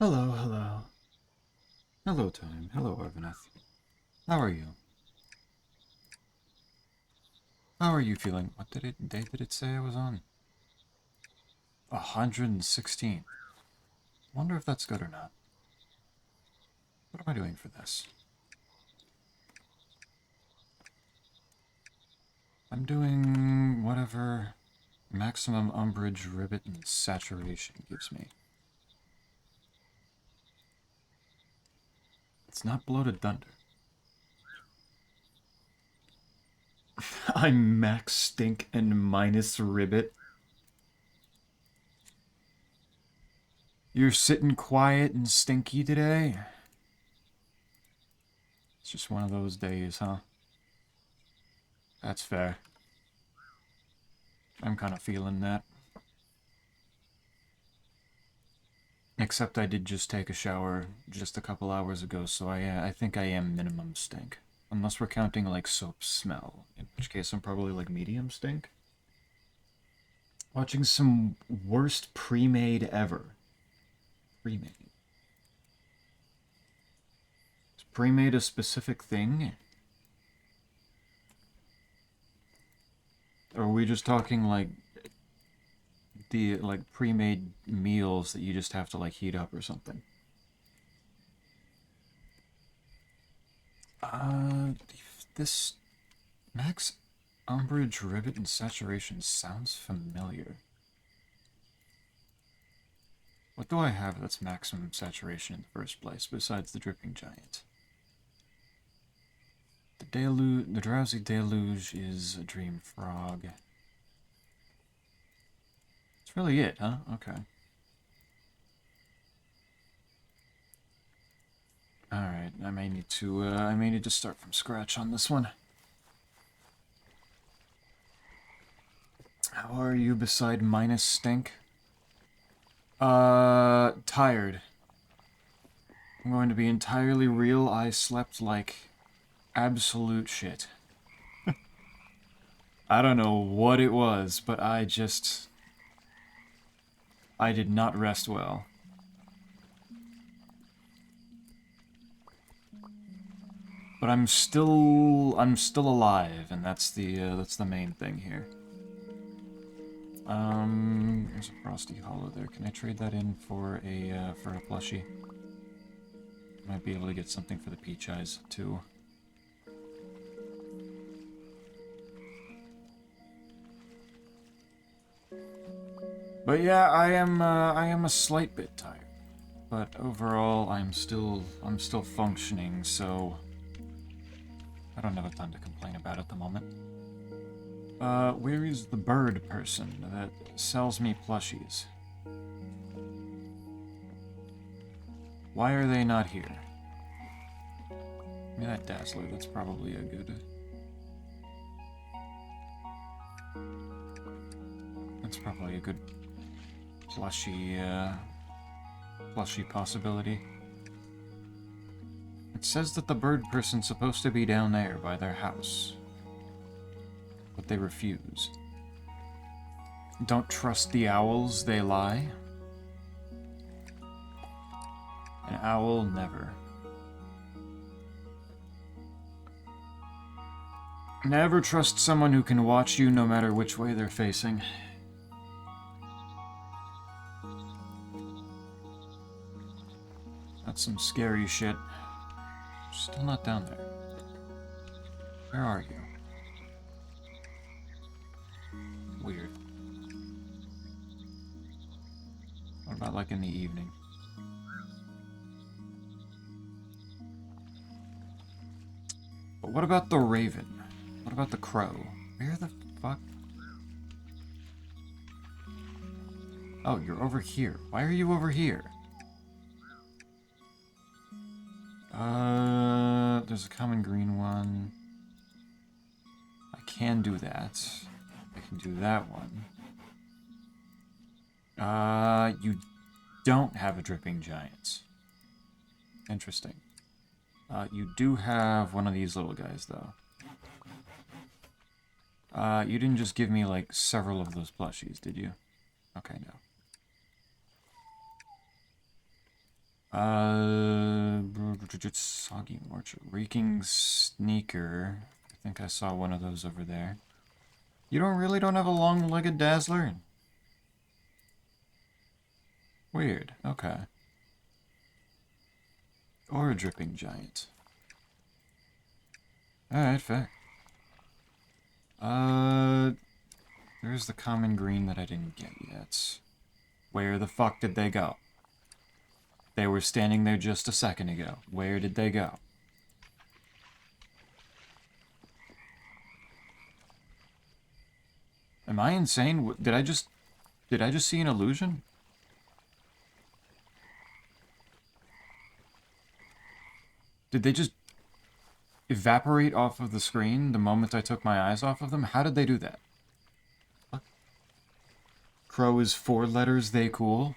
Hello, hello. Hello, Time. Hello, Arvaneth. How are you? How are you feeling? What day did it say I was on? 116. Wonder if that's good or not. What am I doing for this? I'm doing whatever maximum umbrage, ribbit, and saturation gives me. It's not bloated thunder. I'm max stink and minus ribbit. You're sitting quiet and stinky today? It's just one of those days, huh? That's fair. I'm kind of feeling that. Except I did just take a shower just a couple hours ago, so I think I am minimum stink. Unless we're counting, like, soap smell. In which case I'm probably, like, medium stink. Watching some worst pre-made ever. Pre-made. Is pre-made a specific thing? Or are we just talking, like, the, like, pre-made meals that you just have to, like, heat up or something? This max umbrage, ribbit, and saturation sounds familiar. What do I have that's maximum saturation in the first place, besides the dripping giant? The drowsy deluge is a dream frog. That's really it, huh? Okay. Alright, I may need to start from scratch on this one. How are you beside minus stink? Tired. I'm going to be entirely real. I slept like absolute shit. I don't know what it was, but I did not rest well. But I'm still alive, and that's the main thing here. There's a frosty hollow there. Can I trade that in for a plushie? Might be able to get something for the peach eyes too. But yeah, I am a slight bit tired. But overall, I'm still functioning, so I don't have a ton to complain about at the moment. Where is the bird person that sells me plushies? Why are they not here? Give me that Dazzler, that's probably a good... That's probably a good plushie possibility. It says that the bird person's supposed to be down there by their house. But they refuse. Don't trust the owls, they lie. An owl never. Never trust someone who can watch you no matter which way they're facing. That's some scary shit. Still not down there. Where are you? Weird. What about like in the evening? But what about the raven? What about the crow? Where the fuck? Oh, you're over here. Why are you over here? There's a common green one. I can do that. I can do that one. You don't have a dripping giant. Interesting. You do have one of these little guys, though. You didn't just give me, like, several of those plushies, did you? Okay, no. Soggy Orchard. Reeking Sneaker. I think I saw one of those over there. You don't have a long-legged Dazzler? Weird. Okay. Or a Dripping Giant. Alright, fair. There's the common green that I didn't get yet. Where the fuck did they go? They were standing there just a second ago. Where did they go? Am I insane? Did I just see an illusion? Did they just evaporate off of the screen the moment I took my eyes off of them? How did they do that? What? Crow is 4 letters, they cool?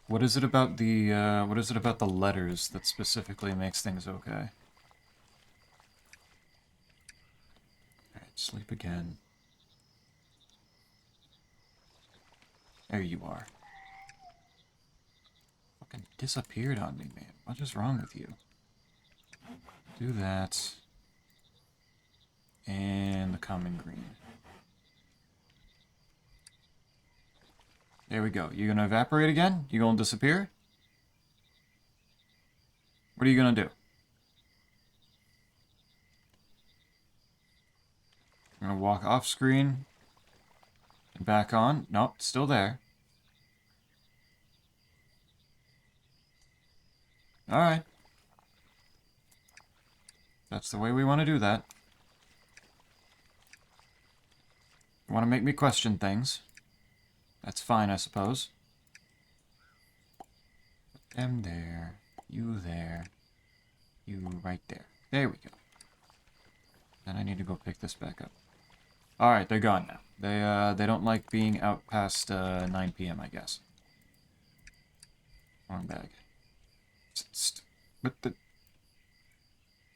What is it about the letters that specifically makes things okay? Alright, sleep again. There you are. Fucking disappeared on me, man. What is wrong with you? Do that. And the common green. There we go. You gonna evaporate again? You gonna disappear? What are you gonna do? I'm gonna walk off screen. And back on. Nope, still there. Alright. That's the way we want to do that. You want to make me question things. That's fine, I suppose. Put them there. You there. You right there. There we go. Then I need to go pick this back up. Alright, they're gone now. They don't like being out past 9 p.m., I guess. Wrong bag. What the...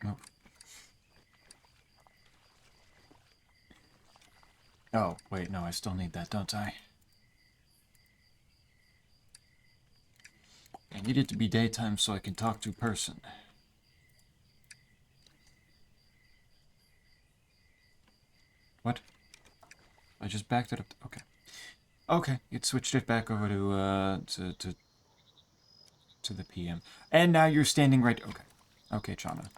Oh. Oh, wait, no, I still need that, don't I? I need it to be daytime so I can talk to a person. What? I just backed it up. Okay. Okay, it switched it back over to the PM. And now you're standing right... Okay. Okay, Chana.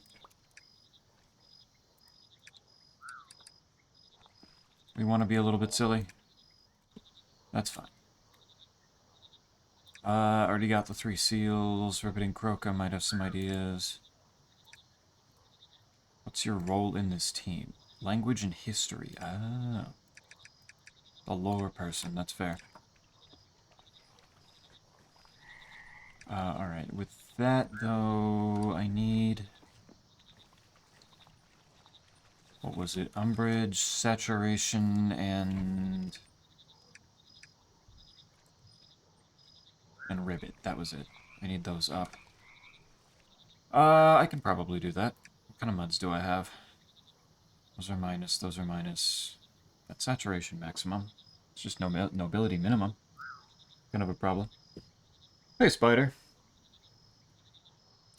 We want to be a little bit silly. That's fine. Already got the 3 seals. Ribbit and Croca might have some ideas. What's your role in this team? Language and history. Oh. The lore person. That's fair. Alright. With that, though, I need... What was it? Umbrage, saturation, and Ribbit. That was it. I need those up. I can probably do that. What kind of muds do I have? Those are minus, those are minus. That's saturation maximum. It's just nobility minimum. Kind of a problem. Hey, Spider.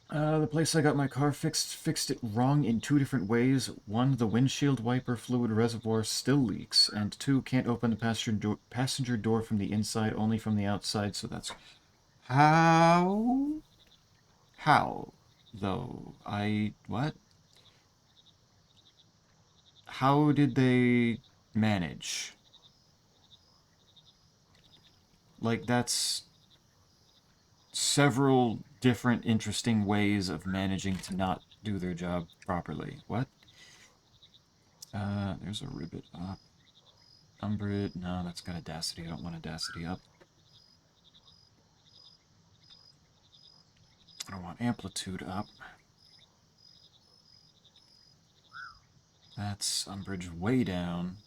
The place I got my car fixed it wrong in 2 different ways. 1, the windshield wiper fluid reservoir still leaks, and 2, can't open the passenger door from the inside, only from the outside, so that's... How? How? Though, what? How did they manage? Like, that's several different interesting ways of managing to not do their job properly. What? There's a Ribbit up. Umbrid, no, that's got Audacity. I don't want Audacity up. I don't want Amplitude up. That's Umbrage way down.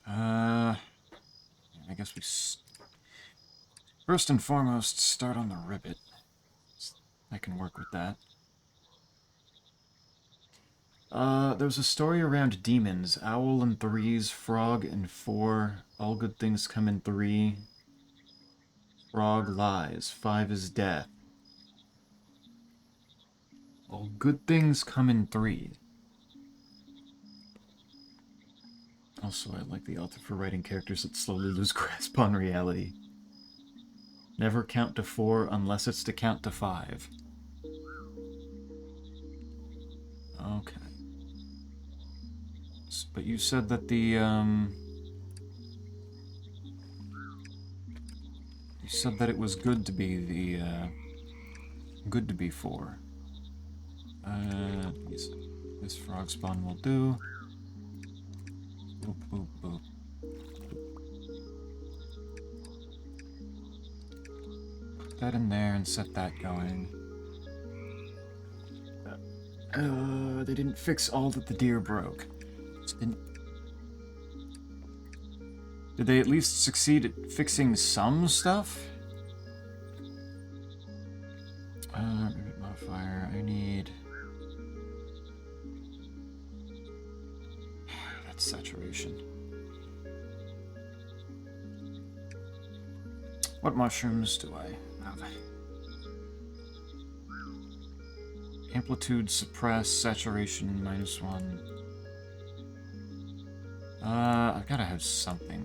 I guess we... First and foremost, start on the Ribbit. I can work with that. There's a story around demons. Owl in 3s, frog in 4. All good things come in 3. Frog lies. 5 is death. All good things come in 3. Also, I like the author for writing characters that slowly lose grasp on reality. Never count to 4 unless it's to count to 5. Okay. But you said that the, You said that it was good to be the, good to be 4. This frog spawn will do. Boop, boop, boop. Put that in there and set that going. They didn't fix all that the deer broke. Did they at least succeed at fixing some stuff? Ribbit modifier, I need... That's saturation. What mushrooms do I have? Amplitude suppress, saturation -1. I've gotta have something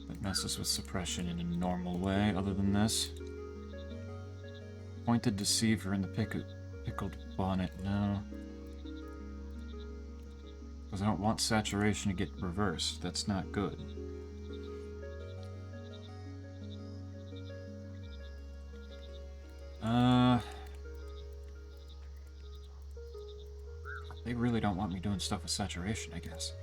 that messes with suppression in a normal way other than this. Pointed deceiver in the pickled bonnet, no. Because I don't want saturation to get reversed, that's not good. They really don't want me doing stuff with saturation, I guess.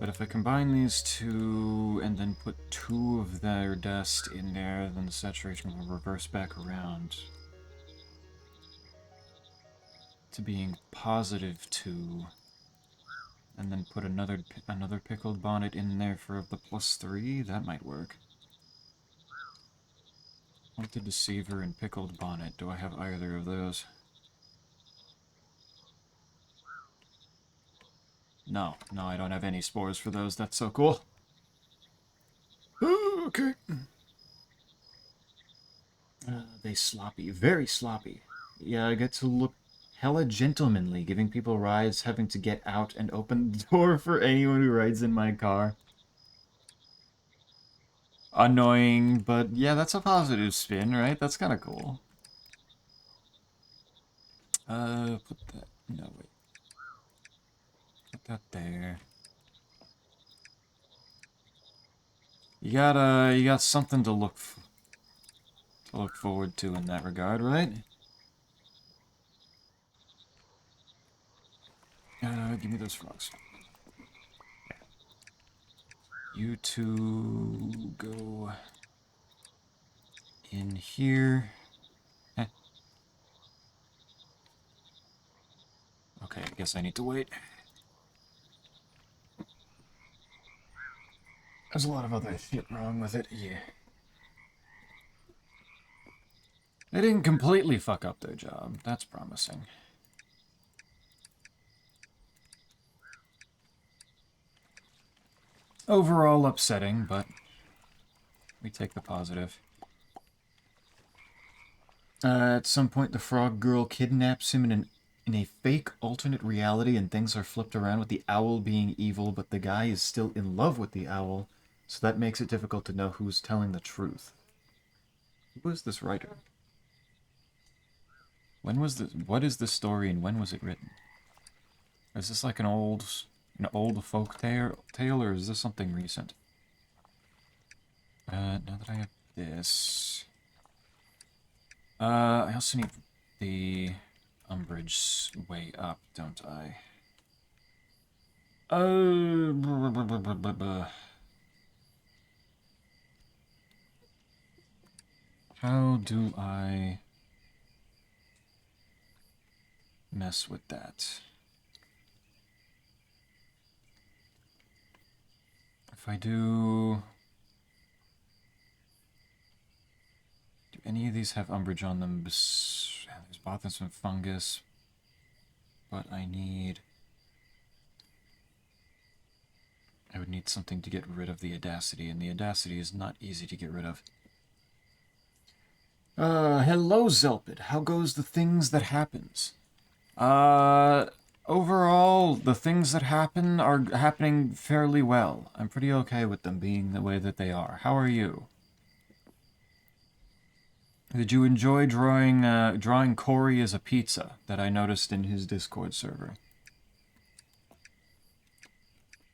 But if I combine these two and then put 2 of their dust in there, then the saturation will reverse back around to being +2. And then put another pickled bonnet in there for the +3, that might work. Pointed deceiver and pickled bonnet. Do I have either of those? No, I don't have any spores for those. That's so cool. Okay. They sloppy. Very sloppy. Yeah, I get to look hella gentlemanly, giving people rides, having to get out and open the door for anyone who rides in my car. Annoying, but yeah, that's a positive spin, right? That's kind of cool. Put that... No, wait. Put that there. You got something to look forward to in that regard, right? Give me those frogs. You two go in here. Okay, I guess I need to wait. There's a lot of other shit wrong with it, yeah. They didn't completely fuck up their job. That's promising. Overall upsetting, but we take the positive. At some point, the frog girl kidnaps him in a fake alternate reality, and things are flipped around with the owl being evil, but the guy is still in love with the owl, so that makes it difficult to know who's telling the truth. Who is this writer? When was this? What is this story, and when was it written? Is this like an old folk tale, or is this something recent? Now that I have this, I also need the umbrage way up, don't I? How do I mess with that? If I do any of these have umbrage on them? There's There's bothersome fungus. But I would need something to get rid of the audacity, and the audacity is not easy to get rid of. Hello, Zelpid. How goes the things that happens? Overall, the things that happen are happening fairly well. I'm pretty okay with them being the way that they are. How are you? Did you enjoy drawing Corey as a pizza that I noticed in his Discord server?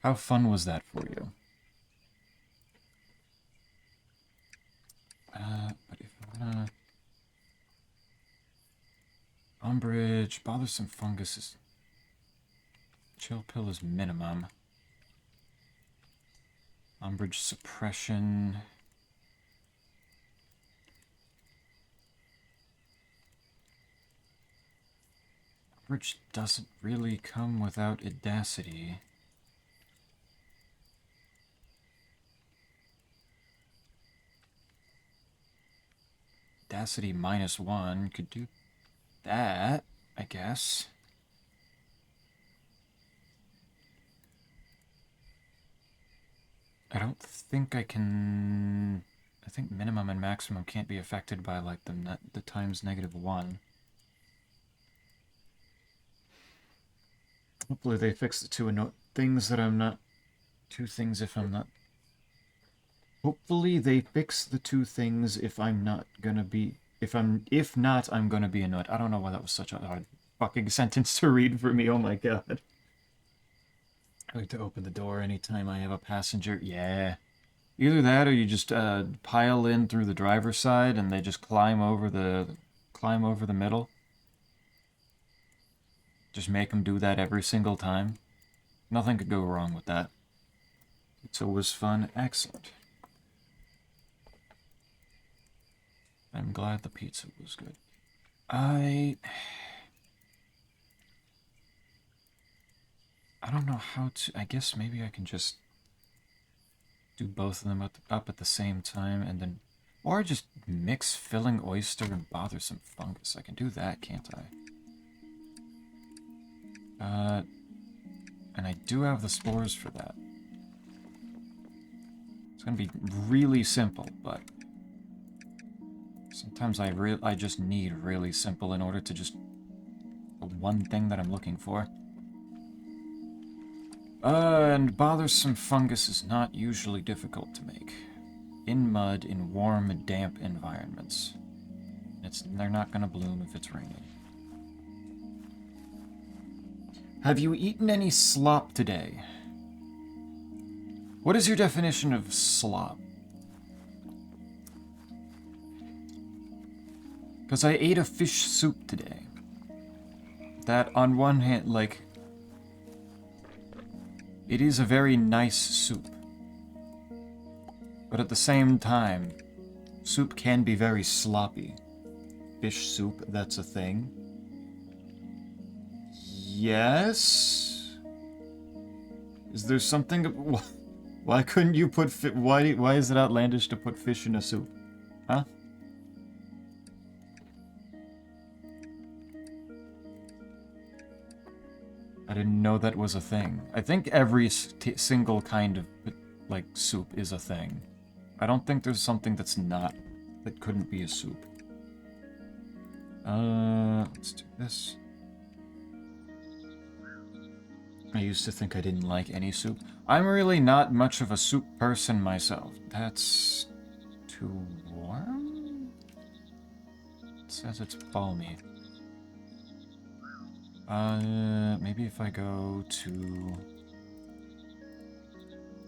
How fun was that for you? But if I'm gonna... Umbrage, bothersome fungus is... Chill pill is minimum. Umbrage suppression... Umbrage doesn't really come without audacity. Audacity -1 could do that, I guess. I don't think I can... I think minimum and maximum can't be affected by, like, the times -1. Hopefully they fix the two things that I'm not... Two things if I'm not... Hopefully they fix the two things if I'm not gonna be... If not, I'm gonna be annoyed. I don't know why that was such a hard fucking sentence to read for me, oh my god. I like to open the door anytime I have a passenger. Yeah. Either that or you just pile in through the driver's side and they just climb over the middle. Just make them do that every single time. Nothing could go wrong with that. Pizza was fun. Excellent. I'm glad the pizza was good. I don't know how to... I guess maybe I can just do both of them up at the same time and then... Or just mix filling oyster and bothersome fungus. I can do that, can't I? And I do have the spores for that. It's gonna be really simple, but... Sometimes I just need really simple in order to just... the one thing that I'm looking for. And bothersome fungus is not usually difficult to make. In mud, in warm, damp environments. They're not gonna bloom if it's raining. Have you eaten any slop today? What is your definition of slop? Because I ate a fish soup today. That, on one hand, like... It is a very nice soup. But at the same time, soup can be very sloppy. Fish soup, that's a thing. Yes? Is there something... Why couldn't you put... Why is it outlandish to put fish in a soup? Huh? I didn't know that was a thing. I think every single kind of, like, soup is a thing. I don't think there's something that's not, that couldn't be a soup. Let's do this. I used to think I didn't like any soup. I'm really not much of a soup person myself. That's too warm? It says it's balmy. Maybe if I go to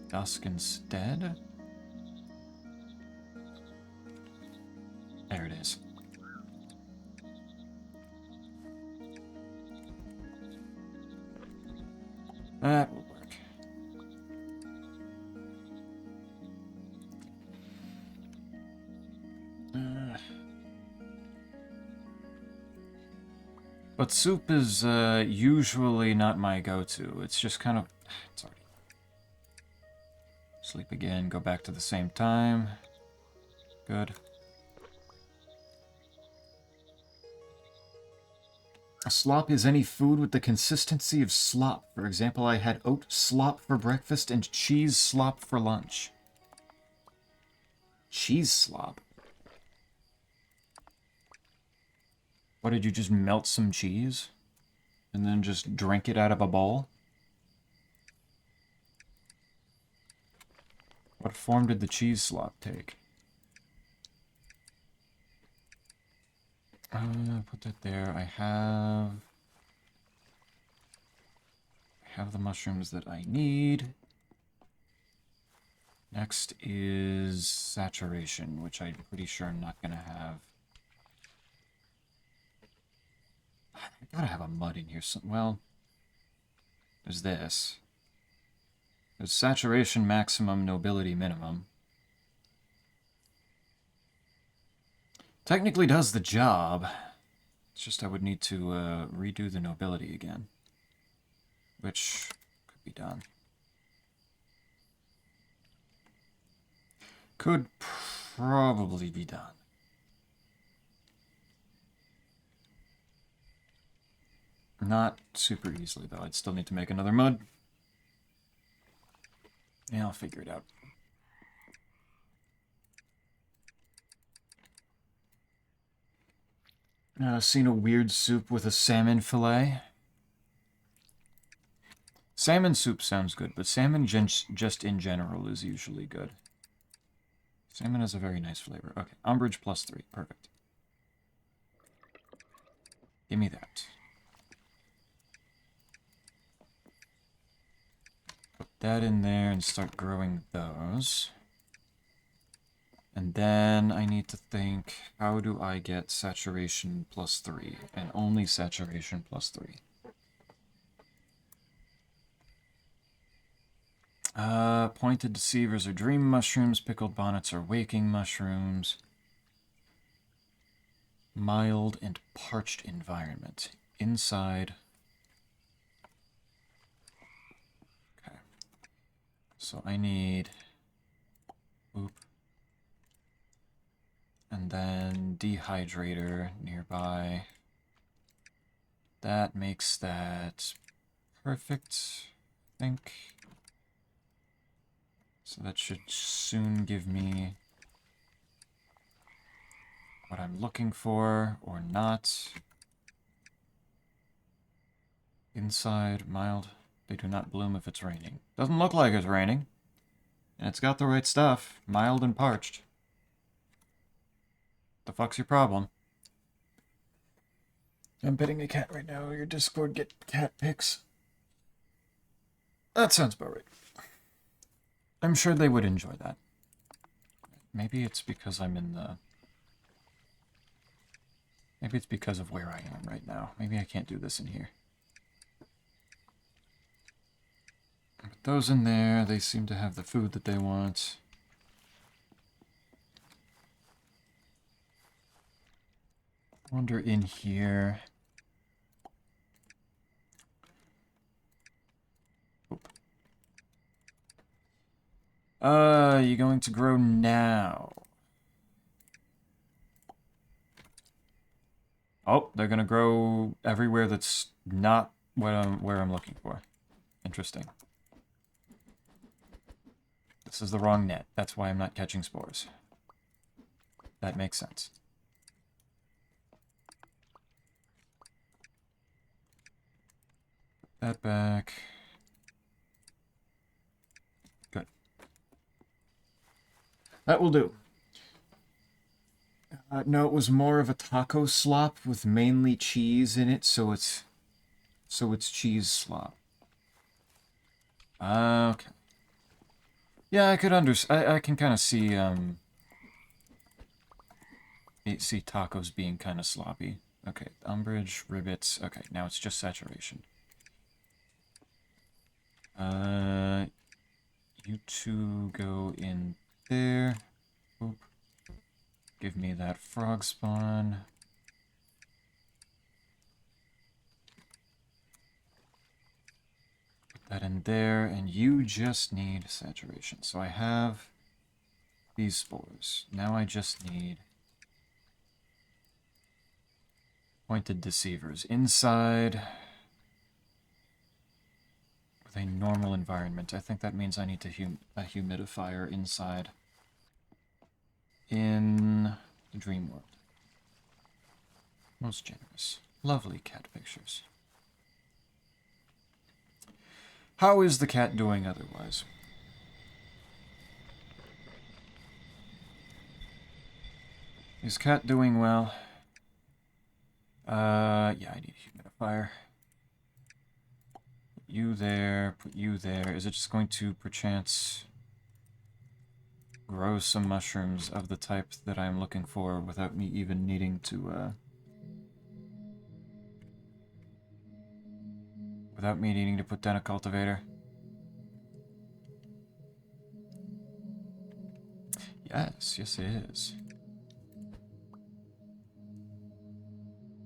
dusk instead? There it is. That will work. But soup is usually not my go-to. It's just kind of... It's already... Sleep again, go back to the same time. Good. A slop is any food with the consistency of slop. For example, I had oat slop for breakfast and cheese slop for lunch. Cheese slop? What, did you just melt some cheese? And then just drink it out of a bowl? What form did the cheese slop take? Put that there. I have the mushrooms that I need. Next is saturation, which I'm pretty sure I'm not gonna have. I gotta have a mud in here. Well, there's this. There's saturation maximum, nobility minimum. Technically does the job. It's just I would need to redo the nobility again. Which could be done. Could probably be done. Not super easily, though. I'd still need to make another mud. Yeah, I'll figure it out. Seen a weird soup with a salmon fillet. Salmon soup sounds good, but salmon just in general is usually good. Salmon has a very nice flavor. Okay, umbrage +3. Perfect. Give me that. Put that in there and start growing those. And then I need to think, how do I get saturation +3? And only saturation +3. Pointed deceivers are dream mushrooms. Pickled bonnets are waking mushrooms. Mild and parched environment. Inside. Okay. So I need... Oop. And then dehydrator nearby. That makes that perfect, I think. So that should soon give me what I'm looking for, or not. Inside, mild. They do not bloom if it's raining. Doesn't look like it's raining. And it's got the right stuff. Mild and parched. The fuck's your problem? I'm petting a cat right now. Your Discord get cat pics. That sounds about right. I'm sure they would enjoy that. Maybe it's because I'm in the... Maybe it's because of where I am right now. Maybe I can't do this in here. Put those in there. They seem to have the food that they want. Wonder in here... You're going to grow now. Oh, they're gonna grow everywhere that's not where I'm looking for. Interesting. This is the wrong net. That's why I'm not catching spores. That makes sense. Put that back. Good. That will do. No, it was more of a taco slop with mainly cheese in it, so it's cheese slop. Okay. Yeah, I could I can kind of see see tacos being kind of sloppy. Okay, umbrage, ribbits. Okay, now it's just saturation. You two go in there. Oop. Give me that frog spawn. Put that in there, and you just need saturation. So I have these spores. Now I just need Pointed deceivers. Inside with a normal environment. I think that means I need to a humidifier inside. In the dream world. Most generous. Lovely cat pictures. How is the cat doing otherwise? Is cat doing well? Yeah, I need a humidifier. Put you there, put you there. Is it just going to, perchance, grow some mushrooms of the type that I'm looking for without me even needing to, without me needing to put down a cultivator? Yes, yes it is.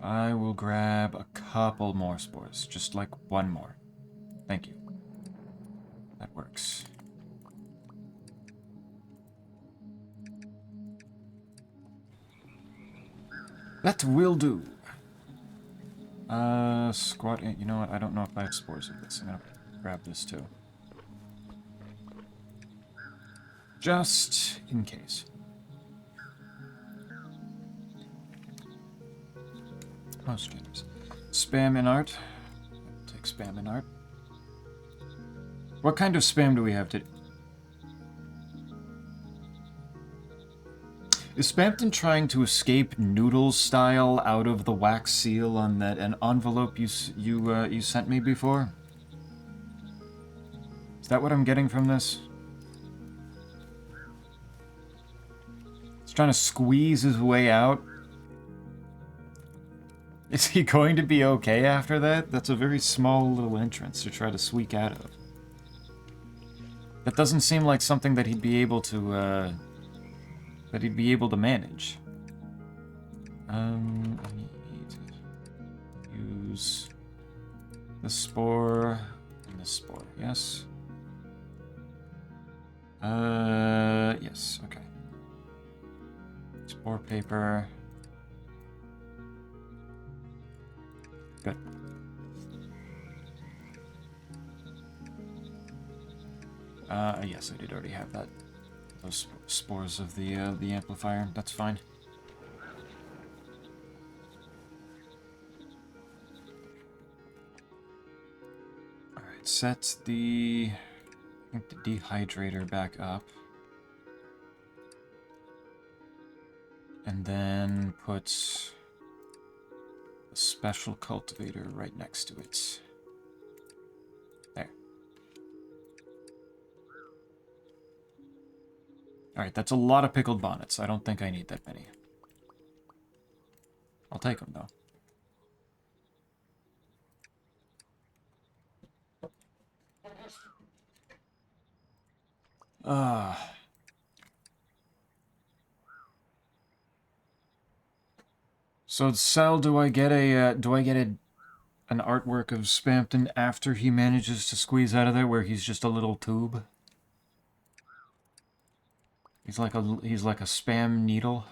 I will grab a couple more spores, just like one more. Thank you. That works. That will do. Squat, you know what, I don't know if I have spores of this. I'm gonna grab this too. Just in case. Most generous. Spam in art. Take spam in art. What kind of spam do we have today? Is Spampton trying to escape noodle style out of the wax seal on that envelope you sent me before? Is that what I'm getting from this? He's trying to squeeze his way out. Is he going to be okay after that? That's a very small little entrance to try to squeak out of. That doesn't seem like something that he'd be able to, manage. I need to use the spore and the spore, yes? Yes, okay. Spore paper. Good. Yes, I did already have that. Those spores of the amplifier. That's fine. All right, set the dehydrator back up, and then put a special cultivator right next to it. There. Alright, that's a lot of pickled bonnets. I don't think I need that many. I'll take them, though. So, Sal, do I get an artwork of Spampton after he manages to squeeze out of there, where he's just a little tube? He's like a spam needle?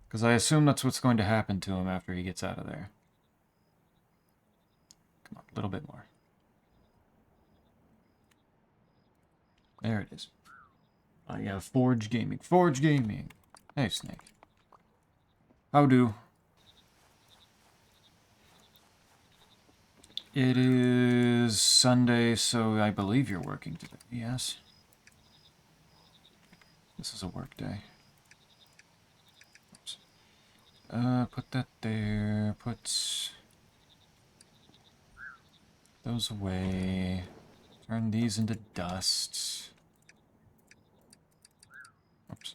Because I assume that's what's going to happen to him after he gets out of there. Come on, a little bit more. There it is. Yeah, Forge Gaming. Forge Gaming! Hey, Snake. How do? It is Sunday, so I believe you're working today, yes? This is a work day. Oops. Put that there, put those away. Turn these into dust. Oops.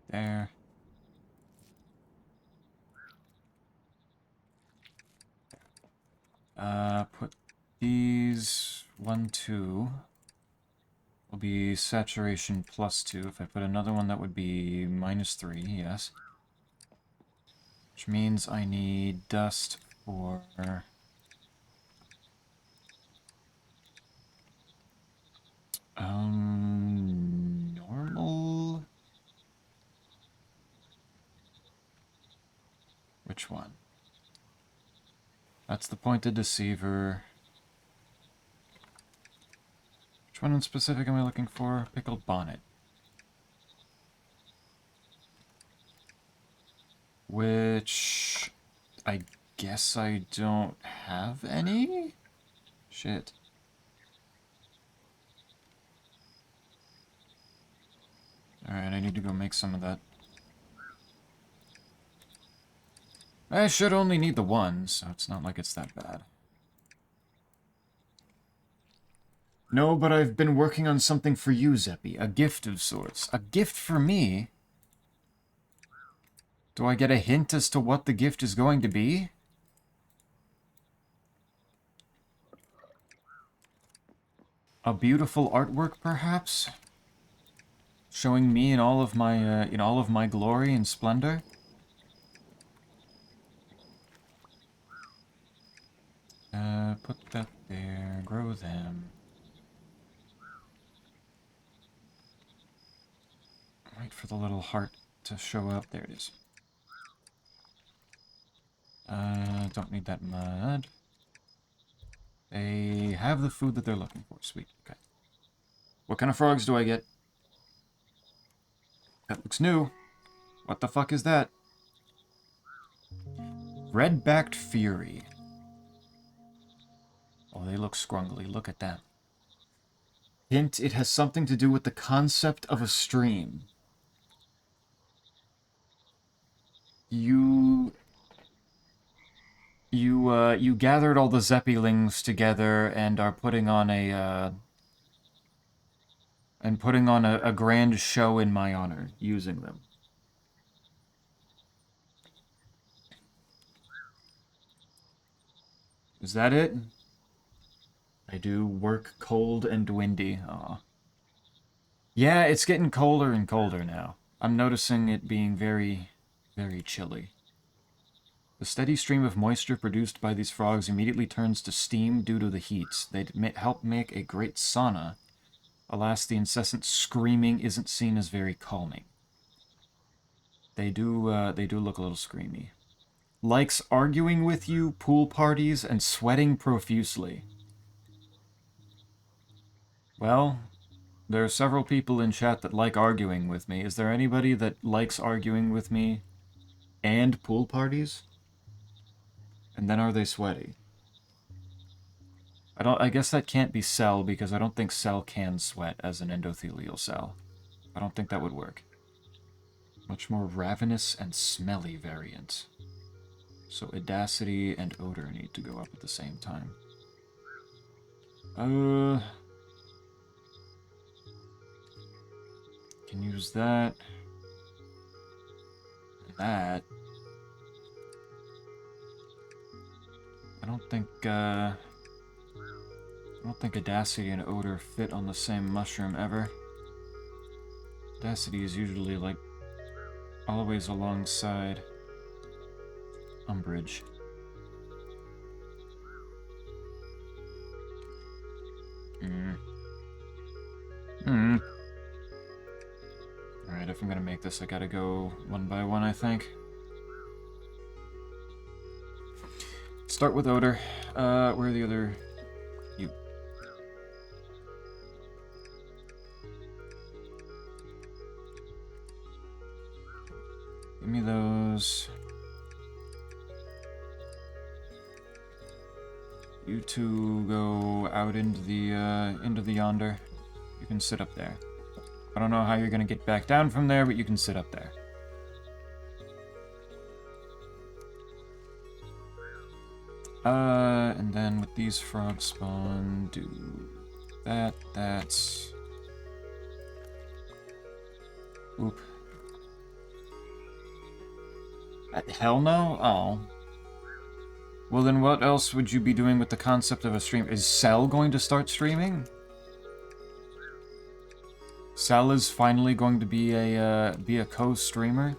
There. Put these 1, 2. Will be saturation +2. If I put another one, that would be -3, yes. Which means I need dust for... normal? Which one? That's the Pointed Deceiver. Which one in specific am I looking for? Pickled Bonnet. Which... I guess I don't have any? Shit. Alright, I need to go make some of that. I should only need the one, so it's not like it's that bad. No, but I've been working on something for you, Zeppy. A gift of sorts. A gift for me? Do I get a hint as to what the gift is going to be? A beautiful artwork, perhaps? Showing me in all of my glory and splendor? Put that there. Grow them. Wait for the little heart to show up. There it is. Don't need that mud. They have the food that they're looking for. Sweet. Okay. What kind of frogs do I get? That looks new. What the fuck is that? Red-backed Fury. Oh, they look scrungly. Look at that. Hint, it has something to do with the concept of a stream. You gathered all the Zeppelings together and are putting on a grand show in my honor, using them. Is that it? I do work cold and windy. Aw. Yeah, it's getting colder and colder now. I'm noticing it being very, very chilly. The steady stream of moisture produced by these frogs immediately turns to steam due to the heat. They help make a great sauna. Alas, the incessant screaming isn't seen as very calming. They do look a little screamy. Likes arguing with you, pool parties, and sweating profusely. Well, there are several people in chat that like arguing with me. Is there anybody that likes arguing with me and pool parties? And then are they sweaty? I guess that can't be cell, because I don't think cell can sweat as an endothelial cell. I don't think that would work. Much more ravenous and smelly variant. So Audacity and Odor need to go up at the same time. Can use that. And that. I don't think Audacity and Odor fit on the same mushroom ever. Audacity is usually, like, always alongside Umbrage. Alright, if I'm gonna make this, I gotta go one by one, I think. Start with Odor. Where are the other... You. Give me those. You two go out into the yonder. You can sit up there. I don't know how you're gonna get back down from there, but you can sit up there. And then with these frog spawn, do that, that's... Oop. Hell no? Oh. Well then what else would you be doing with the concept of a stream? Is Cell going to start streaming? Cell is finally going to be a co-streamer?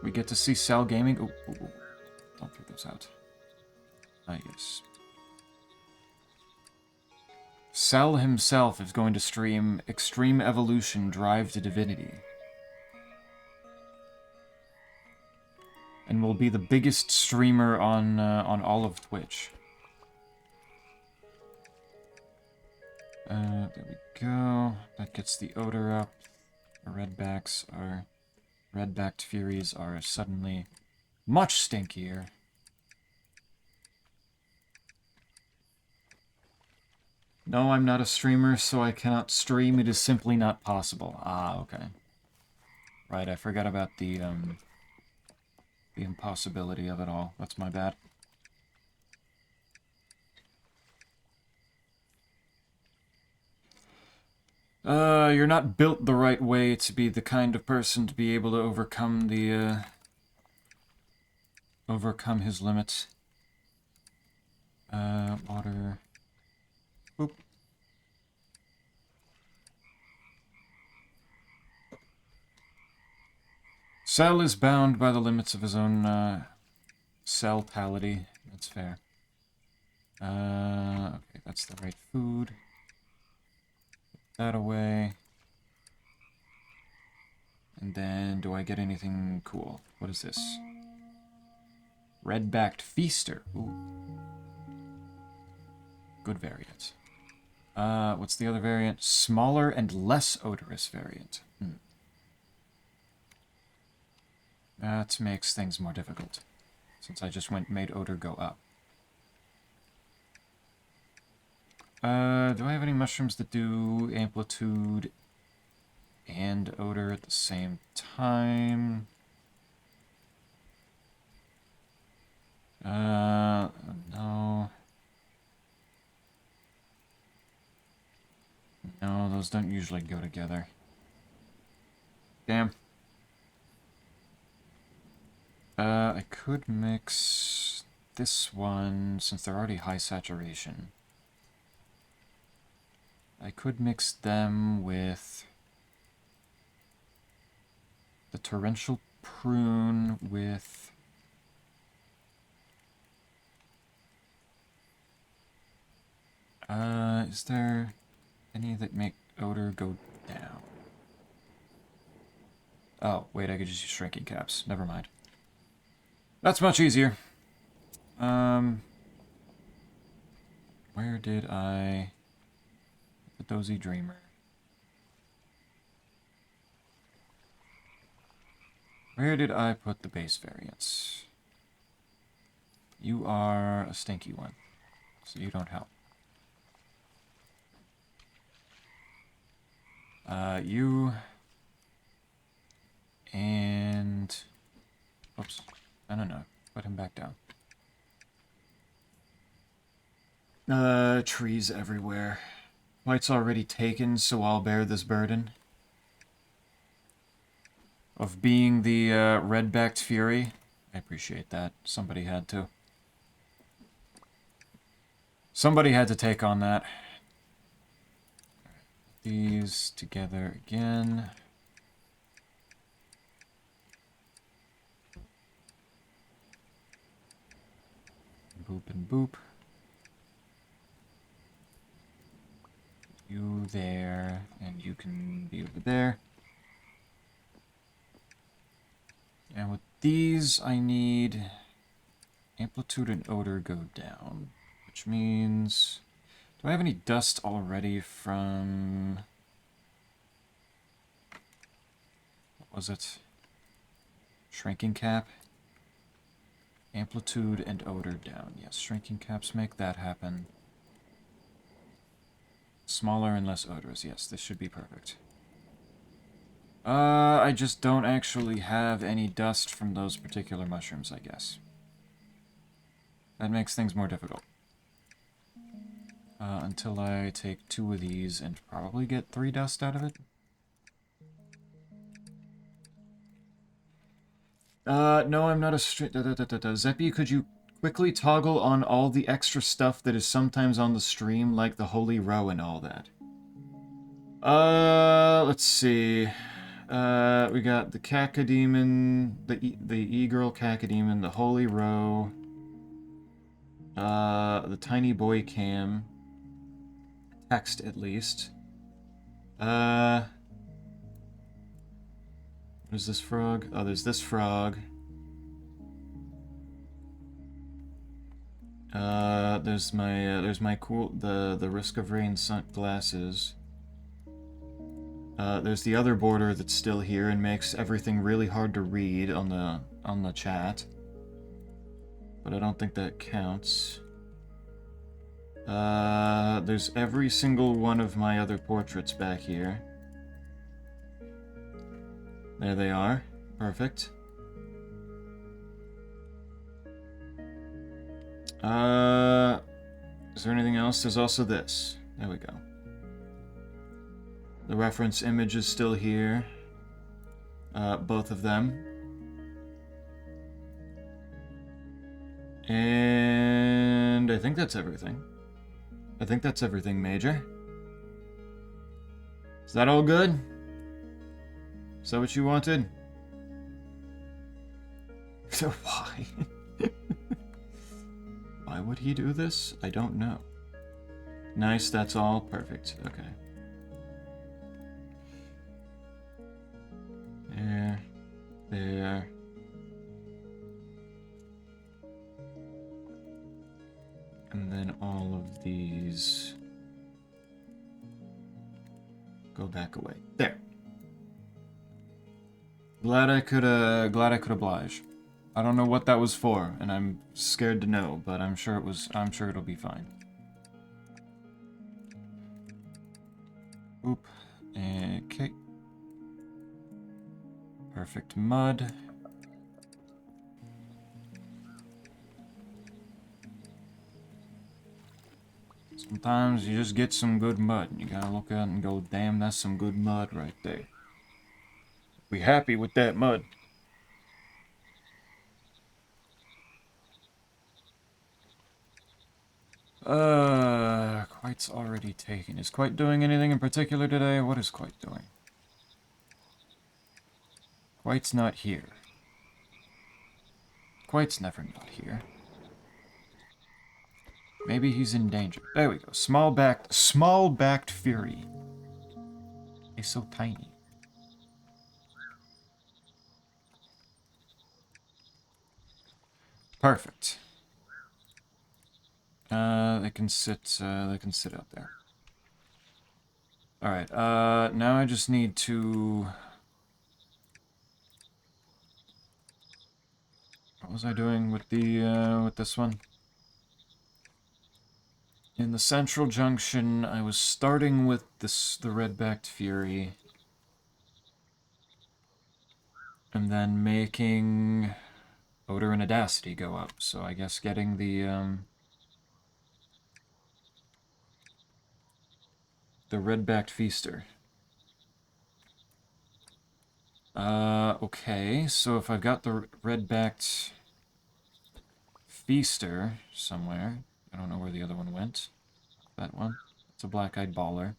We get to see Cell gaming? Ooh, ooh, ooh. Don't throw those out. Ah, yes. Cell himself is going to stream Extreme Evolution Drive to Divinity. and will be the biggest streamer on all of Twitch. There we go. That gets the odor up. Red-backed furies are suddenly much stinkier. No, I'm not a streamer, so I cannot stream. It is simply not possible. Ah, okay. Right, I forgot about the impossibility of it all. That's my bad. You're not built the right way to be the kind of person to be able to overcome the, overcome his limits. Water. Boop. Cell is bound by the limits of his own, cell-pality. That's fair. Okay, that's the right food. Put that away. And then, do I get anything cool? What is this? Red-backed feaster. Ooh. Good variant. What's the other variant? Smaller and less odorous variant. That makes things more difficult, since I just made odor go up. Do I have any mushrooms that do amplitude and odor at the same time? No. No, those don't usually go together. Damn. I could mix this one, since they're already high saturation. I could mix them with the torrential prune with is there any that make odor go down? Oh, wait, I could just use shrinking caps. Never mind. That's much easier. Where did I... The Dozy Dreamer. Where did I put the base variants? You are a stinky one, so you don't help. You... And... Oops. No. Put him back down. Trees everywhere. White's already taken, so I'll bear this burden. Of being the, red-backed fury. I appreciate that. Somebody had to. Somebody had to take on that. These together again. Boop and boop. You there, and you can be over there. And with these, I need amplitude and odor go down, which means... Do I have any dust already from... What was it? Shrinking cap? Amplitude and odor down. Yes, shrinking caps make that happen. Smaller and less odorous. Yes, this should be perfect. I just don't actually have any dust from those particular mushrooms, I guess. That makes things more difficult. Until I take 2 of these and probably get 3 dust out of it. No, I'm not a Zeppy, could you quickly toggle on all the extra stuff that is sometimes on the stream, like the Holy Row and all that? Let's see. We got the Cacodemon, the E-Girl Cacodemon, the Holy Row, the Tiny Boy Cam. Text, at least. What is this frog? Oh, there's this frog. There's my cool the Risk of Rain sunglasses. There's the other border that's still here and makes everything really hard to read on the chat. But I don't think that counts. There's every single one of my other portraits back here. There they are. Perfect. Is there anything else? There's also this. There we go. The reference image is still here. Both of them. And I think that's everything. I think that's everything, Major. Is that all good? Is that what you wanted? Why? Why would he do this? I don't know. Nice, that's all. Perfect. Okay. There. And then all of these go back away. There. Glad I could oblige. I don't know what that was for, and I'm scared to know, but I'm sure it'll be fine. Oop. Okay. Perfect mud. Sometimes you just get some good mud, and you gotta look at it and go, damn, that's some good mud right there. Be happy with that mud. Quite's already taken. Is Quite doing anything in particular today? What is Quite doing? Quite's not here. Quite's never not here. Maybe he's in danger. There we go. Small-backed fury. He's so tiny. Perfect. They can sit out there. Alright, now I just need to... What was I doing with with this one? In the central junction, I was starting with the red-backed fury. And then making odor and audacity go up. So I guess getting the red-backed feaster. Okay, so if I've got the red-backed feaster somewhere, I don't know where the other one went. That one. It's a black-eyed baller.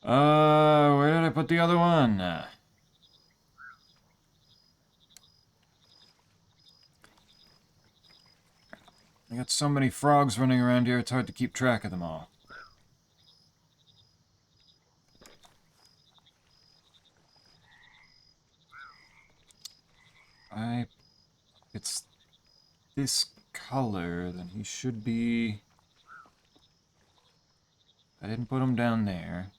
Where did I put the other one? I got so many frogs running around here, it's hard to keep track of them all. It's this color, then he should be... I didn't put him down there.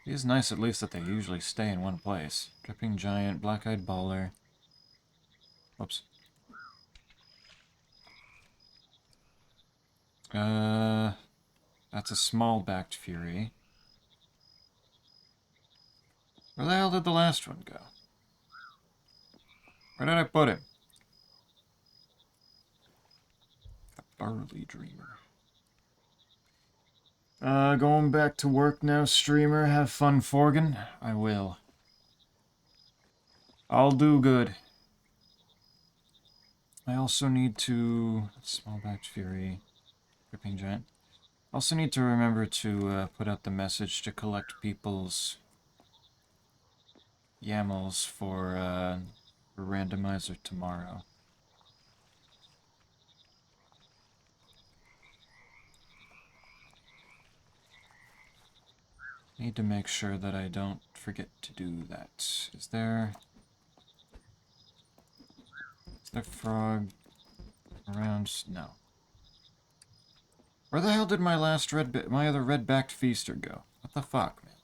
It is nice at least that they usually stay in one place. Dripping Giant, Black-Eyed Baller. Whoops. That's a small-backed fury. Where the hell did the last one go? Where did I put him? A burly dreamer. Going back to work now, streamer. Have fun, Forgan. I will. I'll do good. I also need to... Small-backed fury. Dripping Giant. Also need to remember to put out the message to collect people's YAMLs for randomizer tomorrow. Need to make sure that I don't forget to do that. Is there... Is there frog around? No. Where the hell did my last my other red-backed feaster go? What the fuck, man?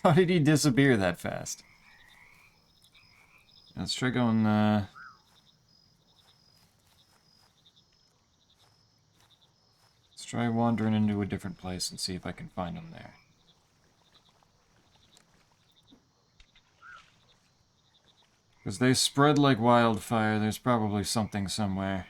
How did he disappear that fast? Let's try going, let's try wandering into a different place and see if I can find him there. Because they spread like wildfire, there's probably something somewhere.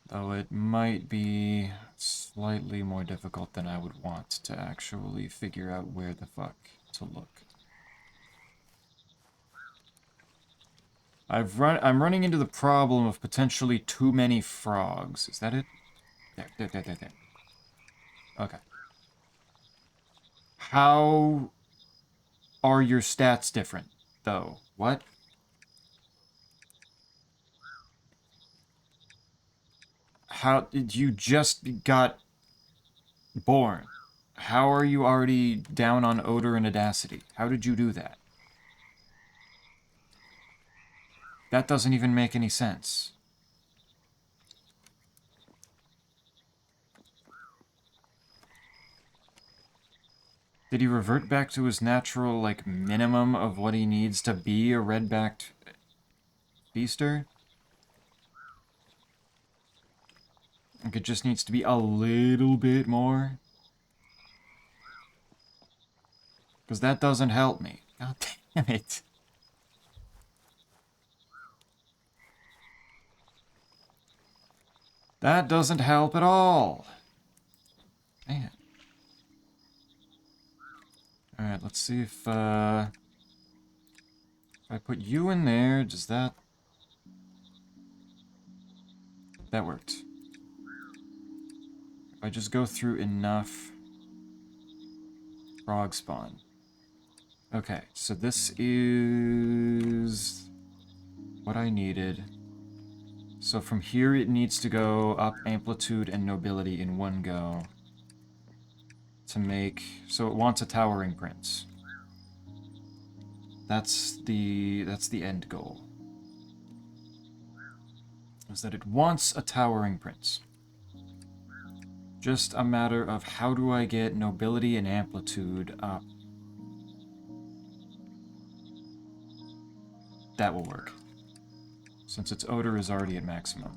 Though it might be slightly more difficult than I would want to actually figure out where the fuck to look. I'm running into the problem of potentially too many frogs. Is that it? There. Okay. How are your stats different, though? What? How did you just got born? How are you already down on odor and audacity? How did you do that? That doesn't even make any sense. Did he revert back to his natural, like, minimum of what he needs to be a red-backed feaster? Like, it just needs to be a little bit more? Because that doesn't help me. God damn it. That doesn't help at all. Man. Alright, let's see if I put you in there, does that... That worked. If I just go through enough frog spawn. Okay, so this is what I needed. So from here it needs to go up amplitude and nobility in one go. To make... So it wants a towering prince. That's the end goal. Is that it wants a towering prince. Just a matter of how do I get nobility and amplitude up. That will work. Since its odor is already at maximum.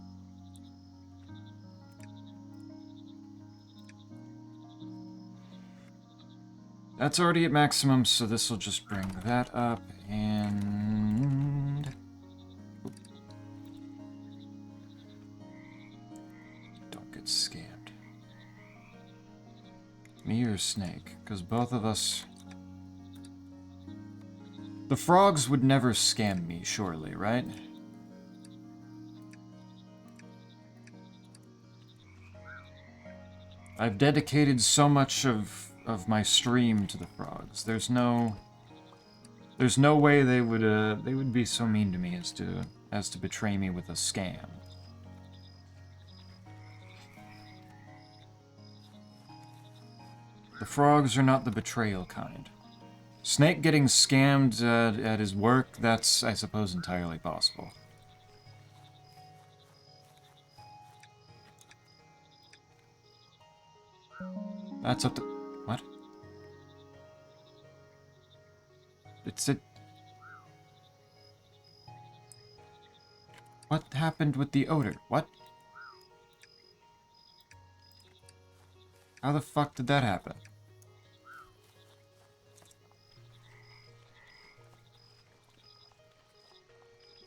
That's already at maximum, so this will just bring that up, and... Don't get scammed. Me or Snake? Because both of us... The frogs would never scam me, surely, right? I've dedicated so much of my stream to the frogs. There's no way they would be so mean to me as to betray me with a scam. The frogs are not the betrayal kind. Snake getting scammed at his work, that's, I suppose, entirely possible. That's up to... What? It's it... What happened with the odor? What? How the fuck did that happen?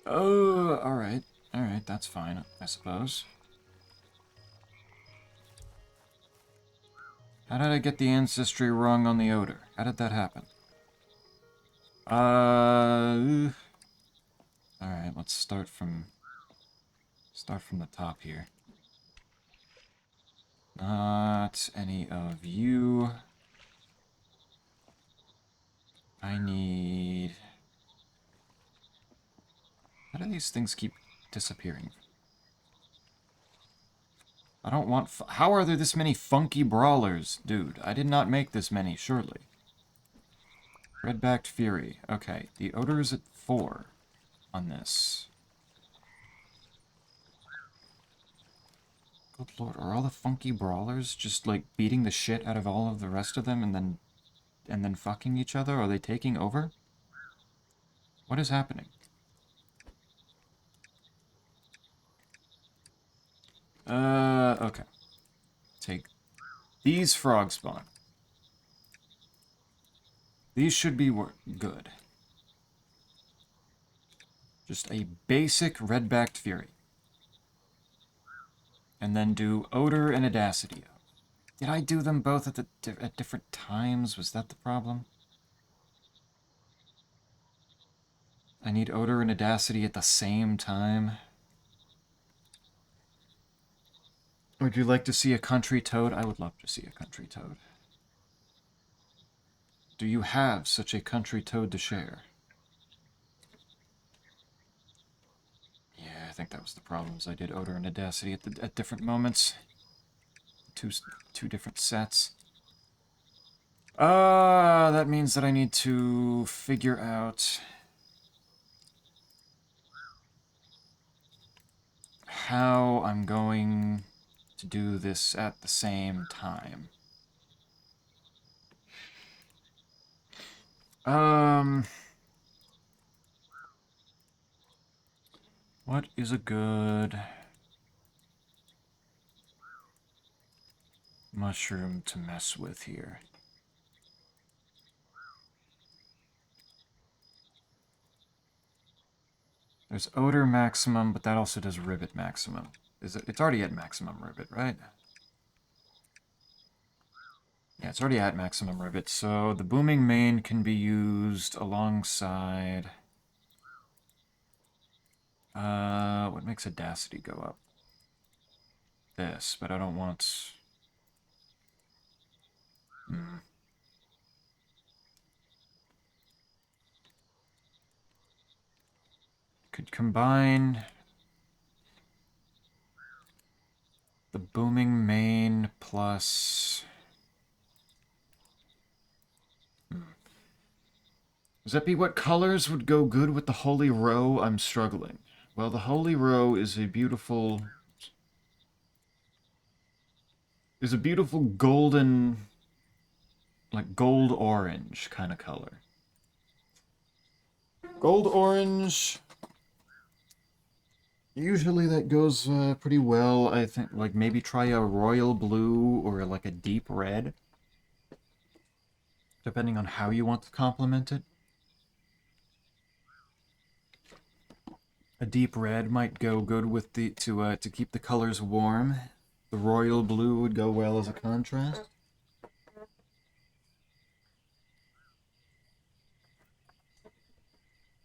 Oh, alright. Alright, that's fine, I suppose. How did I get the ancestry wrong on the odor? How did that happen? Alright, let's start from the top here. Not any of you. I need... How do these things keep disappearing? I don't want... How are there this many funky brawlers? Dude, I did not make this many, surely. Red-backed Fury. Okay, the odor is at 4 on this. Good lord, are all the funky brawlers just, like, beating the shit out of all of the rest of them and then fucking each other? Are they taking over? What is happening? Okay. Take these frog spawn. These should be good. Just a basic red-backed Fury. And then do Odor and Audacity. Did I do them both at different times? Was that the problem? I need Odor and Audacity at the same time. Would you like to see a country toad? I would love to see a country toad. Do you have such a country toad to share? Yeah, I think that was the problem. I did Odor and Audacity at different moments. Two different sets. That means that I need to figure out how I'm going to do this at the same time. What is a good mushroom to mess with here? There's odor maximum, but that also does ribbit maximum. It's already at maximum ribbit, right? Yeah, it's already at maximum ribbit, so the booming main can be used alongside... what makes Audacity go up? This, but I don't want... Could combine the booming main plus... Does that be what colors would go good with the Holy Row? I'm struggling. Well, the Holy Row is a beautiful... golden... like gold-orange kind of color. Gold-orange... Usually that goes pretty well. I think, like, maybe try a royal blue or, like, a deep red. Depending on how you want to complement it. A deep red might go good with the to keep the colors warm. The royal blue would go well as a contrast.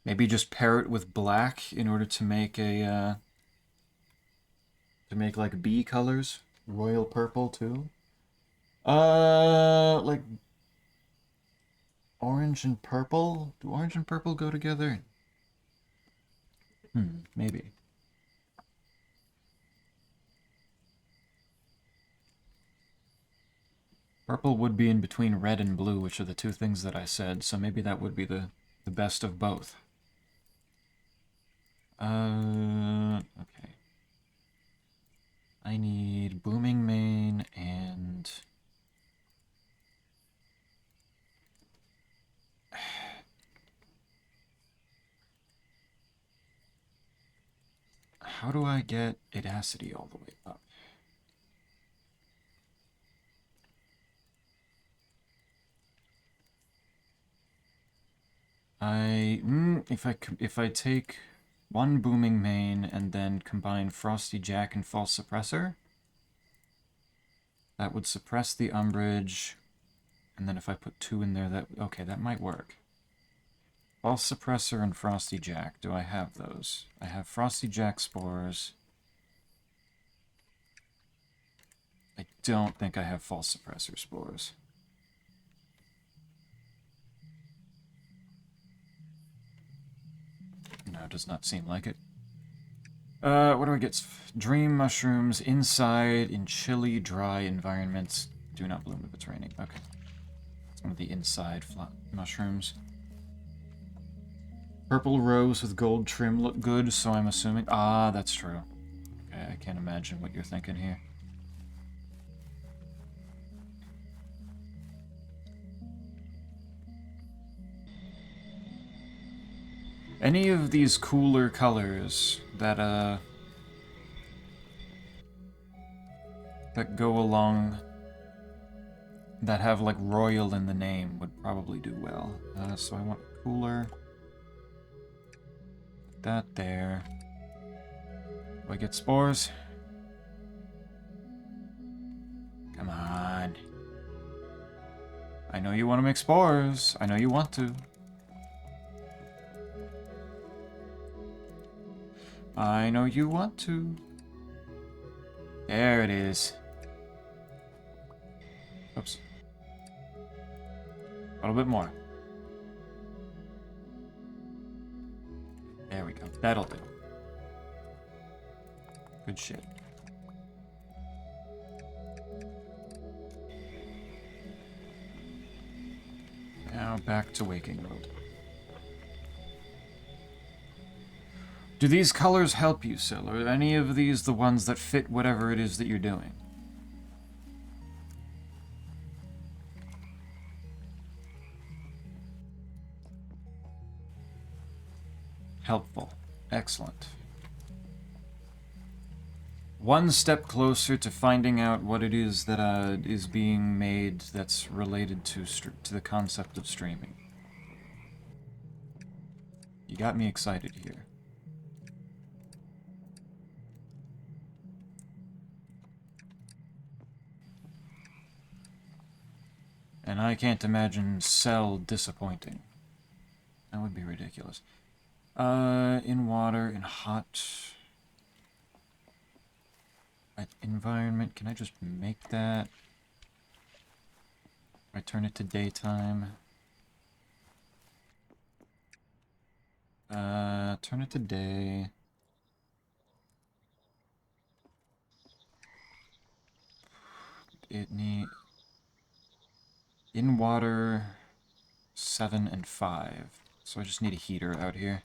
Maybe just pair it with black in order to make a like bee colors. Royal purple too. Like orange and purple. Do orange and purple go together? Maybe. Purple would be in between red and blue, which are the two things that I said, so maybe that would be the best of both. Okay. I need booming main and... How do I get Audacity all the way up? If I take one booming main and then combine Frosty Jack and False Suppressor, that would suppress the umbrage, and then if I put 2 in there, okay, that might work. False Suppressor and Frosty Jack, do I have those? I have Frosty Jack spores. I don't think I have False Suppressor spores. No, it does not seem like it. What do I get? Dream mushrooms inside in chilly, dry environments. Do not bloom if it's raining. Okay. Some of the inside mushrooms. Purple rose with gold trim look good, so I'm assuming... Ah, that's true. Okay, I can't imagine what you're thinking here. Any of these cooler colors that go along, that have like royal in the name would probably do well. So I want cooler. Put that there. Do I get spores? Come on. I know you want to make spores. I know you want to. I know you want to. There it is. Oops. A little bit more. There we go. That'll do. Good shit. Now back to waking mode. Do these colors help you, Sil? Are any of these the ones that fit whatever it is that you're doing? Helpful. Excellent. One step closer to finding out what it is that is being made that's related to the concept of streaming. You got me excited here. And I can't imagine Cell disappointing. That would be ridiculous. In water, in hot... environment, can I just make that? I turn it to daytime. Turn it to day. It need... In water, 7 and 5. So I just need a heater out here.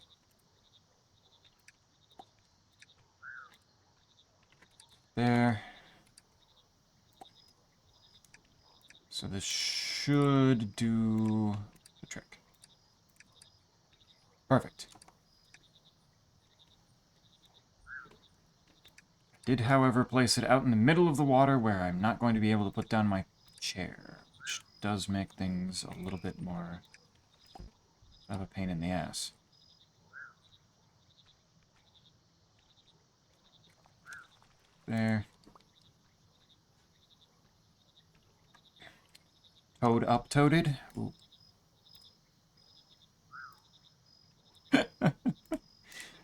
There. So this should do the trick. Perfect. Did, however, place it out in the middle of the water where I'm not going to be able to put down my chair, which does make things a little bit more of a pain in the ass. There. Toad up-toaded. Ooh.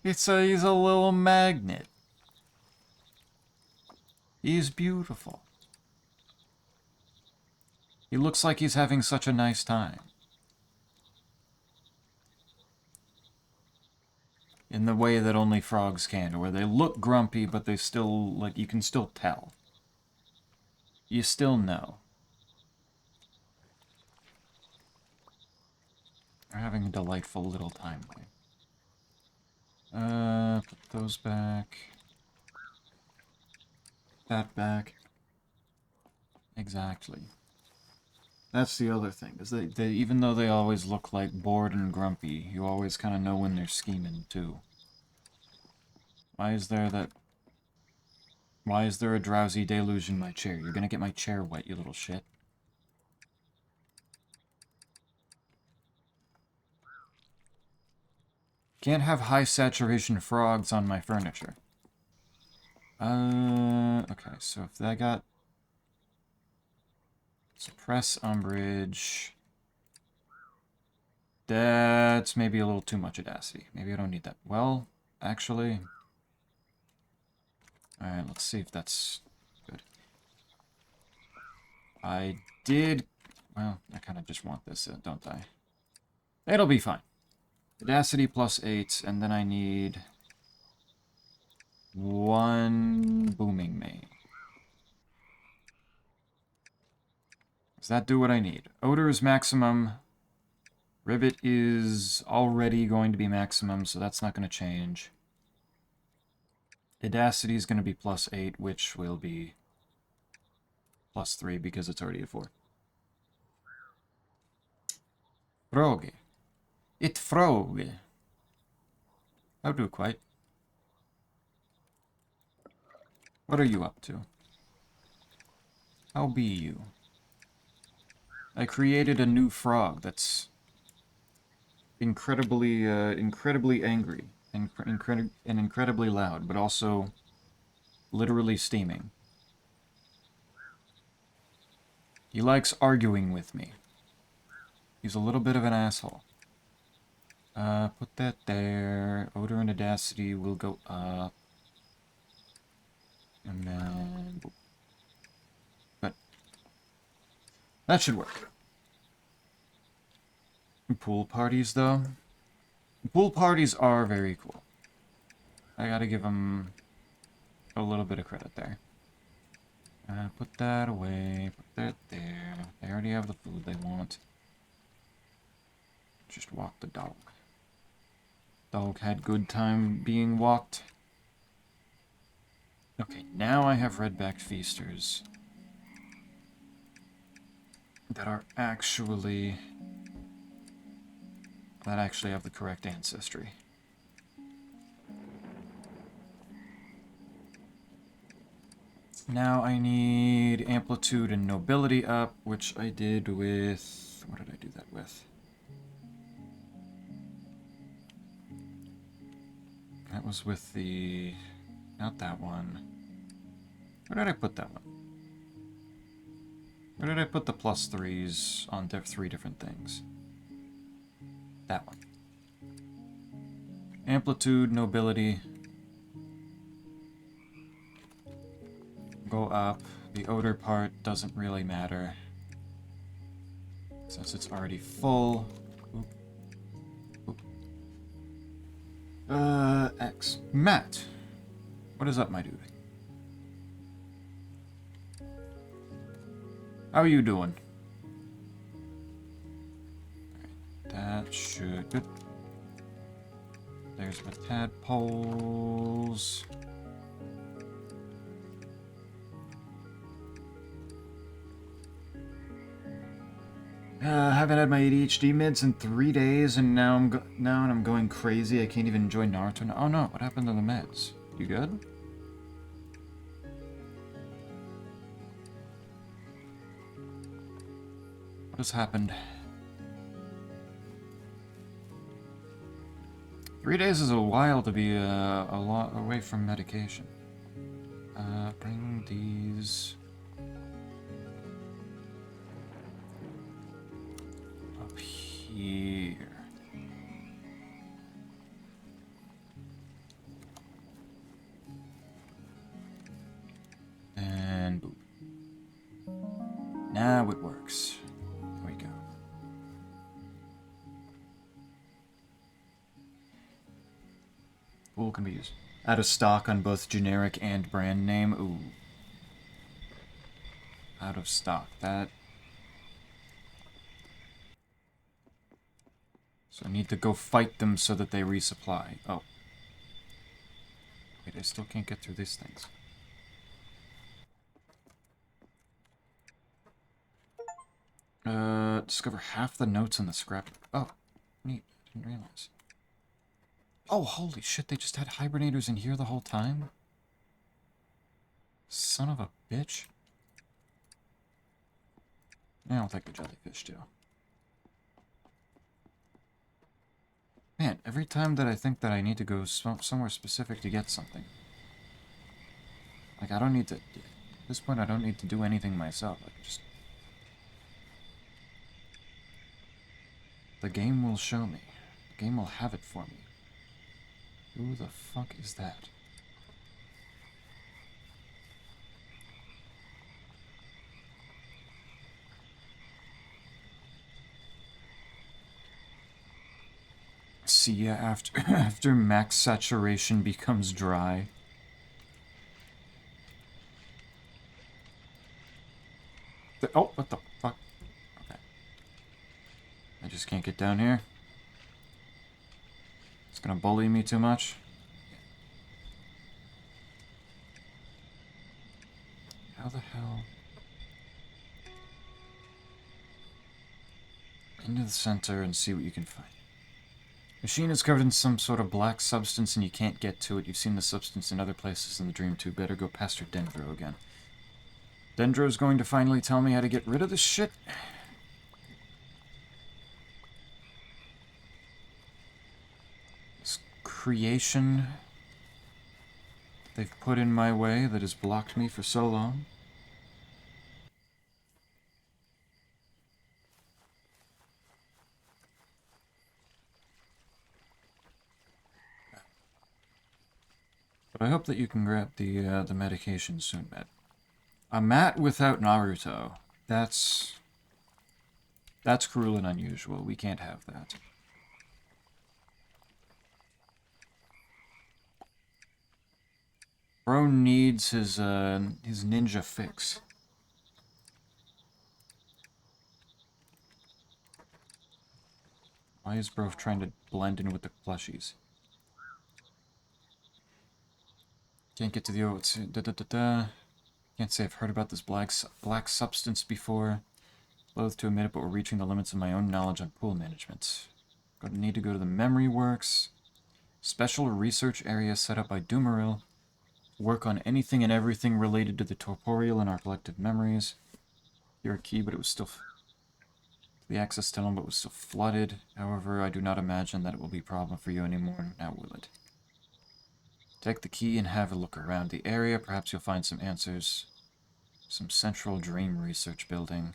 He's a little magnet. He's beautiful. He looks like he's having such a nice time. In the way that only frogs can, where they look grumpy, but they still, like, you can still tell. You still know. They're having a delightful little time there. Put those back. That back. Exactly. That's the other thing, is they even though they always look like bored and grumpy, you always kind of know when they're scheming, too. Why is there a drowsy deluge in my chair? You're gonna get my chair wet, you little shit. Can't have high saturation frogs on my furniture. Okay, so if I got... Suppress umbrage... That's maybe a little too much audacity. Maybe I don't need that. Well, actually... Alright, let's see if that's good. I did... Well, I kind of just want this, don't I? It'll be fine. Audacity plus 8, and then I need... 1 booming main. Does that do what I need? Odor is maximum. Ribbit is already going to be maximum, so that's not going to change. Audacity is going to be +8, which will be +3 because it's already a 4. Frog. It frog. How do quite? What are you up to? How be you? I created a new frog that's incredibly angry and incredibly loud, but also literally steaming. He likes arguing with me. He's a little bit of an asshole. Put that there. Odor and audacity will go up. And then... But that should work. Pool parties, though. Pool parties are very cool. I gotta give them a little bit of credit there. Put that away. Put that there. They already have the food they want. Just walk the dog. Dog had good time being walked. Okay, now I have redback feasters that are actually... that actually have the correct ancestry. Now I need amplitude and nobility up, which I did with... what did I do that with? That was with the... not that one. Where did I put that one? Where did I put the +3s on 3 different things? That one. Amplitude, nobility. Go up. The odor part doesn't really matter, since it's already full. Oop. Oop. X. Matt. What is up, my dude? How are you doing? That should... good. There's my tadpoles. Haven't had my ADHD meds in 3 days, and now I'm going crazy. I can't even enjoy Naruto. Oh no! What happened to the meds? You good? What has happened? 3 days is a while to be a lot away from medication. Bring these up here. And boop. Now it works. Here we go. Pool can be used. Out of stock on both generic and brand name. Ooh. Out of stock. That... so I need to go fight them so that they resupply. Oh. Wait, I still can't get through these things. Discover half the notes in the scrap. Oh, neat. Didn't realize. Oh, holy shit, they just had hibernators in here the whole time? Son of a bitch. Yeah, I'll take the jellyfish, too. Man, every time that I think that I need to go somewhere specific to get something. Like, I don't need to... at this point, I don't need to do anything myself. I just... the game will show me. The game will have it for me. Who the fuck is that? See ya after max saturation becomes dry. Oh, what the fuck? Okay. I just can't get down here. It's gonna bully me too much. How the hell? Into the center and see what you can find. Machine is covered in some sort of black substance and you can't get to it. You've seen the substance in other places in the dream too. Better go past your Dendro again. Dendro's going to finally tell me how to get rid of this shit. This creation they've put in my way that has blocked me for so long. But I hope that you can grab the medication soon, Matt. A mat without Naruto. That's cruel and unusual. We can't have that. Bro needs his ninja fix. Why is Bro trying to blend in with the plushies? Can't get to the Can't say I've heard about this black substance before. Loath to admit it, but we're reaching the limits of my own knowledge on pool management. Gonna need to go to the Memory Works. Special research area set up by Dumaril. Work on anything and everything related to the corporeal and our collective memories. You're a key, but it was still... The access tunnel, but was still flooded. However, I do not imagine that it will be a problem for you anymore, now will it? Take the key and have a look around the area. Perhaps you'll find some answers. Some central dream research building.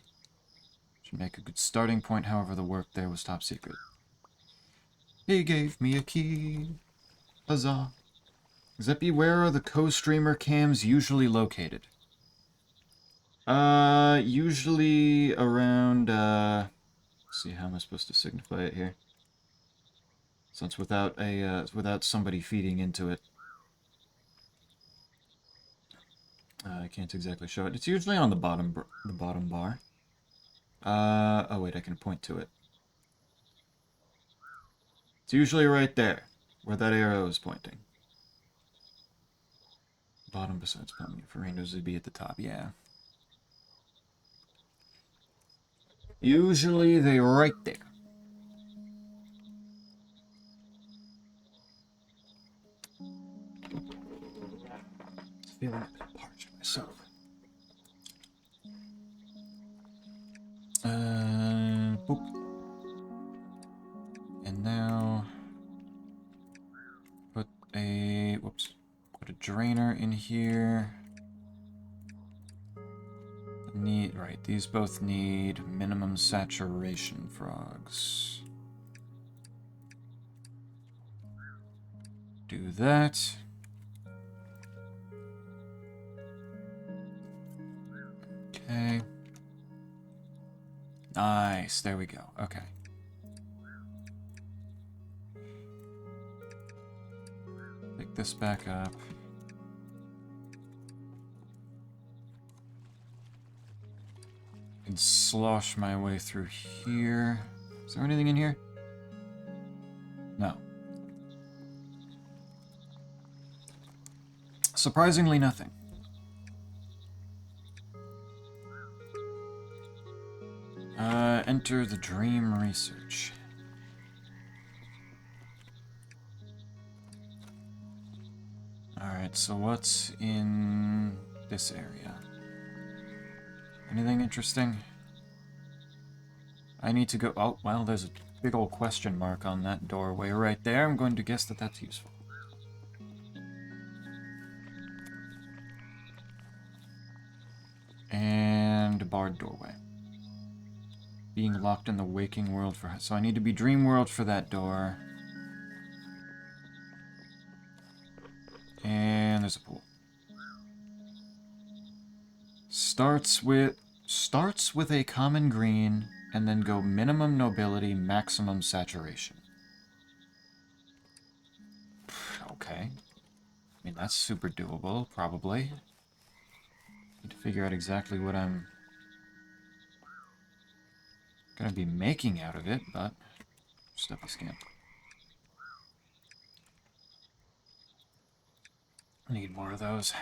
Should make a good starting point, however the work there was top secret. He gave me a key. Huzzah. Zeppy, where are the co-streamer cams usually located? Usually around, let's see, how am I supposed to signify it here? So it's without somebody feeding into it. I can't exactly show it. It's usually on the bottom bar. Oh wait, I can point to it. It's usually right there, where that arrow is pointing. Bottom besides Pummy. For Randos would be at the top, yeah. Usually they're right there. Feeling a bit parched myself. Boop. And now put a drainer in here. Right, these both need minimum saturation frogs. Do that. Okay. Nice, there we go. Okay. Pick this back up. And slosh my way through here. Is there anything in here? No. Surprisingly, nothing. Enter the dream research. Alright, so what's in this area? Anything interesting? I need to go... Oh, well, there's a big old question mark on that doorway right there. I'm going to guess that that's useful. And a barred doorway. Being locked in the waking world for... So I need to be dream world for that door. And there's a pool. Starts with a common green, and then go minimum nobility, maximum saturation. Okay. I mean, that's super doable, probably. Need to figure out exactly what I'm Gonna be making out of it, but stuffy scamp. Need more of those.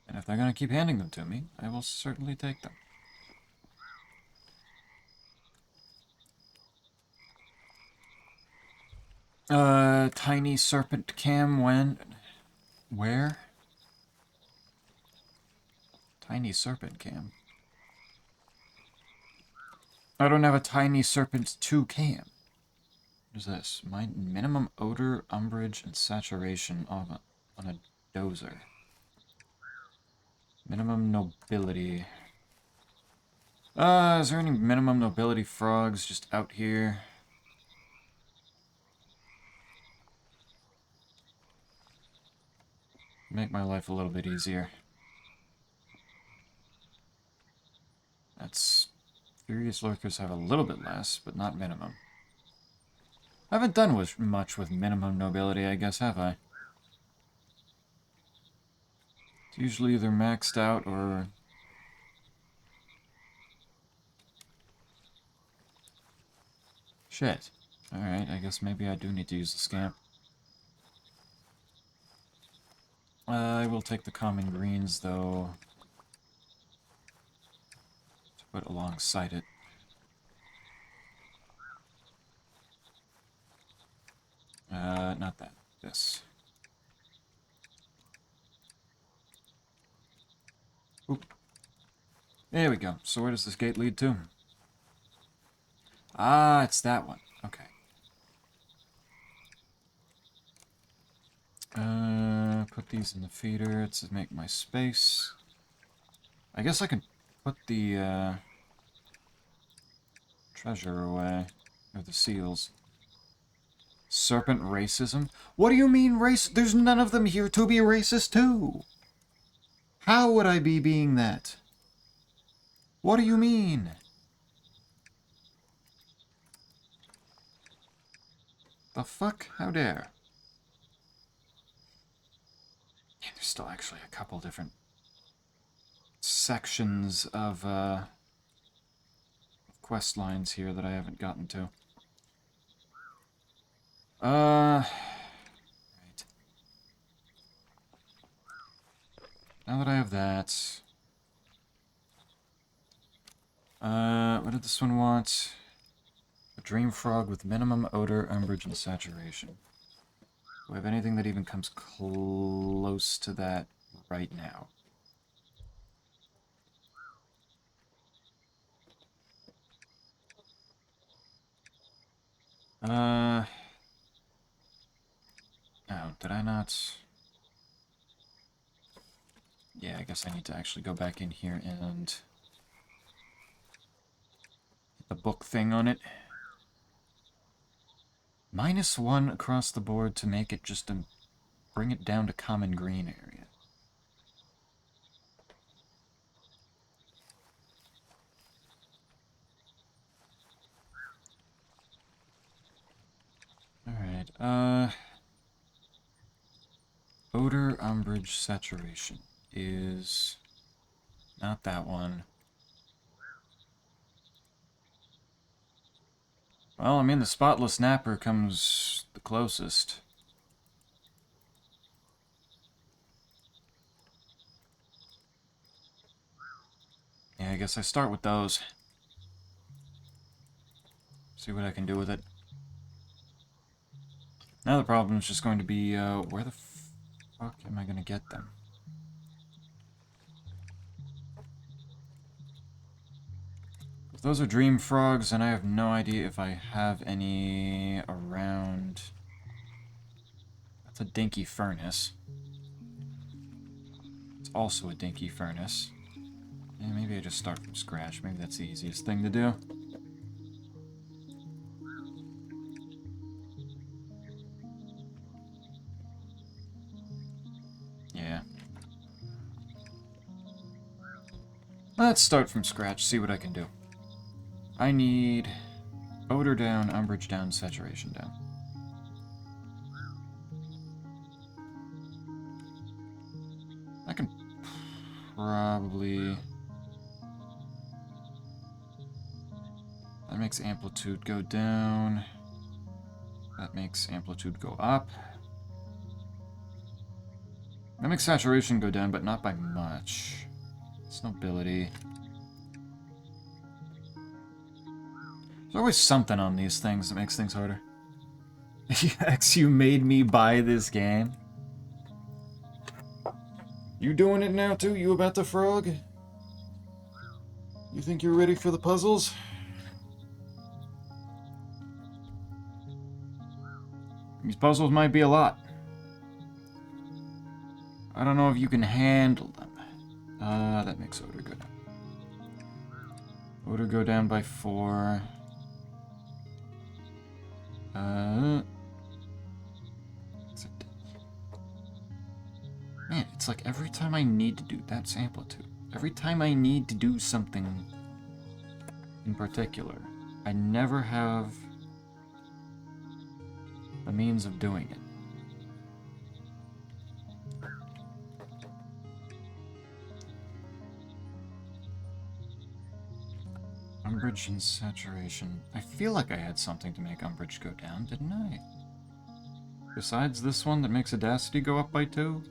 And if they're gonna keep handing them to me, I will certainly take them. Tiny serpent cam when? Where? Tiny serpent cam. I don't have a tiny serpent 2 cam. What is this? My minimum odor, umbrage, and saturation on a dozer. Minimum nobility. Is there any minimum nobility frogs just out here? Make my life a little bit easier. That's... Furious lurkers have a little bit less, but not minimum. I haven't done much with minimum nobility, I guess, have I? It's usually either maxed out or... Shit. Alright, I guess maybe I do need to use the scamp. I will take the common greens, though, to put alongside it. Not that. This. Oop. There we go. So where does this gate lead to? Ah, it's that one. Okay. Put these in the feeder to make my space. I guess I can put the, treasure away. Or the seals. Serpent racism? What do you mean race? There's none of them here to be racist too! How would I be being that? What do you mean? The fuck? How dare? Yeah, there's still actually a couple different sections of quest lines here that I haven't gotten to. Right. Now that I have that... what did this one want? A dream frog with minimum odor, umbrage, and saturation. Do I have anything that even comes close to that right now? Oh, did I not? Yeah, I guess I need to actually go back in here and hit the book thing on it. -1 across the board to make it just to bring it down to common green area. Alright, odor, umbrage, saturation is not that one. Well, I mean, the spotless napper comes the closest. Yeah, I guess I start with those. See what I can do with it. Now the problem is just going to be, where the fuck am I gonna get them? If those are dream frogs, and I have no idea if I have any around. That's a dinky furnace. It's also a dinky furnace. Yeah, maybe I just start from scratch. Maybe that's the easiest thing to do. Yeah. Let's start from scratch, see what I can do. I need odor down, umbrage down, saturation down. I can probably... makes amplitude go down. That makes amplitude go up. That makes saturation go down, but not by much. It's nobility. There's always something on these things that makes things harder. X, you made me buy this game. You doing it now too? You about the frog? You think you're ready for the puzzles? These puzzles might be a lot. I don't know if you can handle them. That makes odor go down. Odor go down by 4. Man, it's like every time I need to do... That's amplitude. Every time I need to do something in particular, I never have a means of doing it. Umbrage and saturation. I feel like I had something to make umbrage go down, didn't I? Besides this one that makes audacity go up by 2?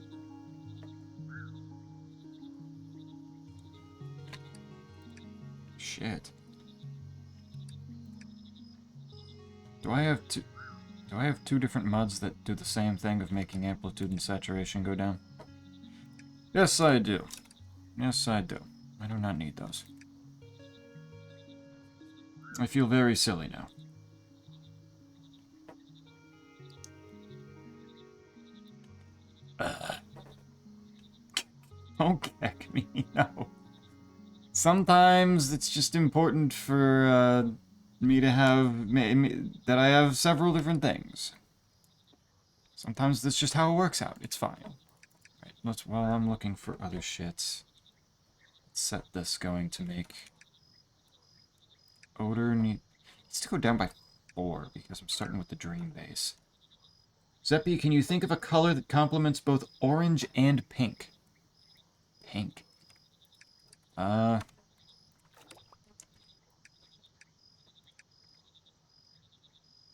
Shit. Do I have two different muds that do the same thing of making amplitude and saturation go down? Yes, I do. Yes, I do. I do not need those. I feel very silly now. Don't gag me, no. Sometimes it's just important for me to have... that I have several different things. Sometimes that's just how it works out. It's fine. Right, while I'm looking for other shits, let's set this going to make... Odor needs to go down by 4 because I'm starting with the dream base. Zeppy, can you think of a color that complements both orange and pink? Pink.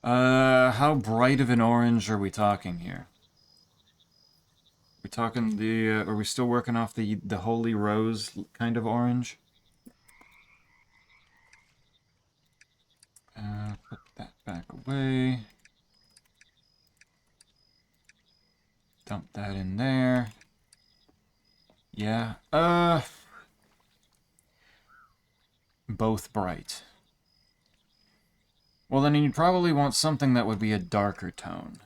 How bright of an orange are we talking here? We talking the, are we still working off the Holy Rose kind of orange? Put that back away. Dump that in there. Yeah, both bright. Well, then you'd probably want something that would be a darker tone.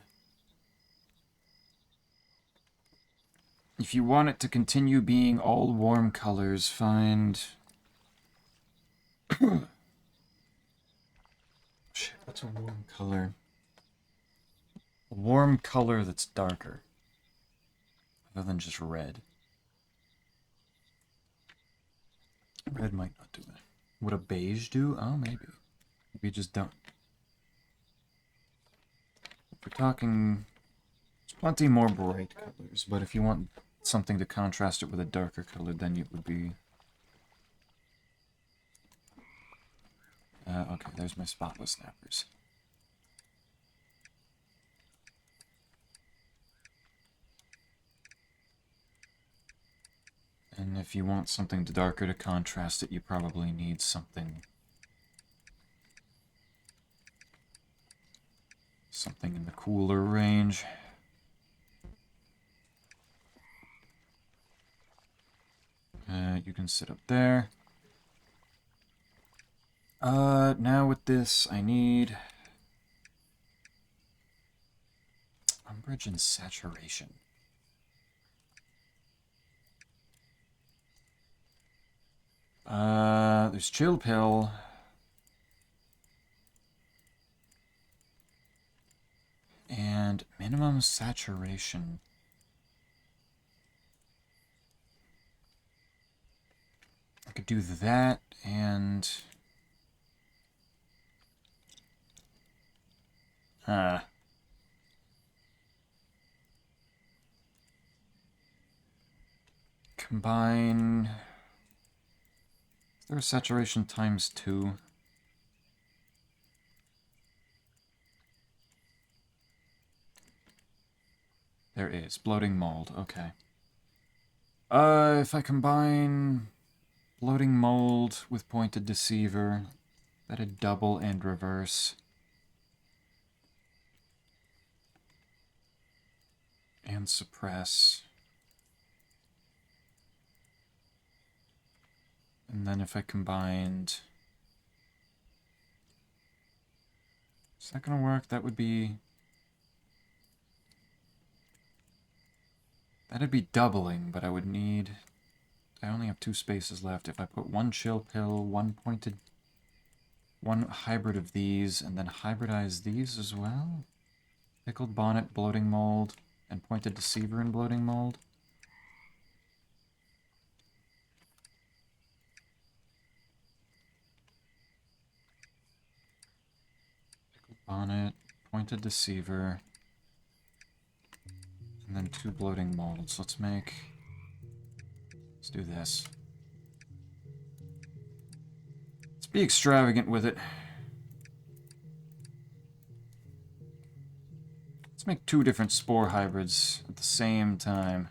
If you want it to continue being all warm colors, find... Shit, what's a warm color? A warm color that's darker. Other than just red. Red might not do that. Would a beige do? Oh, maybe. Maybe just don't. If we're talking... There's plenty more bright colors, but if you want something to contrast it with a darker color, then it would be... okay, there's my spotless snappers. And if you want something darker to contrast it, you probably need something... something in the cooler range. You can sit up there. Now with this, I need... umbrage and saturation. There's Chill Pill. And minimum saturation. I could do that and... combine... Is there a saturation times 2? There is. Bloating mold. Okay. If I combine bloating mold with pointed deceiver, that'd double and reverse. And suppress. And then if I combined... Is that gonna work? That would be... That'd be doubling, but I would need... I only have 2 spaces left. If I put 1 chill pill, 1 pointed... 1 hybrid of these, and then hybridize these as well? Pickled bonnet, bloating mold, and pointed deceiver and bloating mold. Pickled bonnet, pointed deceiver, and then 2 bloating molds. Let's do this. Let's be extravagant with it. Let's make 2 different spore hybrids at the same time.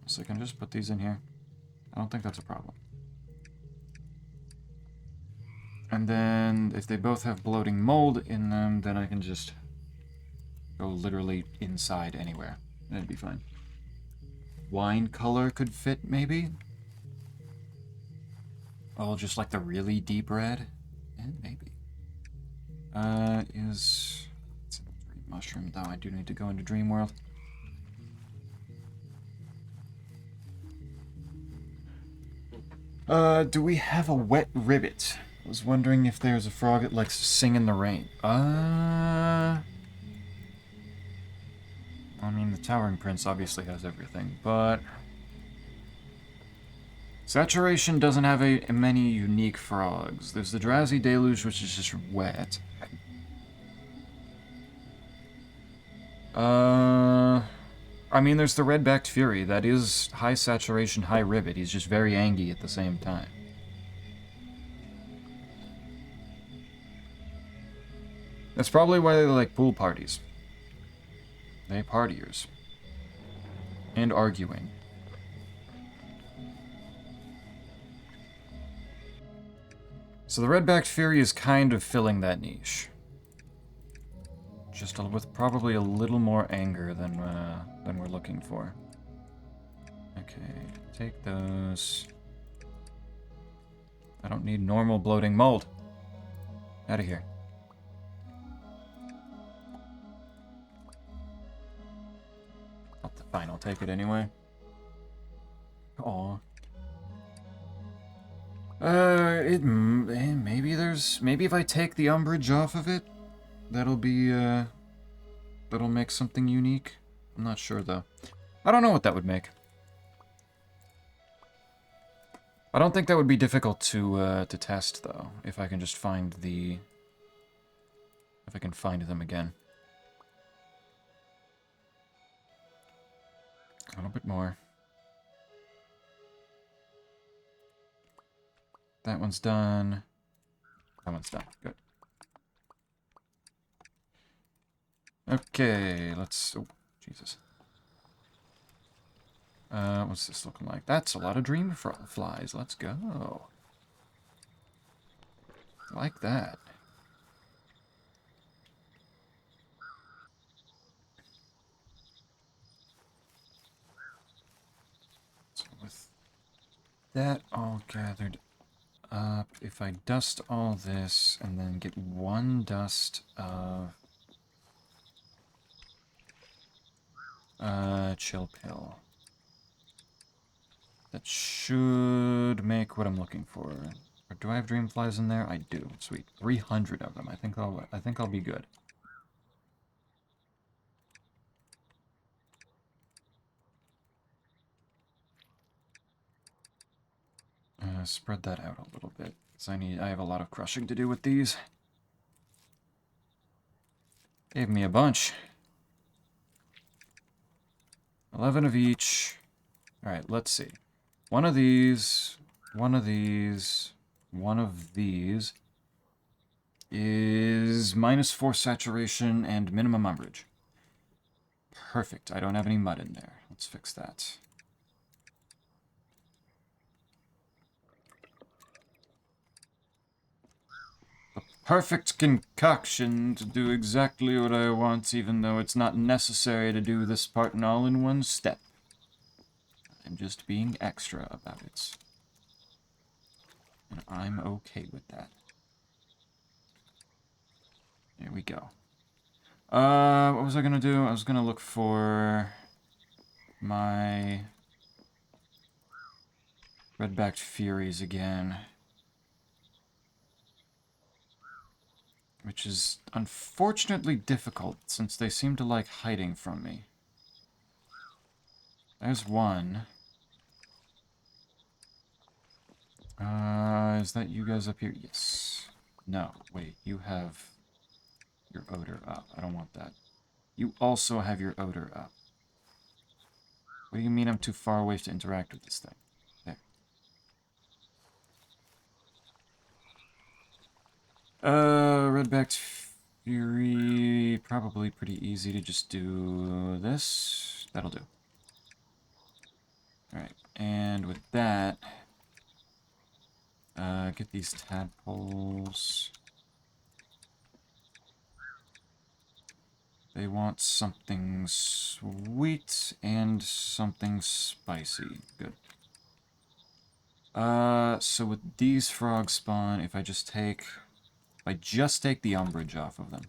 So I can just put these in here. I don't think that's a problem. And then, if they both have bloating mold in them, then I can just go literally inside anywhere. That'd be fine. Wine color could fit, maybe? Oh, just like the really deep red? Maybe. It's a dream mushroom, though. I do need to go into Dream World. Do we have a wet ribbit? I was wondering if there's a frog that likes to sing in the rain. I mean, the Towering Prince obviously has everything, but... Saturation doesn't have many unique frogs. There's the Drowsy Deluge, which is just wet. I mean, there's the Red-backed Fury. That is high saturation, high ribbit. He's just very angry at the same time. That's probably why they like pool parties. They partiers. And arguing. So the Red-backed Fury is kind of filling that niche. Just with probably a little more anger than we're looking for. Okay, take those. I don't need normal bloating mold. Out of here. Fine, I'll take it anyway. Aw. Maybe if I take the umbrage off of it, that'll make something unique. I'm not sure, though. I don't know what that would make. I don't think that would be difficult to test, though, if I can just find the... If I can find them again. A little bit more. That one's done. That one's done. Good. Okay, let's... Oh, Jesus. What's this looking like? That's a lot of dream flies. Let's go. Like that. So with that all gathered up, if I dust all this and then get 1 dust of chill pill, that should make what I'm looking for. Or do I have dream flies in there? I do. Sweet. 300 of them. I think I'll be good. Spread that out a little bit, because I have a lot of crushing to do with these. Gave me a bunch. 11 of each. Alright, let's see. One of these, one of these, one of these. is -4 saturation and minimum umbrage. Perfect. I don't have any mud in there. Let's fix that. The perfect concoction to do exactly what I want, even though it's not necessary to do this part and all in one step. I'm just being extra about it. And I'm okay with that. There we go. What was I gonna do? I was gonna look for my red-backed furies again. Which is unfortunately difficult, since they seem to like hiding from me. There's one. Is that you guys up here? Yes. No, wait, you have your odor up. I don't want that. You also have your odor up. What do you mean I'm too far away to interact with this thing? There. Red-backed fury. Probably pretty easy to just do this. That'll do. Alright, and with that, get these tadpoles. They want something sweet and something spicy. Good. So with these frog spawn, if I just take the umbrage off of them,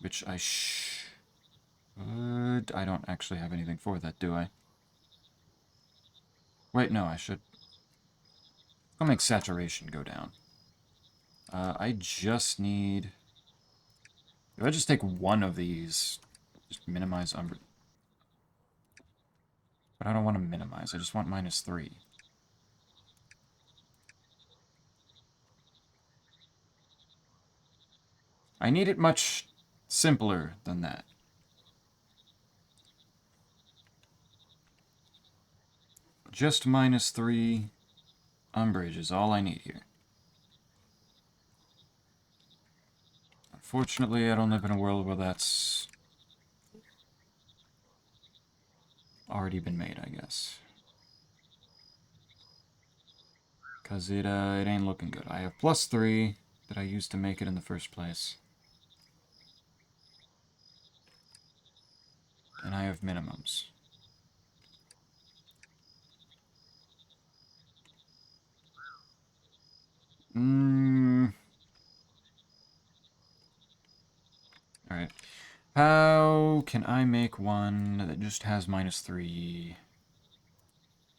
which I should... I don't actually have anything for that, do I? Wait, no, I should. I'll make saturation go down. I just need... If I just take one of these, just minimize umbrage. But I don't want to minimize, I just want -3. I need it much simpler than that. Just -3 umbrage is all I need here. Unfortunately, I don't live in a world where that's already been made, I guess. Because it ain't looking good. I have +3 that I used to make it in the first place. And I have minimums. Alright. How can I make one that just has -3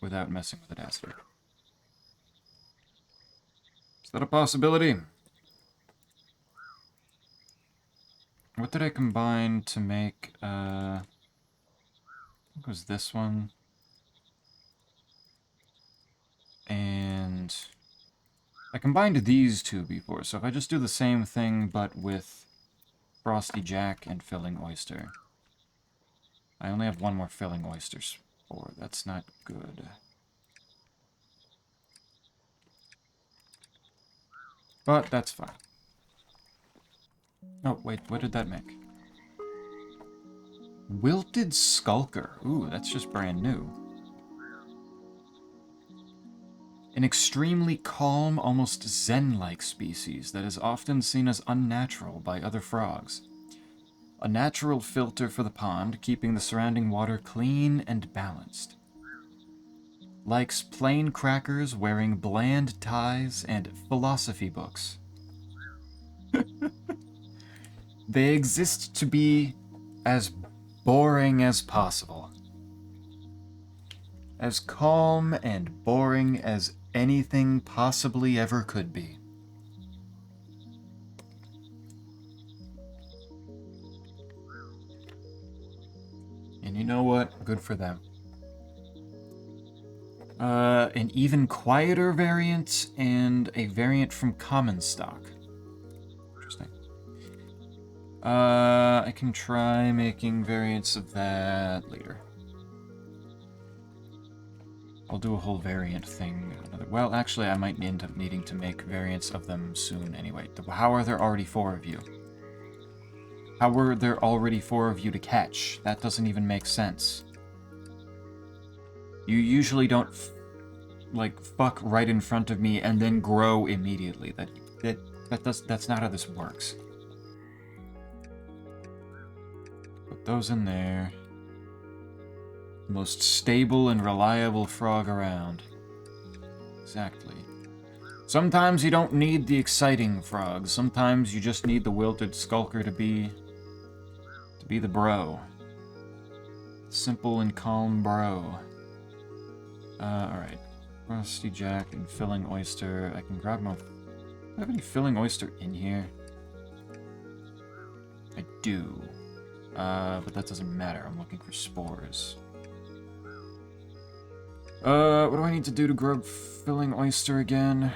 without messing with Audacity? Is that a possibility? What did I combine to make, I think it was this one. And I combined these two before, so if I just do the same thing but with Frosty Jack and Filling Oyster. I only have one more Filling Oyster spore. That's not good. But that's fine. Oh, wait, what did that make? Wilted Skulker. Ooh, that's just brand new. An extremely calm, almost zen-like species that is often seen as unnatural by other frogs. A natural filter for the pond, keeping the surrounding water clean and balanced. Likes plain crackers, wearing bland ties, and philosophy books. They exist to be as boring as possible. As calm and boring as anything possibly ever could be. And you know what? Good for them. An even quieter variant and a variant from common stock. Interesting. I can try making variants of that later. I'll do a whole variant thing. Well, actually, I might end up needing to make variants of them soon anyway. How are there already 4 of you? How were there already 4 of you to catch? That doesn't even make sense. You usually don't, like, fuck right in front of me and then grow immediately. That's not how this works. Put those in there. Most stable and reliable frog around. Exactly. Sometimes you don't need the exciting frog. Sometimes you just need the wilted skulker to be the bro. Simple and calm bro. Alright. Rusty Jack and Filling Oyster. I can grab them. Do I have any Filling Oyster in here? I do. But that doesn't matter. I'm looking for spores. What do I need to do to grow Filling Oyster again?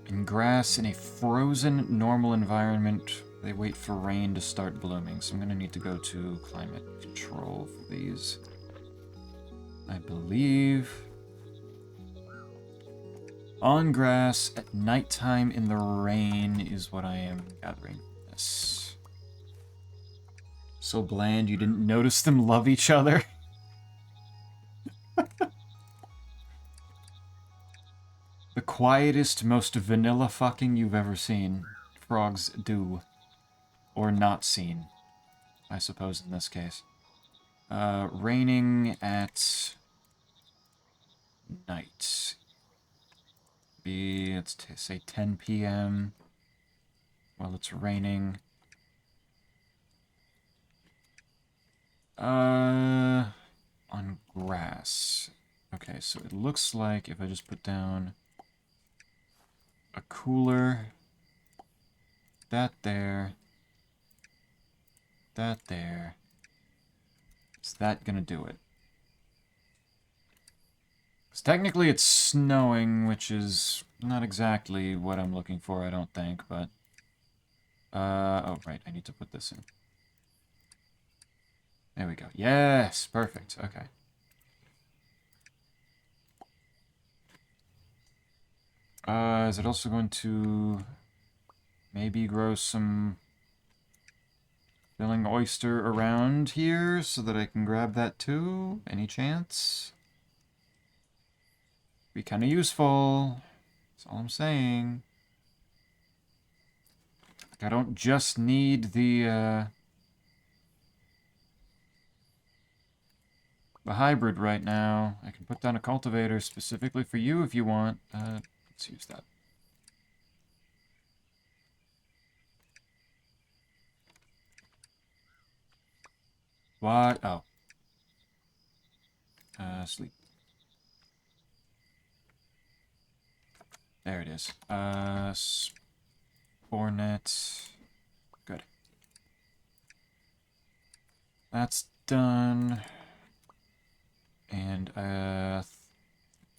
In grass, in a frozen, normal environment, they wait for rain to start blooming, so I'm gonna need to go to climate control for these. I believe... On grass, at nighttime in the rain is what I am gathering this. So bland you didn't notice them love each other? The quietest, most vanilla fucking you've ever seen. Frogs do. Or not seen. I suppose in this case. Raining at night. Let's say 10 p.m. while it's raining. On grass. Okay, so it looks like if I just put down a cooler, that there, is that gonna do it? Because technically it's snowing, which is not exactly what I'm looking for, I don't think, but... oh, right, I need to put this in. There we go. Yes! Perfect. Okay. Is it also going to maybe grow some Filling Oyster around here so that I can grab that too? Any chance? Be kind of useful. That's all I'm saying. I don't just need the hybrid right now. I can put down a cultivator specifically for you if you want. Let's use that. What? Oh. Sleep. There it is. Spore net. Good. That's done. And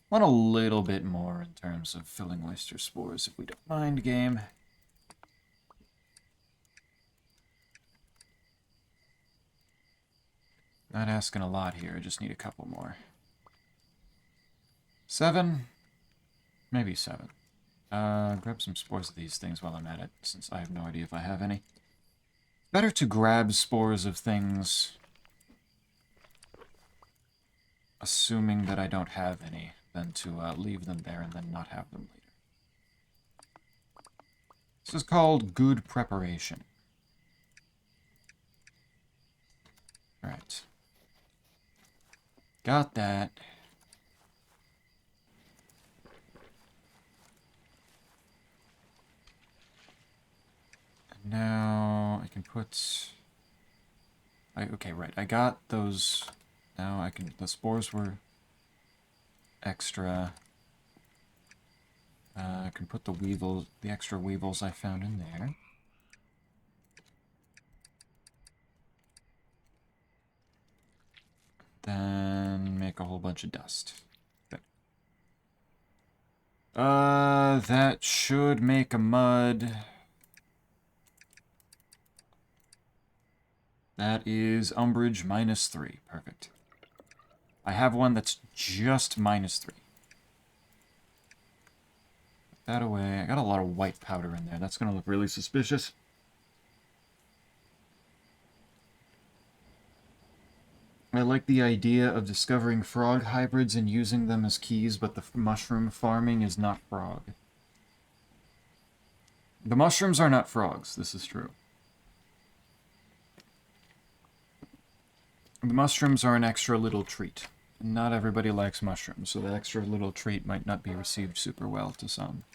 want a little bit more in terms of Filling Oyster spores, if we don't mind, game. Not asking a lot here, I just need a couple more. 7? Maybe 7. Grab some spores of these things while I'm at it, since I have no idea if I have any. Better to grab spores of things, assuming that I don't have any, than to leave them there and then not have them later. This is called good preparation. Alright. Got that. And now I can put... okay, right. I got those... Now I can... The spores were extra. I can put the weevils, the extra weevils I found in there. Then make a whole bunch of dust. Good. That should make a mud. That is umbrage -3. Perfect. I have one that's just -3. Put that away. I got a lot of white powder in there. That's gonna look really suspicious. I like the idea of discovering frog hybrids and using them as keys, but the mushroom farming is not frog. The mushrooms are not frogs, this is true. The mushrooms are an extra little treat. Not everybody likes mushrooms, so the extra little treat might not be received super well to some.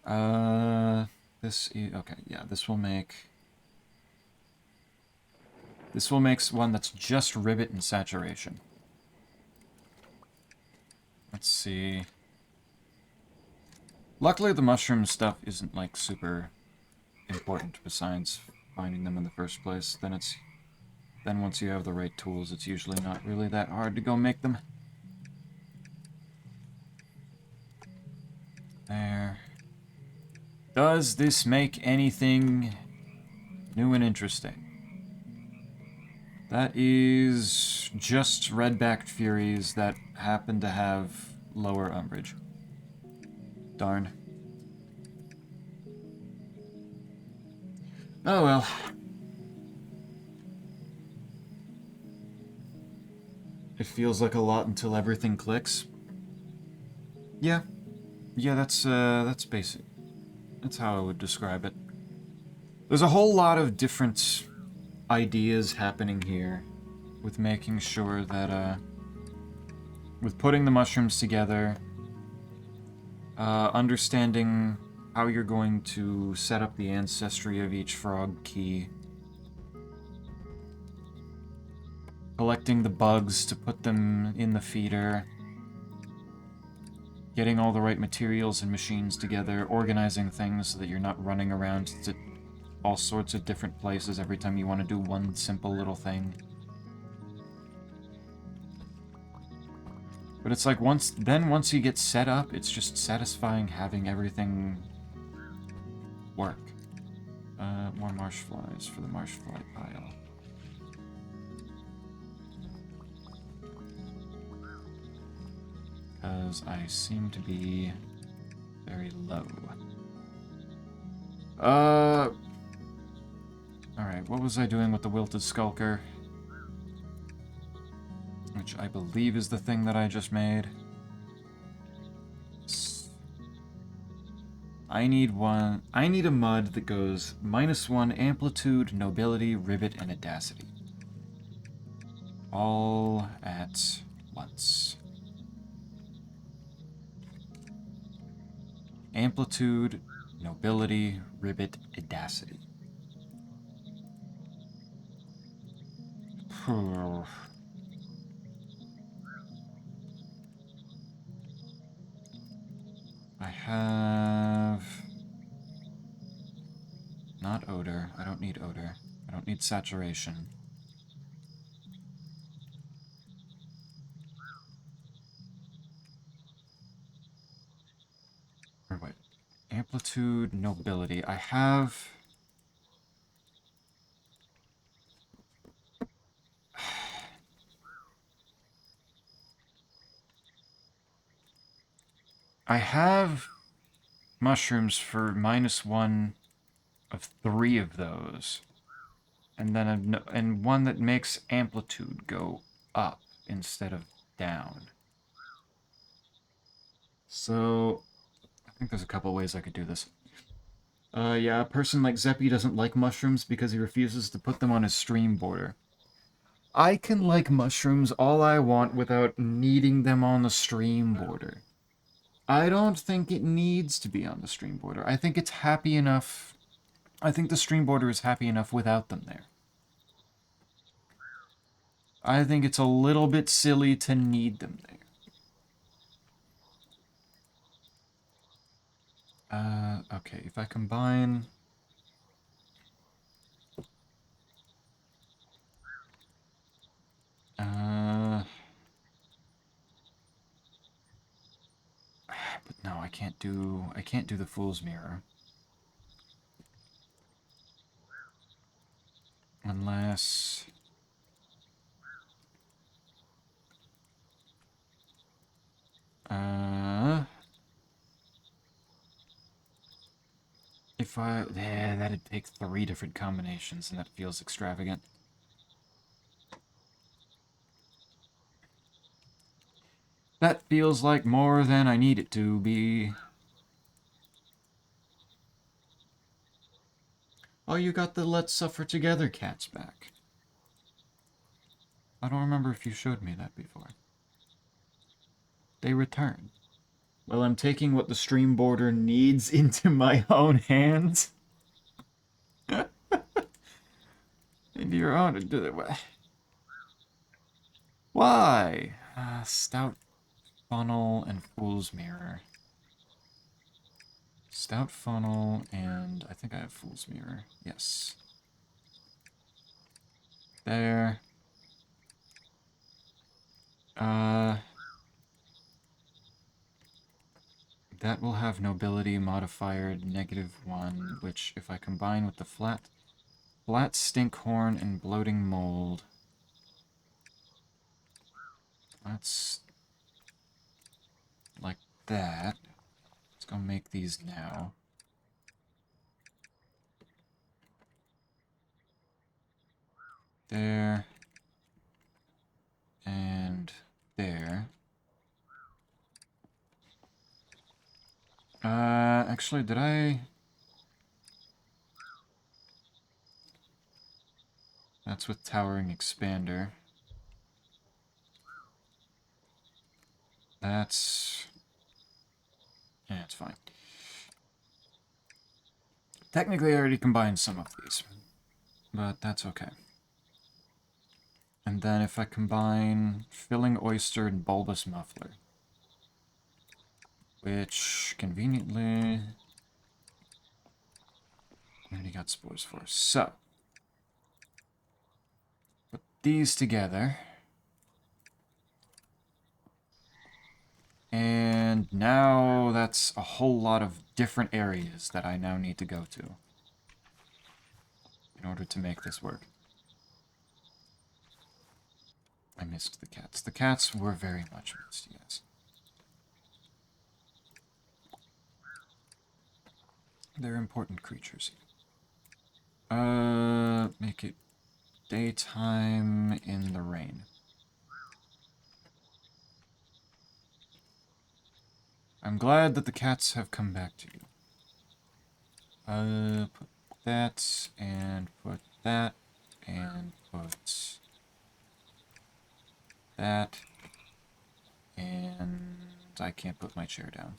Okay, yeah, this will make one that's just ribbit and saturation. Let's see. Luckily, the mushroom stuff isn't, like, super important besides finding them in the first place. Then once you have the right tools, it's usually not really that hard to go make them. There. Does this make anything new and interesting? That is just red-backed furies that happen to have lower umbrage. Darn. Oh well. It feels like a lot until everything clicks. Yeah. Yeah, that's basic. That's how I would describe it. There's a whole lot of different ideas happening here with making sure that, with putting the mushrooms together, understanding how you're going to set up the ancestry of each frog key, collecting the bugs to put them in the feeder, getting all the right materials and machines together, organizing things so that you're not running around to all sorts of different places every time you want to do one simple little thing. But it's like once you get set up, it's just satisfying having everything work. More marsh flies for the marsh fly pile. Because I seem to be very low. Alright, what was I doing with the wilted skulker? Which I believe is the thing that I just made. I need a mud that goes -1 amplitude, nobility, ribbit, and audacity. All at once. Amplitude, nobility, ribbit, audacity. I have... Not odor. I don't need odor. I don't need saturation. Or wait. Amplitude, nobility. I have... I have mushrooms for -1 of 3 of those. And then and one that makes amplitude go up instead of down. So, I think there's a couple ways I could do this. Yeah, a person like Zeppy doesn't like mushrooms because he refuses to put them on his stream border. I can like mushrooms all I want without needing them on the stream border. I don't think it needs to be on the stream border. I think it's happy enough. I think the stream border is happy enough without them there. I think it's a little bit silly to need them there. Okay, if I combine... But no, I can't do the Fool's Mirror. Unless... If I... Yeah, that'd take 3 different combinations, and that feels extravagant. That feels like more than I need it to be. Oh, you got the Let's Suffer Together cats back. I don't remember if you showed me that before. They returned. Well, I'm taking what the stream border needs into my own hands. Into your own... Why? Stout Funnel and Fool's Mirror. Stout Funnel and... I think I have Fool's Mirror. Yes. There. That will have Nobility modifier -1, which if I combine with the Flat Stinkhorn and Bloating Mold... That's... like that. Let's go make these now. There. And there. Actually, did I... That's with Towering Expander. That's... Yeah, it's fine. Technically, I already combined some of these. But that's okay. And then if I combine Filling Oyster and Bulbous Muffler, which conveniently I already got spores for. So put these together. And now that's a whole lot of different areas that I now need to go to in order to make this work. I missed the cats. The cats were very much missed, yes. They're important creatures. Make it daytime in the rain. I'm glad that the cats have come back to you. Put that, and put that, and put that, and I can't put my chair down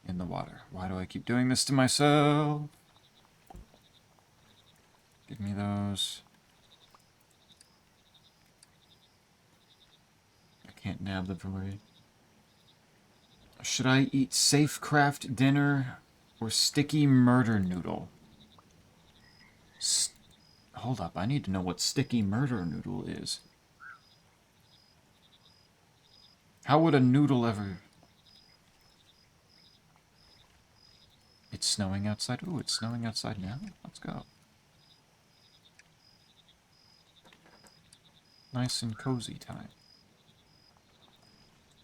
in the water. Why do I keep doing this to myself? Give me those. I can't nab them from away. Should I eat Safecraft dinner or sticky murder noodle? Hold up, I need to know what sticky murder noodle is. How would a noodle ever... It's snowing outside. Ooh, it's snowing outside now. Let's go. Nice and cozy time.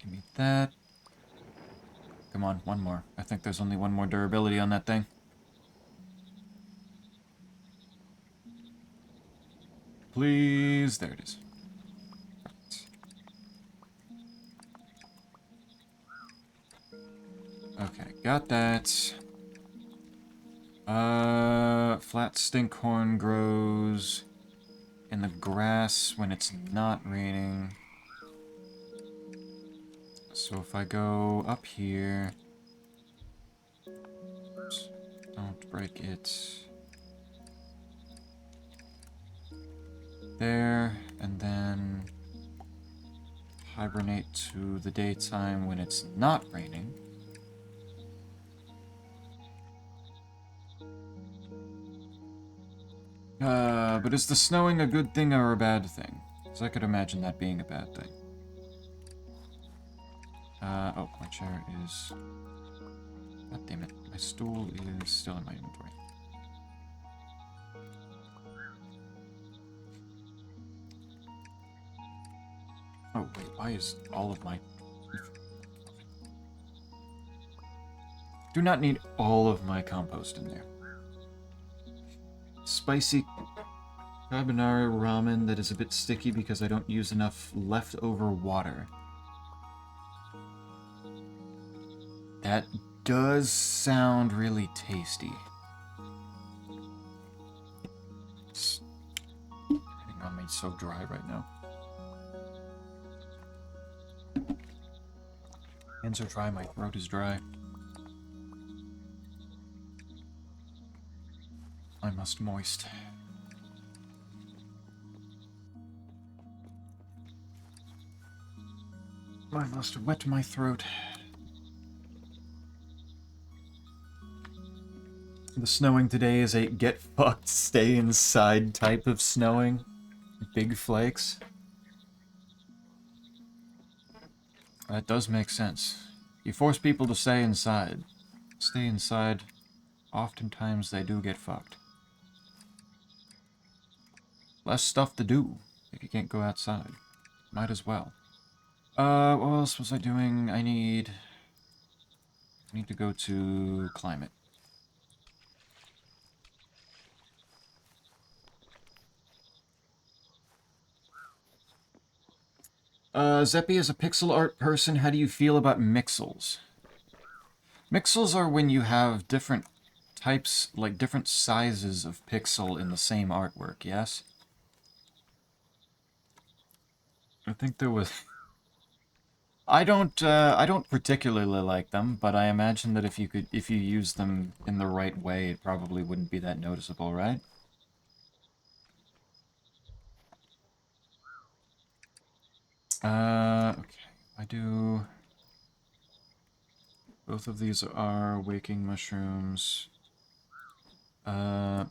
Give me that. Come on, one more. I think there's only one more durability on that thing. Please. There it is. Okay, got that. Flat Stinkhorn grows in the grass when it's not raining. So if I go up here... Oops, don't break it. There, and then hibernate to the daytime when it's not raining. But is the snowing a good thing or a bad thing? Because I could imagine that being a bad thing. Oh, my chair is... God damn it. My stool is still in my inventory. Oh, wait, why is all of my... Do not need all of my compost in there. Spicy carbonara ramen that is a bit sticky because I don't use enough leftover water. That does sound really tasty. It's getting on me so dry right now. Hands are dry, my throat is dry. I must moist. I must wet my throat. The snowing today is a get fucked, stay inside type of snowing. Big flakes. That does make sense. You force people to stay inside. Stay inside. Oftentimes they do get fucked. Less stuff to do if you can't go outside. Might as well. What else was I doing? I need to go to climate. Zeppy, as a pixel art person, how do you feel about mixels? Mixels are when you have different types, like different sizes of pixel in the same artwork, yes? I think there was... I don't particularly like them, but I imagine that if you use them in the right way, it probably wouldn't be that noticeable, right? Okay. I do... Both of these are waking mushrooms. In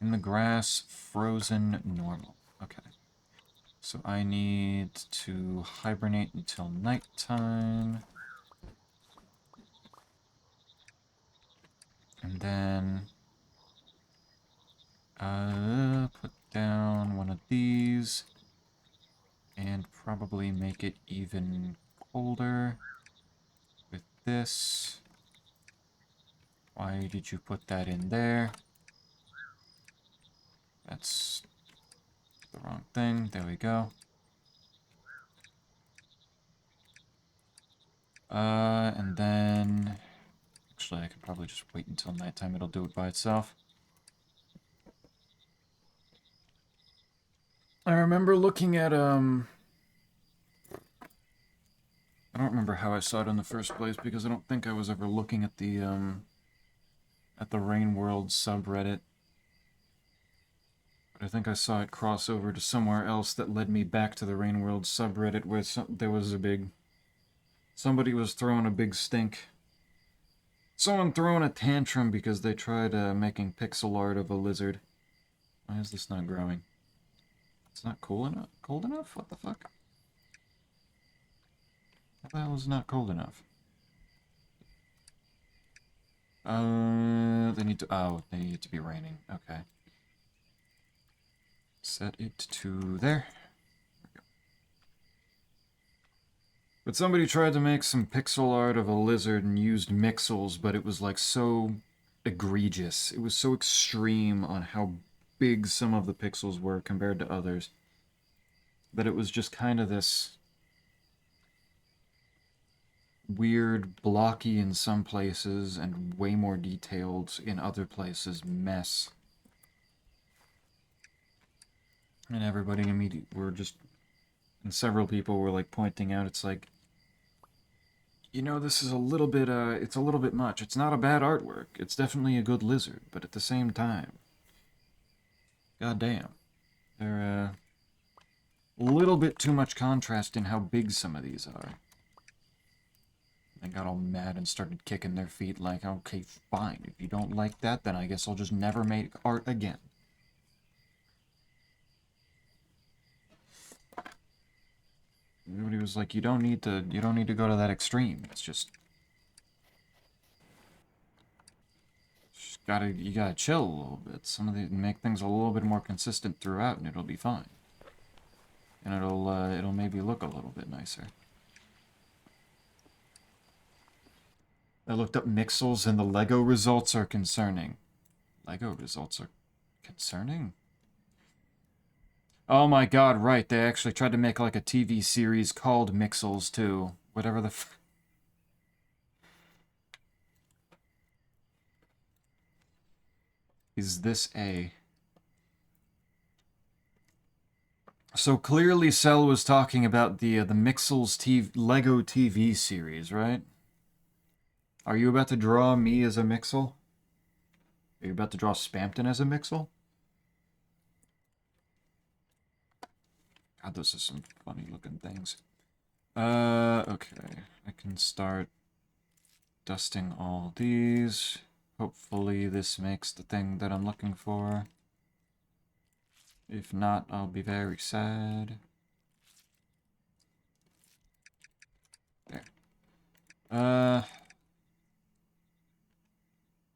the grass, frozen, normal. Okay. So I need to hibernate until nighttime. And then... put down one of these. And probably make it even colder with this. Why did you put that in there? That's the wrong thing. There we go. And then... Actually, I could probably just wait until nighttime. It'll do it by itself. I remember looking at, I don't remember how I saw it in the first place, because I don't think I was ever looking at the Rain World subreddit. But I think I saw it cross over to somewhere else that led me back to the Rain World subreddit, where there was a big... Somebody was throwing a big stink. Someone throwing a tantrum because they tried making pixel art of a lizard. Why is this not growing? It's not cold enough? What the fuck? What the hell is not cold enough? They need it to be raining. Okay. Set it to there. But somebody tried to make some pixel art of a lizard and used mixels, but it was like so egregious. It was so extreme on how big some of the pixels were compared to others that it was just kind of this weird, blocky in some places and way more detailed in other places mess. And everybody immediately and several people were like pointing out, it's like, you know, this is a little bit, it's a little bit much. It's not a bad artwork. It's definitely a good lizard, but at the same time, goddamn, they're, a little bit too much contrast in how big some of these are. They got all mad and started kicking their feet like, okay, fine. If you don't like that, then I guess I'll just never make art again. Everybody was like, you don't need to go to that extreme. It's just you gotta chill a little bit. Make things a little bit more consistent throughout, and it'll be fine. And it'll maybe look a little bit nicer. I looked up Mixels and the Lego results are concerning. Lego results are concerning? Oh my god, right. They actually tried to make like a TV series called Mixels too. Whatever the f... Is this a... So clearly Cell was talking about the Mixels Lego TV series, right? Are you about to draw me as a Mixel? Are you about to draw Spampton as a Mixel? God, those are some funny looking things. Okay. I can start dusting all these. Hopefully this makes the thing that I'm looking for. If not, I'll be very sad. There.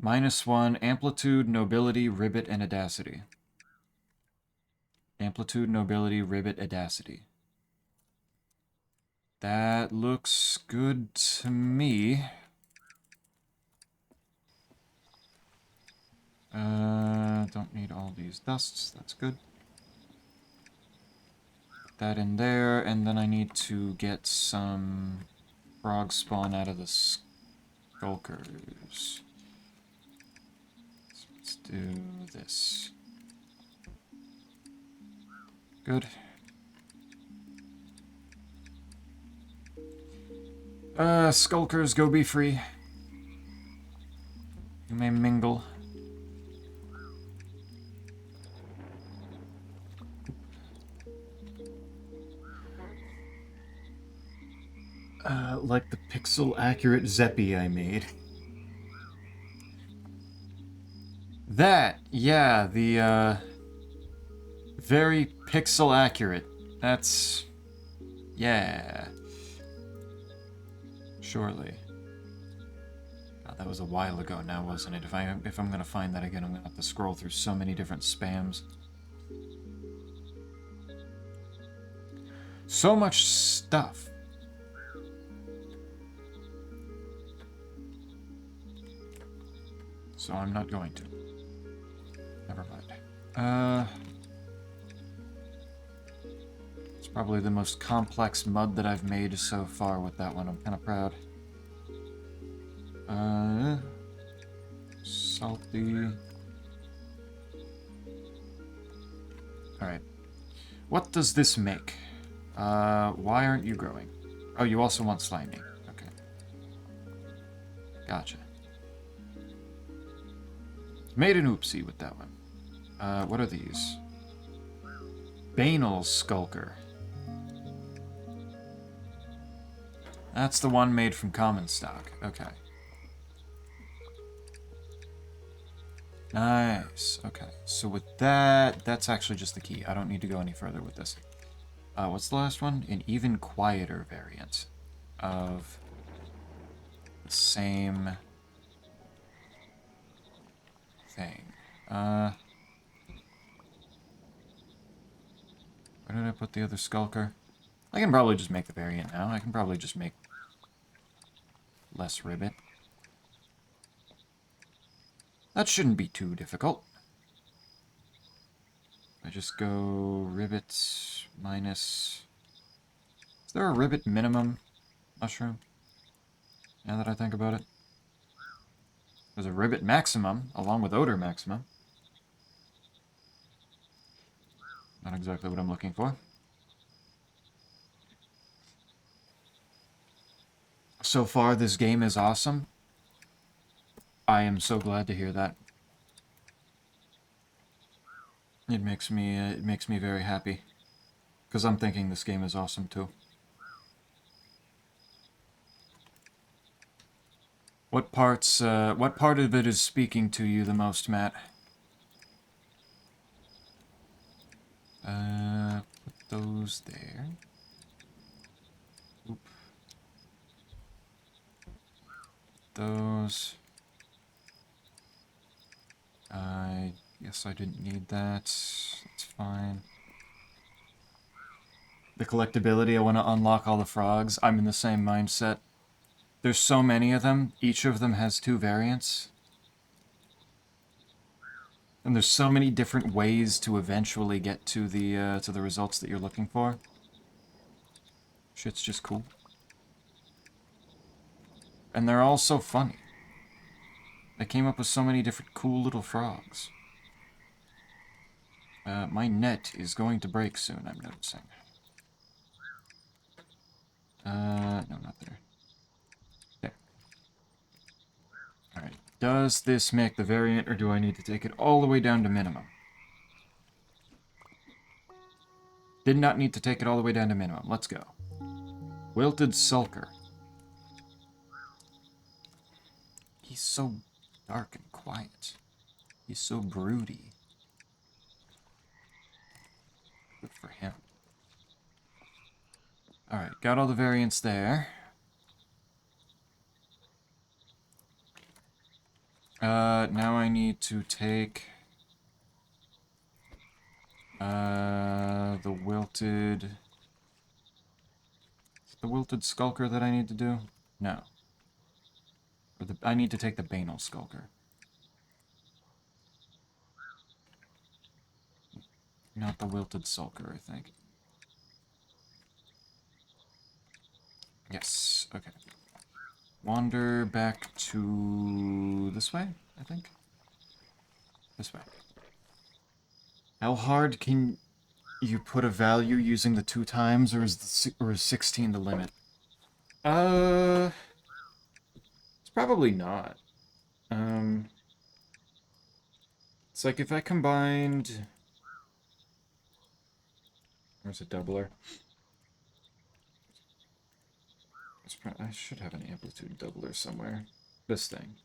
-1, amplitude, nobility, ribbit, and audacity. Amplitude, nobility, ribbit, audacity. That looks good to me. Don't need all these dusts, that's good. Put that in there, and then I need to get some frog spawn out of the skulkers. So let's do this. Good. Skulkers, go be free. You may mingle. Like the pixel-accurate Zeppy I made. That, yeah, the, very pixel-accurate. That's... yeah. Surely. God, that was a while ago now, wasn't it? If I'm gonna find that again, I'm gonna have to scroll through so many different spams. So much stuff. So I'm not going to. Never mind. It's probably the most complex mud that I've made so far with that one. I'm kind of proud. Salty. Alright. What does this make? Why aren't you growing? Oh, you also want slimy. Okay. Gotcha. Made an oopsie with that one. What are these? Banal Skulker. That's the one made from common stock. Okay. Nice. Okay. So with that, that's actually just the key. I don't need to go any further with this. What's the last one? An even quieter variant of the same thing. Where did I put the other skulker? I can probably just make the variant now. I can probably just make less ribbit. That shouldn't be too difficult. I just go ribbit minus... Is there a ribbit minimum mushroom? Now that I think about it. There's a ribbit maximum, along with odor maximum. Not exactly what I'm looking for. So far, this game is awesome. I am so glad to hear that. It makes me very happy. Because I'm thinking this game is awesome too. What part of it is speaking to you the most, Matt? Put those there. Oop. Those. I guess I didn't need that. That's fine. The collectability, I want to unlock all the frogs. I'm in the same mindset. There's so many of them. Each of them has 2 variants. And there's so many different ways to eventually get to the results that you're looking for. Shit's just cool. And they're all so funny. They came up with so many different cool little frogs. My net is going to break soon, I'm noticing. No, not there. There. Alright. Does this make the variant, or do I need to take it all the way down to minimum? Did not need to take it all the way down to minimum. Let's go. Wilted Sulker. He's so dark and quiet. He's so broody. Good for him. Alright, got all the variants there. Now I need to take the wilted... The wilted skulker that I need to do? No. Or I need to take the banal skulker. Not the wilted sulker, I think. Yes, okay. Wander back to this way, I think. This way. How hard can you put a value using the 2 times, or is 16 the limit? It's probably not. It's like if I combined... Where's a doubler? I should have an amplitude doubler somewhere. This thing.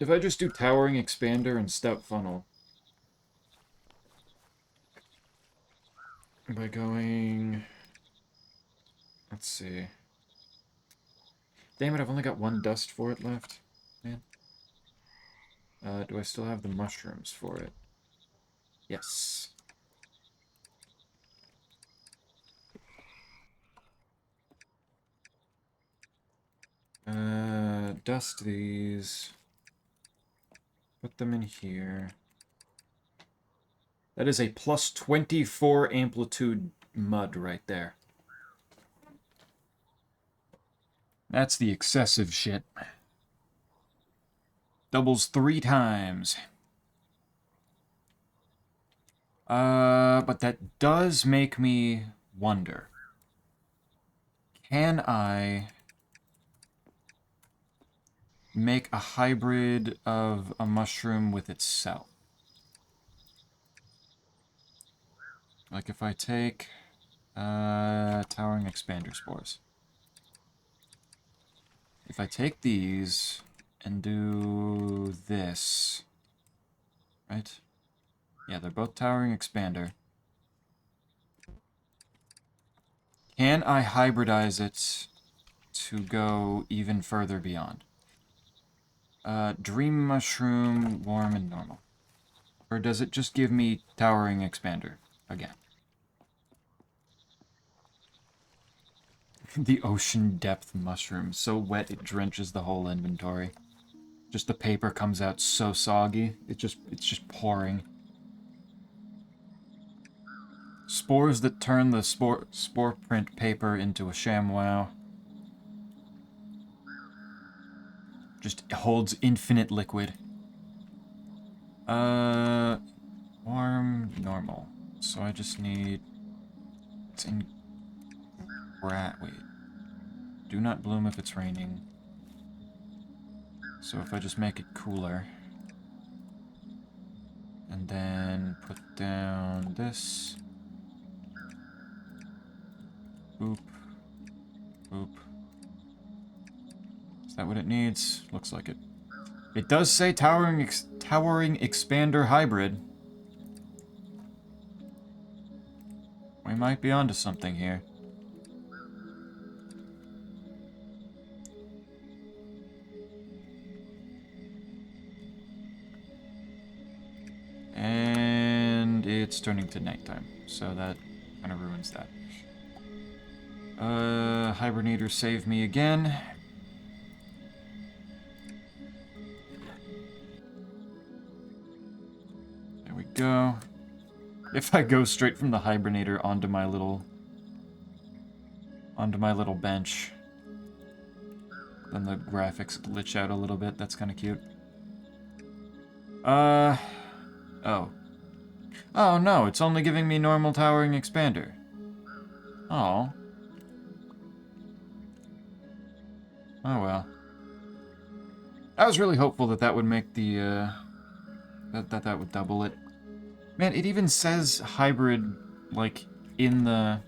If I just do towering expander and stout funnel, by going... Let's see. Damn it, I've only got 1 dust for it left. Man. Do I still have the mushrooms for it? Yes. Dust these. Put them in here. That is a plus 24 amplitude mud right there. That's the excessive shit. Doubles 3 times. But that does make me wonder. Can I make a hybrid of a mushroom with itself? Like if I take towering expander spores. If I take these and do this, right? Yeah, they're both towering expander. Can I hybridize it to go even further beyond? Dream mushroom, warm, and normal. Or does it just give me towering expander again? The ocean depth mushroom, so wet it drenches the whole inventory. Just the paper comes out so soggy. It's just pouring. Spores that turn the spore print paper into a ShamWow. Just holds infinite liquid. Warm, normal. So I just need... It's in... Wait. Do not bloom if it's raining. So if I just make it cooler. And then put down this. Boop. Boop. Is that what it needs? Looks like it. It does say towering expander hybrid. We might be onto something here. And it's turning to nighttime, so that kind of ruins that. Hibernator save me again. go. If I go straight from the hibernator onto my little bench, then the graphics glitch out a little bit. That's kind of cute. Oh. Oh no, it's only giving me normal towering expander. Oh. Oh well. I was really hopeful that that would make the, that would double it. Man, it even says hybrid, like, in the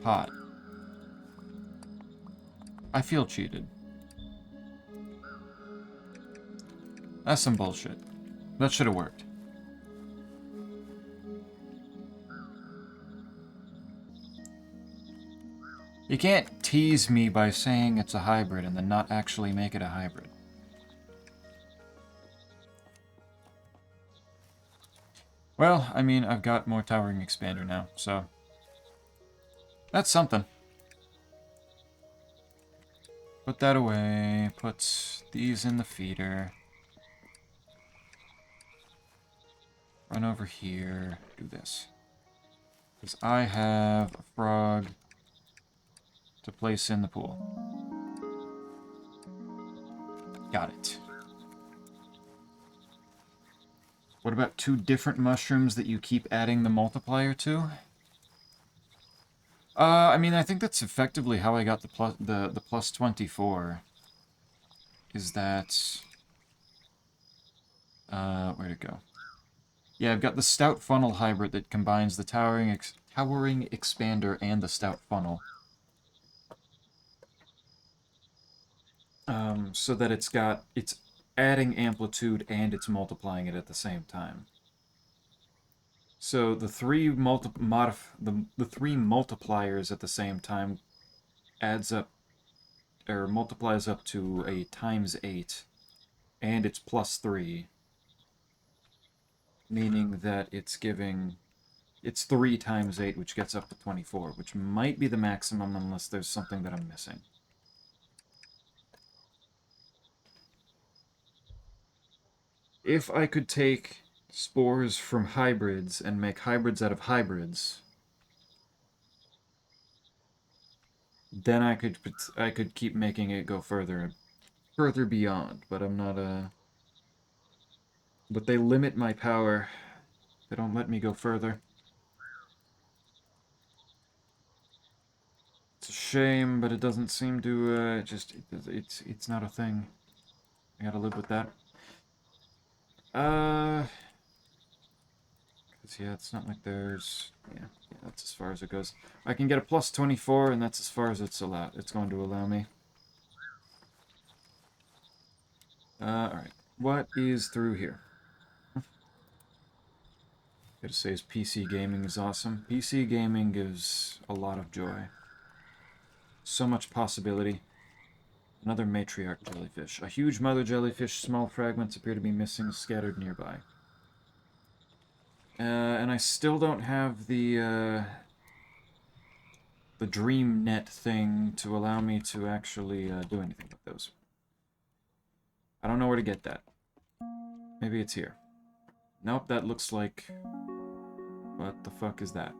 pot. I feel cheated. That's some bullshit. That should have worked. You can't tease me by saying it's a hybrid and then not actually make it a hybrid. Well, I mean, I've got more towering expander now, so that's something. Put that away, put these in the feeder. Run over here, do this. Because I have a frog to place in the pool. Got it. What about 2 different mushrooms that you keep adding the multiplier to? I mean, I think that's effectively how I got the plus 24. Is that... where'd it go? Yeah, I've got the stout funnel hybrid that combines the towering expander and the stout funnel. So that it's adding amplitude and it's multiplying it at the same time. So the three multipliers at the same time adds up, or multiplies up to a times 8, and it's plus 3, meaning that it's 3 times 8, which gets up to 24, which might be the maximum unless there's something that I'm missing. If I could take spores from hybrids and make hybrids out of hybrids, then I could keep making it go further beyond, but I'm not but they limit my power. They don't let me go further. It's a shame, but it doesn't seem to it's not a thing. I gotta live with that. Cause yeah, it's not like there's yeah, that's as far as it goes. I can get a plus 24, and that's as far as it's going to allow me. Alright. What is through here? Gotta say, his PC gaming is awesome. PC gaming gives a lot of joy. So much possibility. Another matriarch jellyfish. A huge mother jellyfish. Small fragments appear to be missing, scattered nearby. And I still don't have the dream net thing to allow me to actually do anything with those. I don't know where to get that. Maybe it's here. Nope, that looks like... What the fuck is that?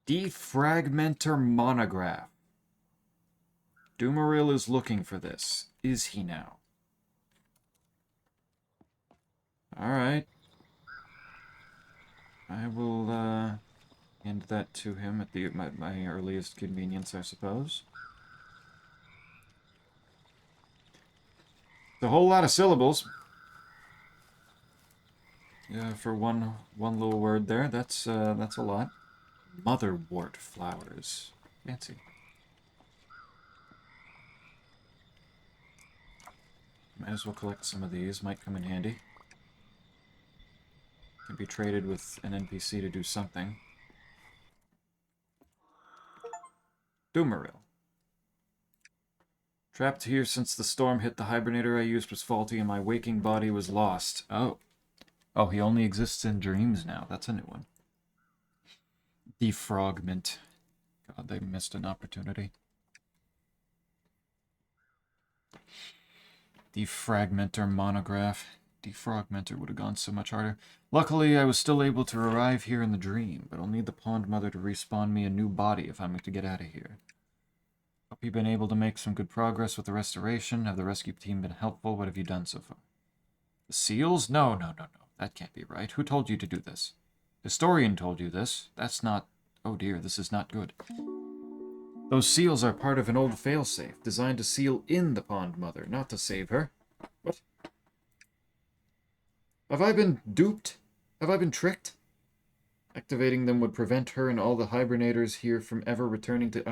Defragmenter monograph. Doomaril is looking for this. Is he now? Alright. I will hand that to him at my earliest convenience, I suppose. It's a whole lot of syllables. Yeah, for one little word there. That's a lot. Motherwort flowers. Fancy. Might as well collect some of these. Might come in handy. Can be traded with an NPC to do something. Doomaril. Trapped here since the storm hit. The hibernator I used was faulty and my waking body was lost. Oh. Oh, he only exists in dreams now. That's a new one. Defragment. God, they missed an opportunity. Defragmenter monograph. Defragmenter would have gone so much harder. Luckily, I was still able to arrive here in the dream, but I'll need the Pond Mother to respawn me a new body if I'm to get out of here. Hope you've been able to make some good progress with the restoration. Have the rescue team been helpful? What have you done so far? The seals? No. That can't be right. Who told you to do this? Historian told you this. That's not... Oh dear, this is not good. Those seals are part of an old failsafe, designed to seal in the Pond Mother, not to save her. What? Have I been duped? Have I been tricked? Activating them would prevent her and all the hibernators here from ever returning to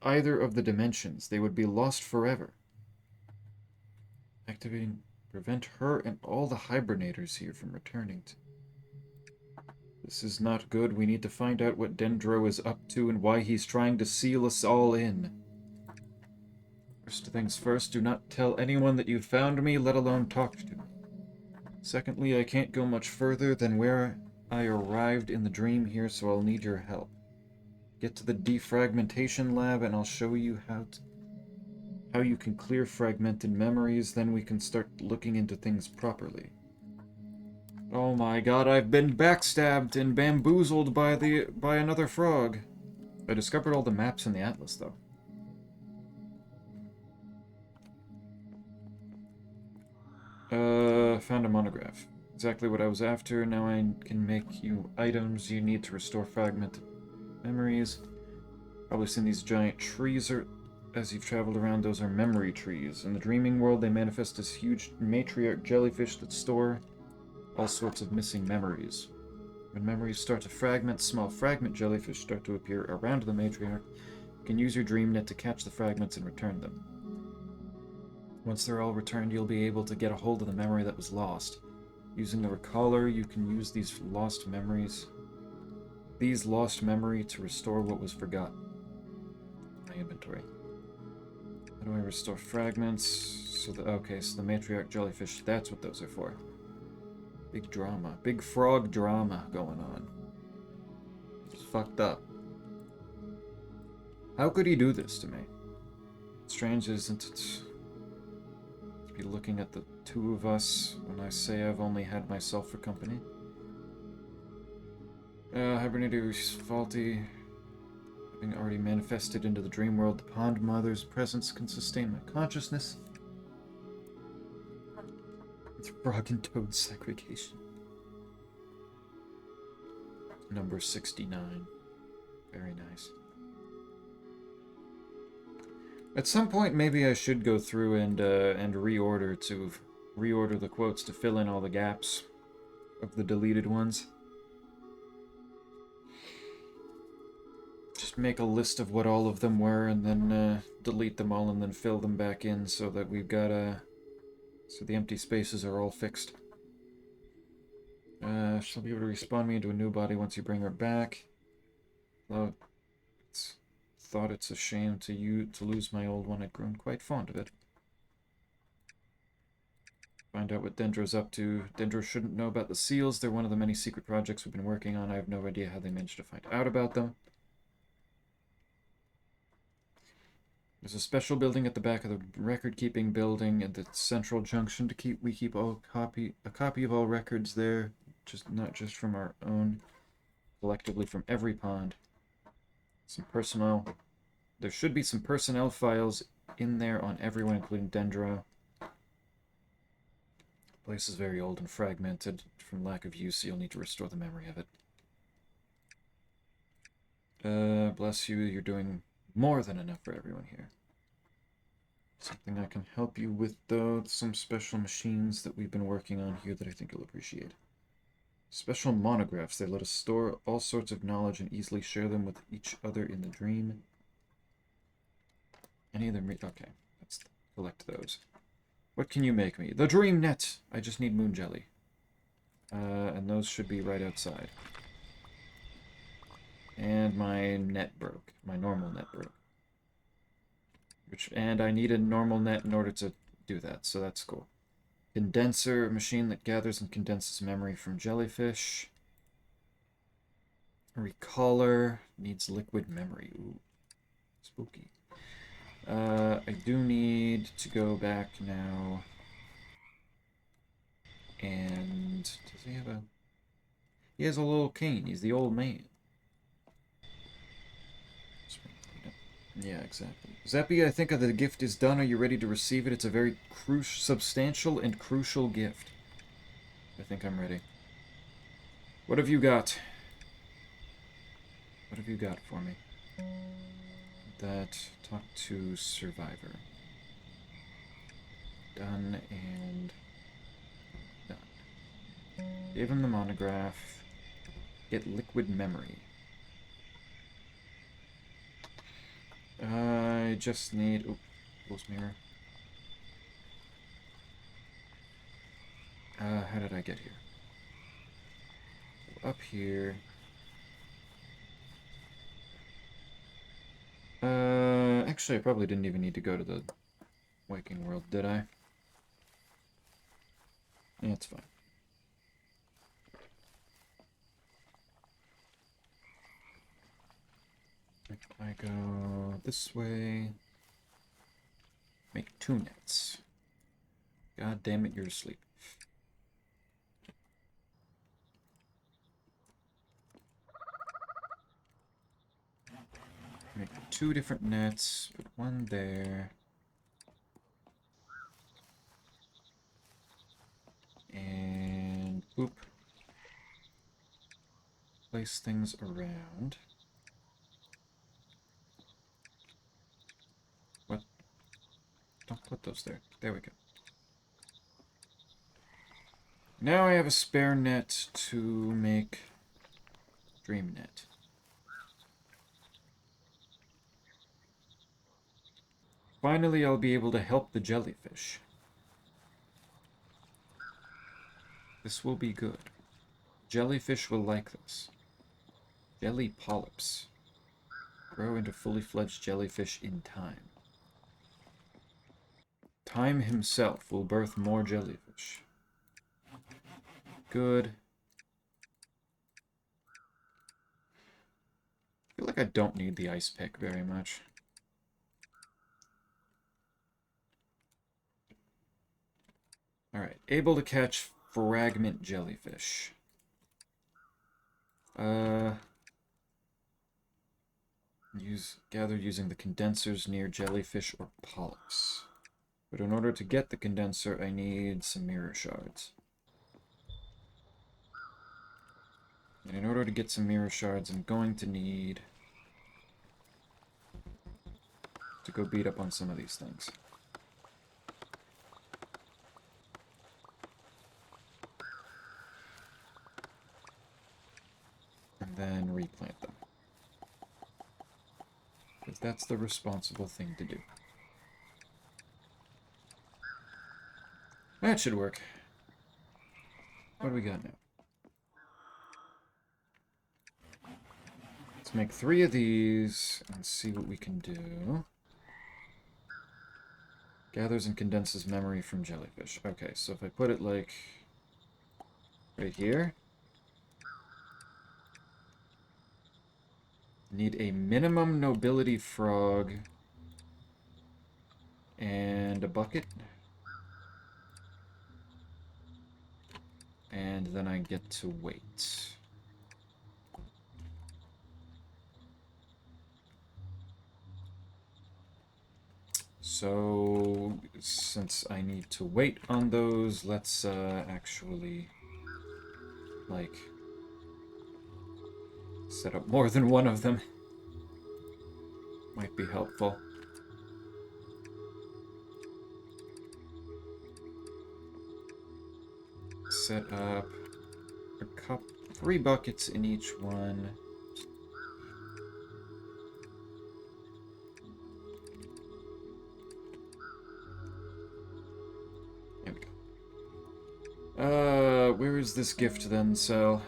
either of the dimensions. They would be lost forever. Activating prevent her and all the hibernators here from returning to... This is not good. We need to find out what Dendro is up to and why he's trying to seal us all in. First things first, do not tell anyone that you found me, let alone talk to me. Secondly, I can't go much further than where I arrived in the dream here, so I'll need your help. Get to the defragmentation lab and I'll show you how you can clear fragmented memories, then we can start looking into things properly. Oh my god, I've been backstabbed and bamboozled by another frog. I discovered all the maps in the atlas, though. Found a monograph. Exactly what I was after. Now I can make you items you need to restore fragmented memories. Probably seen these giant trees as you've traveled around. Those are memory trees. In the dreaming world, they manifest as huge matriarch jellyfish that store all sorts of missing memories. When memories start to fragment, small fragment jellyfish start to appear around the matriarch. You can use your dream net to catch the fragments and return them. Once they're all returned, you'll be able to get a hold of the memory that was lost. Using the recaller, you can use these lost memory to restore what was forgotten. My inventory. How do I restore fragments? Okay, so the matriarch jellyfish, that's what those are for. Big drama. Big frog drama going on. It's fucked up. How could he do this to me? Strange, isn't it? To be looking at the two of us when I say I've only had myself for company. Hibernator is faulty. Having already manifested into the dream world, the Pond Mother's presence can sustain my consciousness. It's frog and toad segregation. Number 69. Very nice. At some point, maybe I should go through and reorder the quotes to fill in all the gaps of the deleted ones. Just make a list of what all of them were, and then delete them all, and then fill them back in so that we've got so the empty spaces are all fixed. She'll be able to respawn me into a new body once you bring her back. Though thought it's a shame to lose my old one. I'd grown quite fond of it. Find out what Dendro's up to. Dendro shouldn't know about the seals. They're one of the many secret projects we've been working on. I have no idea how they managed to find out about them. There's a special building at the back of the record-keeping building at the central junction to we keep a copy of all records there, not just from our own, collectively from every pond. Some personnel. There should be some personnel files in there on everyone, including Dendro. The place is very old and fragmented from lack of use, so you'll need to restore the memory of it. Bless you, you're doing more than enough for everyone here. Something I can help you with, though. Some special machines that we've been working on here that I think you'll appreciate. Special monographs. They let us store all sorts of knowledge and easily share them with each other in the dream. Any of them... Okay, let's collect those. What can you make me? The dream net! I just need moon jelly. And those should be right outside. And my net broke. My normal net broke. And I need a normal net in order to do that, so that's cool. Condenser, a machine that gathers and condenses memory from jellyfish. A recaller needs liquid memory. Ooh, spooky. I do need to go back now. And does he have a... He has a little cane. He's the old man. Yeah, exactly. Zappy, I think the gift is done. Are you ready to receive it? It's a very substantial and crucial gift. I think I'm ready. What have you got? What have you got for me? That. Talk to Survivor. Done and done. Gave him the monograph. Get liquid memory. I just need... Oh, close mirror. How did I get here? Up here. Actually, I probably didn't even need to go to the waking world, did I? Yeah, it's fine. If I go this way, make 2 nets. God damn it, you're asleep. Make 2 different nets, put 1 there. And boop. Place things around. What? Don't put those there. There we go. Now I have a spare net to make Dream Net. Finally, I'll be able to help the jellyfish. This will be good. Jellyfish will like this. Jelly polyps. Grow into fully fledged jellyfish in time. Time himself will birth more jellyfish. Good. I feel like I don't need the ice pick very much. Alright, able to catch fragment jellyfish. Gather using the condensers near jellyfish or polyps. But in order to get the condenser, I need some mirror shards. And in order to get some mirror shards, I'm going to need to go beat up on some of these things. And then replant them. Because that's the responsible thing to do. That should work. What do we got now? Let's make 3 of these and see what we can do. Gathers and condenses memory from jellyfish. Okay, so if I put it like right here. Need a minimum nobility frog and a bucket. And then I get to wait. So, since I need to wait on those, let's actually, like, set up more than one of them. Might be helpful. Set up 3 buckets in each one. There we go. Where is this gift then, Cell?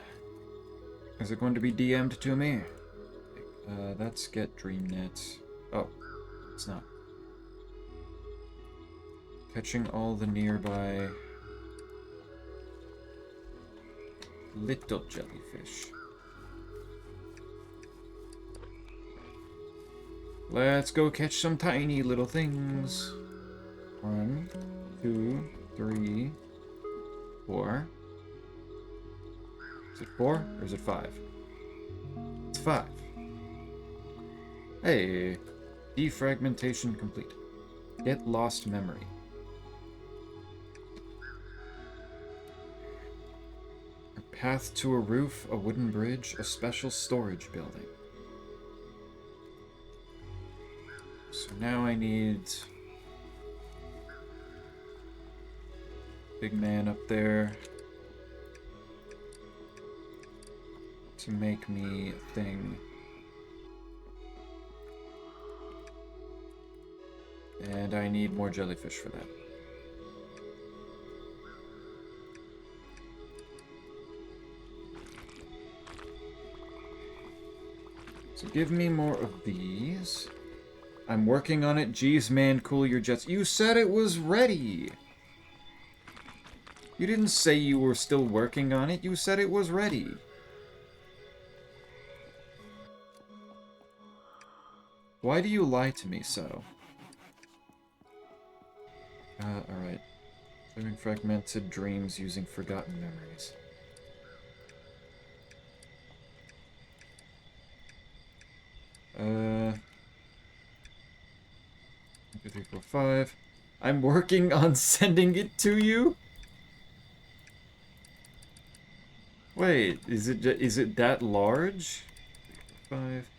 Is it going to be DM'd to me? That's get DreamNet. Oh, it's not. Catching all the nearby little jellyfish. Let's go catch some tiny little things. 1, 2, 3, 4. Is it 4 or is it 5? It's 5. Hey, defragmentation complete. Get lost memory. A path to a roof, a wooden bridge, a special storage building. So now I need big man up there to make me a thing. And I need more jellyfish for that. So give me more of these. I'm working on it. Jeez, man, cool your jets. You said it was ready! You didn't say you were still working on it. You said it was ready. Why do you lie to me so? Alright. Clearing fragmented dreams using forgotten memories. One, 2, 3, 4, 5. I'm working on sending it to you? Wait, is it that large? 3, 4, 5.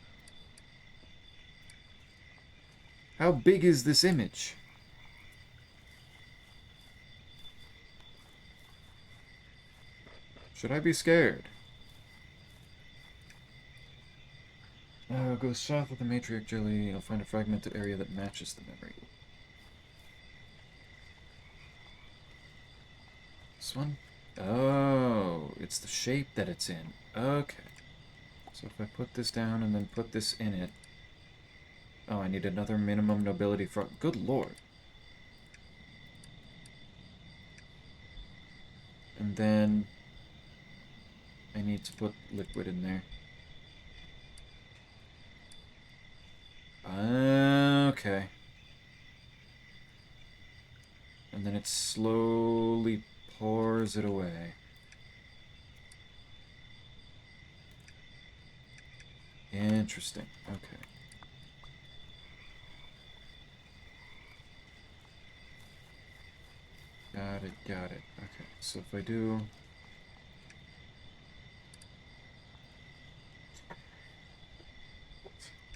How big is this image? Should I be scared? Go south of the matriarch jelly. I'll find a fragmented area that matches the memory. This one? Oh, it's the shape that it's in. Okay. So if I put this down and then put this in it... Oh, I need another minimum nobility frog. Good lord. And then... I need to put liquid in there. Okay. And then it slowly pours it away. Interesting. Okay. Got it, got it. Okay, so if I do...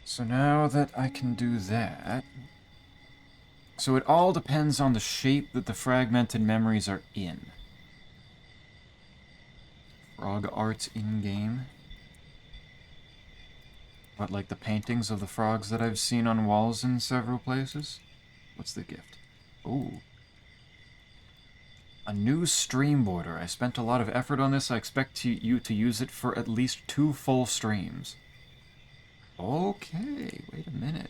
So now that I can do that... So it all depends on the shape that the fragmented memories are in. Frog art in-game. What, like the paintings of the frogs that I've seen on walls in several places? What's the gift? Ooh. A new stream border. I spent a lot of effort on this. I expect you to use it for at least 2 full streams. Okay, wait a minute.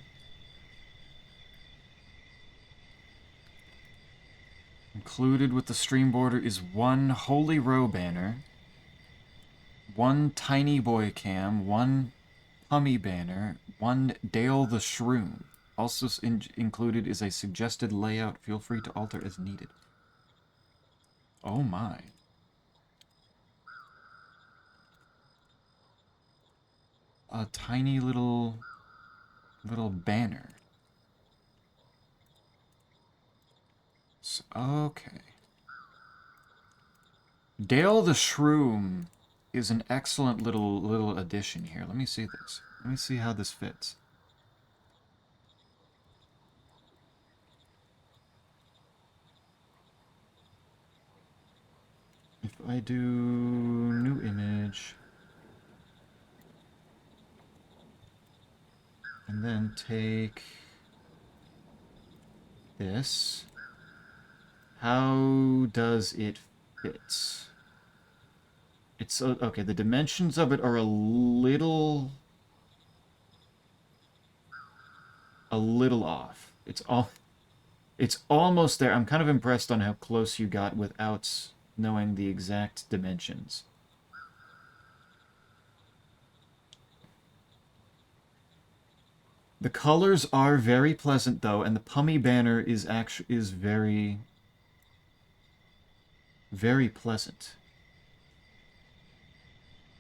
Included with the stream border is 1 Holy Row banner, 1 Tiny Boy cam, 1 Pummy banner, 1 Dale the Shroom. Also included is a suggested layout. Feel free to alter as needed. Oh my. A tiny little banner. So, okay. Dale the Shroom is an excellent little addition here. Let me see this. Let me see how this fits. If I do new image and then take this, how does it fit? It's okay, the dimensions of it are a little off. It's almost there. I'm kind of impressed on how close you got without knowing the exact dimensions. The colors are very pleasant, though, and the Pummy banner is very, very pleasant.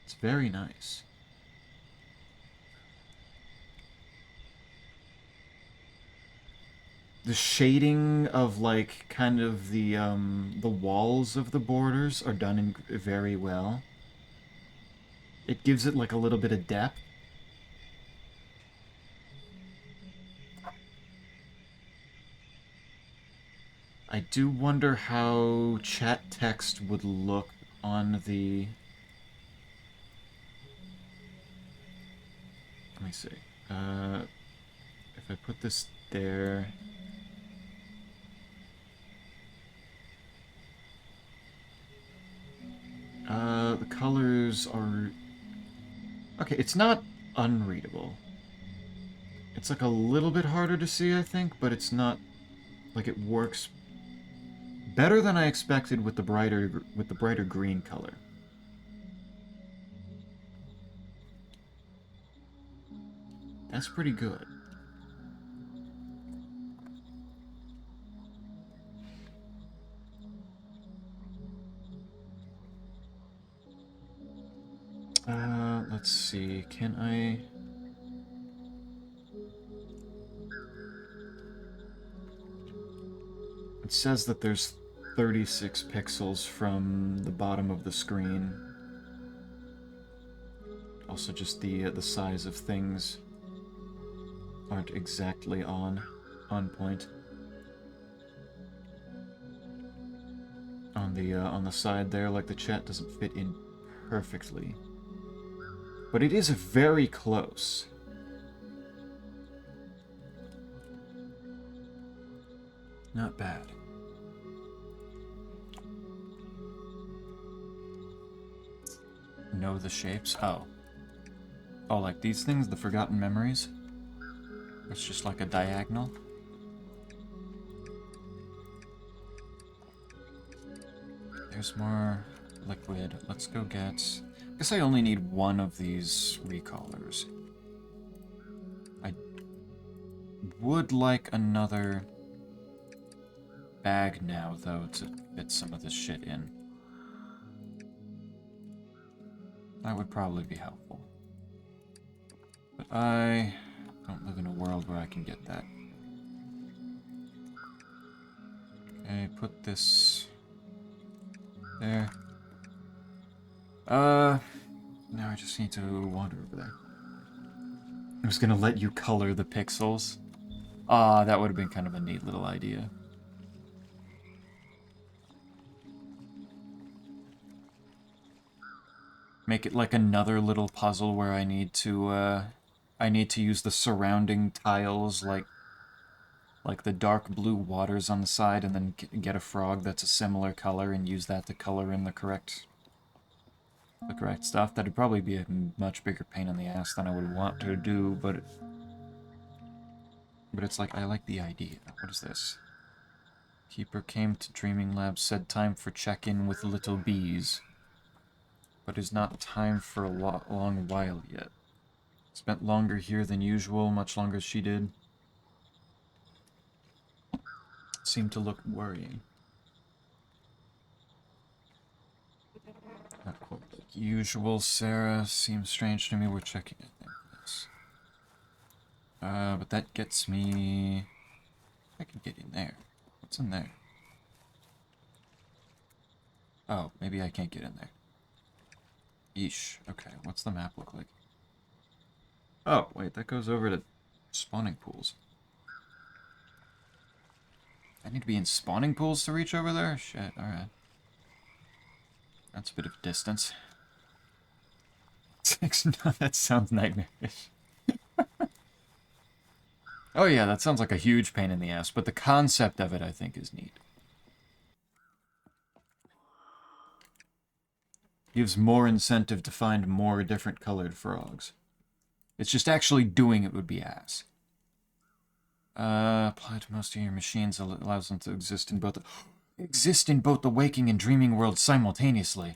It's very nice. The shading of, like, kind of the walls of the borders are done very well. It gives it, like, a little bit of depth. I do wonder how chat text would look on the... Let me see. If I put this there... the colors are... Okay, it's not unreadable. It's like a little bit harder to see, I think, but it's not... Like, it works better than I expected with the brighter green color. That's pretty good. Let's see, can I... It says that there's 36 pixels from the bottom of the screen. Also, just the size of things aren't exactly on point. On the side there, like, the chat doesn't fit in perfectly. But it is very close. Not bad. Know the shapes? Oh. Oh, like these things, the forgotten memories? It's just like a diagonal? There's more liquid. Let's go get... I guess I only need one of these recallers. I would like another bag now, though, to fit some of this shit in. That would probably be helpful. But I don't live in a world where I can get that. Okay, put this there. Now I just need to wander over there. I was gonna let you color the pixels. Ah, that would have been kind of a neat little idea. Make it like another little puzzle where I need to use the surrounding tiles, like the dark blue waters on the side, and then get a frog that's a similar color and use that to color in the correct stuff. That'd probably be a much bigger pain in the ass than I would want to do, but it's like, I like the idea. What is this? Keeper came to Dreaming Lab, said time for check-in with little bees. But is not time for a long while yet. Spent longer here than usual, much longer as she did. Seemed to look worrying. Not quite like usual, Sarah. Seems strange to me. We're checking, I think, this. But that gets me... I can get in there. What's in there? Oh, maybe I can't get in there. Yeesh. Okay, what's the map look like? Oh, wait, that goes over to spawning pools. I need to be in spawning pools to reach over there? Shit, alright. That's a bit of distance. That sounds nightmarish. Oh yeah, that sounds like a huge pain in the ass, but the concept of it, I think, is neat. Gives more incentive to find more different colored frogs. It's just actually doing it would be ass. Apply to most of your machines, allows them to exist in both the waking and dreaming world simultaneously.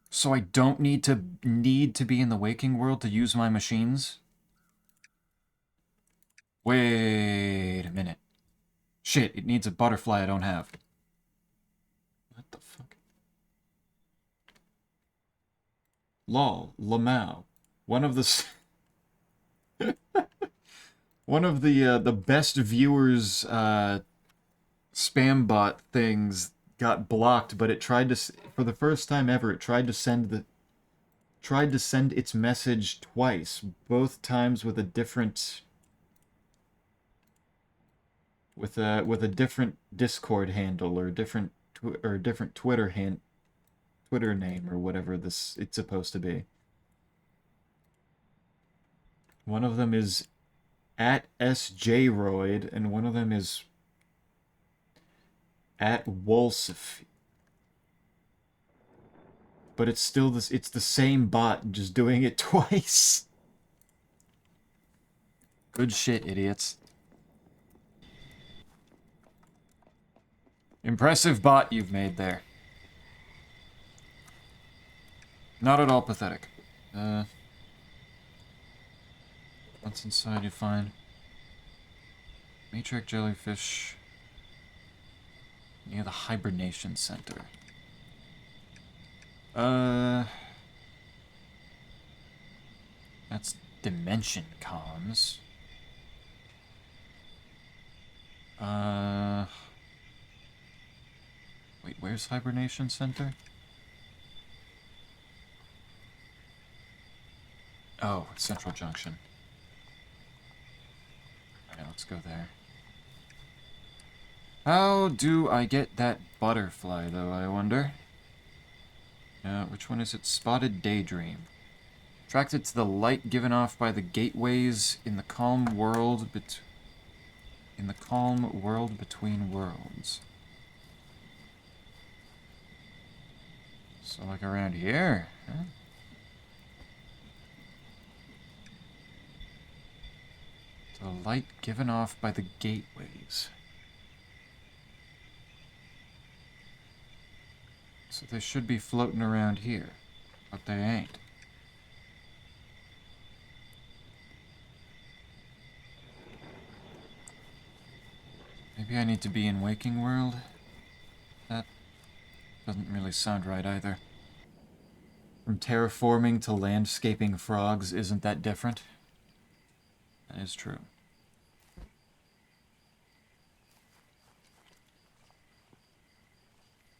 So I don't need to be in the waking world to use my machines? Wait a minute. Shit, it needs a butterfly I don't have. What the fuck? Lol, Lamau. One of the... one of the best viewers, spam bot things got blocked, but it tried to... For the first time ever, it tried to send its message twice, both times with a different... with a different Discord handle or different Twitter name or whatever it's supposed to be. One of them is at SJroid and one of them is at Wolsif. But it's still it's the same bot just doing it twice. Good shit, idiots. Impressive bot you've made there. Not at all pathetic. What's inside you find? Matriarch jellyfish near the hibernation center. That's dimension comms. Wait, where's hibernation center? Oh, Central Junction. Alright, let's go there. How do I get that butterfly, though, I wonder? Which one is it? Spotted Daydream. Attracted to the light given off by the gateways in the calm world between worlds. So, like around here, huh? The light given off by the gateways. So they should be floating around here, but they ain't. Maybe I need to be in Waking World? That doesn't really sound right either. From terraforming to landscaping frogs, isn't that different? That is true.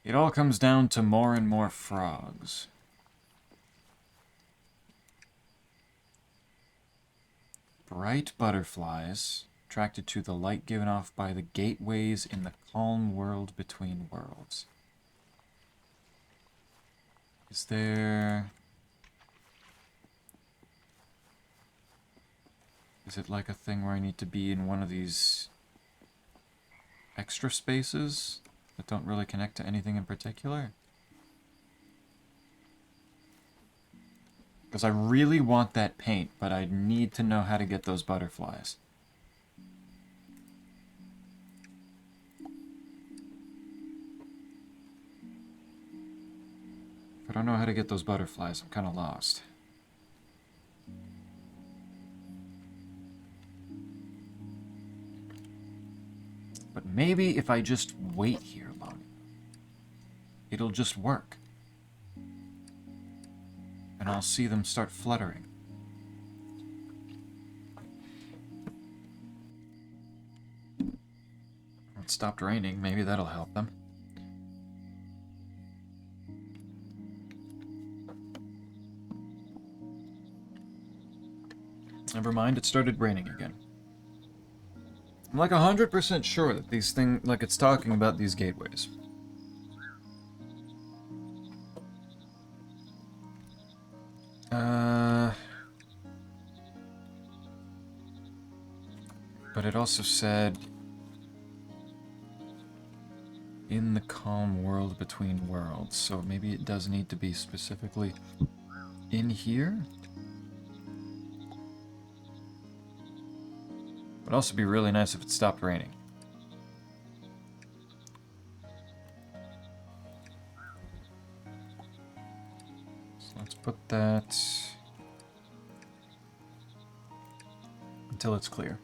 It all comes down to more and more frogs. Bright butterflies, attracted to the light given off by the gateways in the calm world between worlds. Is there... Is it like a thing where I need to be in one of these extra spaces that don't really connect to anything in particular? Because I really want that paint, but I need to know how to get those butterflies. If I don't know how to get those butterflies, I'm kind of lost. But maybe if I just wait here long, it'll just work. And I'll see them start fluttering. It stopped raining, maybe that'll help them. Never mind, it started raining again. I'm like 100% sure that these things, like it's talking about these gateways. But it also said, in the calm world between worlds, so maybe it does need to be specifically in here? Would also be really nice if it stopped raining. So let's put that until it's clear.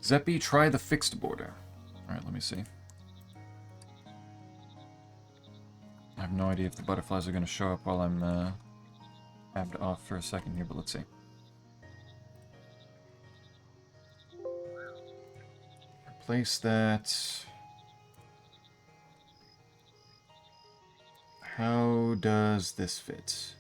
Zeppi, try the fixed border. Alright, let me see. I have no idea if the butterflies are going to show up while I'm tabbed off for a second here, but let's see. Replace that. How does this fit?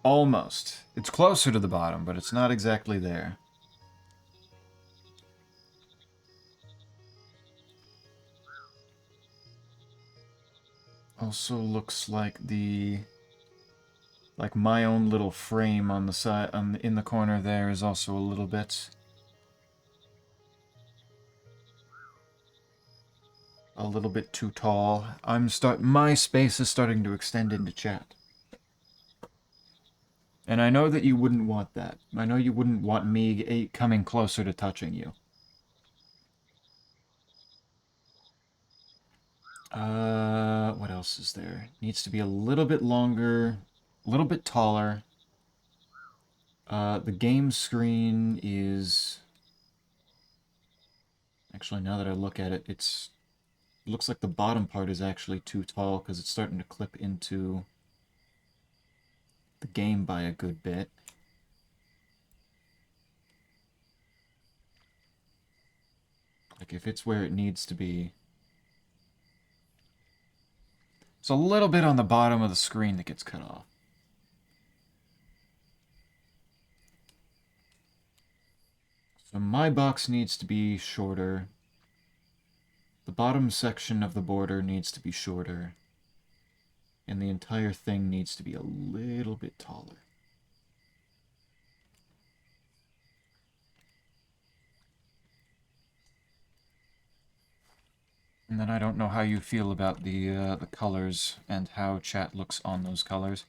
Almost. It's closer to the bottom, but it's not exactly there. Also looks like like my own little frame on the side, in the corner there is also a little bit too tall. My space is starting to extend into chat. And I know that you wouldn't want that. I know you wouldn't want me coming closer to touching you. What else is there? Needs to be a little bit longer, a little bit taller. The game screen is... Actually, now that I look at it, it looks like the bottom part is actually too tall because it's starting to clip into the game by a good bit. Like, if it's where it needs to be... It's a little bit on the bottom of the screen that gets cut off. So my box needs to be shorter. The bottom section of the border needs to be shorter. And the entire thing needs to be a little bit taller. And then I don't know how you feel about the colors and how chat looks on those colors.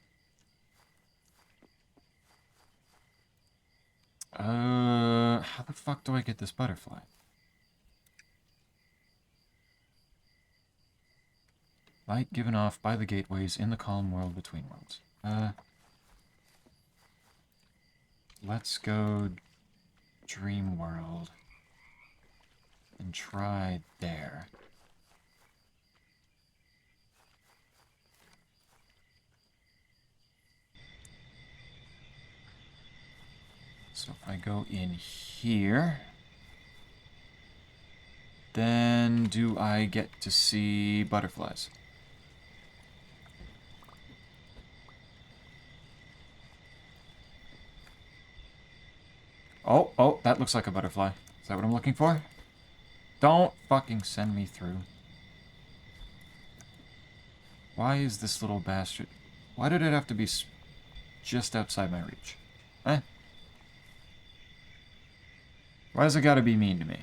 How the fuck do I get this butterfly? Light given off by the gateways in the calm world between worlds. Let's go Dream World and try there. So if I go in here, then do I get to see butterflies? Oh, that looks like a butterfly. Is that what I'm looking for? Don't fucking send me through. Why is this little bastard... Why did it have to be just outside my reach? Eh? Why does it gotta be mean to me?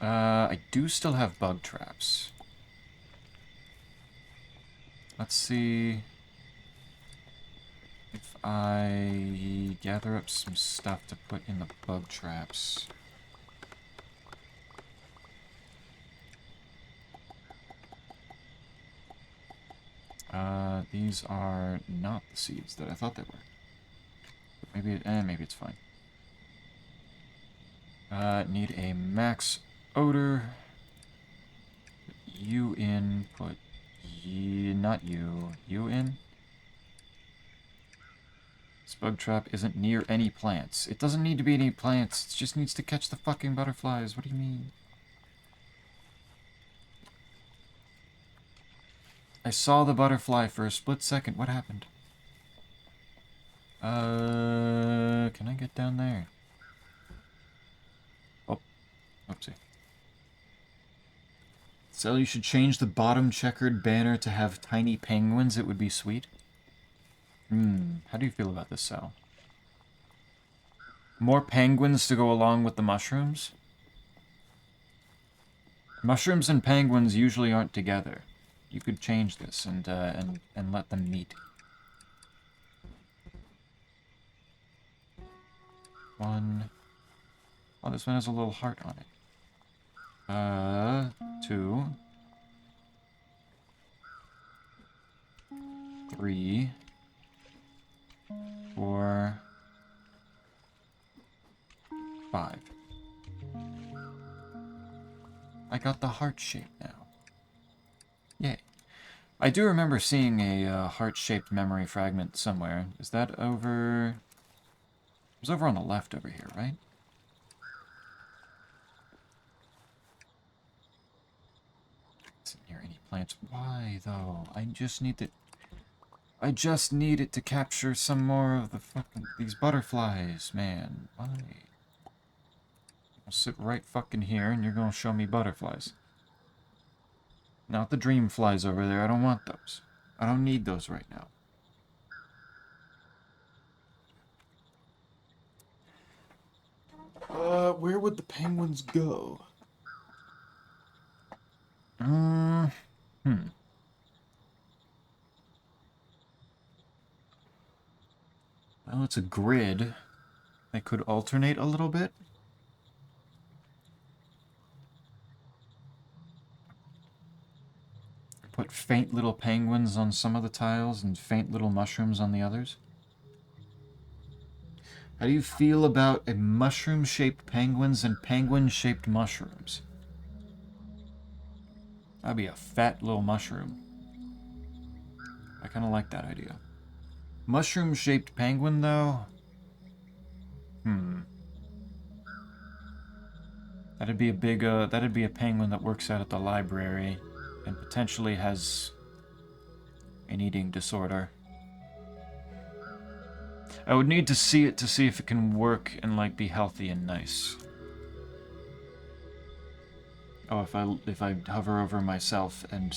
I do still have bug traps. Let's see if I gather up some stuff to put in the bug traps. These are not the seeds that I thought they were. But maybe it's fine. Need a max odor. Put you in. Put not you. You in. This bug trap isn't near any plants. It doesn't need to be any plants. It just needs to catch the fucking butterflies. What do you mean? I saw the butterfly for a split second. What happened? Can I get down there? Oh, oopsie. So you should change the bottom checkered banner to have tiny penguins. It would be sweet. How do you feel about this, Sal? More penguins to go along with the mushrooms? Mushrooms and penguins usually aren't together. You could change this and let them meet. One. Oh, this one has a little heart on it. Two. 3, 4, 5. I got the heart shape now. Yay. I do remember seeing a heart-shaped memory fragment somewhere. Is that over... It was over on the left over here, right? Isn't here any plants? Why, though? I just need it to capture some more of the fucking... These butterflies, man. Why? I'll sit right fucking here and you're gonna show me butterflies. Not the dream flies over there. I don't want those. I don't need those right now. Where would the penguins go? Well, it's a grid. They could alternate a little bit. Put faint little penguins on some of the tiles and faint little mushrooms on the others. How do you feel about a mushroom-shaped penguins and penguin-shaped mushrooms? That'd be a fat little mushroom. I kind of like that idea. Mushroom-shaped penguin, though? That'd be a big, that'd be a penguin that works out at the library and potentially has an eating disorder. I would need to see it to see if it can work and, like, be healthy and nice. Oh, if I hover over myself and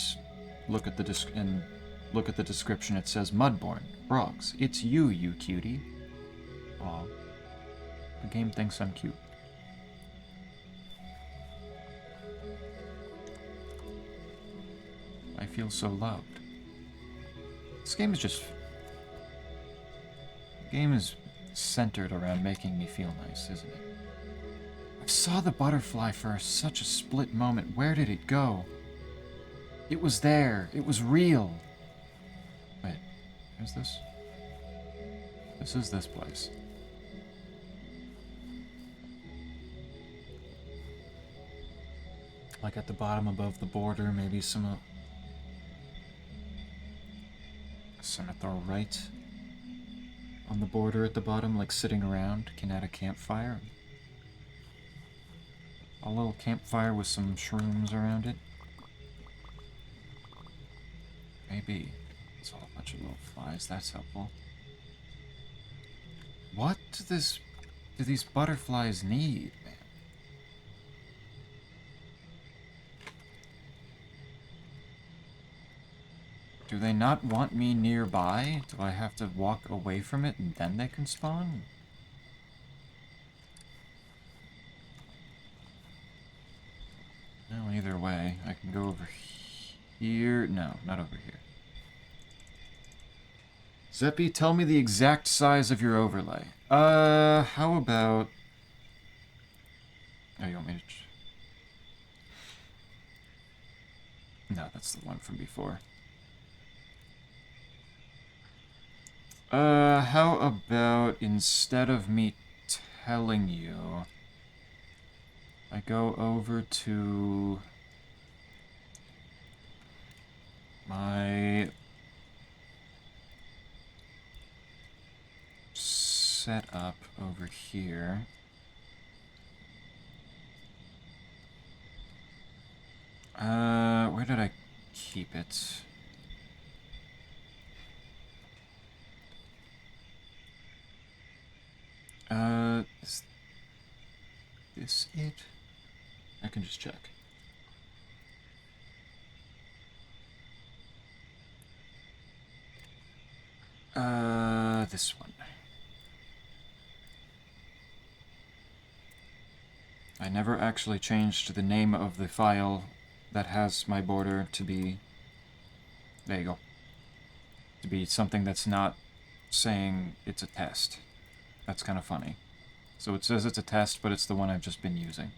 look at the description, it says Mudborne Vod. It's you, you cutie. Aw. The game thinks I'm cute. I feel so loved. This game is just... The game is centered around making me feel nice, isn't it? I saw the butterfly for such a split moment. Where did it go? It was there. It was real. Wait, where's this? This is this place. Like at the bottom above the border, maybe some at the right. On the border at the bottom, like sitting around, can add a campfire. A little campfire with some shrooms around it. Maybe. It's all a bunch of little flies, that's helpful. What do these butterflies need, man? Do they not want me nearby? Do I have to walk away from it and then they can spawn? No, either way. I can go over here. No, not over here. Zeppy, tell me the exact size of your overlay. How about... Oh, you want me to... No, that's the one from before. How about instead of me telling you, I go over to my setup over here. Where did I keep it? Is this it? I can just check. This one. I never actually changed the name of the file that has my border to be... There you go. To be something that's not saying it's a test. That's kind of funny. So it says it's a test, but it's the one I've just been using.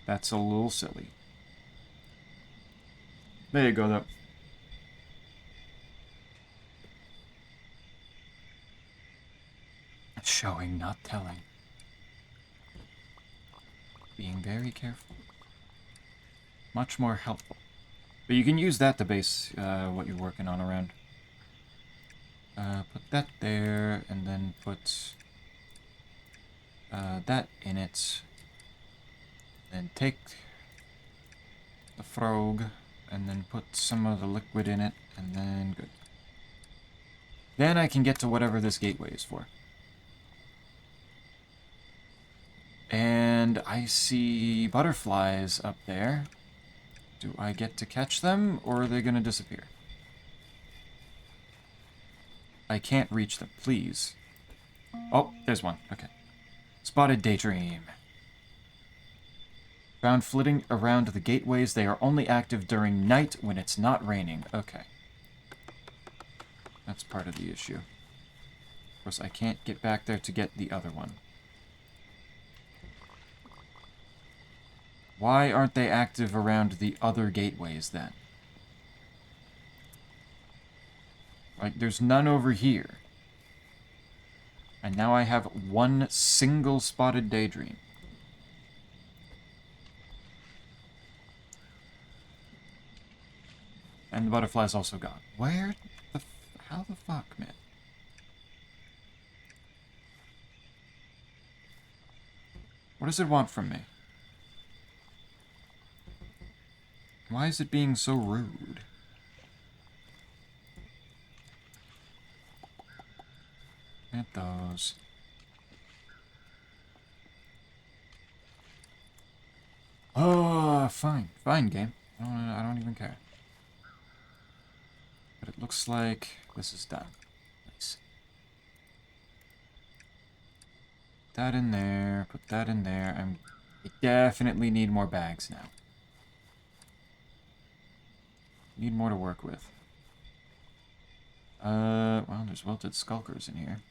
That's a little silly. There you go, though. Showing, not telling. Being very careful. Much more helpful. But you can use that to base what you're working on around. Put that there, and then put that in it. Then take the frog, and then put some of the liquid in it, and then good. Then I can get to whatever this gateway is for. And I see butterflies up there. Do I get to catch them, or are they gonna disappear? I can't reach them, please. Oh, there's one. Okay. Spotted daydream. Found flitting around the gateways. They are only active during night when it's not raining. Okay. That's part of the issue. Of course, I can't get back there to get the other one. Why aren't they active around the other gateways, then? Like, there's none over here. And now I have one single spotted daydream. And the butterfly's also gone. Where the... how the fuck, man? What does it want from me? Why is it being so rude? At those. Oh, fine. Fine, game. I don't even care. But it looks like this is done. Nice. Put that in there. Put that in there. I definitely need more bags now. Need more to work with. Well, there's wilted skulkers in here.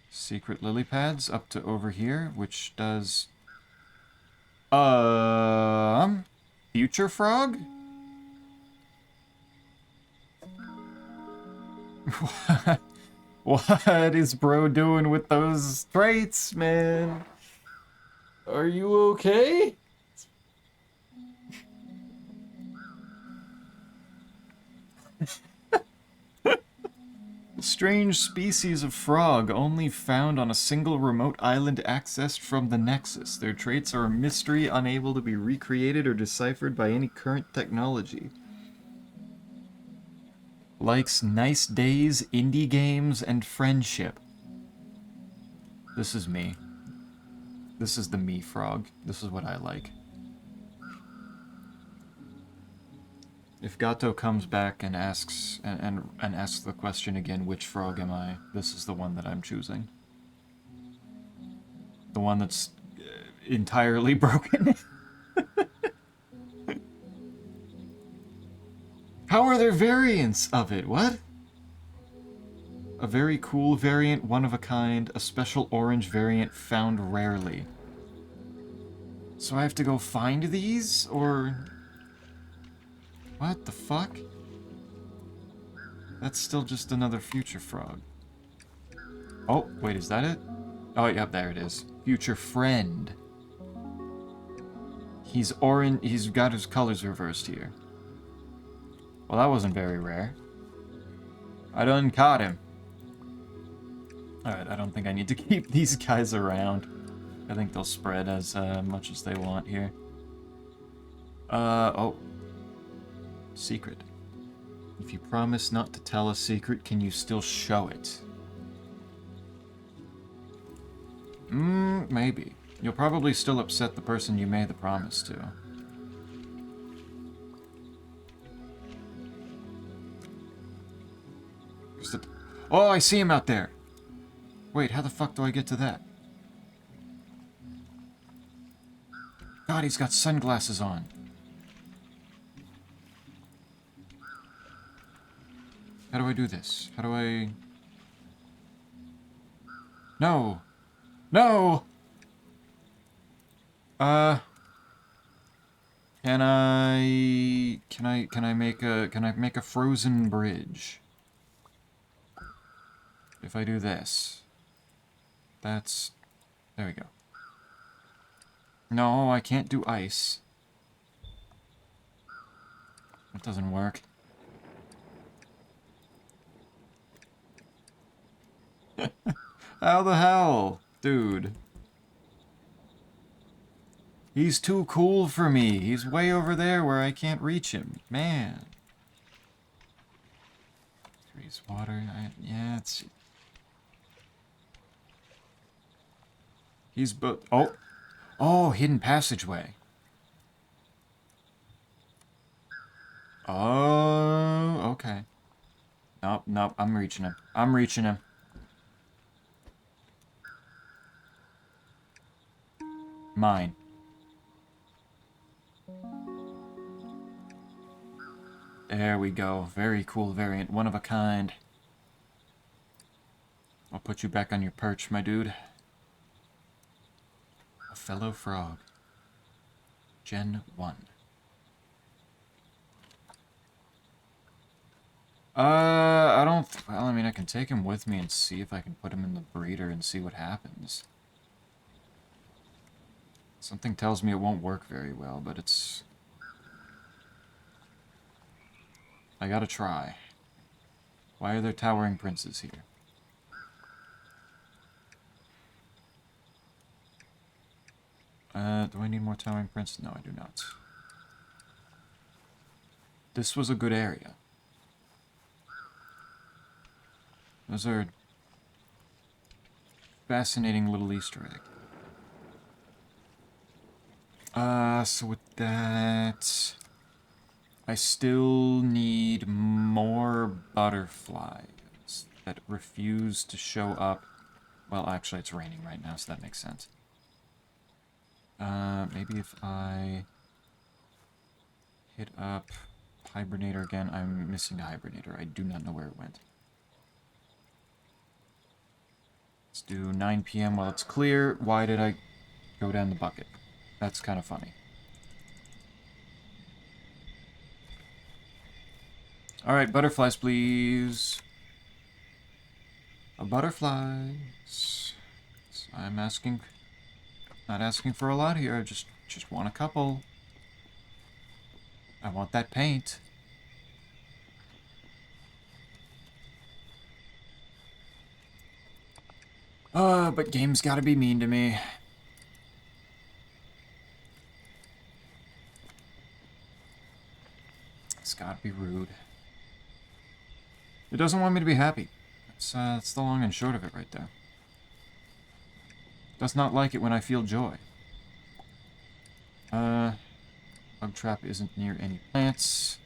Secret lily pads up to over here, which does... Future frog? What is bro doing with those traits, man? Are you okay? Strange species of frog only found on a single remote island accessed from the Nexus. Their traits are a mystery, unable to be recreated or deciphered by any current technology. Likes nice days, indie games, and friendship. This is me. This is the me frog. This is what I like. If Gato comes back and asks and asks the question again, which frog am I? This is the one that I'm choosing. The one that's entirely broken. How are there variants of it? What? A very cool variant, one of a kind, a special orange variant found rarely. So I have to go find these, or... What the fuck? That's still just another future frog. Oh, wait, is that it? Oh, yep, there it is. Future friend. He's orange. He's got his colors reversed here. Well, that wasn't very rare. I done caught him. Alright, I don't think I need to keep these guys around. I think they'll spread as much as they want here. Oh. Secret. If you promise not to tell a secret, can you still show it? Maybe. You'll probably still upset the person you made the promise to. Oh, I see him out there! Wait, how the fuck do I get to that? God, he's got sunglasses on. How do I do this? How do I... No! No! Can I make a frozen bridge? if I do this, that's... There we go. No, I can't do ice. That doesn't work. How the hell? Dude. He's too cool for me. He's way over there where I can't reach him. Man. Freeze water. Yeah, it's... He's oh! Oh, hidden passageway. Oh, okay. Nope, nope, I'm reaching him. I'm reaching him. Mine. There we go. Very cool variant. One of a kind. I'll put you back on your perch, my dude. A fellow frog. Gen 1. I don't... Well, I mean, I can take him with me and see if I can put him in the breeder and see what happens. Something tells me it won't work very well, but it's... I gotta try. Why are there towering princes here? Do I need more towering princes? No, I do not. This was a good area. Those are fascinating little Easter egg. So with that, I still need more butterflies that refuse to show up. Well, actually, it's raining right now, so that makes sense. Maybe if I hit up Hibernator again. I'm missing the Hibernator. I do not know where it went. Let's do 9 p.m. while it's clear. Why did I go down the bucket? That's kind of funny. Alright, butterflies, please. Butterflies. I'm asking... Not asking for a lot here. I just want a couple. I want that paint. But game's gotta be mean to me. It's gotta be rude. It doesn't want me to be happy. That's the long and short of it right there. Does not like it when I feel joy. Bug trap isn't near any plants.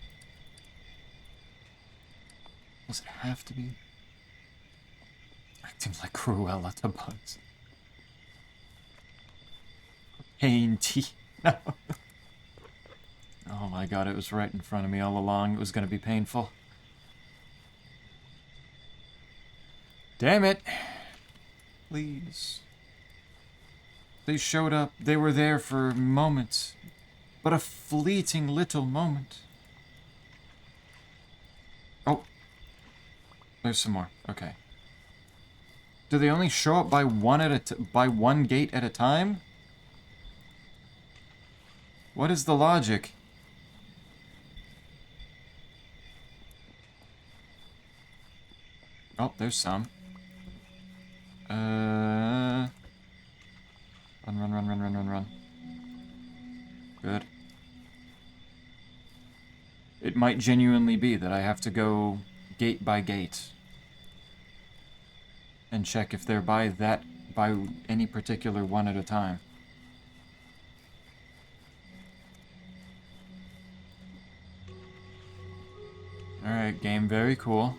Does it have to be? Acting like Cruella to bugs. Painty. No. Oh my god, it was right in front of me all along. It was going to be painful. Damn it. Please. They showed up. They were there for moments. But a fleeting little moment. Oh. There's some more. Okay. Do they only show up by one gate at a time? What is the logic? Oh, there's some. Run. Good. It might genuinely be that I have to go gate by gate and check if they're by any particular one at a time. Alright, game, very cool.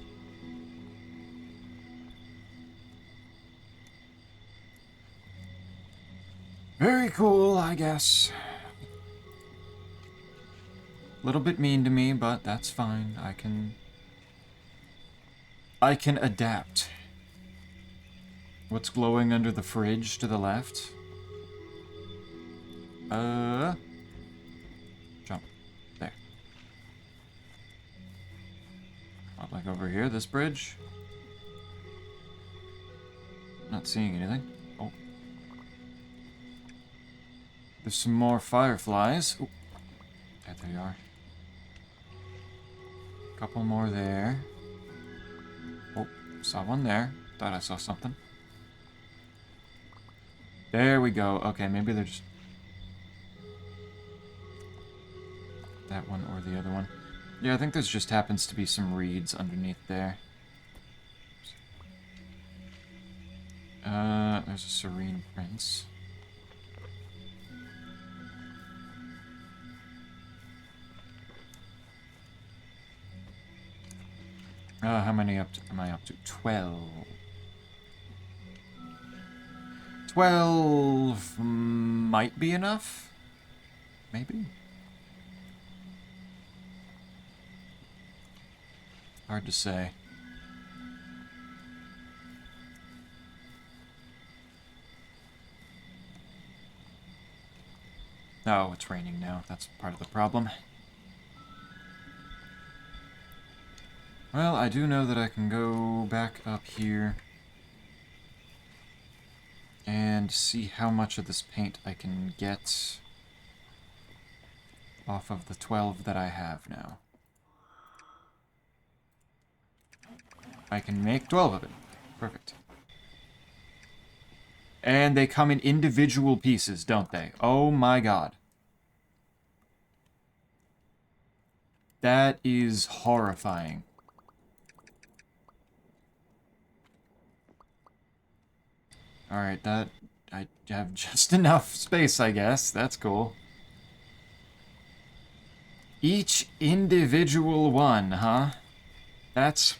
Very cool, I guess. Little bit mean to me, but that's fine. I can adapt. What's glowing under the fridge to the left? Jump. There. Not like over here, this bridge. Not seeing anything. Oh. There's some more fireflies. Ooh. There they are. Couple more there. Oh, saw one there. Thought I saw something. There we go. Okay, maybe they're just... that one or the other one. Yeah, I think there's just happens to be some reeds underneath there. There's a serene prince. How many am I up to? 12. 12 might be enough? Maybe? Hard to say. Oh, it's raining now. That's part of the problem. Well, I do know that I can go back up here and see how much of this paint I can get off of the 12 that I have now. I can make 12 of it. Perfect. And they come in individual pieces, don't they? Oh my god. That is horrifying. Alright, that... I have just enough space, I guess. That's cool. Each individual one, huh? That's...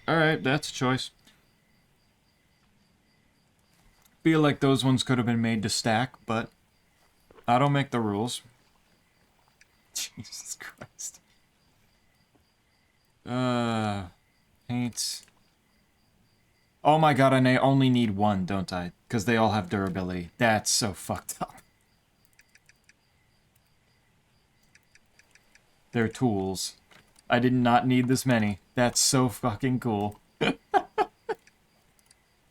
Alright, that's a choice. Feel like those ones could have been made to stack, but I don't make the rules. Jesus Christ. Paint. Oh my god, I only need one, don't I? Because they all have durability. That's so fucked up. They're tools. I did not need this many. That's so fucking cool.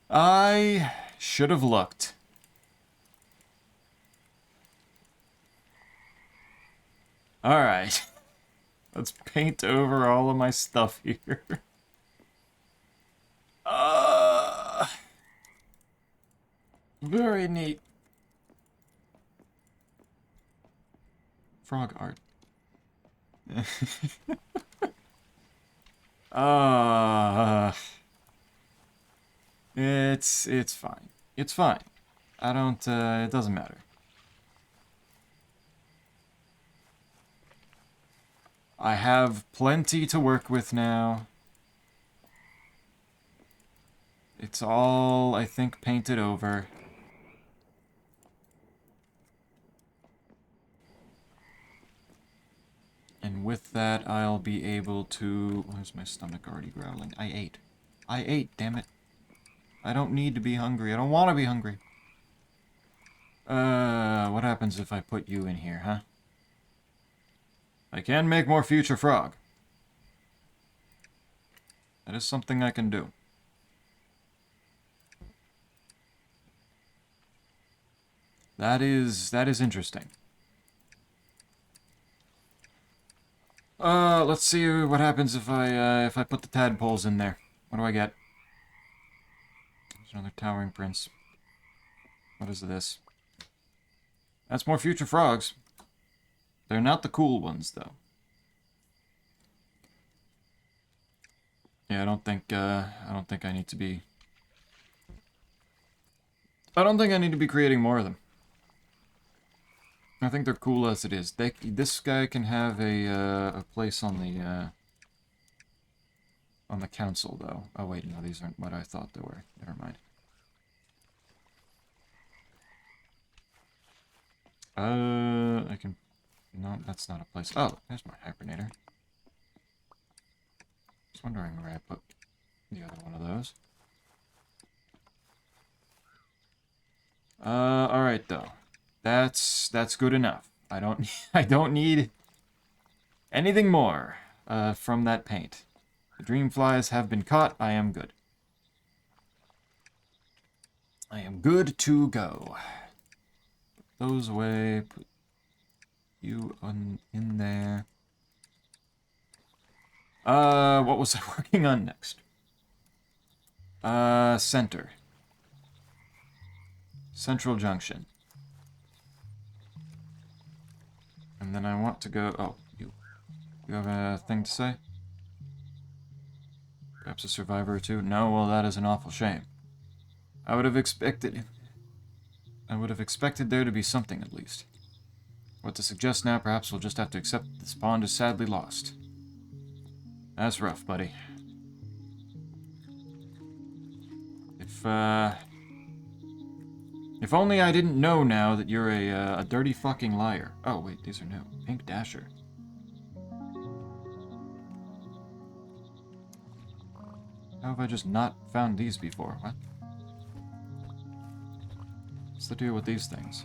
I should have looked. Alright. Let's paint over all of my stuff here. Very neat. Frog art. It's fine. It's fine. I don't, it doesn't matter. I have plenty to work with now. It's all, I think, painted over. And with that, I'll be able to... Where's my stomach already growling? I ate. I ate, damn it. I don't need to be hungry. I don't want to be hungry. What happens if I put you in here, huh? I can make more future frog. That is something I can do. That is interesting. Let's see what happens if I put the tadpoles in there. What do I get? There's another towering prince. What is this? That's more future frogs. They're not the cool ones, though. Yeah, I don't think I need to be... I don't think I need to be creating more of them. I think they're cool as it is. This guy can have a place on the council, though. Oh wait, no, these aren't what I thought they were. Never mind. I can... No, that's not a place. Oh, there's my hibernator. Just wondering where I put the other one of those. Alright though. That's good enough. I don't need anything more from that paint. The dream flies have been caught. I am good. I am good to go. Put those away. Put you in there. What was I working on next? Center. Central Junction. And then I want to go... Oh, you have a thing to say? Perhaps a survivor or two? No, well, that is an awful shame. I would have expected there to be something, at least. What to suggest now, perhaps we'll just have to accept that this pond is sadly lost. That's rough, buddy. If only I didn't know now that you're a dirty fucking liar. Oh, wait, these are new. Pink Dasher. How have I just not found these before? What? What's the deal with these things?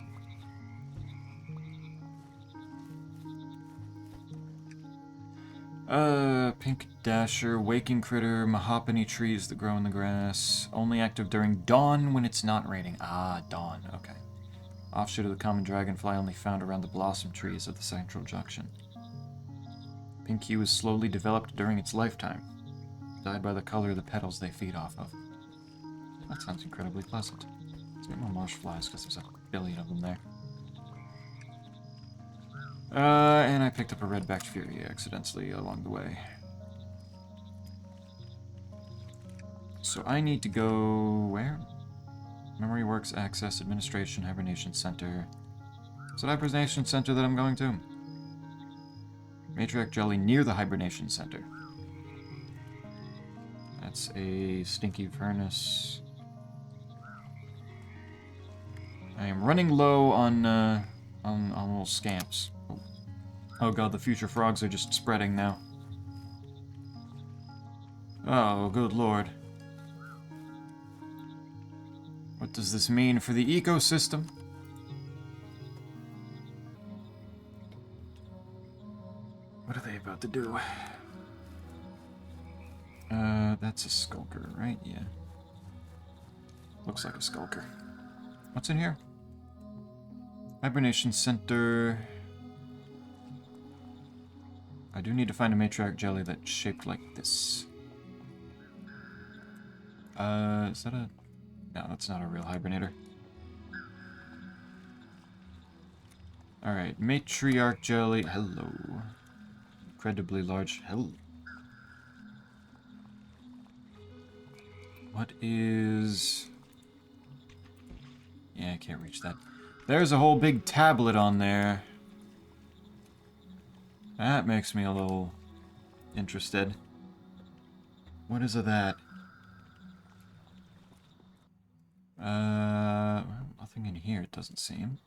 Pink Dasher, Waking Critter, Mahopany trees that grow in the grass. Only active during dawn when it's not raining. Ah, dawn, okay. Offshoot of the common dragonfly only found around the blossom trees of the Central Junction. Pink hue is slowly developed during its lifetime, dyed by the color of the petals they feed off of. That sounds incredibly pleasant. Let's get more marsh flies because there's a billion of them there. And I picked up a red-backed fury accidentally along the way. So I need to go... where? Memory Works Access, Administration, Hibernation Center. Is it Hibernation Center that I'm going to? Matriarch Jelly near the Hibernation Center. That's a stinky furnace. I am running low on little scamps. Oh god, the future frogs are just spreading now. Oh, good lord. What does this mean for the ecosystem? What are they about to do? That's a skulker, right? Yeah. Looks like a skulker. What's in here? Hibernation Center. I do need to find a matriarch jelly that's shaped like this. Is that a... No, that's not a real hibernator. Alright, matriarch jelly. Hello. Incredibly large. Hello. What is... Yeah, I can't reach that. There's a whole big tablet on there. That makes me a little interested. What is that? Well, nothing in here, it doesn't seem.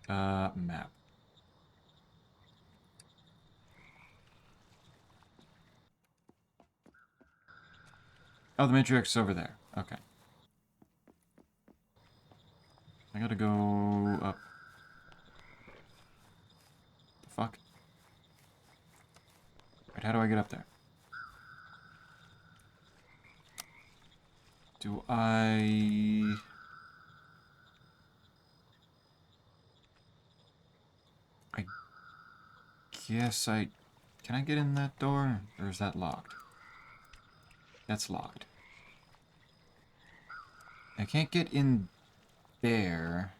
Map. Oh, the matriarch's over there. Okay. I gotta go up. The fuck? Right, how do I get up there? Do I... I guess I... Can I get in that door? Or is that locked? That's locked. I can't get in there.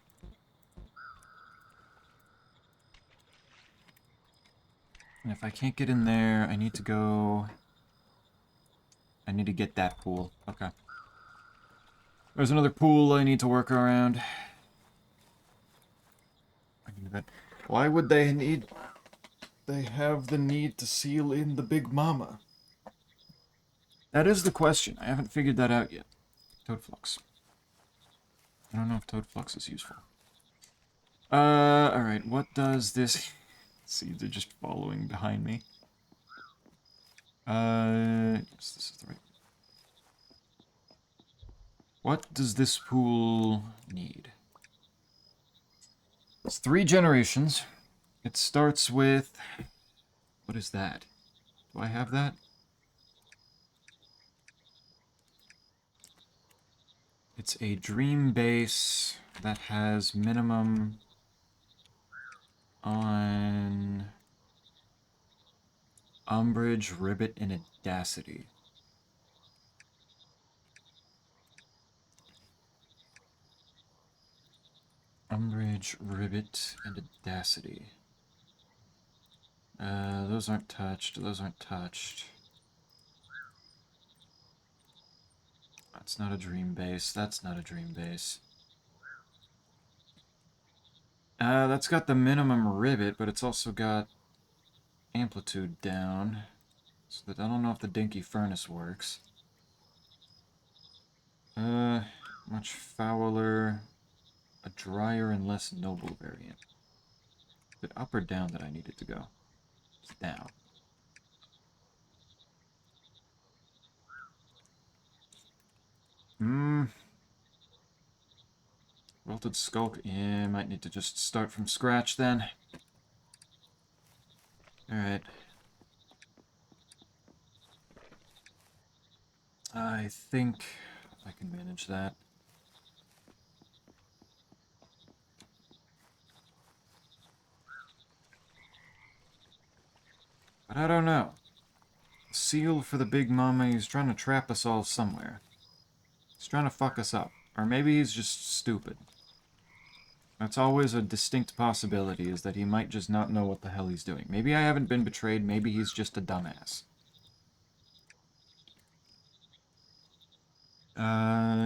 And if I can't get in there, I need to go... I need to get that pool. Okay. There's another pool I need to work around. I can do that. Why would they need... They have the need to seal in the Big Mama? That is the question. I haven't figured that out yet. Toad Flux. I don't know if Toad Flux is useful. Alright, what does this... See, they're just following behind me. Yes, this is the right... What does this pool need? It's 3 generations. It starts with... What is that? Do I have that? It's a dream base that has minimum on Umbrage, Ribbit, and Audacity. Umbrage, Ribbit, and Audacity. Those aren't touched. Those aren't touched. That's not a dream base. That's not a dream base. That's got the minimum Ribbit, but it's also got amplitude down. So that I don't know if the Dinky Furnace works. Much fouler, a drier and less noble variant. Is it up or down that I needed to go? It's down. Wilted Skulk, yeah, might need to just start from scratch then. Alright. I think I can manage that. But I don't know. Seal for the Big Mama, he's trying to trap us all somewhere. He's trying to fuck us up. Or maybe he's just stupid. That's always a distinct possibility, is that he might just not know what the hell he's doing. Maybe I haven't been betrayed, maybe he's just a dumbass.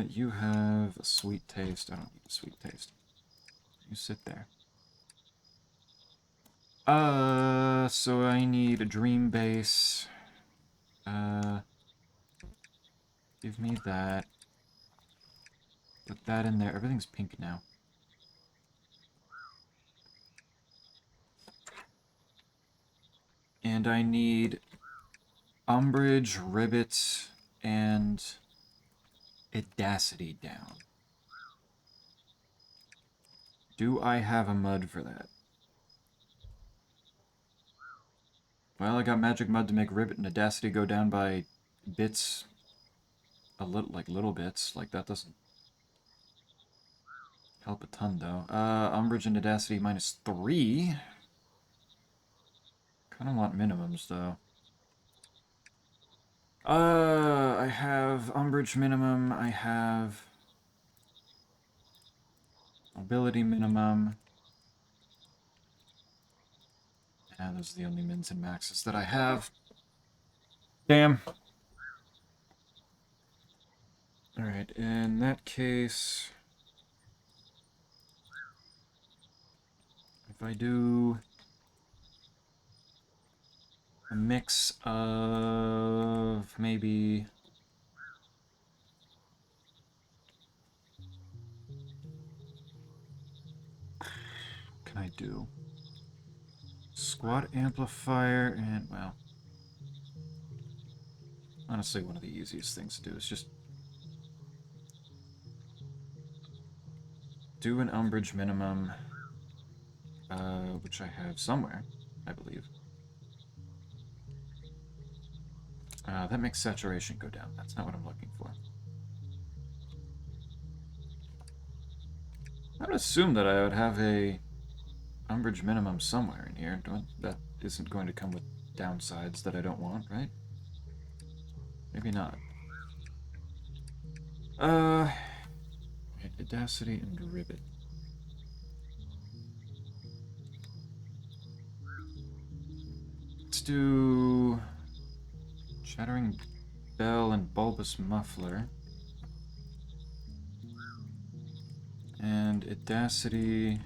You have a sweet taste. I don't need a sweet taste. You sit there. So I need a dream base. Give me that. Put that in there. Everything's pink now. And I need Umbrage, Ribbit, and Audacity down. Do I have a mud for that? Well, I got magic mud to make Ribbit and Audacity go down by bits. Little bits. Like, that doesn't help a ton, though. Umbrage and Audacity -3. Kind of want minimums, though. I have Umbrage minimum, I have Ability minimum. Yeah, those are the only mins and maxes that I have. Damn. Alright, in that case, if I do a mix of maybe what can I do? Squad amplifier and, well, honestly one of the easiest things to do is just do an Umbrage minimum, which I have somewhere, I believe. That makes saturation go down. That's not what I'm looking for. I would assume that I would have a Umbrage minimum somewhere in here. That isn't going to come with downsides that I don't want, right? Maybe not. Audacity and Ribbit. Let's do Shattering Bell and Bulbous Muffler. And Audacity.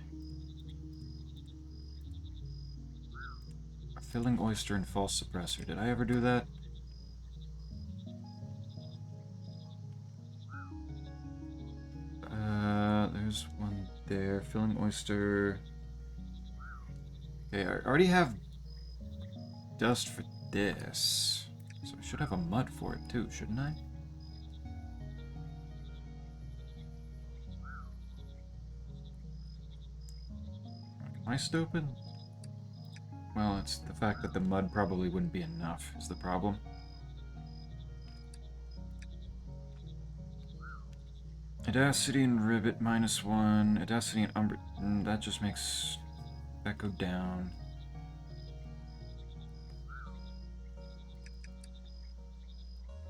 Filling Oyster and False Suppressor. Did I ever do that? There's one there. Filling Oyster. Okay, I already have dust for this. So I should have a mud for it too, shouldn't I? Am I stupid? Well, it's the fact that the mud probably wouldn't be enough is the problem. Audacity and Ribbit -1. Audacity and Umbra... that just makes that go down.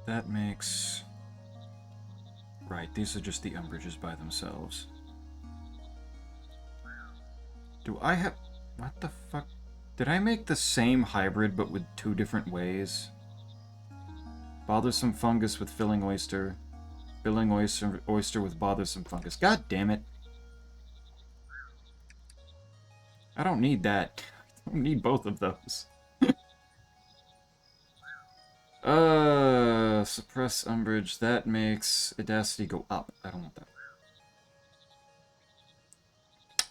That makes... Right, these are just the umbrages by themselves. Do I have... What the fuck? Did I make the same hybrid but with 2 different ways? Bothersome fungus with filling oyster. Filling oyster with bothersome fungus. God damn it. I don't need that. I don't need both of those. Suppress umbrage. That makes Audacity go up. I don't want that.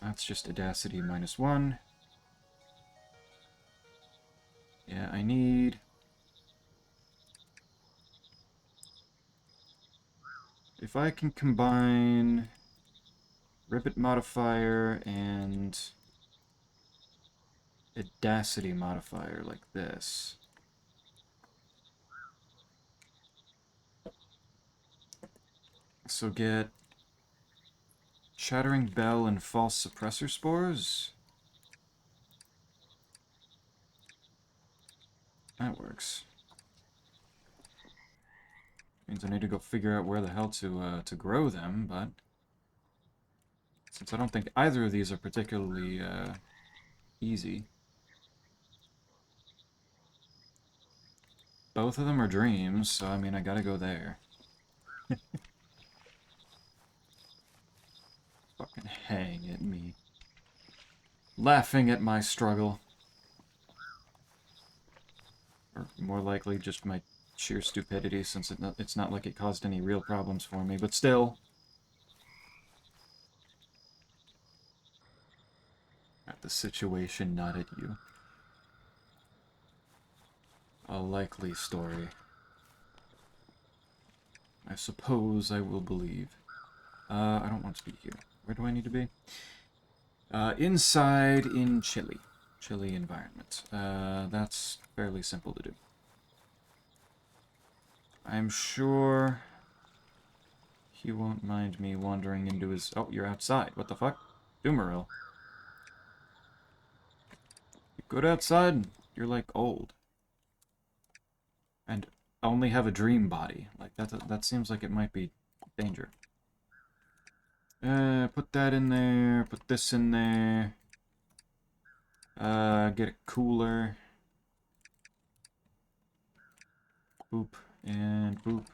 That's just Audacity -1. Yeah, I need... If I can combine Ribbit modifier and Audacity modifier like this. So get Shattering Bell and False Suppressor Spores. That works. Means I need to go figure out where the hell to grow them, but since I don't think either of these are particularly easy. Both of them are dreams, so I mean I gotta go there. Fucking hang at me. Laughing at my struggle. Or more likely just my sheer stupidity, since it's not like it caused any real problems for me, but still. At the situation, not at you. A likely story. I suppose I will believe. I don't want to be here. Where do I need to be? Inside in chilly. Chilly environment. That's fairly simple to do. I'm sure he won't mind me wandering into his... Oh, you're outside. What the fuck? Doomeril. You go outside, you're like old. And only have a dream body. Like, that seems like it might be danger. Put that in there, put this in there. Get a cooler. Boop, and boop.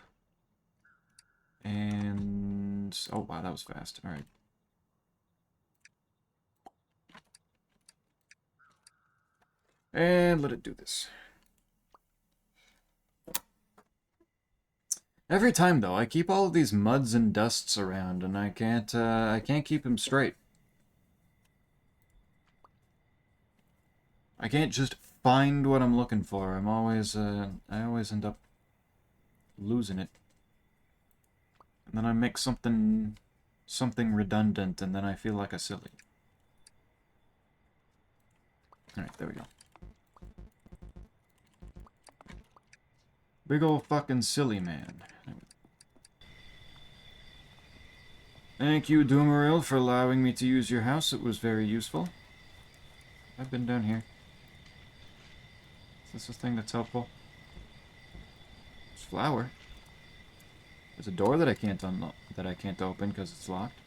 And... oh, wow, that was fast. Alright. And let it do this. Every time, though, I keep all of these muds and dusts around, and I can't keep them straight. I can't just find what I'm looking for. I always end up losing it. And then I make something redundant, and then I feel like a silly. Alright, there we go. Big ol' fucking silly man. Thank you, Doomeril, for allowing me to use your house. It was very useful. I've been down here. Is this a thing that's helpful? There's flour. There's a door that I can't unlock, that I can't open because it's locked.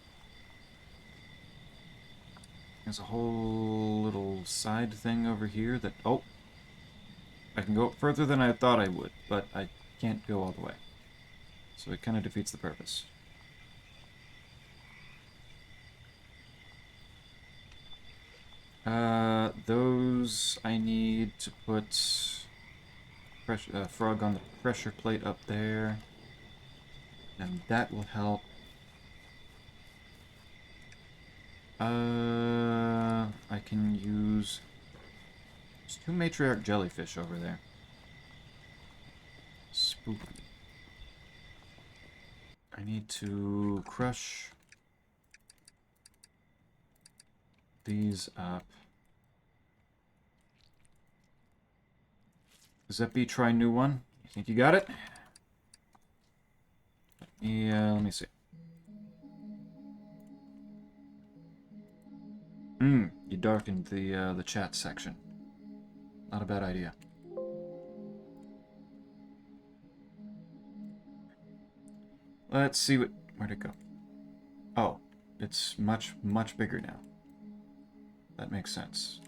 There's a whole little side thing over here that... oh! I can go further than I thought I would, but I can't go all the way. So it kind of defeats the purpose. Those I need to put frog on the pressure plate up there, and that will help. I can use... there's 2 matriarch jellyfish over there. Spooky. I need to crush these up. Zeppy, try new one. You think you got it? Let me see. You darkened the chat section. Not a bad idea. Let's see where'd it go? Oh, it's much, much bigger now. That makes sense.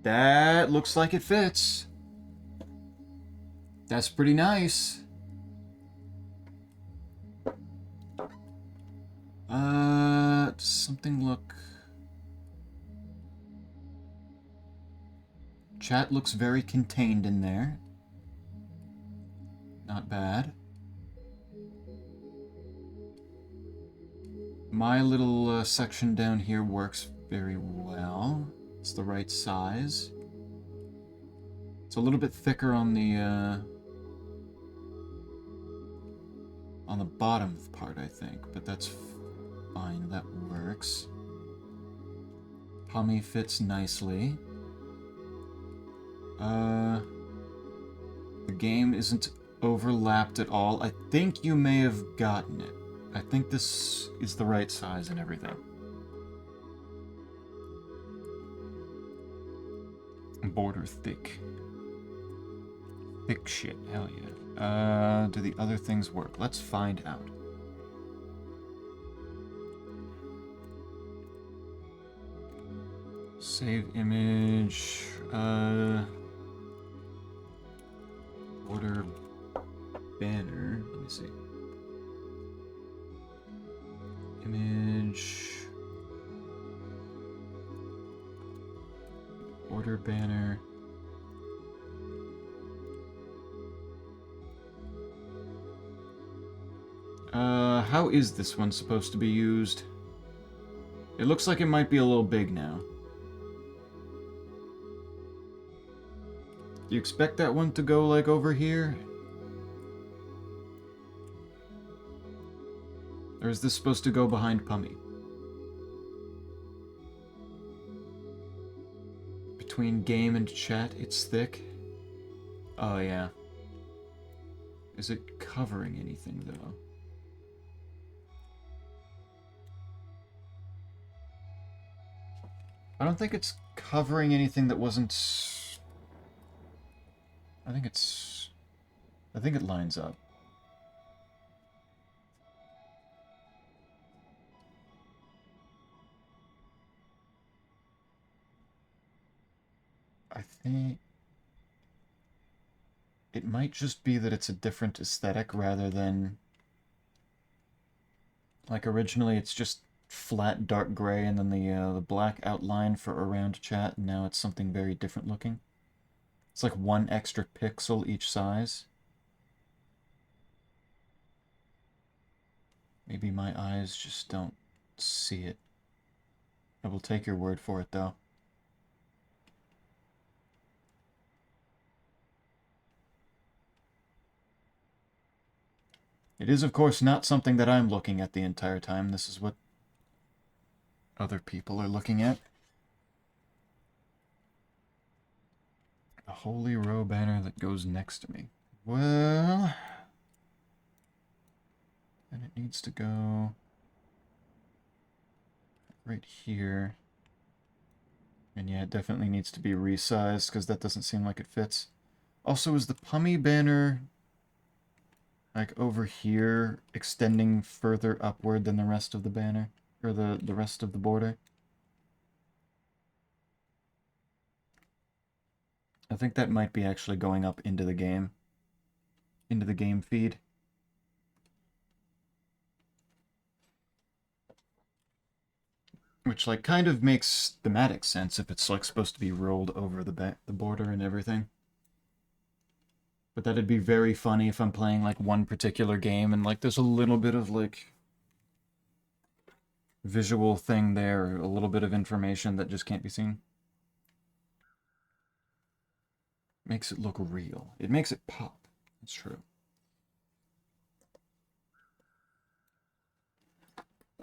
That looks like it fits. That's pretty nice. Does something look... Chat looks very contained in there. Not bad. My little section down here works very well. It's the right size. It's a little bit thicker on the bottom part, I think, but that's fine. That works. Pommy fits nicely. The game isn't overlapped at all. I think you may have gotten it. I think this is the right size and everything. Border thick. Thick shit, hell yeah. Do the other things work? Let's find out. Save image, border banner, let me see. Image, border banner. How is this one supposed to be used? It looks like it might be a little big now. Do you expect that one to go, like, over here? Or is this supposed to go behind Pummy? Between game and chat, it's thick? Oh, yeah. Is it covering anything, though? I don't think it's covering anything that wasn't... I think it lines up. I think... It might just be that it's a different aesthetic rather than... Like, originally it's just flat dark gray and then the black outline for around chat, and now it's something very different looking. It's like one extra pixel each size. Maybe my eyes just don't see it. I will take your word for it, though. It is, of course, not something that I'm looking at the entire time. This is what other people are looking at. The Holy Row banner that goes next to me. Well... And it needs to go... right here. And yeah, it definitely needs to be resized, because that doesn't seem like it fits. Also, is the Pummy banner... like over here, extending further upward than the rest of the banner? Or the rest of the border? I think that might be actually going up into the game. Into the game feed. Which, like, kind of makes thematic sense if it's, like, supposed to be rolled over the border and everything. But that'd be very funny if I'm playing, like, one particular game and, like, there's a little bit of, like, visual thing there, a little bit of information that just can't be seen. Makes it look real. It makes it pop. That's true.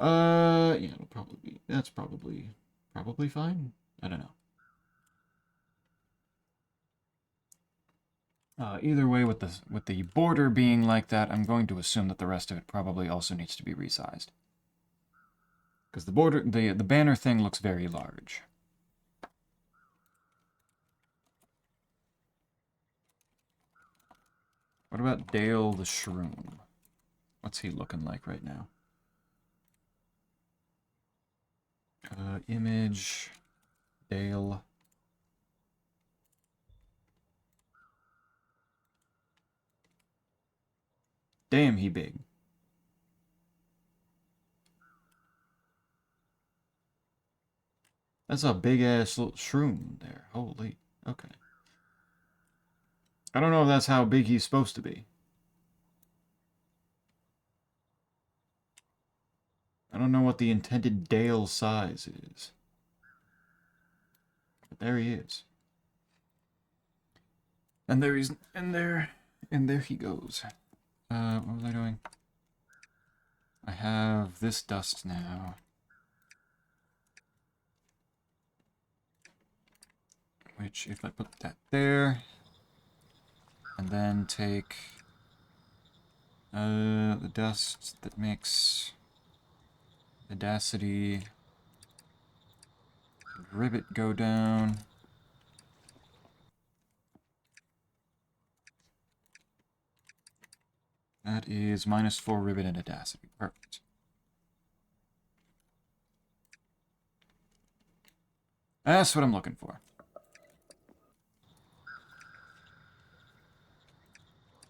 Yeah, it'll probably be... That's probably fine? I don't know. Either way, with the border being like that, I'm going to assume that the rest of it probably also needs to be resized. Because the banner thing looks very large. What about Dale the Shroom? What's he looking like right now? Image, Dale. Damn, he big. That's a big-ass little shroom there. Holy. Okay. I don't know if that's how big he's supposed to be. I don't know what the intended Dale size is. But there he is. And there he's... And there he goes. What was I doing? I have this dust now. Which, if I put that there, and then take the dust that makes Audacity Ribbit go down. That is -4 Ribbit and Audacity. Perfect. That's what I'm looking for.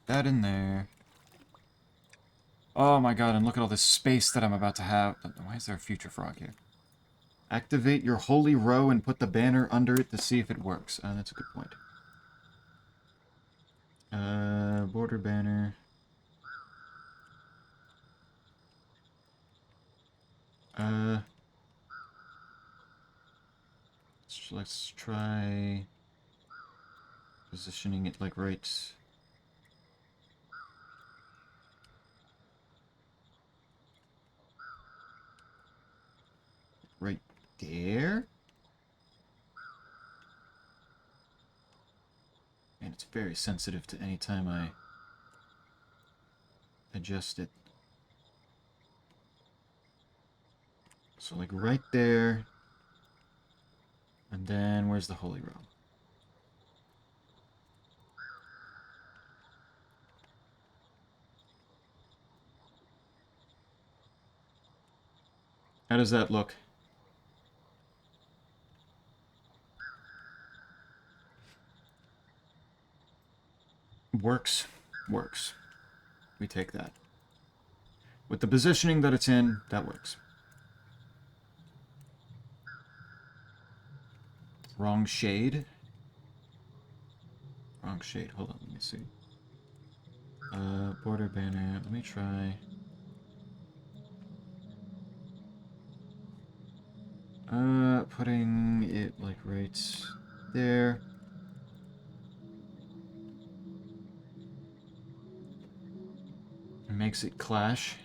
That in there. Oh my god, and look at all this space that I'm about to have. Why is there a future frog here? Activate your holy row and put the banner under it to see if it works. That's a good point. Border banner. Let's try positioning it like right there. And it's very sensitive to any time I adjust it. So like right there. And then where's the holy row? How does that look? Works. Works. We take that. With the positioning that it's in, that works. Wrong shade. Wrong shade. Hold on, let me see. Border banner. Let me try. Putting it like right there. It makes it clash.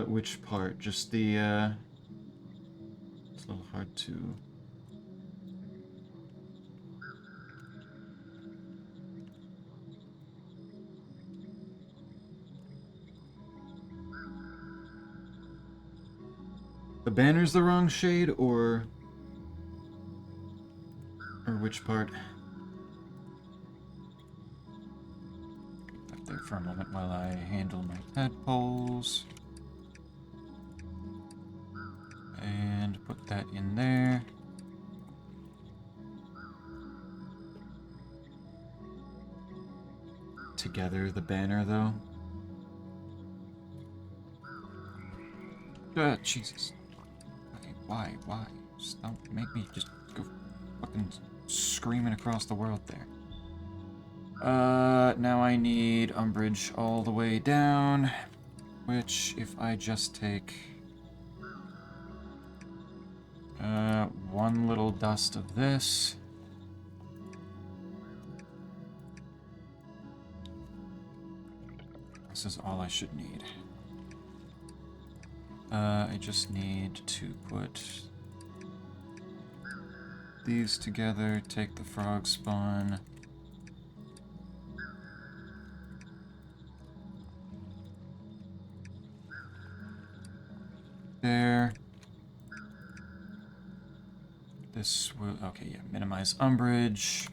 Which part? Just the, it's a little hard to... The banner's the wrong shade, or which part? Up there for a moment while I handle my tadpoles. And put that in there. Together, the banner, though. Jesus. Why? Just don't make me just go fucking screaming across the world there. Now I need umbrage all the way down, which if I just take one little dust of this, this is all I should need. I just need to put these together, take the frog spawn, there. This will... Okay, yeah, minimize umbrage.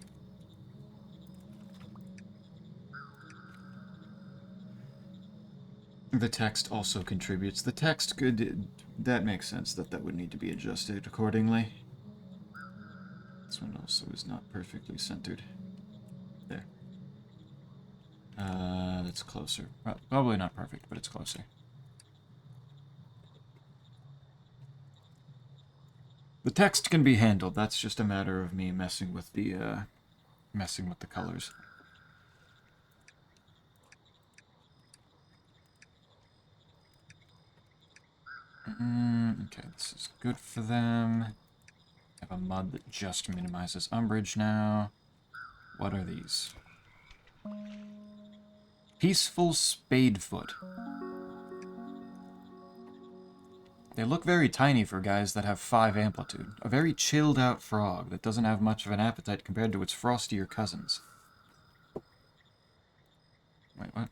The text also contributes. The text could... That makes sense that that would need to be adjusted accordingly. This one also is not perfectly centered. There. That's closer. Probably not perfect, but it's closer. The text can be handled. That's just a matter of me messing with the colors. Okay, this is good for them. I have a mud that just minimizes umbrage now. What are these? Peaceful Spadefoot. They look very tiny for guys that have 5 amplitude. A very chilled out frog that doesn't have much of an appetite compared to its frostier cousins. Wait, what?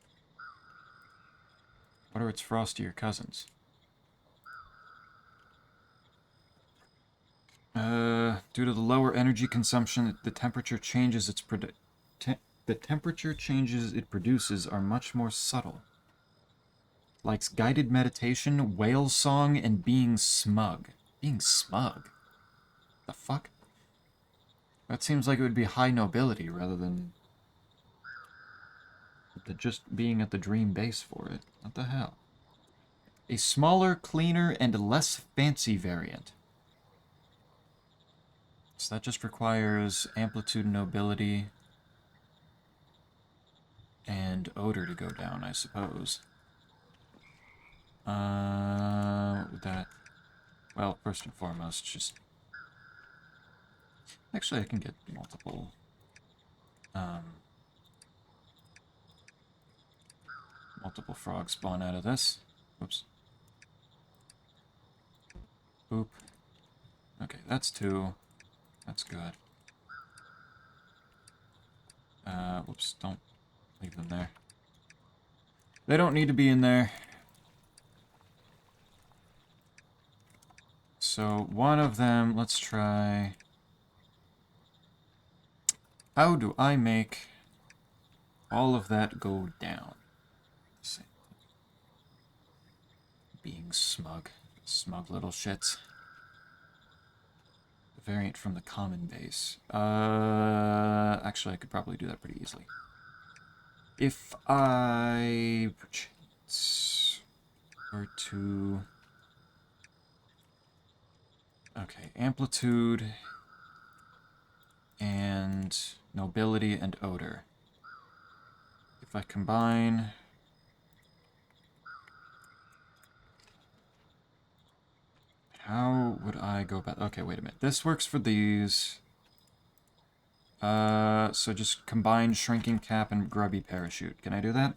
What are its frostier cousins? Due to the lower energy consumption, the temperature changes it produces are much more subtle. Likes guided meditation, whale song, and being smug. Being smug? The fuck? That seems like it would be high nobility rather than just being at the dream base for it. What the hell? A smaller, cleaner, and less fancy variant. So that just requires amplitude, nobility, and odor to go down, I suppose. What would that... Well, first and foremost, just... Actually, I can get multiple... multiple frogs spawn out of this. Whoops. Boop. Okay, that's 2. That's good. Whoops, don't leave them there. They don't need to be in there. So, one of them, let's try... How do I make all of that go down? Being smug. Smug little shits. The variant from the common base. Actually, I could probably do that pretty easily. If I... were to... Okay, amplitude... and nobility and odor. If I combine... How would I go about... Okay, wait a minute. This works for these. So just combine Shrinking Cap and Grubby Parachute. Can I do that?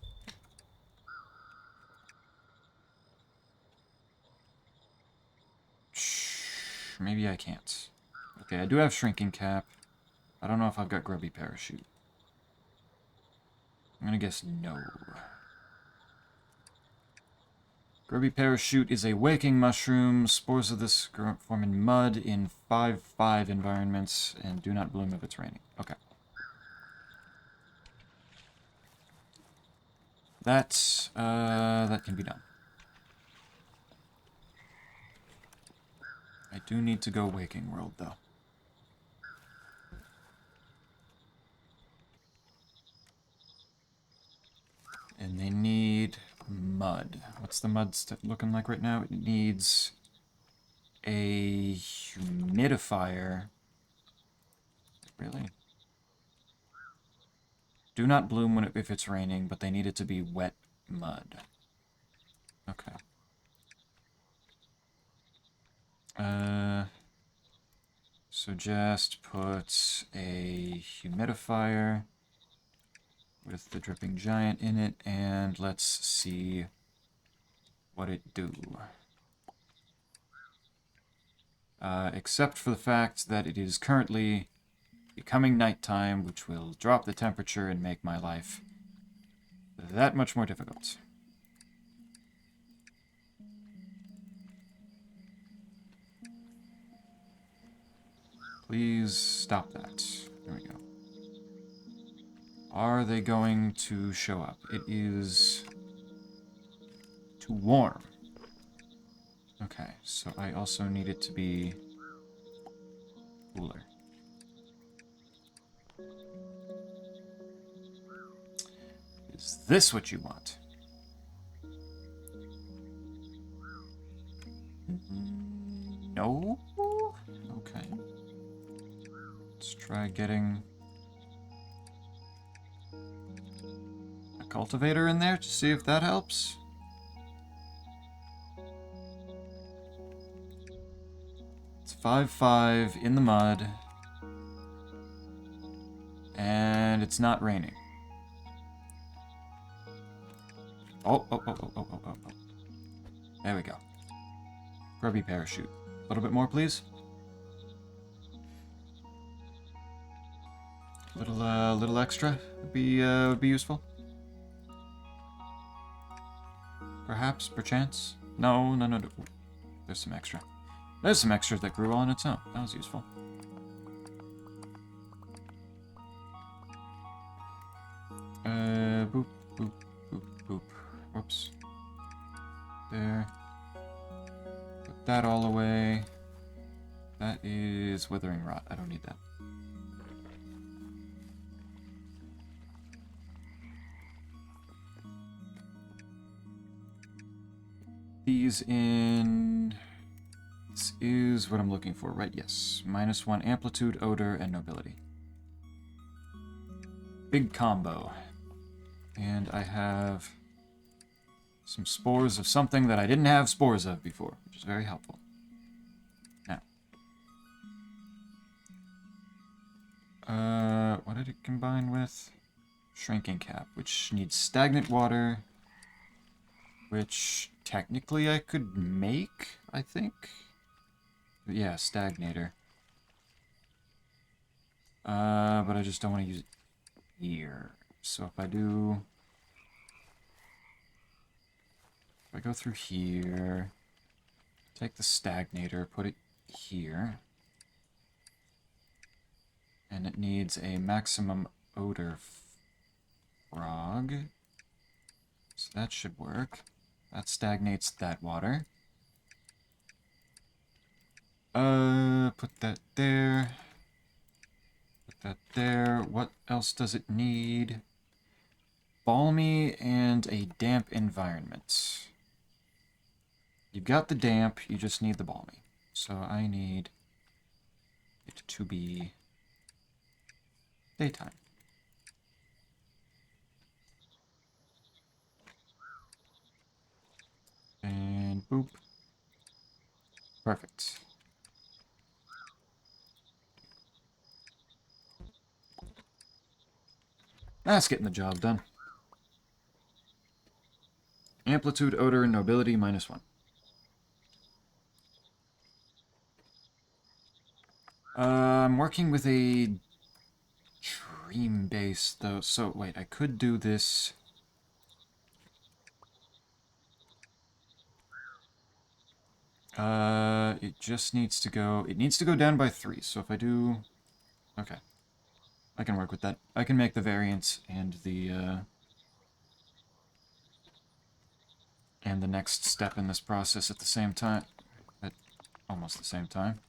Maybe I can't. Okay, I do have Shrinking Cap. I don't know if I've got Grubby Parachute. I'm gonna guess no. Grubby Parachute is a waking mushroom. Spores of this form in mud in 5/5 environments and do not bloom if it's raining. Okay. That can be done. I do need to go Waking World, though. And they need mud. What's the mud looking like right now? It needs a humidifier. Really? Do not bloom if it's raining, but they need it to be wet mud. Okay. So just put a humidifier with the Dripping Giant in it, and let's see what it do. Except for the fact that it is currently becoming nighttime, which will drop the temperature and make my life that much more difficult. Please stop that. There we go. Are they going to show up? It is too warm. Okay, so I also need it to be cooler. Is this what you want? No? Okay. Let's try getting a cultivator in there to see if that helps. It's 5-5 in the mud. And it's not raining. Oh. There we go. Grubby parachute. A little bit more, please. Little extra would be useful. Perhaps, perchance. No. There's some extra. There's some extra that grew on its own. That was useful. Boop. Whoops. There. Put that all away. That is withering rot. I don't need that. These in... This is what I'm looking for, right? Yes. -1 amplitude, odor, and nobility. Big combo. And I have some spores of something that I didn't have spores of before, which is very helpful. Now. What did it combine with? Shrinking cap, which needs stagnant water, which technically I could make, I think. Yeah, stagnator. But I just don't want to use it here. So if I do... If I go through here, take the stagnator, put it here. And it needs a maximum odor frog. So that should work. That stagnates that water. Put that there. Put that there. What else does it need? Balmy and a damp environment. You've got the damp, you just need the balmy. So I need it to be daytime. And boop. Perfect. That's getting the job done. Amplitude, odor, and nobility -1. I'm working with a dream base, though. So, wait, I could do this. It just needs to go... It needs to go down by 3, so if I do... Okay. I can work with that. I can make the variance and the next step in this process at the same time. At almost the same time.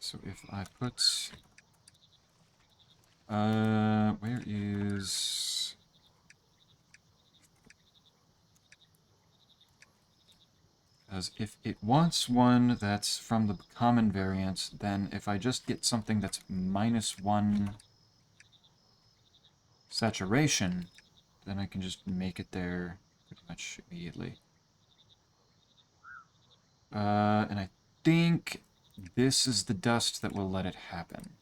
So if I put... where is... Because if it wants one that's from the common variant, then if I just get something that's -1 saturation, then I can just make it there pretty much immediately. And I think this is the dust that will let it happen.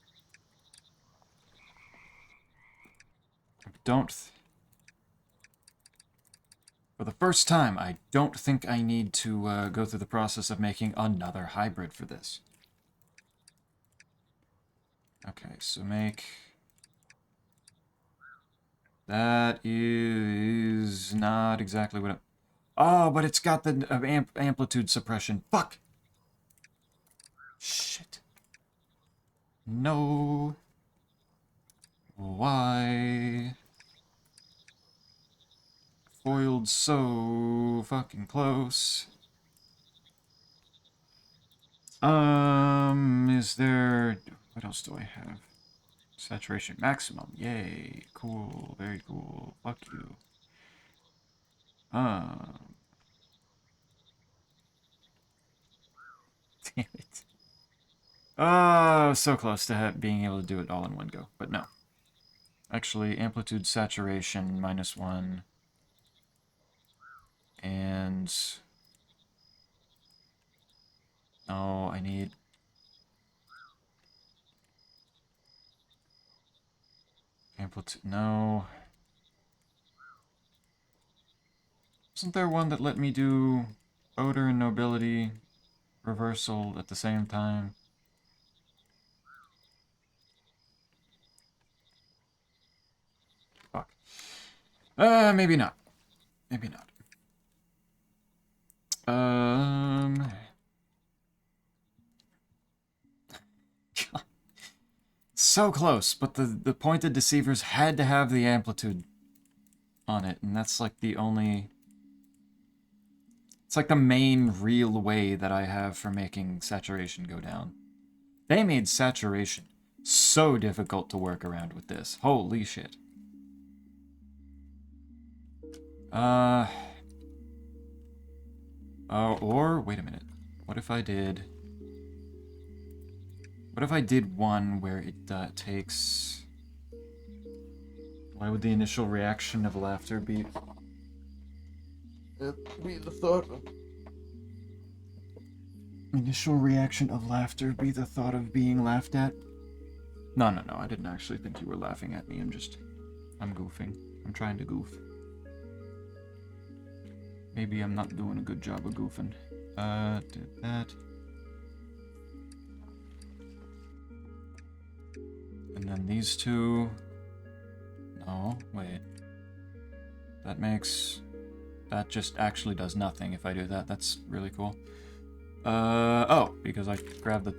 I don't... For the first time, I don't think I need to go through the process of making another hybrid for this. Okay, so make... That is not exactly what Oh, but it's got the amplitude suppression. Fuck! Shit. No. Why? Foiled so fucking close. Is there... What else do I have? Saturation maximum. Yay. Cool. Very cool. Fuck you. Damn it. Oh, so close to being able to do it all in one go, but no. Actually, amplitude saturation -1. And... Oh, I need... Amplitude... No. Wasn't there one that let me do odor and nobility reversal at the same time? Fuck. Maybe not. Maybe not. So close, but the pointed deceivers had to have the amplitude on it, and that's like the only... It's like the main real way that I have for making saturation go down. They made saturation so difficult to work around with this. Holy shit. Oh, or, wait a minute. What if I did... What if I did one where it takes... Why would the initial reaction of laughter be... the thought of... Initial reaction of laughter be the thought of being laughed at? No, no, no, I didn't actually think you were laughing at me. I'm goofing. I'm trying to goof. Maybe I'm not doing a good job of goofing. Did that. And then these two... No, wait. That makes... That just actually does nothing if I do that. That's really cool. Oh, because I grabbed the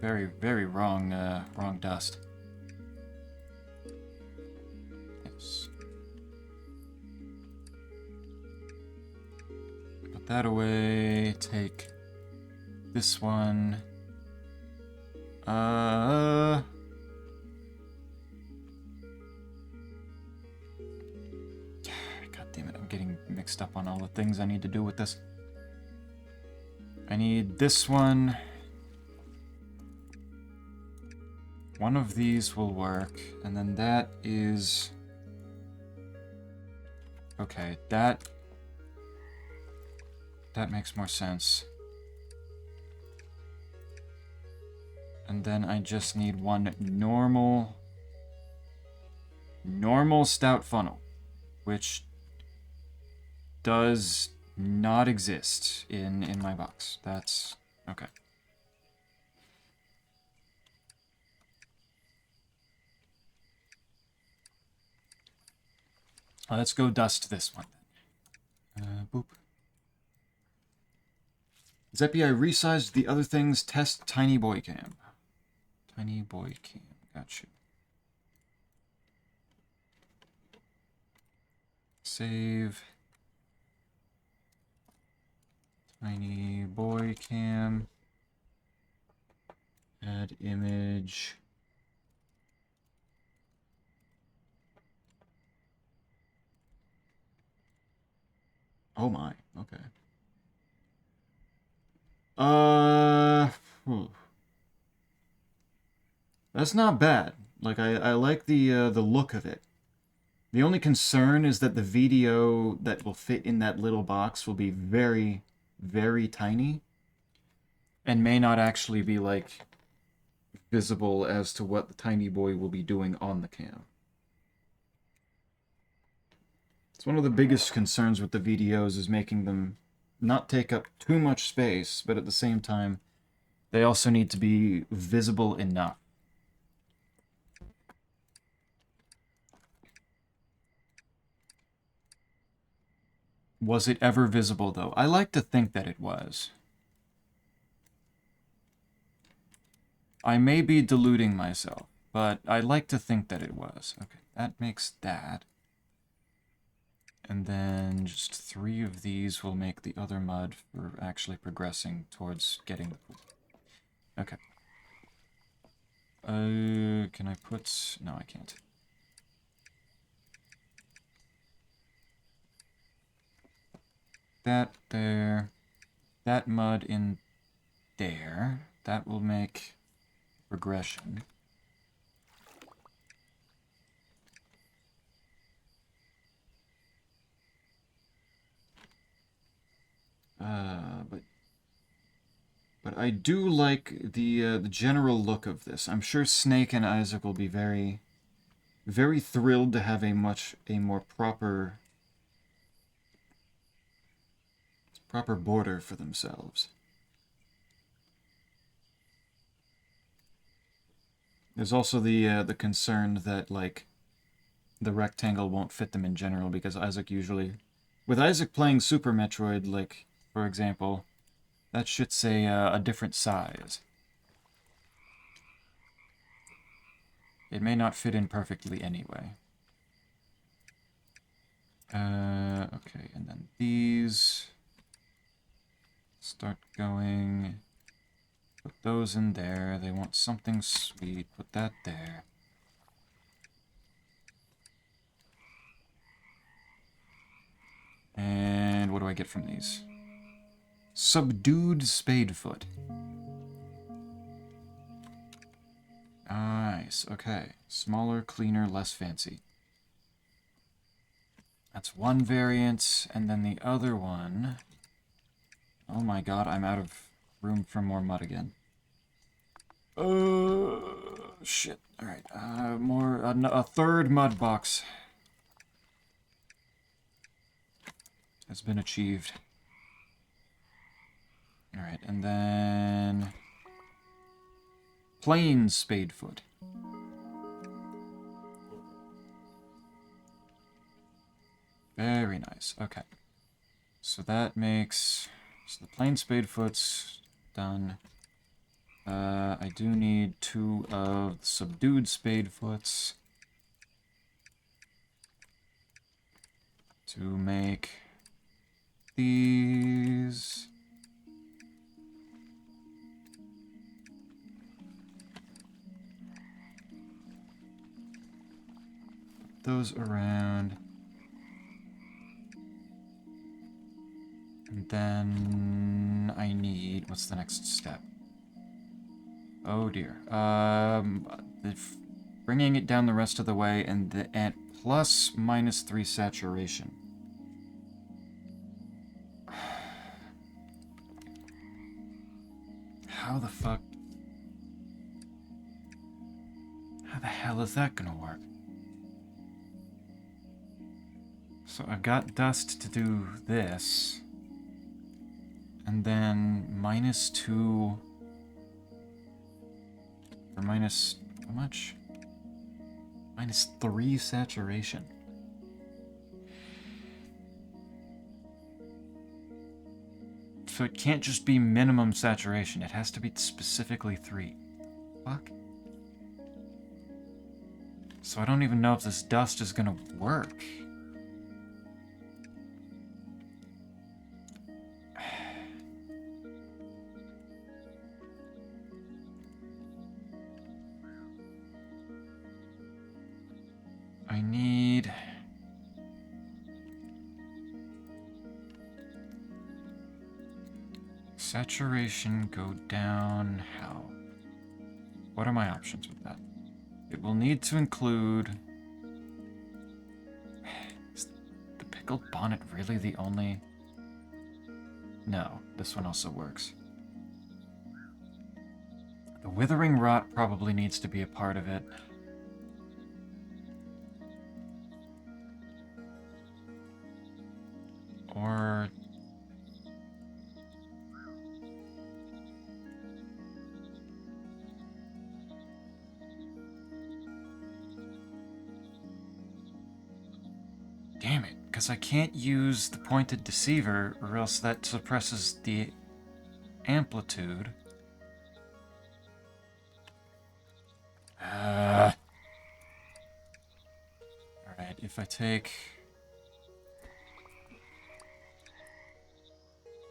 very, very wrong dust. Yes. Put that away, take this one. God damn it, I'm getting mixed up on all the things I need to do with this. I need this one. One of these will work, and then that is... Okay, that makes more sense. And then I just need one normal stout funnel, which does not exist in my box. That's okay. Let's go dust this one then. Boop. Zeppy, I resized the other things. Test Tiny Boy Cam. Tiny Boy Cam. Got you. Save. Tiny Boy Cam. Add image. Oh my, okay. That's not bad. Like, I like the look of it. The only concern is that the video that will fit in that little box will be very, very tiny. And may not actually be, like, visible as to what the tiny boy will be doing on the cam. It's one of the biggest concerns with the videos is making them not take up too much space, but at the same time, they also need to be visible enough. Was it ever visible, though? I like to think that it was. I may be deluding myself, but I like to think that it was. Okay, that makes that. And then just 3 of these will make the other mud for actually progressing towards getting the pool. Okay. Can I put... No, I can't. That there. That mud in there. That will make progression. But I do like the general look of this. I'm sure Snake and Isaac will be very, very thrilled to have a more proper border for themselves. There's also the concern that, like, the rectangle won't fit them in general, because Isaac usually... With Isaac playing Super Metroid, like, for example, that shit's a different size. It may not fit in perfectly anyway. Okay, and then these... Start going... Put those in there. They want something sweet. Put that there. And what do I get from these? Subdued Spadefoot. Nice. Okay. Smaller, cleaner, less fancy. That's one variant. And then the other one... Oh my god, I'm out of room for more mud again. Shit. Alright, a third mud box has been achieved. Alright, and then... Plain Spadefoot. Very nice, okay. So that makes... So the plain Spadefoot's done. I do need 2 of the subdued Spadefoots to make these. Put those around. And then I need... What's the next step? Oh dear. Bringing it down the rest of the way and plus -3 saturation. How the fuck? How the hell is that gonna work? So I've got dust to do this. And then -2... Or minus... How much? -3 saturation. So it can't just be minimum saturation. It has to be specifically 3. Fuck. So I don't even know if this dust is gonna work. I need... Saturation go down how? What are my options with that? It will need to include... Is the pickled bonnet really the only... No, this one also works. The withering rot probably needs to be a part of it. Or... Damn it, because I can't use the pointed deceiver, or else that suppresses the amplitude. Alright, if I take...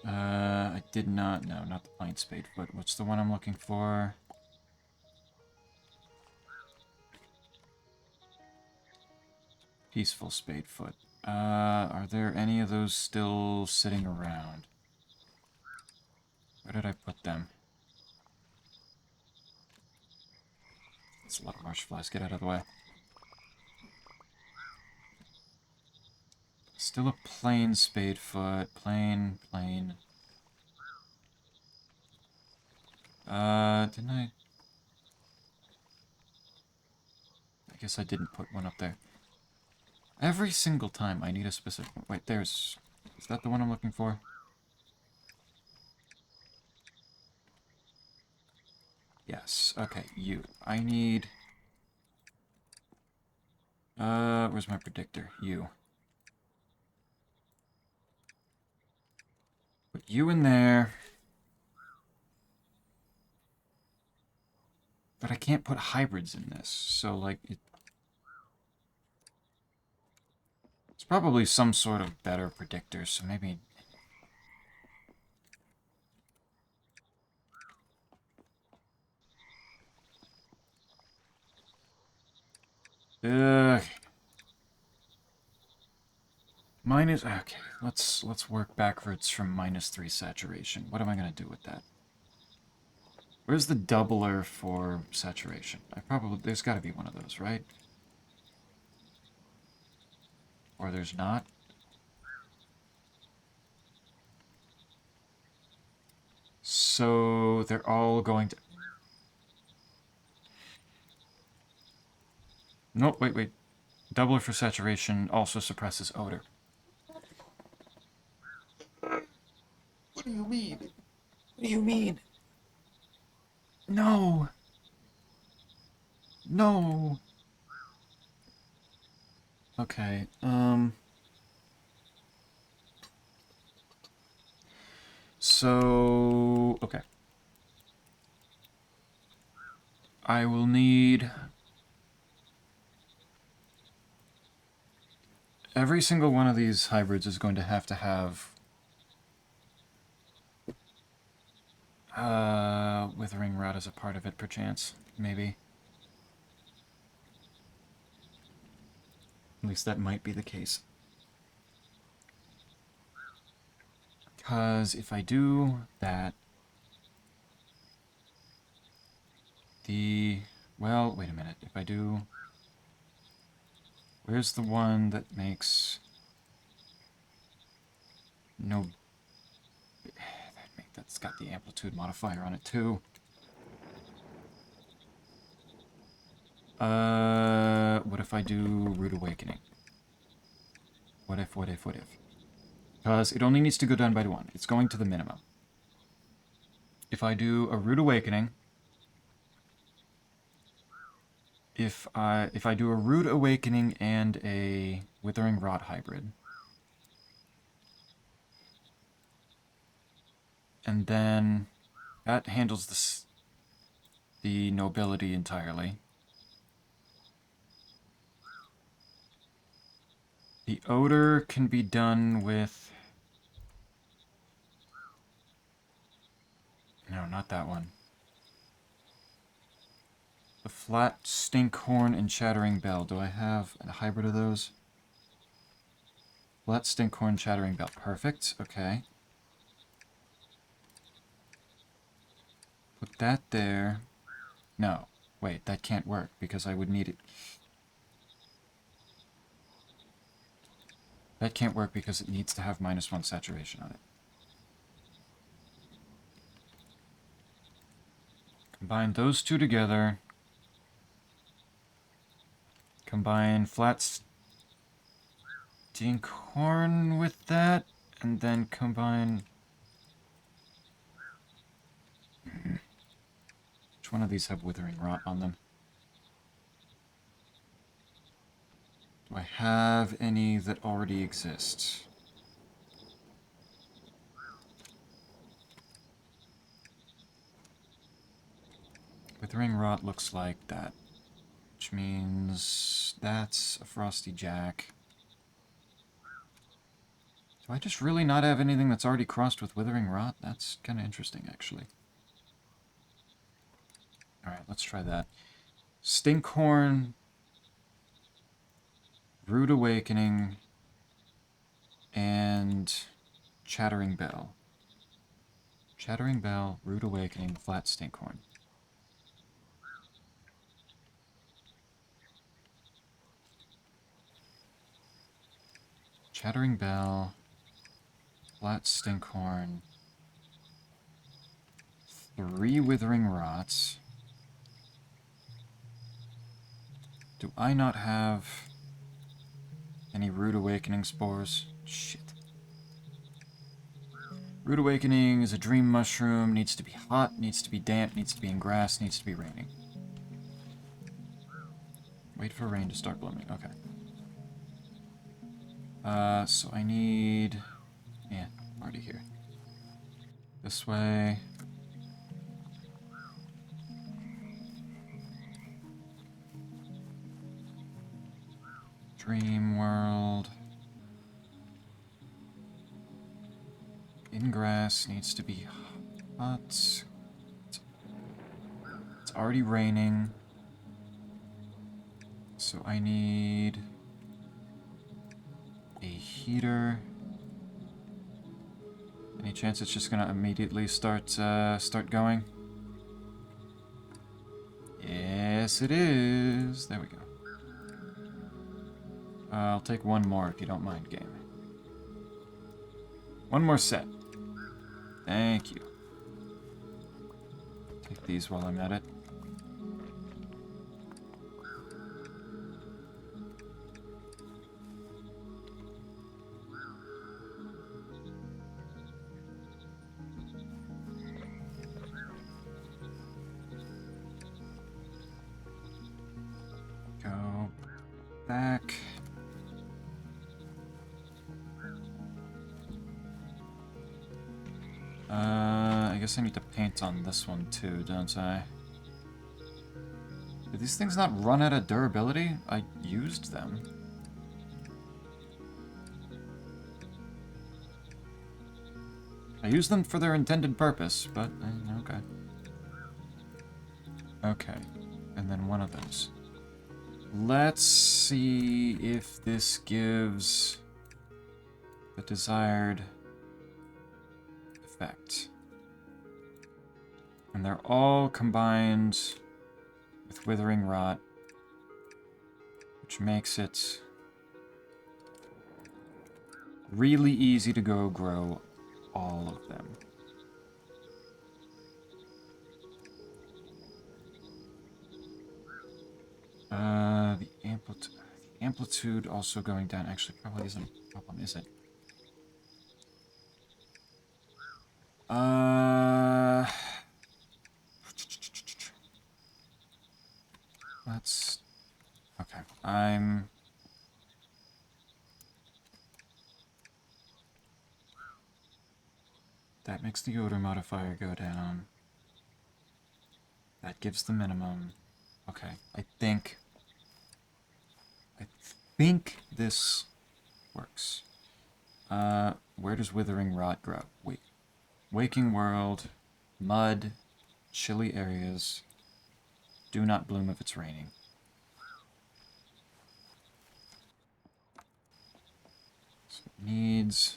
I did not... No, not the plain spade foot. What's the one I'm looking for? Peaceful spade foot. Are there any of those still sitting around? Where did I put them? It's a lot of marsh flies. Get out of the way. Still a plain spade foot. Plain. Didn't I? I guess I didn't put one up there. Every single time I need a specific one. Wait, there's... Is that the one I'm looking for? Yes. Okay, you. I need... where's my predictor? You. Put you in there. But I can't put hybrids in this, so, like, it's probably some sort of better predictor, so maybe... Ugh. Minus... Okay, let's work backwards from -3 saturation. What am I going to do with that? Where's the doubler for saturation? There's got to be one of those, right? Or there's not? So they're all going to... Nope, wait. Doubler for saturation also suppresses odor. What do you mean? What do you mean? No! No! Okay, So... Okay. I will need... Every single one of these hybrids is going to have... Withering Rod as a part of it, perchance. Maybe. At least that might be the case. Because if I do that... Well, wait a minute. If I do... Where's the one that makes... No... That's got the amplitude modifier on it, too. What if I do Rude Awakening? What if? Because it only needs to go down by 1. It's going to the minimum. If I do a Rude Awakening... If I do a Rude Awakening and a Withering Rot hybrid... And then that handles the nobility entirely. The odor can be done with... No, not that one. The Flat Stinkhorn and Chattering Bell. Do I have a hybrid of those? Flat Stinkhorn, Chattering Bell. Perfect. Okay. Put that there. No. Wait, that can't work because I would need it. That can't work because it needs to have -1 saturation on it. Combine those two together. Combine Flat Stinkhorn with that, and then combine... Which one of these have Withering Rot on them? Do I have any that already exist? Withering Rot looks like that, which means that's a Frosty Jack. Do I just really not have anything that's already crossed with Withering Rot? That's kind of interesting, actually. Alright, let's try that. Stinkhorn, Rude Awakening, and Chattering Bell. Chattering Bell, Rude Awakening, Flat Stinkhorn. Chattering Bell, Flat Stinkhorn, 3 Withering Rots. Do I not have any Rude Awakening spores? Shit. Rude Awakening is a dream mushroom, needs to be hot, needs to be damp, needs to be in grass, needs to be raining. Wait for rain to start blooming, okay. So I need... yeah, already here. This way. Dream World. Ingrass needs to be hot. It's already raining. So I need a heater. Any chance it's just gonna immediately start going? Yes, it is. There we go. I'll take one more if you don't mind, game. One more set. Thank you. Take these while I'm at it. Go back. I guess I need to paint on this one too, don't I? Did these things not run out of durability? I used them. I used them for their intended purpose, but okay. Okay, and then one of those. Let's see if this gives the desired effect. And they're all combined with Withering Rot, which makes it really easy to go grow all of them. The amplitude also going down actually probably isn't a problem, is it? Let's... okay, that makes the odor modifier go down. That gives the minimum. Okay, I think this works. Where does Withering Rot grow? Wait. Waking World, mud, chilly areas, do not bloom if it's raining. So it needs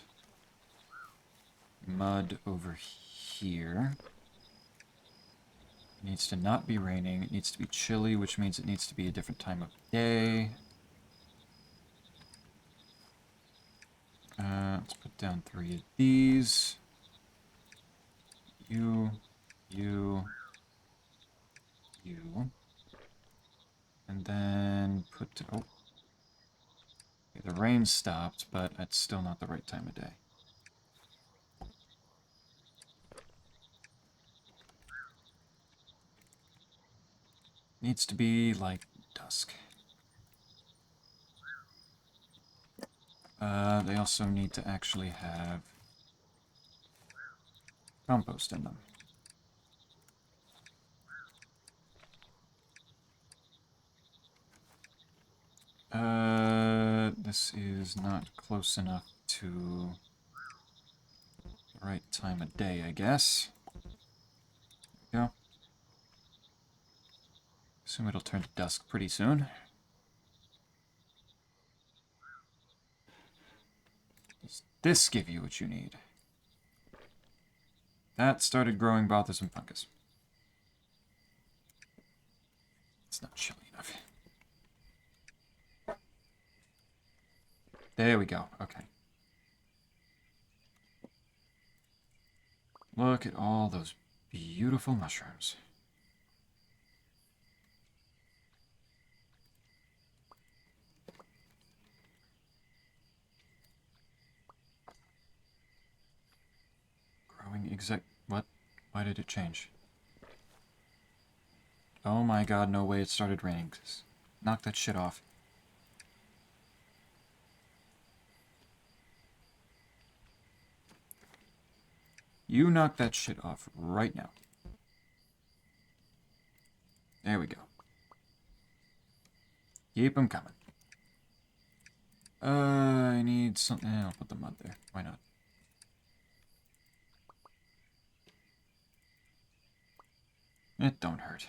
mud over here. It needs to not be raining. It needs to be chilly, which means it needs to be a different time of day. Let's put down 3 of these. You. And then put... oh. Okay, the rain stopped, but it's still not the right time of day. Needs to be like dusk. They also need to actually have compost in them. This is not close enough to the right time of day, I guess. There we go. Assume it'll turn to dusk pretty soon. Does this give you what you need? That started growing bothersome fungus. It's not chilly enough. There we go. Okay. Look at all those beautiful mushrooms. Growing what? Why did it change? Oh my god, no way it started raining. Knock that shit off. You knock that shit off right now. There we go. Keep them coming. I need something. I'll put the mud there. Why not? It don't hurt.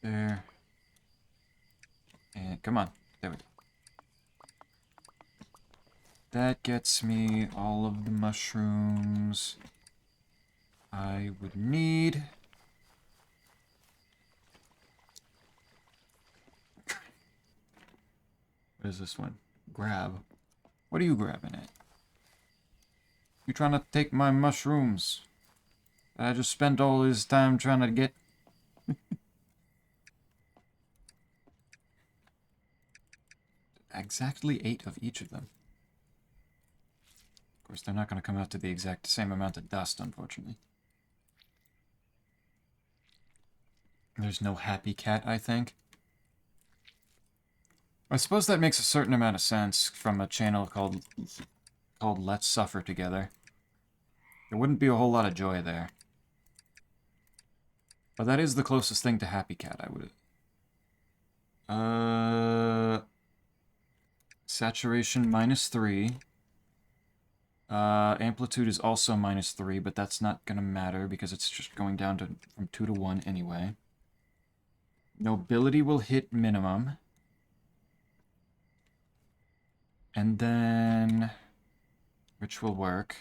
There. And come on. There we go. That gets me all of the mushrooms I would need. What is this one? Grab. What are you grabbing at? You trying to take my mushrooms? I just spent all this time trying to get... Exactly 8 of each of them. Of course, they're not going to come out to the exact same amount of dust, unfortunately. There's no happy cat, I think. I suppose that makes a certain amount of sense from a channel called Let's Suffer Together. There wouldn't be a whole lot of joy there. But that is the closest thing to happy cat, I would... Saturation -3. Amplitude is also -3, but that's not going to matter because it's just going down to from 2 to 1 anyway. Nobility will hit minimum. And then... which will work.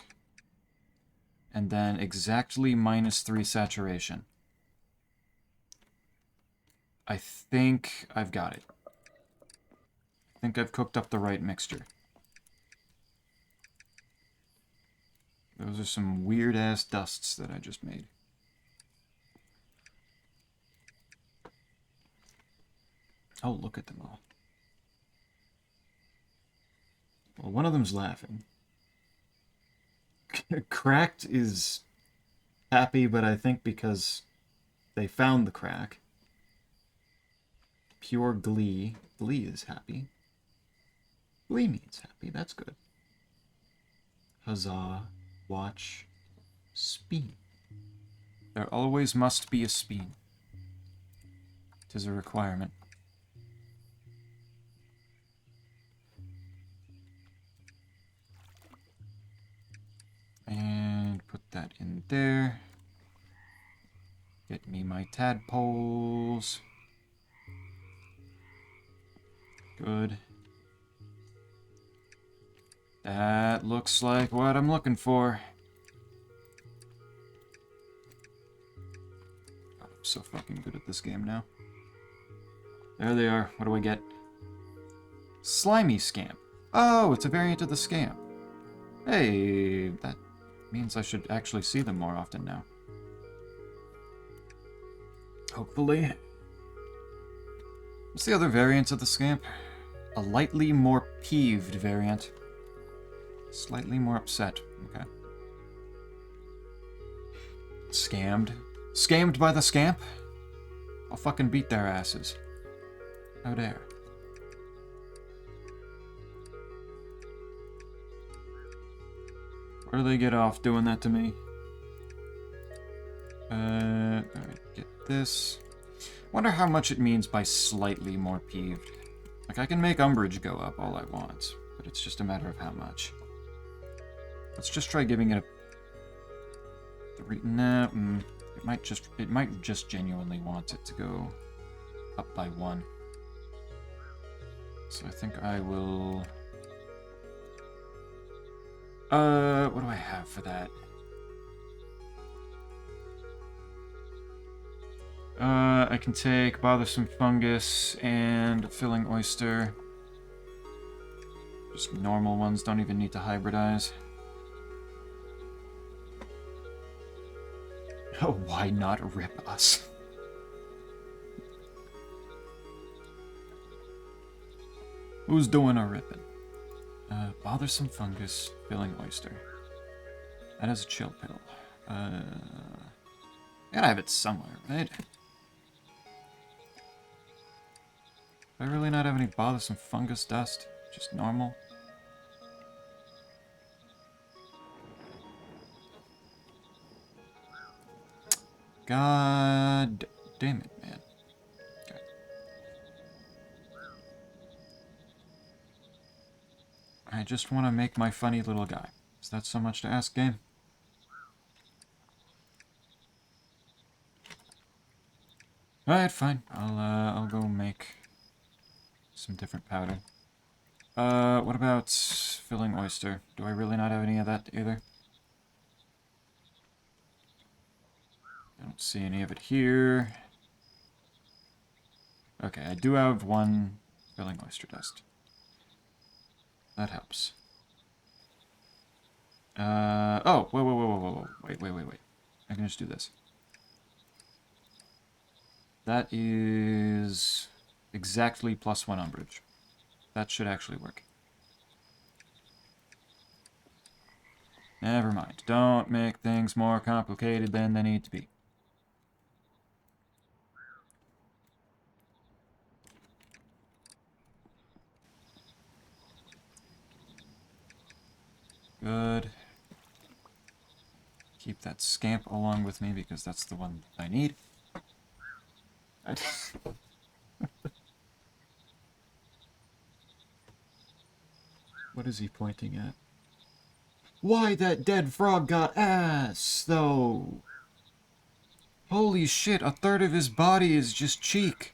And then exactly -3 saturation. I think I've got it. I think I've cooked up the right mixture. Those are some weird-ass dusts that I just made. Oh, look at them all. Well, one of them's laughing. Cracked is happy, but I think because they found the crack. Pure glee. Glee is happy. Glee means happy, that's good. Huzzah. Watch. Speen. There always must be a speen. 'Tis a requirement. And put that in there. Get me my tadpoles. Good. That looks like what I'm looking for. God, I'm so fucking good at this game now. There they are. What do I get? Slimy Scamp. Oh, it's a variant of the Scamp. Hey, that means I should actually see them more often now. Hopefully. What's the other variant of the Scamp? A lightly more peeved variant. Slightly more upset. Okay. Scammed. Scammed by the Scamp? I'll fucking beat their asses. Oh, there. Where do they get off doing that to me? Alright, get this. Wonder how much it means by slightly more peeved. Like, I can make umbrage go up all I want, but it's just a matter of how much. Let's just try giving it a 3. Nah, it might just genuinely want it to go up by 1. So I think I will... what do I have for that? I can take Bothersome Fungus and Filling Oyster. Just normal ones, don't even need to hybridize. Oh, why not rip us? Who's doing a ripping? Bothersome Fungus, Filling Oyster. That is a chill pill. Gotta have it somewhere, right? Do I really not have any Bothersome Fungus dust? Just normal? God damn it, man. Okay. I just want to make my funny little guy. Is that so much to ask, game? Alright, fine. I'll go make some different powder. What about Filling Oyster? Do I really not have any of that either? I don't see any of it here. Okay, I do have 1 Filling Oyster dust. That helps. Oh, wait. I can just do this. That is exactly +1 umbrage. That should actually work. Never mind. Don't make things more complicated than they need to be. Good. Keep that scamp along with me because that's the one I need. What is he pointing at? Why, that dead frog got ass, though. Holy shit, a third of his body is just cheek.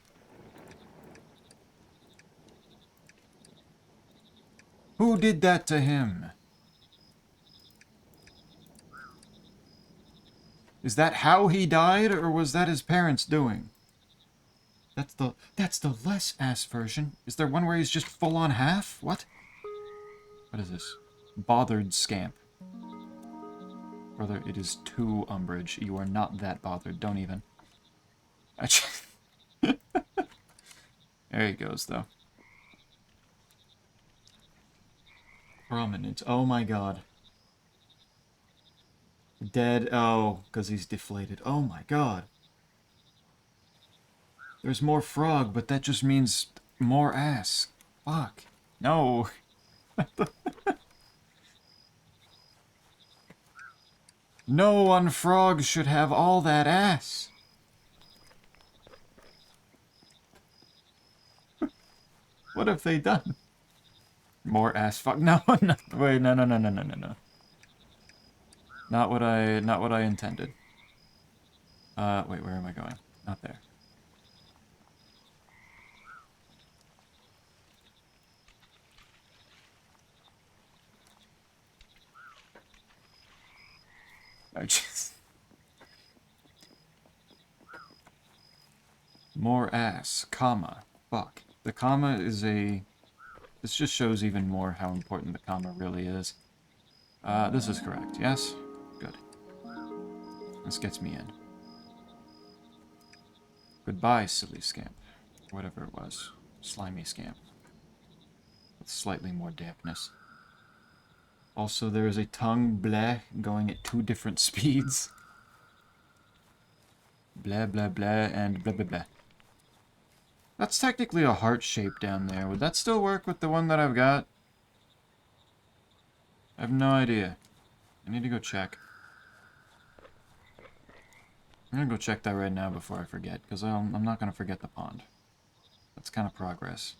Who did that to him? Is that how he died, or was that his parents doing? That's the less ass version. Is there one where he's just full on half? What? What is this? Bothered scamp. Brother, it is 2 umbrage. You are not that bothered. Don't even. There he goes, though. Prominent. Oh my god. Dead. Oh, because he's deflated. Oh my god. There's more frog, but that just means more ass. Fuck. No. No one frog should have all that ass. What have they done? More ass fuck. No, no. Wait, no. Not what I intended. Wait, where am I going? Not there. Oh, jeez. More ass, comma, fuck. The comma is a... This just shows even more how important the comma really is. This is correct, yes? Good. This gets me in. Goodbye, silly scamp. Whatever it was. Slimy scamp. With slightly more dampness. Also, there is a tongue bleh going at 2 different speeds. Blah, blah, blah, and blah, blah, blah. That's technically a heart shape down there. Would that still work with the one that I've got? I have no idea. I need to go check. I'm gonna go check that right now before I forget, because I'm not gonna forget the pond. That's kind of progress.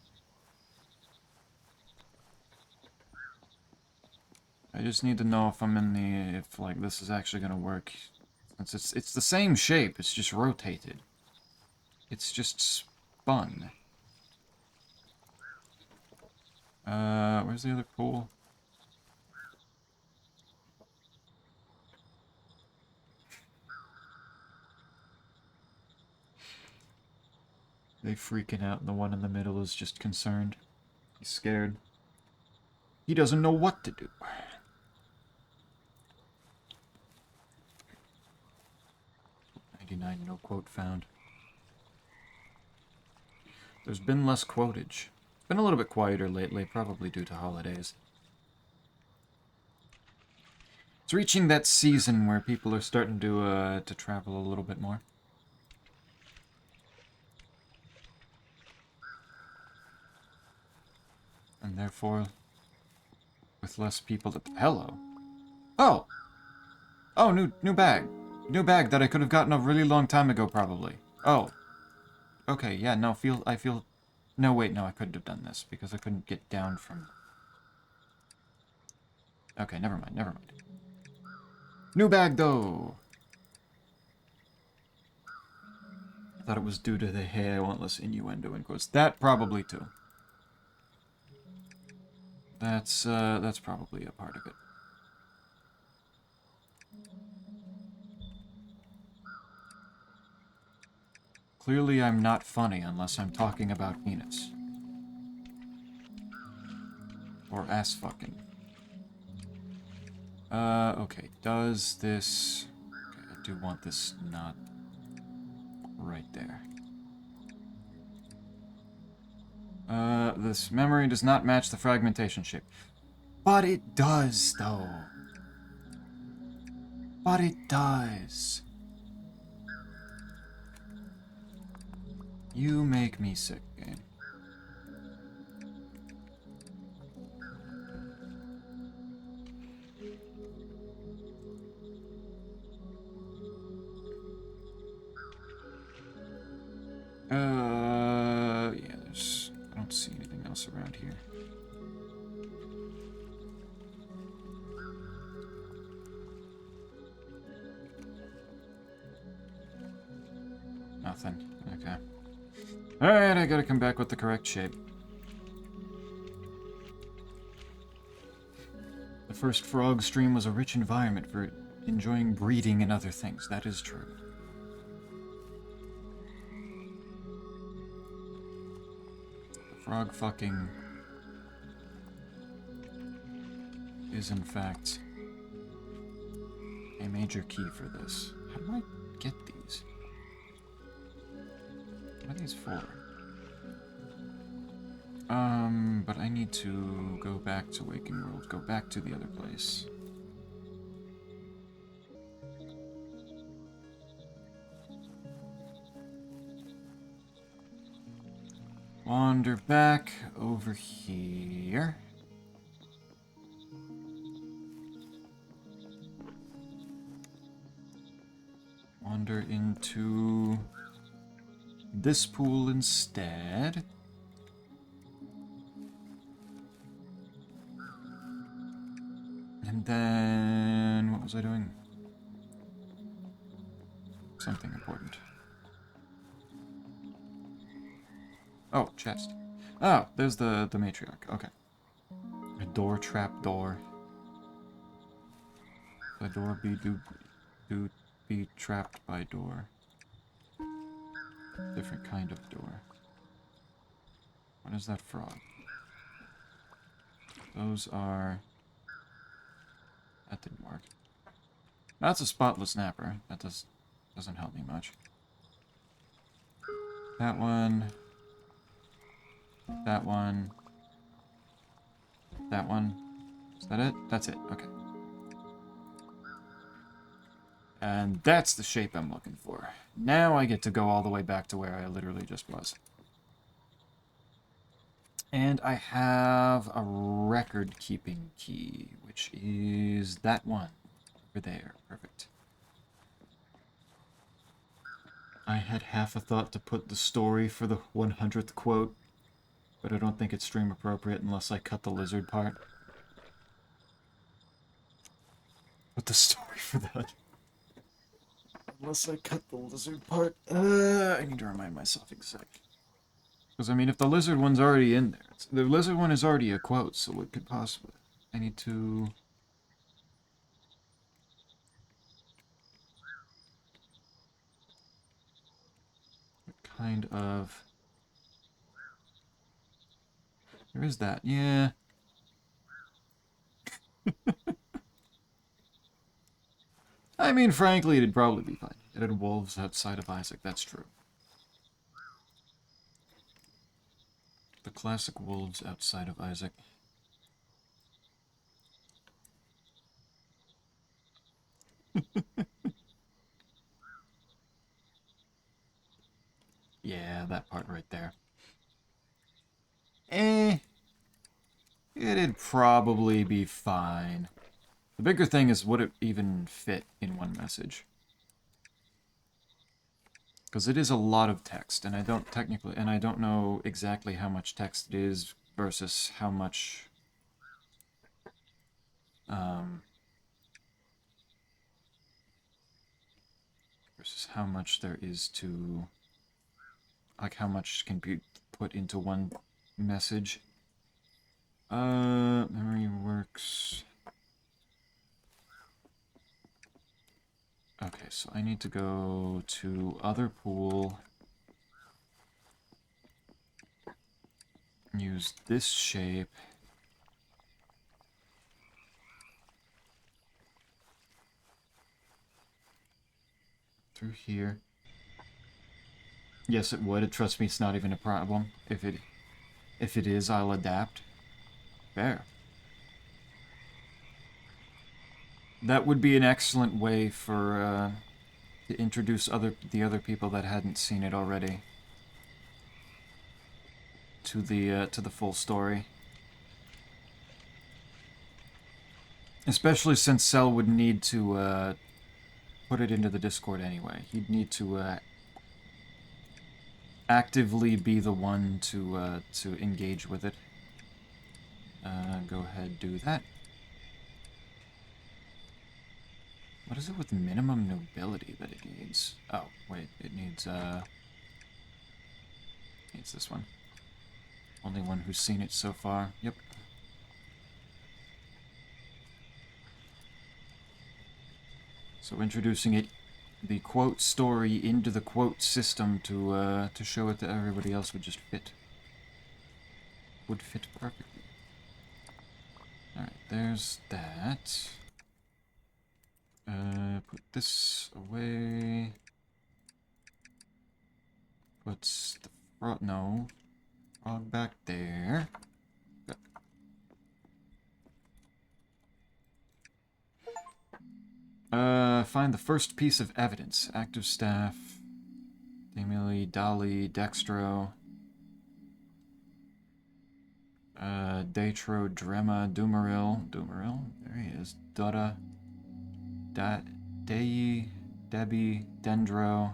I just need to know if I'm in the... if, like, this is actually gonna work. Since it's the same shape, it's just rotated. It's just spun. Where's the other pool? They freaking out, and the one in the middle is just concerned. He's scared. He doesn't know what to do. 99, no quote found. There's been less quotage. It's been a little bit quieter lately, probably due to holidays. It's reaching that season where people are starting to travel a little bit more. And therefore, with less people to... Hello. Oh! Oh, new bag. New bag that I could have gotten a really long time ago, probably. Oh. Okay, yeah, no, I feel... No, wait, no, I couldn't have done this, because I couldn't get down from... Okay, never mind, never mind. New bag, though! I thought it was due to the "hey, I want less innuendo" in quotes. That probably, too. That's probably a part of it. Clearly I'm not funny unless I'm talking about penis. Or ass fucking. Okay, does this... Okay, I do want this not right there. This memory does not match the fragmentation shape. But it does, though. But it does. You make me sick, game. Yeah, there's... I don't see anything else around here. Nothing. Okay. Alright, I gotta come back with the correct shape. The first frog stream was a rich environment for enjoying breeding and other things. That is true. The frog fucking is in fact a major key for this. How do I get these? What are these for? But I need to go back to Waking World, go back to the other place. Wander back over here. Wander into this pool instead. And then... what was I doing? Something important. Oh, chest. Oh, there's the matriarch. Okay. A door, trap door. The door be trapped by door. Different kind of door. What is that frog? Those are... That didn't work. That's a spotless snapper. That doesn't help me much. That one. That one. That one. Is that it? That's it. Okay. And that's the shape I'm looking for. Now I get to go all the way back to where I literally just was. And I have a record-keeping key, which is that one over there. Perfect. I had half a thought to put the story for the 100th quote, but I don't think it's stream appropriate unless I cut the lizard part. Put the story for that. Unless I cut the lizard part. I need to remind myself exactly. Because, I mean, if the lizard one's already in there, the lizard one is already a quote, so what could possibly... I need to... What kind of... There is that, yeah. I mean, frankly, it'd probably be fine. It had wolves outside of Isaac, that's true. The classic wolves outside of Isaac. Yeah, that part right there. It'd probably be fine. The bigger thing is, would it even fit in one message? Because it is a lot of text, and I don't know exactly how much text it is versus how much, there is to, like, how much can be put into one message. Memory works. Okay, so I need to go to other pool. Use this shape. Through here. Yes, it would. Trust me, it's not even a problem. If it is, I'll adapt. Fair. That would be an excellent way for to introduce the other people that hadn't seen it already to the full story. Especially since Cell would need to put it into the Discord anyway. He'd need to actively be the one to engage with it. Go ahead, do that. What is it with minimum nobility that it needs? Oh, wait, it needs this one. Only one who's seen it so far. Yep. So introducing it, the quote story into the quote system to show it to everybody else would just fit. Would fit perfectly. Alright, there's that. Put this away. Puts the frog, no. Frog back there. Find the first piece of evidence. Active staff. Emily, Dolly, Dextro. Datro, Drema, Dumaril. There he is. Dutta. Dei, Debbie, Dendro,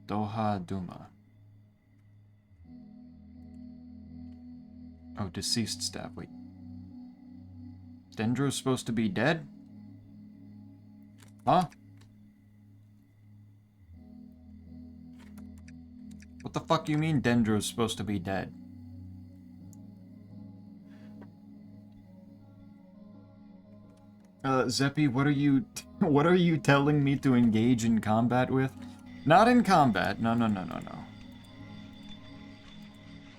Doha, Duma. Oh, deceased staff. Wait. Dendro's supposed to be dead? Huh? What the fuck you mean Dendro's supposed to be dead? Zeppi, what are you telling me to engage in combat with? Not in combat. No.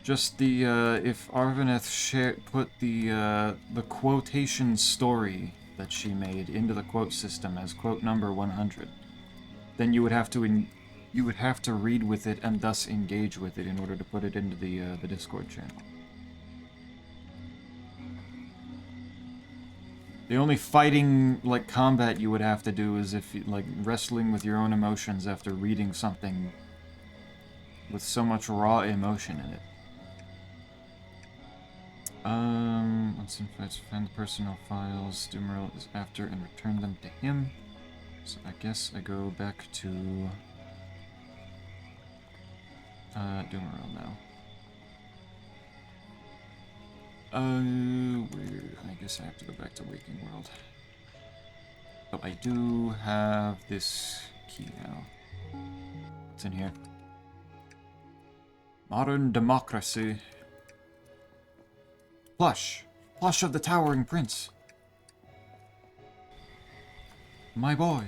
Just the, if Arvaneth put the quotation story that she made into the quote system as quote number 100, then you would have to read with it and thus engage with it in order to put it into the Discord channel. The only fighting, like, combat you would have to do is if you, like, wrestling with your own emotions after reading something with so much raw emotion in it. Once in fights, find the personal files Dumeril is after and return them to him. So I guess I go back to Dumeril now. I guess I have to go back to Waking World. But I do have this key now. What's in here? Modern democracy. Plush. Plush of the Towering Prince. My boy.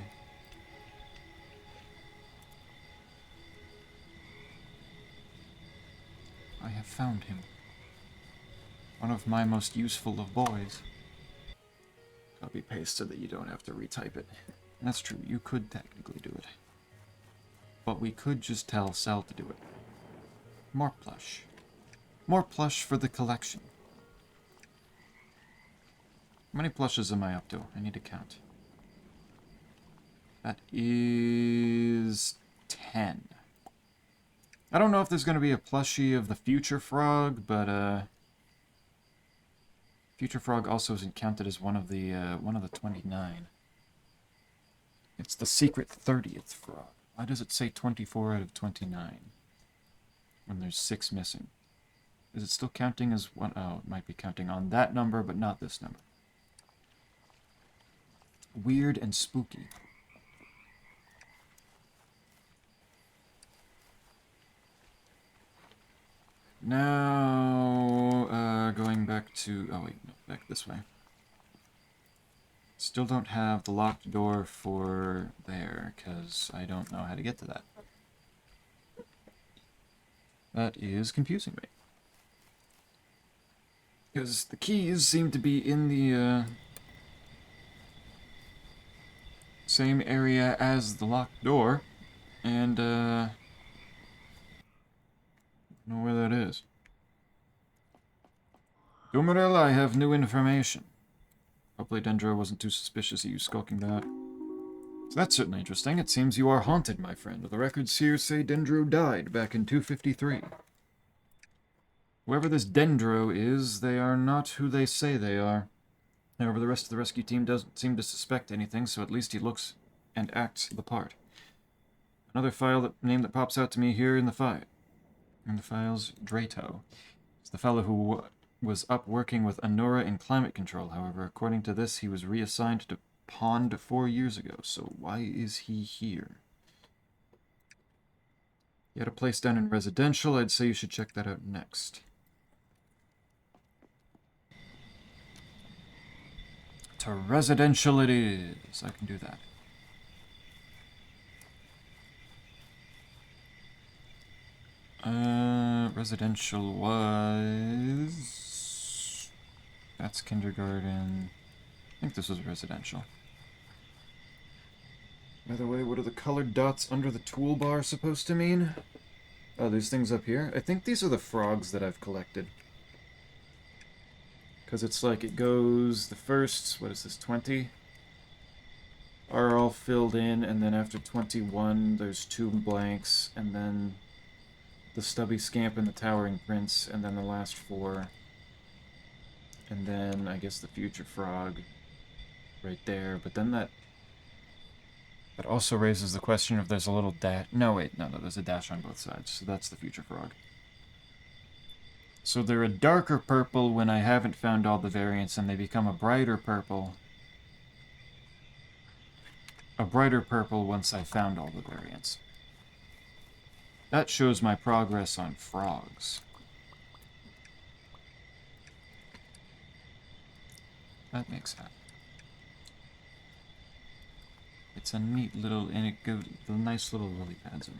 I have found him. One of my most useful of boys. Copy paste so that you don't have to retype it. That's true, you could technically do it. But we could just tell Cell to do it. More plush. More plush for the collection. How many plushes am I up to? I need to count. That is 10. I don't know if there's going to be a plushie of the Future Frog, but Future Frog also isn't counted as one of the 29. It's the secret 30th frog. Why does it say 24 out of 29 when there's 6 missing? Is it still counting as one? Oh, it might be counting on that number, but not this number. Weird and spooky. Now, going back to... Oh, wait, no, back this way. Still don't have the locked door for there, because I don't know how to get to that. That is confusing me. Because the keys seem to be in the, same area as the locked door, and, I don't know where that is. Dumeril, I have new information. Hopefully Dendro wasn't too suspicious of you skulking that. So that's certainly interesting. It seems you are haunted, my friend. The records here say Dendro died back in 253. Whoever this Dendro is, they are not who they say they are. However, the rest of the rescue team doesn't seem to suspect anything, so at least he looks and acts the part. Another name that pops out to me here in the file's Drato. It's the fellow who was up working with Anora in climate control. However, according to this, he was reassigned to Pond 4 years ago, so why is he here? You had a place down in residential. I'd say you should check that out next. To residential it is. I can do that. Residential was... That's kindergarten. I think this was residential. By the way, what are the colored dots under the toolbar supposed to mean? Oh, there's things up here. I think these are the frogs that I've collected. Because it's like it goes, the first, what is this, 20? Are all filled in, and then after 21, there's 2 blanks, and then the Stubby Scamp and the Towering Prince, and then the last 4. And then, I guess, the Future Frog right there. But then that also raises the question if there's a little dash. No, wait, no, there's a dash on both sides. So that's the Future Frog. So they're a darker purple when I haven't found all the variants, and they become a brighter purple. A brighter purple once I found all the variants. That shows my progress on frogs. That makes sense. It's a neat little, and it goes the nice little lily pads in.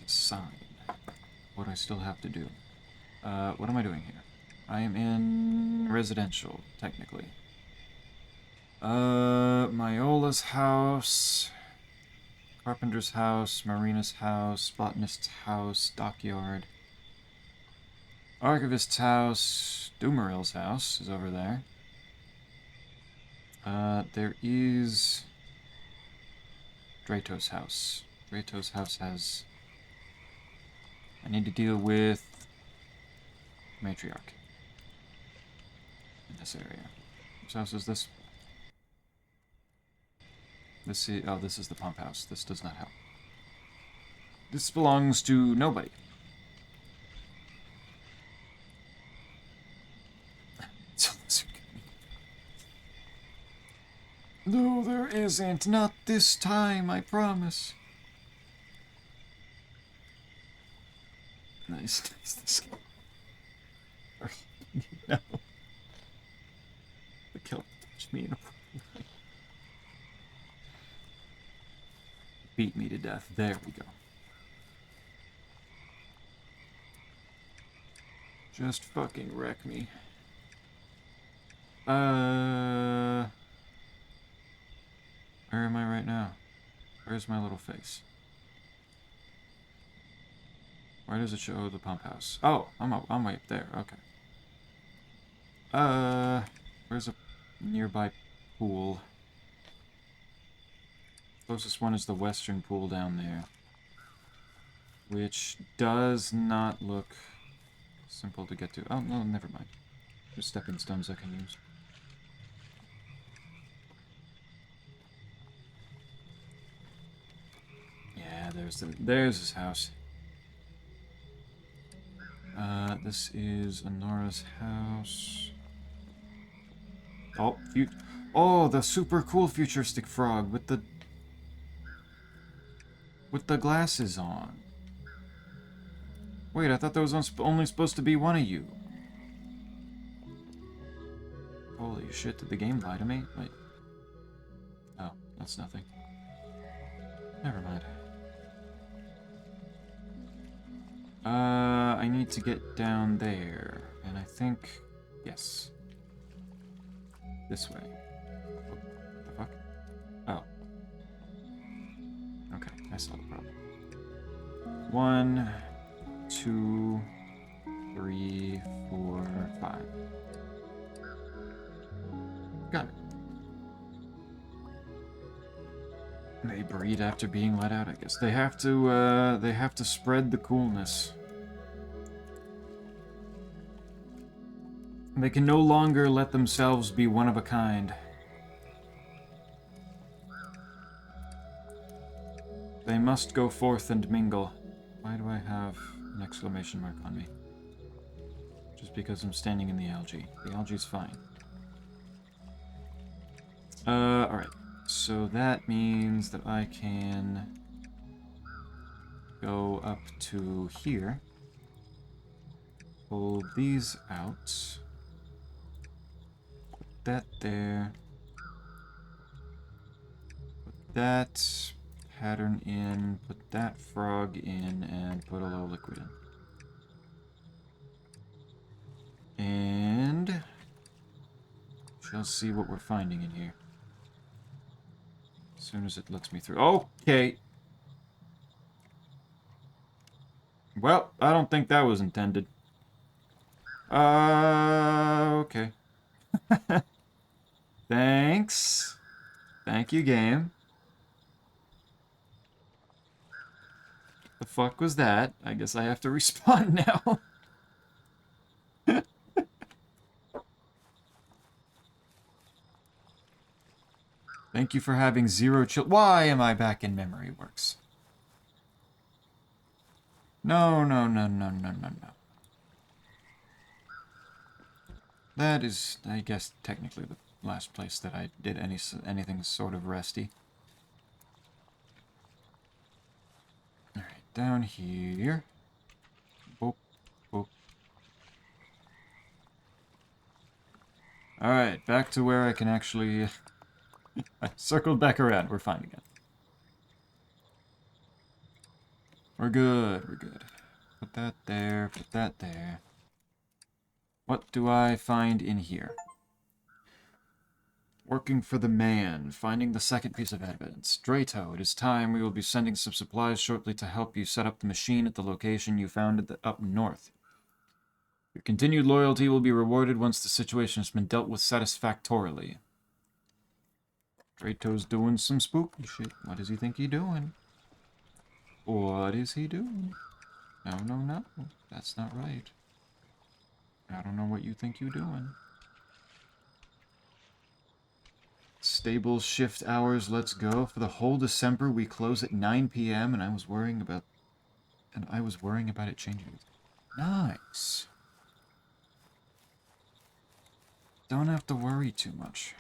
Sign. What I still have to do. What am I doing here? I am in residential, technically. Myola's house, Carpenter's house, Marina's house, Botanist's house, Dockyard. Archivist's house, Dumeril's house is over there. There is Drato's house. Drato's house has... I need to deal with matriarch in this area. Whose house is this? This is, oh, this is the pump house. This does not help. This belongs to nobody. No, there isn't. Not this time, I promise. Nice. This no. The kill touched me in a beat me to death. There we go. Just fucking wreck me. Where am I right now? Where's my little face? Where does it show the pump house? Oh, I'm way up there. Okay. Where's a nearby pool? Closest one is the western pool down there, which does not look simple to get to. Oh, no, never mind. There's stepping stones I can use. Yeah, there's his house. This is Anora's house. Oh, the super cool futuristic frog with the glasses on. Wait, I thought there was only supposed to be one of you. Holy shit, did the game lie to me? Wait. Oh, that's nothing. Never mind. I need to get down there, and I think, yes. This way. What the fuck? Oh. Okay, I saw the problem. 1, 2, 3, 4, 5. Got it. They breed after being let out, I guess. They have to spread the coolness. They can no longer let themselves be one of a kind. They must go forth and mingle. Why do I have an exclamation mark on me? Just because I'm standing in the algae. The algae's fine. Alright. So that means that I can go up to here. Pull these out. Put that there. Put that pattern in. Put that frog in. And put a low liquid in. And shall see what we're finding in here. As soon as it lets me through. Okay. Well, I don't think that was intended. Okay. Thanks. Thank you, game. The fuck was that? I guess I have to respawn now. Thank you for having 0 chill. Why am I back in Memory Works? No, no, no, no, no, no, no. That is, I guess, technically the last place that I did anything sort of resty. Alright, down here. Boop, boop. Alright, back to where I can actually... I circled back around. We're fine again. We're good. We're good. Put that there. Put that there. What do I find in here? Working for the man. Finding the second piece of evidence. Drato, it is time. We will be sending some supplies shortly to help you set up the machine at the location you found up north. Your continued loyalty will be rewarded once the situation has been dealt with satisfactorily. Drato's doing some spooky shit. What does he think he's doing? What is he doing? No, no, no. That's not right. I don't know what you think you're doing. Stable shift hours, let's go. For the whole December, we close at 9 p.m. and I was worrying about it changing. Nice. Don't have to worry too much.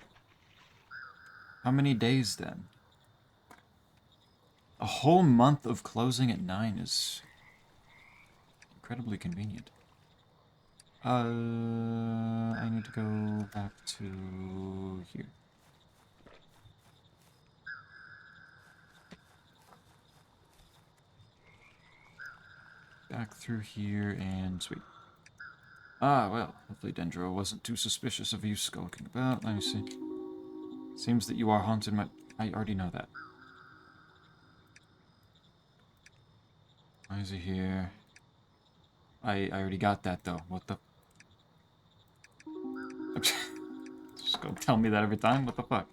How many days then? A whole month of closing at 9 is incredibly convenient. I need to go back to here. Back through here and sweet. Ah, well, hopefully Dendro wasn't too suspicious of you skulking about. Let me see. Seems that you are haunted. I already know that. Why is he here? I already got that, though. What the... Just gonna tell me that every time? What the fuck?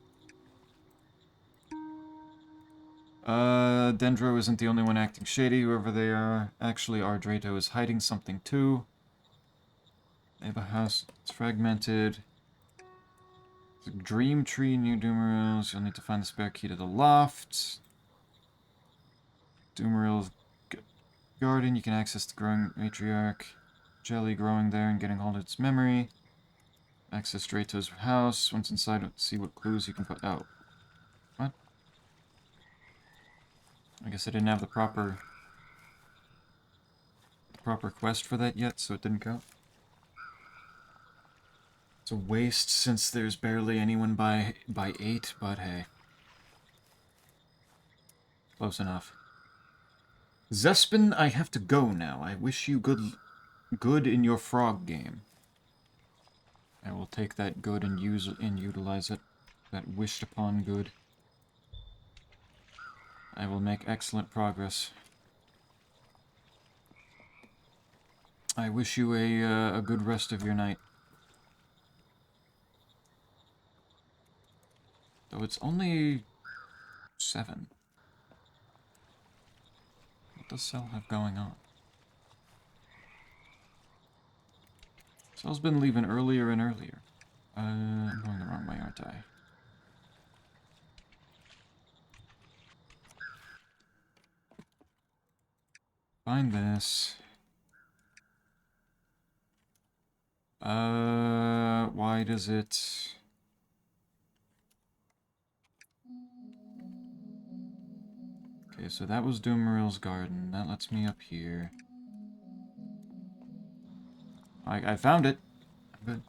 Dendro isn't the only one acting shady, whoever they are. Actually, Ardrato is hiding something, too. They have a house. It's fragmented. There's a dream tree near Doomeril's. You'll need to find the spare key to the loft. Doomeril's garden. You can access the growing matriarch. Jelly growing there and getting hold of its memory. Access Drato's house. Once inside, see what clues you can put out. What? I guess I didn't have the proper quest for that yet, so it didn't count. It's a waste since there's barely anyone by 8, but hey. Close enough. Zespin, I have to go now. I wish you good in your frog game. I will take that good and utilize it. That wished upon good. I will make excellent progress. I wish you a good rest of your night. Though it's only 7. What does Cell have going on? Cell's been leaving earlier and earlier. I'm going the wrong way, aren't I? Find this. Why does it... Okay, so that was Doomeril's garden. That lets me up here. I found it. Good.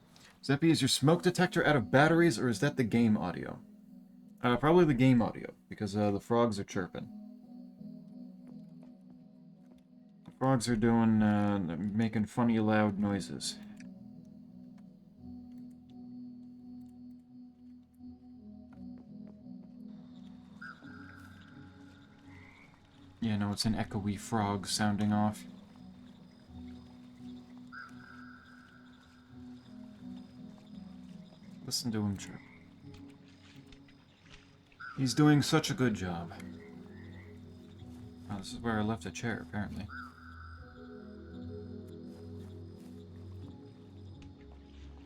Zeppy, is your smoke detector out of batteries, or is that the game audio? Probably the game audio, because the frogs are chirping. The frogs are doing, making funny loud noises. Yeah, no, it's an echoey frog sounding off. Listen to him chirp. He's doing such a good job. Oh, this is where I left a chair, apparently.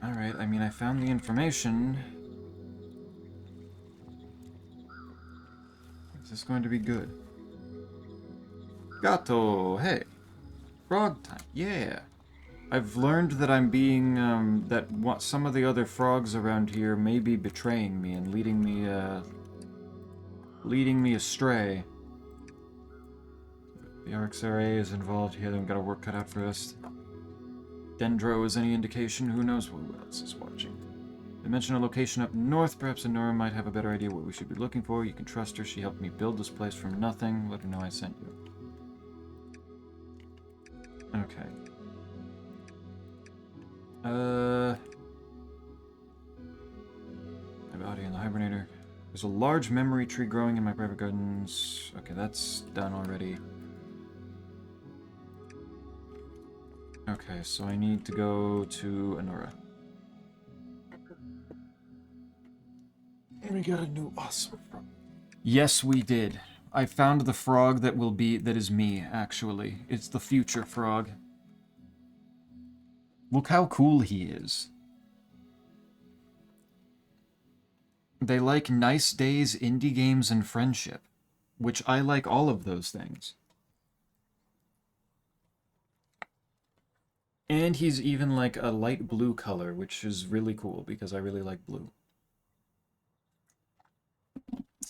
Alright, I mean, I found the information. Is this going to be good? Gato, hey. Frog time, yeah. I've learned that I'm being, some of the other frogs around here may be betraying me and leading me astray. The RxRA is involved here, then we've got a work cut out for us. Dendro is any indication, who knows who else is watching. They mentioned a location up north, perhaps Nora might have a better idea what we should be looking for. You can trust her, she helped me build this place from nothing. Let her know I sent you. Okay. My body in the hibernator. There's a large memory tree growing in my private gardens. Okay, that's done already. Okay, so I need to go to Anora. We got a new awesome frog. Yes, we did. I found the frog that is me, actually. It's the future frog. Look how cool he is. They like nice days, indie games, and friendship. Which I like all of those things. And he's even like a light blue color, which is really cool because I really like blue.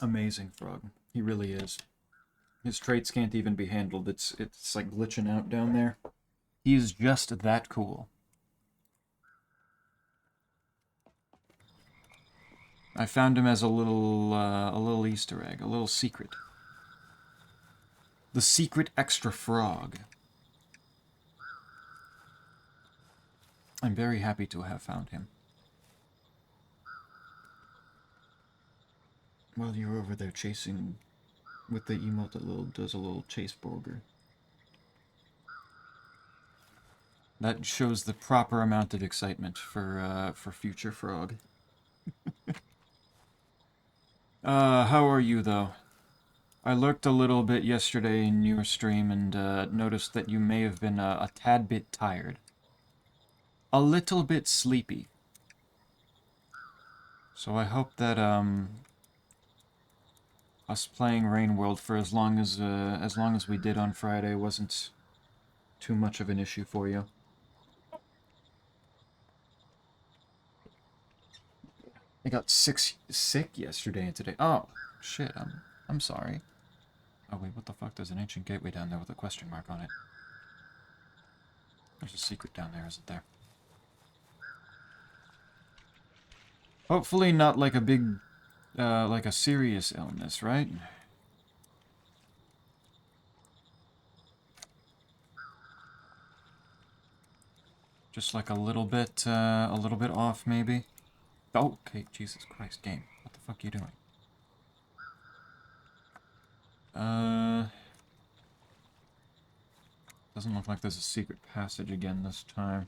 Amazing frog. He really is. His traits can't even be handled. It's like glitching out down there. He's just that cool. I found him as a little Easter egg, a little secret. The secret extra frog. I'm very happy to have found him. While you're over there chasing with the emote that does a little chase burger. That shows the proper amount of excitement for future frog. How are you though? I lurked a little bit yesterday in your stream and noticed that you may have been a tad bit tired. A little bit sleepy. So I hope that us playing Rain World for as long as we did on Friday wasn't too much of an issue for you. I got sick yesterday and today. Oh, shit, I'm sorry. Oh wait, what the fuck? There's an ancient gateway down there with a question mark on it. There's a secret down there, isn't there? Hopefully not like a big, like a serious illness, right? Just like a little bit off, maybe? Oh, okay, Jesus Christ, game. What the fuck are you doing? Doesn't look like there's a secret passage again this time.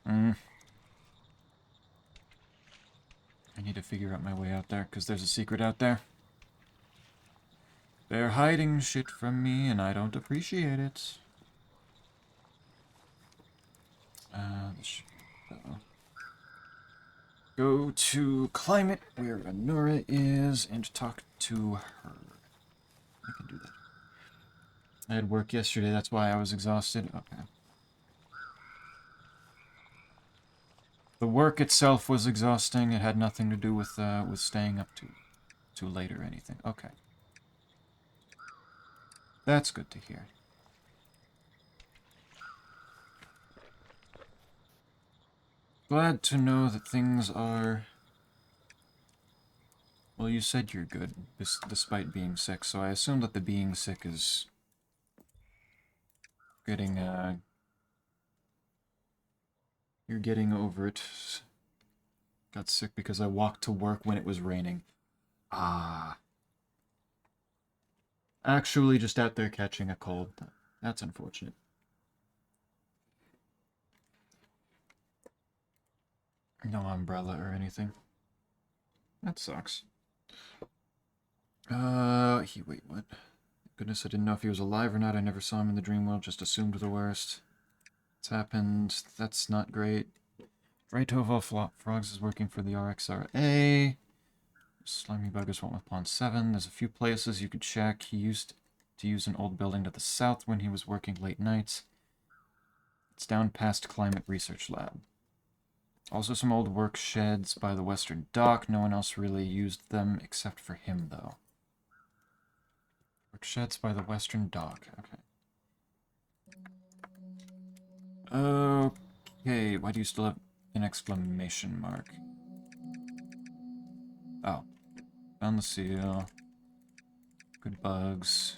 I need to figure out my way out there, because there's a secret out there. They're hiding shit from me, and I don't appreciate it. Go to Climate, where Anura is, and talk to her. I can do that. I had work yesterday, that's why I was exhausted. Okay. The work itself was exhausting. It had nothing to do with staying up too late or anything. Okay. That's good to hear. Glad to know that things are... Well, you said you're good, despite being sick, so I assume that the being sick is... getting, You're getting over it. Got sick because I walked to work when it was raining. Ah. Actually just out there catching a cold. That's unfortunate. No umbrella or anything. That sucks. Wait, what? Goodness, I didn't know if he was alive or not. I never saw him in the dream world, just assumed the worst. It's happened. That's not great. Right of all frogs is working for the RXRA. Slimy buggers went with Pawn 7. There's a few places you could check. He used to use an old building to the south when he was working late nights. It's down past Climate Research Lab. Also some old work sheds by the western dock. No one else really used them except for him, though. Work sheds by the western dock. Okay. Okay, why do you still have an exclamation mark? Oh. Found the seal. Good bugs.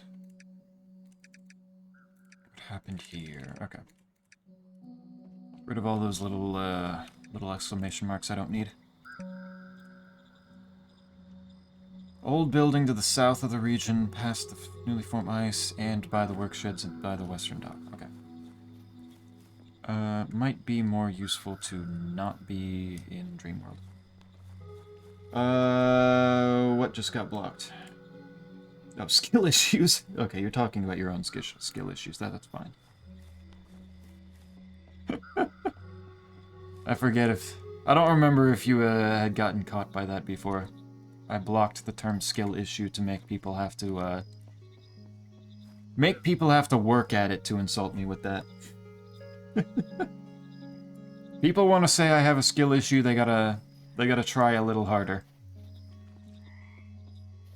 What happened here? Okay. Rid of all those little exclamation marks I don't need. Old building to the south of the region, past the newly formed ice, and by the work sheds and by the western dock. Okay. Might be more useful to not be in Dreamworld. What just got blocked? Oh, skill issues? Okay, you're talking about your own skill issues. That's fine. I forget if... I don't remember if you had gotten caught by that before. I blocked the term skill issue to make people have to, work at it to insult me with that. People want to say I have a skill issue, they gotta try a little harder.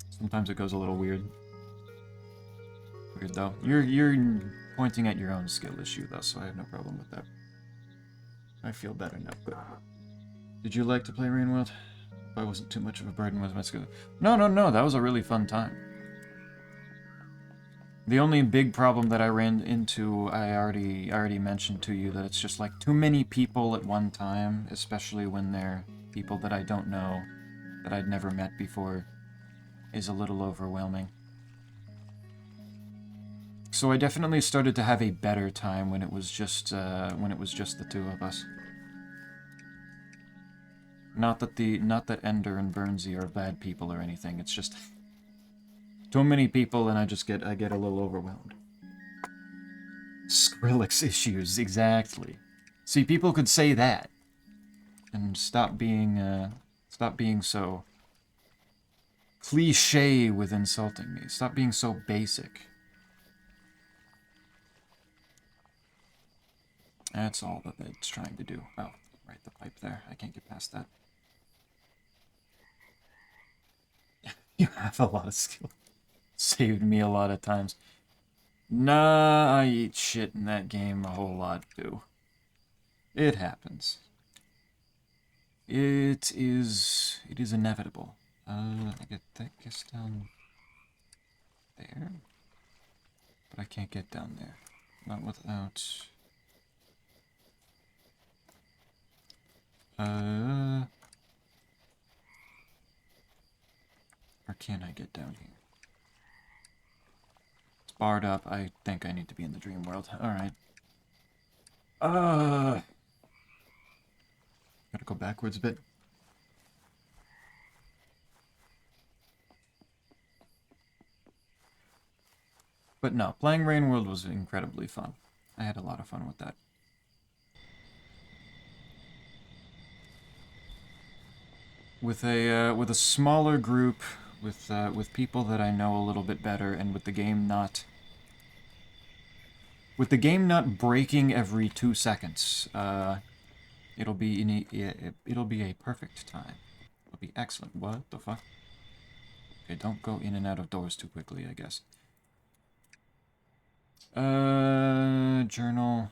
Sometimes it goes a little weird. Weird though. You're pointing at your own skill issue though, so I have no problem with that. I feel better now. Good. Did you like to play Rainworld? If I wasn't too much of a burden with my skill. No, that was a really fun time. The only big problem that I ran into, I already mentioned to you, that it's just like too many people at one time, especially when they're people that I don't know, that I'd never met before, is a little overwhelming. So I definitely started to have a better time when it was just the two of us. Not that Ender and Burnsy are bad people or anything. It's just too many people, and I get a little overwhelmed. Skrillex issues, exactly. See, people could say that and stop being so cliche with insulting me. Stop being so basic. That's all that it's trying to do. Oh, right, the pipe there. I can't get past that. You have a lot of skill. Saved me a lot of times. Nah, I eat shit in that game a whole lot, too. It happens. It is inevitable. I get that guess down there. But I can't get down there. Not without... Or can I get down here? It's barred up. I think I need to be in the dream world. Alright. Gotta go backwards a bit. But no, playing Rainworld was incredibly fun. I had a lot of fun with that. With a smaller group, with people that I know a little bit better, and with the game not breaking every 2 seconds, it'll be a perfect time. It'll be excellent. What the fuck? Okay, don't go in and out of doors too quickly, I guess. Journal.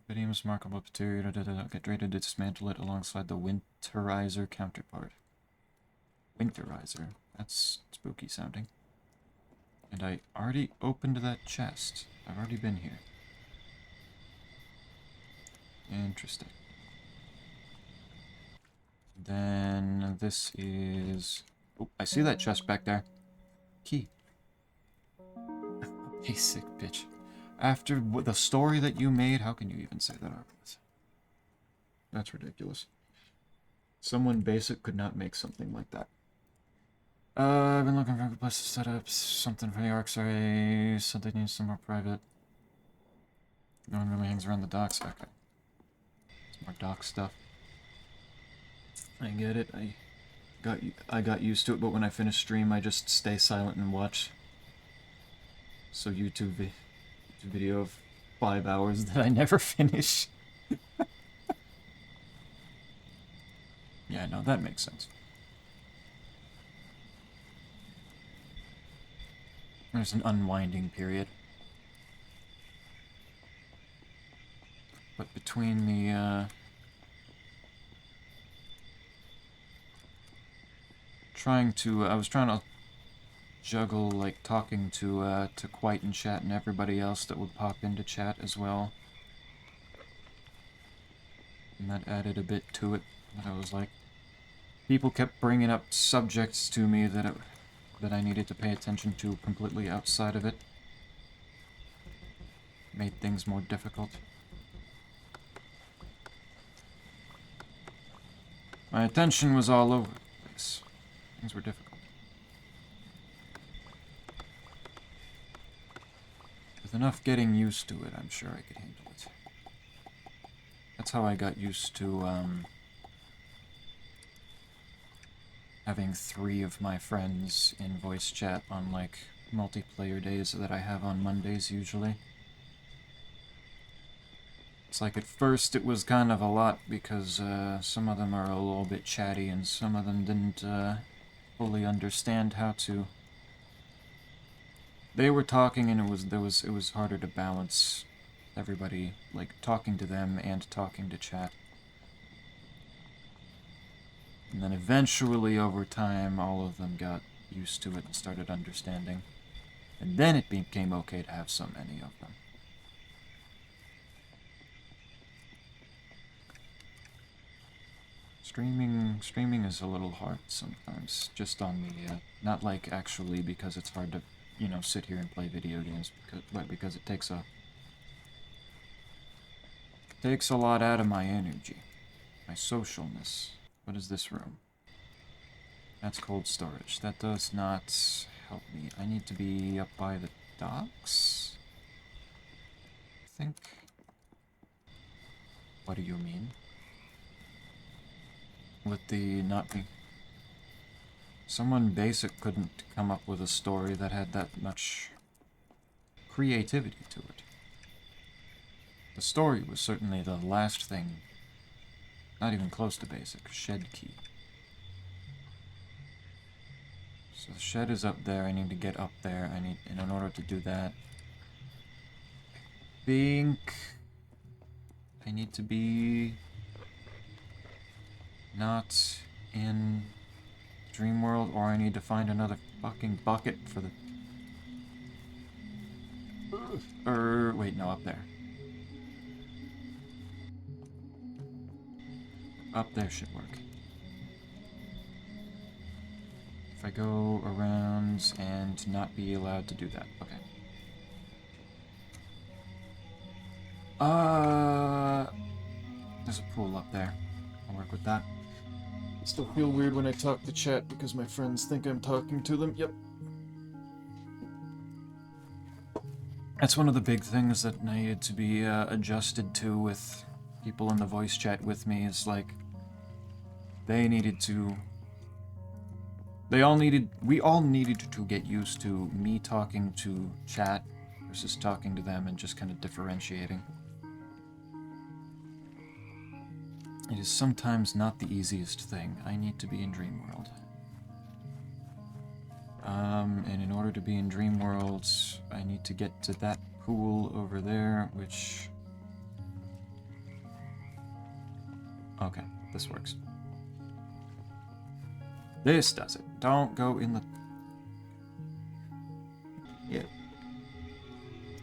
Vadium's remarkable material. Get ready to dismantle it alongside the Winterizer counterpart. Winterizer. That's spooky sounding. And I already opened that chest. I've already been here. Interesting. Then this is... Oh, I see that chest back there. Key. Basic bitch. After the story that you made, how can you even say that? That's ridiculous. Someone basic could not make something like that. I've been looking for a good place to set up something for the arcs. Sorry, said they need some more private. No one really hangs around the docks. Okay. Some more dock stuff. I get it. I got used to it, but when I finish stream, I just stay silent and watch. So YouTube video of 5 hours that I never finish. Yeah, no, that makes sense. There's an unwinding period. But between the, I was trying to juggle, like, talking to Quite in chat and everybody else that would pop into chat as well. And that added a bit to it. That I was like... People kept bringing up subjects to me that I needed to pay attention to completely outside of it. Made things more difficult. My attention was all over the place. Things were difficult. With enough getting used to it, I'm sure I could handle it. That's how I got used to, having 3 of my friends in voice chat on, like, multiplayer days that I have on Mondays, usually. It's like, at first it was kind of a lot, because, some of them are a little bit chatty, and some of them didn't, fully understand how to... They were talking, and it was harder to balance everybody, like, talking to them and talking to chat. And then eventually, over time, all of them got used to it and started understanding. And then it became okay to have so many of them. Streaming is a little hard sometimes, just on the, not like actually because it's hard to, you know, sit here and play video games, but because it takes a lot out of my energy, my socialness. What is this room? That's cold storage. That does not help me. I need to be up by the docks? I think. What do you mean? With the not being... Someone basic couldn't come up with a story that had that much creativity to it. The story was certainly the last thing, not even close to basic. Shed key. So the shed is up there. I need to get up there. And in order to do that, I think I need to be not in Dream World, or I need to find another fucking bucket for the... wait, no, up there. Up there should work. If I go around and not be allowed to do that. Okay. There's a pool up there. I'll work with that. I still feel weird when I talk to chat because my friends think I'm talking to them. Yep. That's one of the big things that needed to be adjusted to with people in the voice chat with me, is like, they needed to... we all needed to get used to me talking to chat versus talking to them and just kind of differentiating. It is sometimes not the easiest thing. I need to be in Dream World. And in order to be in Dream World, I need to get to that pool over there, which... Okay, this works. This does it. Don't go in the... Yeah.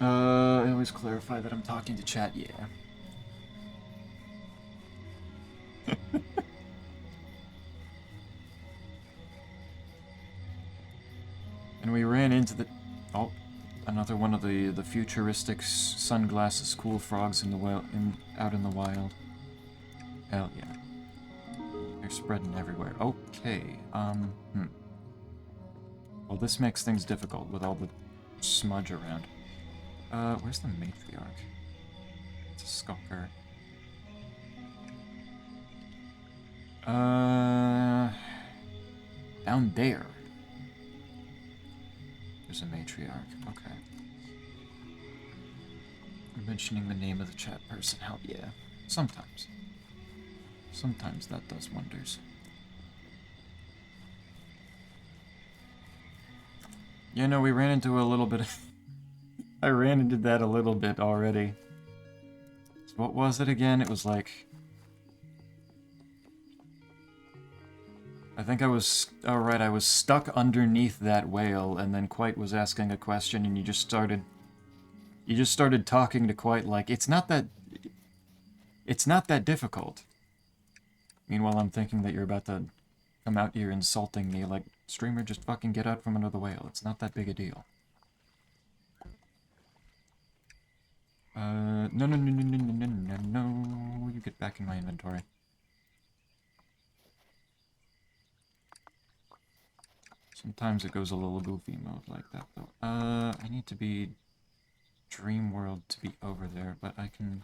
I always clarify that I'm talking to chat, yeah. And we ran into the... Oh, another one of the futuristic sunglasses cool frogs in the out in the wild. Hell yeah. They're spreading everywhere. Okay, Well, this makes things difficult with all the smudge around. Where's the matriarch? It's a skulker. Down there. There's a matriarch. Okay. Mentioning the name of the chat person. Hell yeah. Sometimes. Sometimes that does wonders. You know, we ran into a little bit of... I ran into that a little bit already. So what was it again? It was like... I think I was... Oh, right, I was stuck underneath that whale, and then Quite was asking a question, and you just started talking to Quite like, it's not that difficult. Meanwhile, I'm thinking that you're about to come out here insulting me, like, streamer, just fucking get out from under the whale. It's not that big a deal. No. You get back in my inventory. Sometimes it goes a little goofy mode like that, though. I need to be Dream World to be over there, but I can...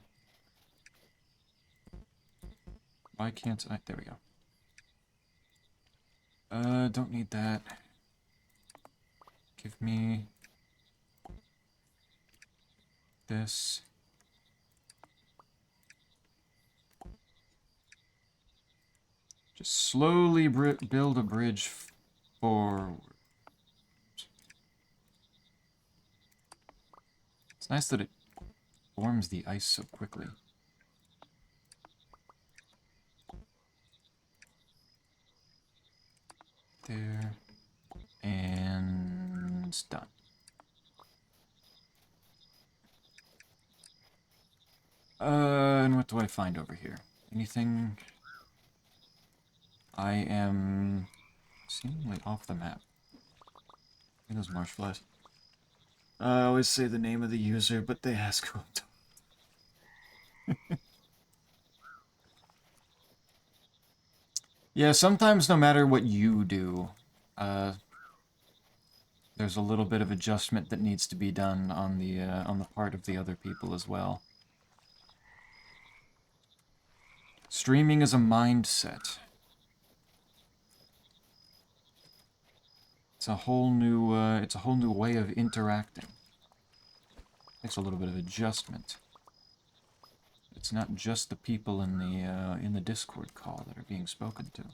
Why can't I? There we go. Don't need that. Give me this. Just slowly build a bridge forward. It's nice that it forms the ice so quickly. There. And it's done. And what do I find over here? Anything? I am seemingly off the map. Look at those marsh flies. I always say the name of the user, but they ask who I'm talking. Yeah, sometimes no matter what you do, there's a little bit of adjustment that needs to be done on the part of the other people as well. Streaming is a mindset. It's a whole new way of interacting. Takes a little bit of adjustment. It's not just the people in the Discord call that are being spoken to.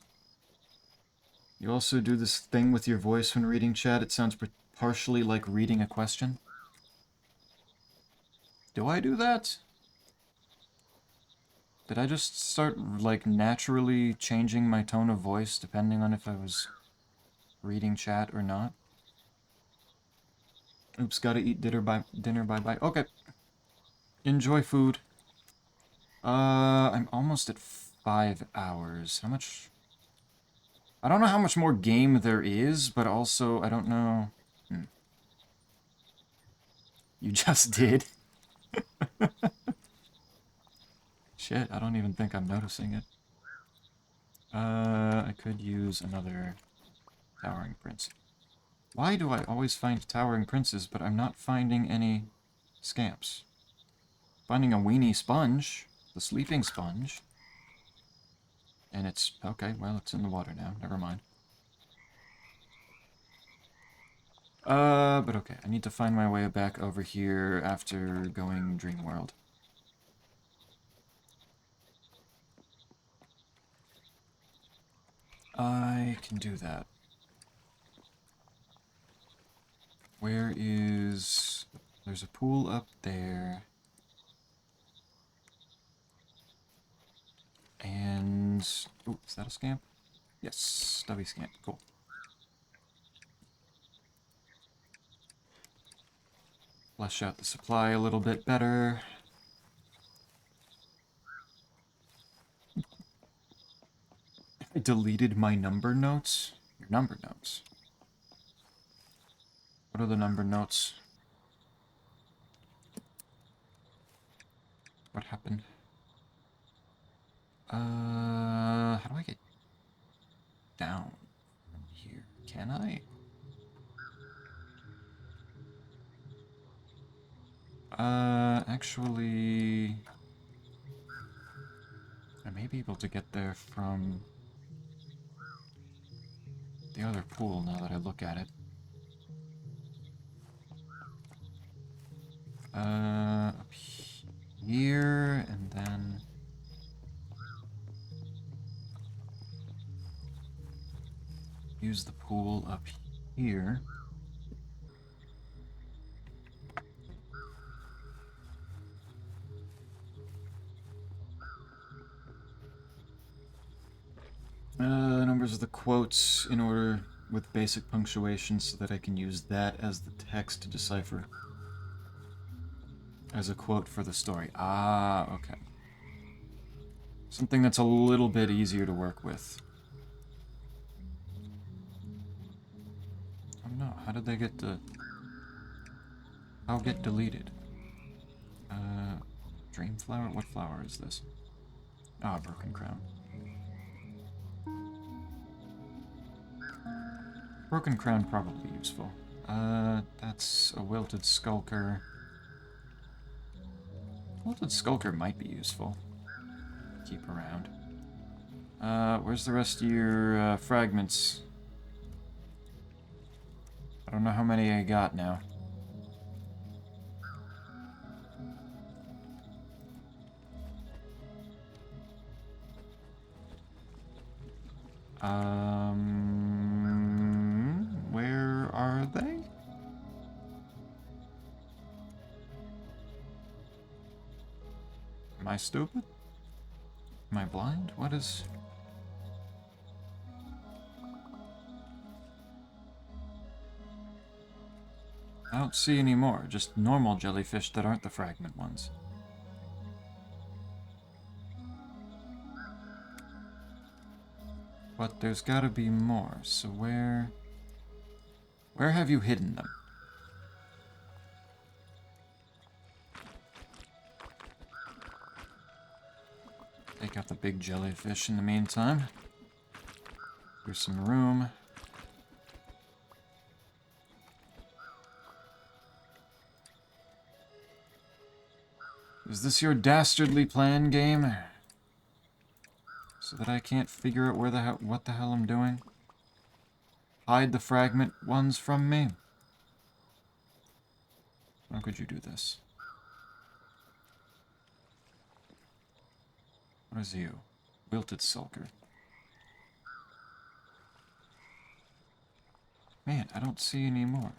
You also do this thing with your voice when reading chat. It sounds partially like reading a question. Do I do that? Did I just start, like, naturally changing my tone of voice depending on if I was reading chat or not? Oops, gotta eat dinner, bye-bye. Okay. Enjoy food. I'm almost at 5 hours. How much... I don't know how much more game there is, but also, I don't know... You just did. Shit, I don't even think I'm noticing it. I could use another Towering Prince. Why do I always find Towering Princes, but I'm not finding any scamps? Finding a weenie sponge, the sleeping sponge. And it's... okay, well, it's in the water now. Never mind. But okay, I need to find my way back over here after going Dream World. I can do that. Where is... there's a pool up there. And... oh, is that a scamp? Yes, stubby scamp. Cool. Flesh out the supply a little bit better. I deleted my number notes? Your number notes. What are the number notes? What happened? How do I get down from here? Can I? Actually... I may be able to get there from the other pool now that I look at it. Up here, and then... use the pool up here. Numbers of the quotes in order with basic punctuation so that I can use that as the text to decipher as a quote for the story. Ah, okay. Something that's a little bit easier to work with. Oh no, how did they get to... how get deleted? Dream flower? What flower is this? Ah, Broken Crown. Broken Crown probably useful. That's a Wilted Skulker. Wilted Skulker might be useful. Keep around. Where's the rest of your fragments? I don't know how many I got now. Where are they? Am I stupid? Am I blind? What is... I don't see any more, just normal jellyfish that aren't the fragment ones. But there's gotta be more, so where have you hidden them? Take out the big jellyfish in the meantime. Here's some room. Is this your dastardly plan, game? So that I can't figure out what the hell I'm doing? Hide the fragment ones from me? How could you do this? What is you? Wilted sulker. Man, I don't see any more.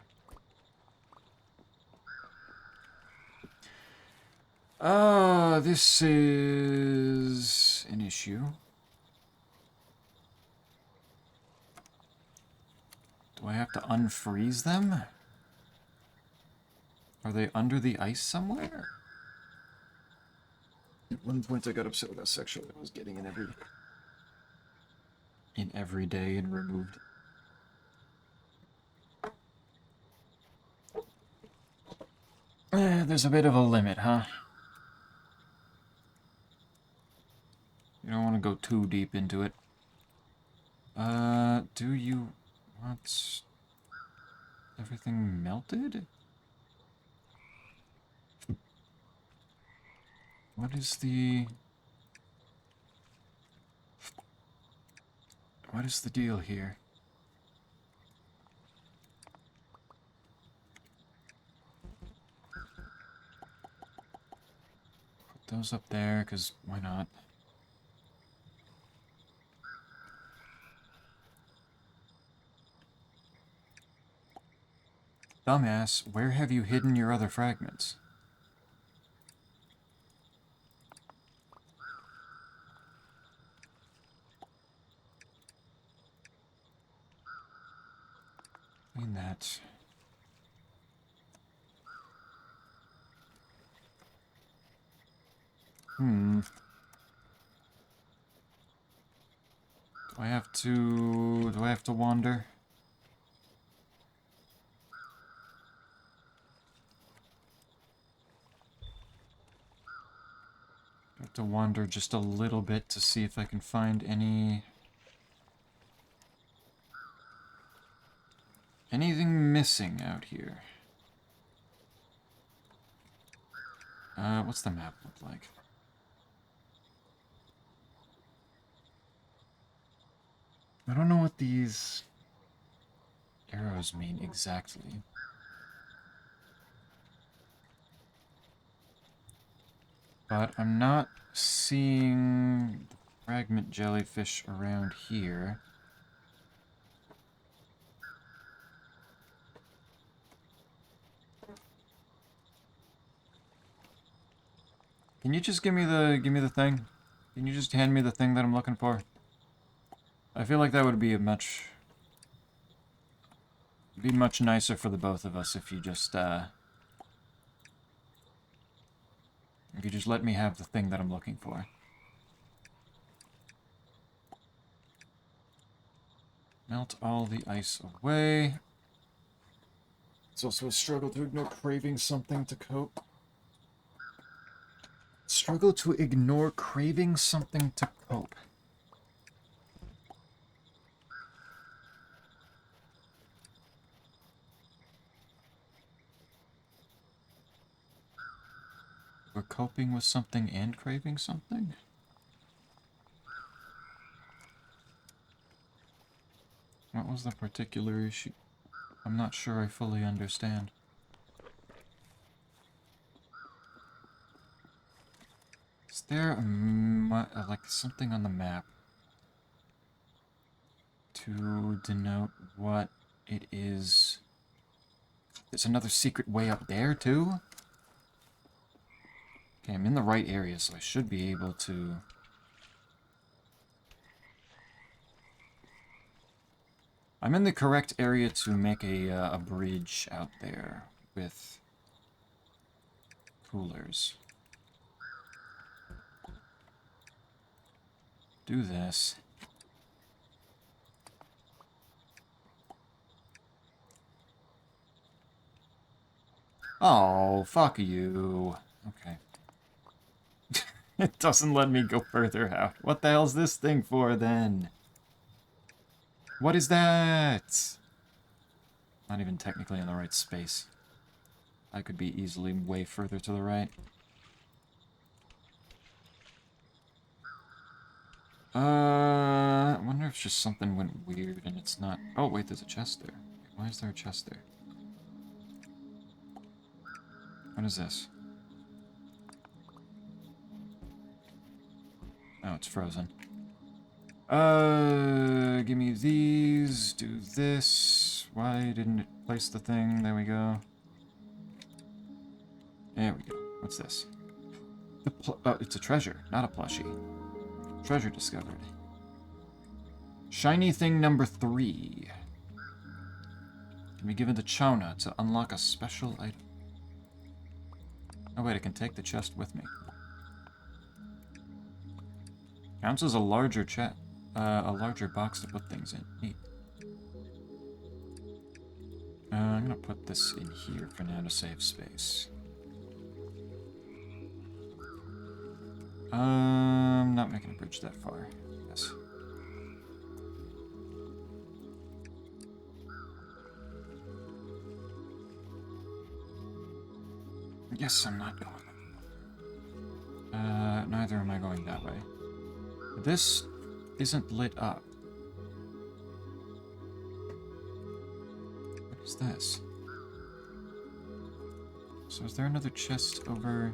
This is an issue. Do I have to unfreeze them? Are they under the ice somewhere? At one point I got upset with how sexual I was getting in every day and removed. There's a bit of a limit, huh? You don't want to go too deep into it. Do you want everything melted? What is the deal here? Put those up there, because why not? Dumbass, where have you hidden your other fragments? I mean that. Do I have to wander? I have to wander just a little bit to see if I can find anything missing out here. What's the map look like? I don't know what these arrows mean exactly. But I'm not seeing the fragment jellyfish around here. Can you just give me the thing? Can you just hand me the thing that I'm looking for? I feel like that would be much nicer for the both of us if you just let me have the thing that I'm looking for. Melt all the ice away. It's also a struggle to ignore craving something to cope. Struggle to ignore craving something to cope. We're coping with something and craving something? What was the particular issue? I'm not sure I fully understand. Is there like something on the map to denote what it is? There's another secret way up there, too? Okay, I'm in the right area, so I should be able to... I'm in the correct area to make a bridge out there with coolers. Do this. Oh, fuck you. Okay. It doesn't let me go further out. What the hell's this thing for, then? What is that? Not even technically in the right space. I could be easily way further to the right. I wonder if just something went weird and it's not... Oh, wait, there's a chest there. Why is there a chest there? What is this? Oh, it's frozen. Give me these. Do this. Why didn't it place the thing? There we go. There we go. What's this? Oh, it's a treasure, not a plushie. Treasure discovered. Shiny thing number 3. Can be given to Chowna to unlock a special item. Oh wait, I can take the chest with me. Counts as a larger box to put things in. Neat. I'm gonna put this in here for now to save space. Not making a bridge that far. Yes. Yes, I'm not going. Neither am I going that way. This isn't lit up. What is this? So is there another chest over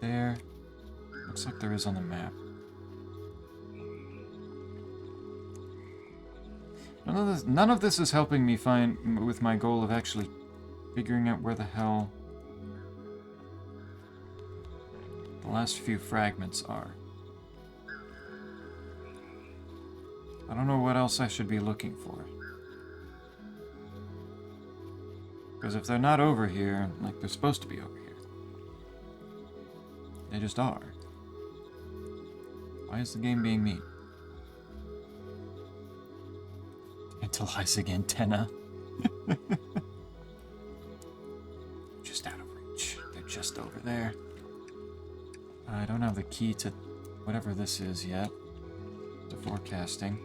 there? Looks like there is on the map. None of this is helping me find with my goal of actually figuring out where the hell the last few fragments are. I don't know what else I should be looking for. Because if they're not over here, like they're supposed to be over here, they just are. Why is the game being mean? Tantalizing antenna. Just out of reach. They're just over there. I don't have the key to whatever this is yet. To forecasting.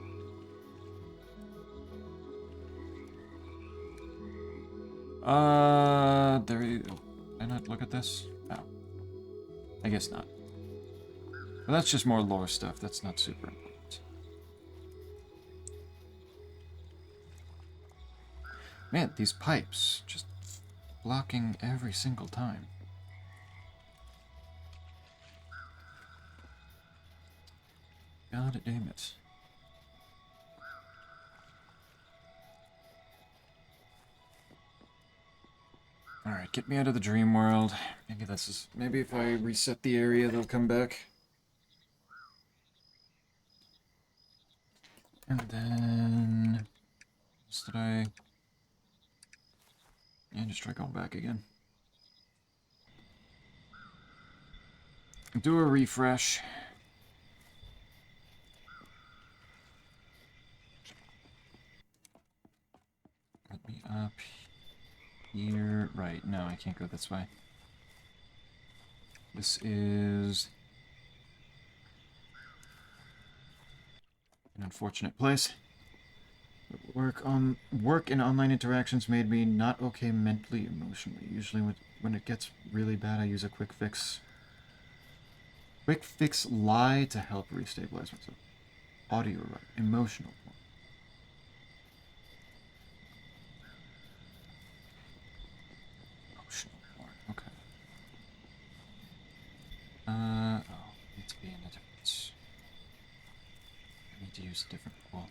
There you go. Did I not look at this? No. I guess not. But that's just more lore stuff. That's not super important. Man, these pipes just blocking every single time. God damn it. Alright, get me out of the dream world. Maybe if I reset the area, they'll come back. And then... Did I... Yeah, just try going back again. Do a refresh. Let me up here. Right, no, I can't go this way. This is an unfortunate place. Work and online interactions made me not okay mentally, emotionally. Usually when it gets really bad, I use a quick fix lie to help restabilize myself. Audio right, emotional one. use a different pool.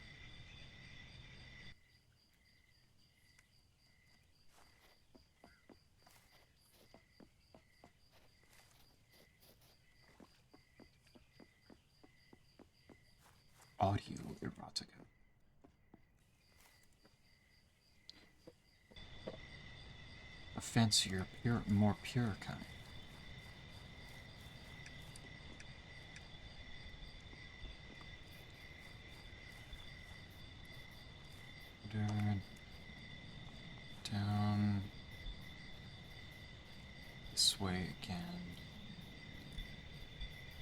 Audio erotica. A fancier, more pure kind. Down this way again.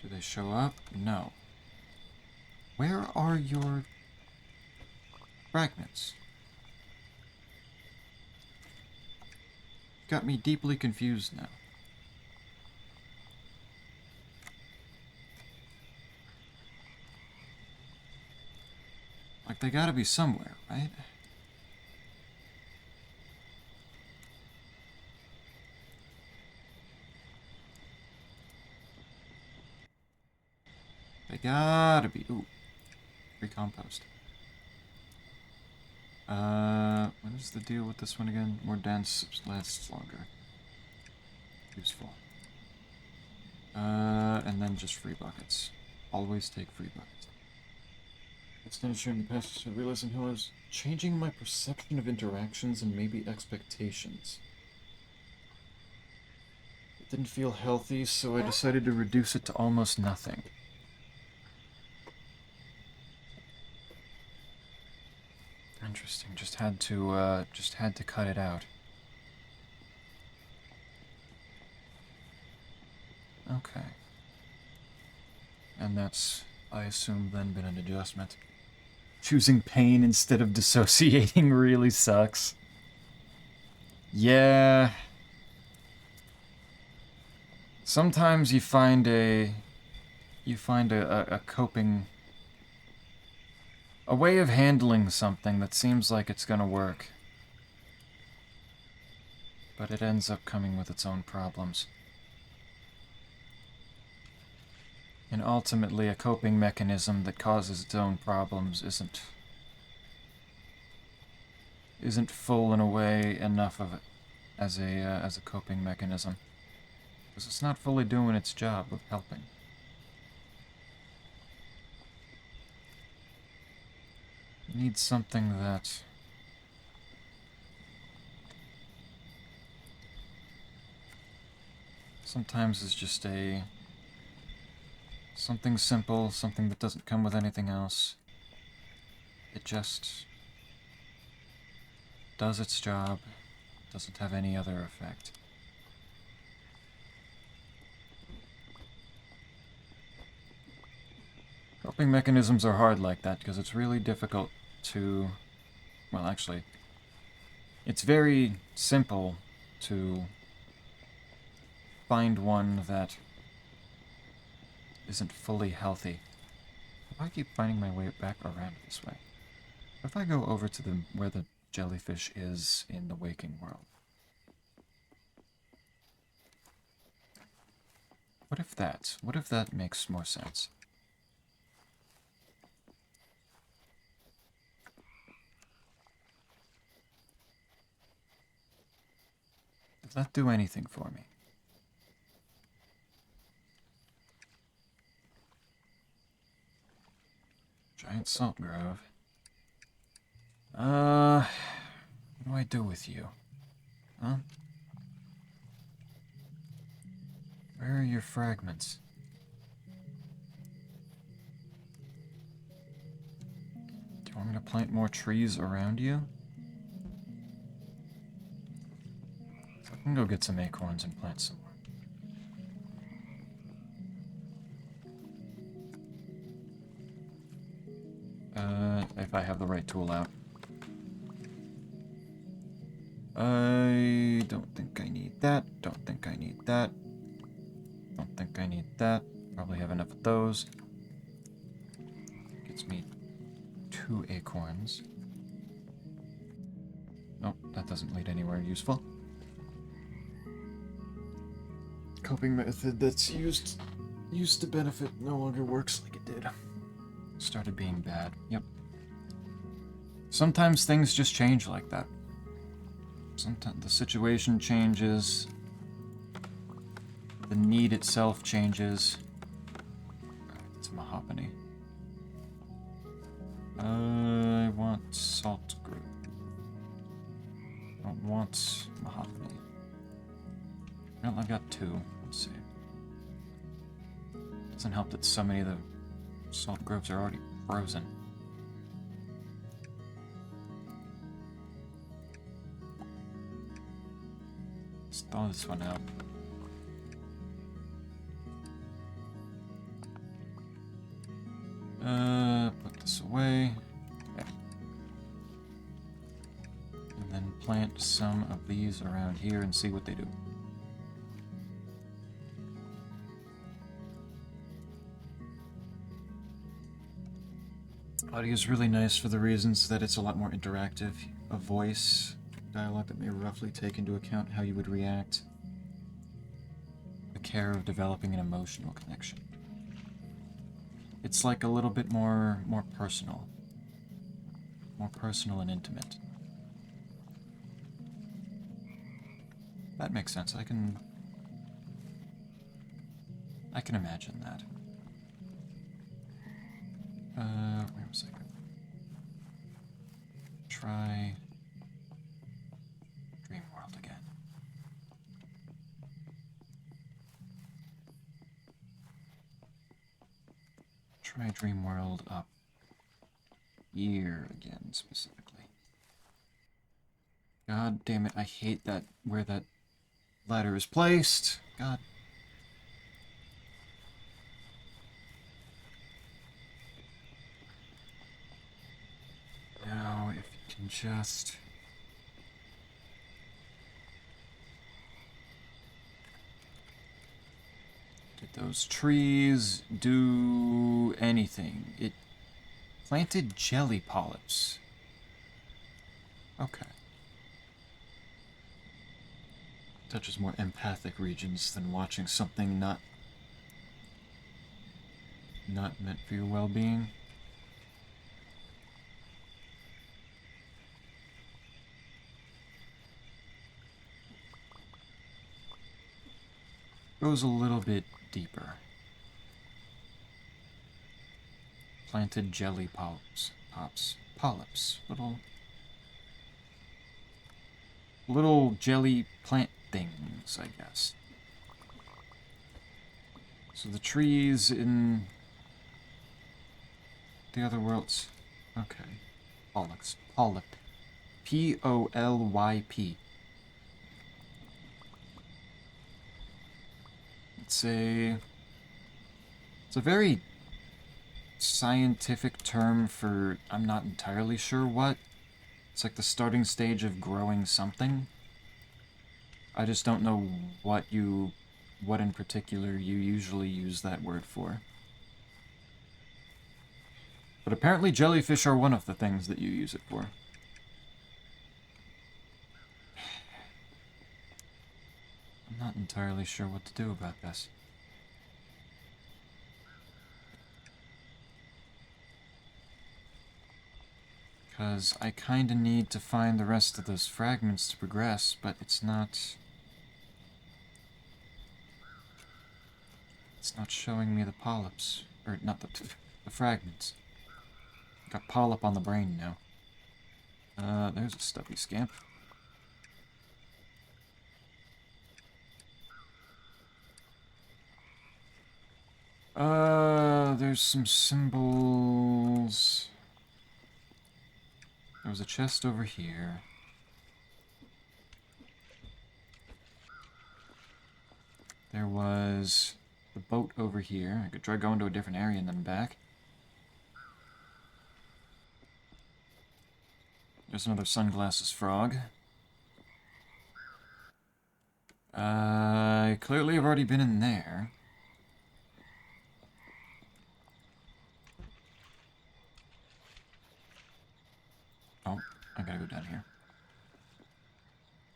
Do they show up? No. Where are your fragments? Got me deeply confused now. Like, they gotta be somewhere, right? They gotta be. Ooh. Free compost. What is the deal with this one again? More dense, lasts longer. Useful. And then just free buckets. Always take free buckets. Expenditure in the past, I realizing how I was changing my perception of interactions and maybe expectations. It didn't feel healthy, so I decided to reduce it to almost nothing. Interesting. Just had to cut it out. Okay. And that's, I assume, then been an adjustment. Choosing pain instead of dissociating really sucks. Yeah. Sometimes you find a coping, a way of handling something that seems like it's gonna work, but it ends up coming with its own problems. And ultimately, a coping mechanism that causes its own problems isn't full in a way enough of it as a coping mechanism, because it's not fully doing its job of helping. It needs something that sometimes is just something simple, something that doesn't come with anything else. It just does its job, doesn't have any other effect. Coping mechanisms are hard like that because it's really difficult to, well, actually, it's very simple to find one that isn't fully healthy. I keep finding my way back around this way. What if I go over to where the jellyfish is in the waking world? What if that makes more sense? Does that do anything for me? Giant salt grove. What do I do with you? Huh? Where are your fragments? Do you want me to plant more trees around you? I can go get some acorns and plant some more. If I have the right tool out. I don't think I need that. Don't think I need that. Don't think I need that. Probably have enough of those. Gets me 2 acorns. Nope, that doesn't lead anywhere useful. Coping method that's used to benefit no longer works like it did. started being bad. Yep. Sometimes things just change like that. Sometimes the situation changes. The need itself changes. It's a mahogany. I want salt group. I don't want mahogany. Well, I've got 2. Let's see. Doesn't help that so many of the salt groves are already frozen. Let's thaw this one out. Put this away. Okay. And then plant some of these around here and see what they do. Audio is really nice for the reasons that it's a lot more interactive. A voice dialogue that may roughly take into account how you would react. The care of developing an emotional connection. It's like a little bit more personal. More personal and intimate. That makes sense. I can imagine that. Wait a second. Try Dream World again. Try Dream World up here again, specifically. God damn it, I hate that, where that ladder is placed. God. Now, if you can just... Did those trees do anything? It planted jelly polyps. Okay. Touches more empathic regions than watching something not meant for your well-being. Goes a little bit deeper. Planted jelly polyps. Little jelly plant things, I guess. So the trees in the other worlds. Okay. Polyp. P-O-L-Y-P. It's a very scientific term for, I'm not entirely sure what. It's like the starting stage of growing something. I just don't know what in particular you usually use that word for. But apparently jellyfish are one of the things that you use it for. I'm not entirely sure what to do about this. Because I kinda need to find the rest of those fragments to progress, but it's not showing me the polyps. Or, not the fragments. Got polyp on the brain now. There's a stubby scamp. There's some symbols. There was a chest over here. There was the boat over here. I could try going to a different area and then back. There's another sunglasses frog. I clearly have already been in there. Oh, I gotta go down here.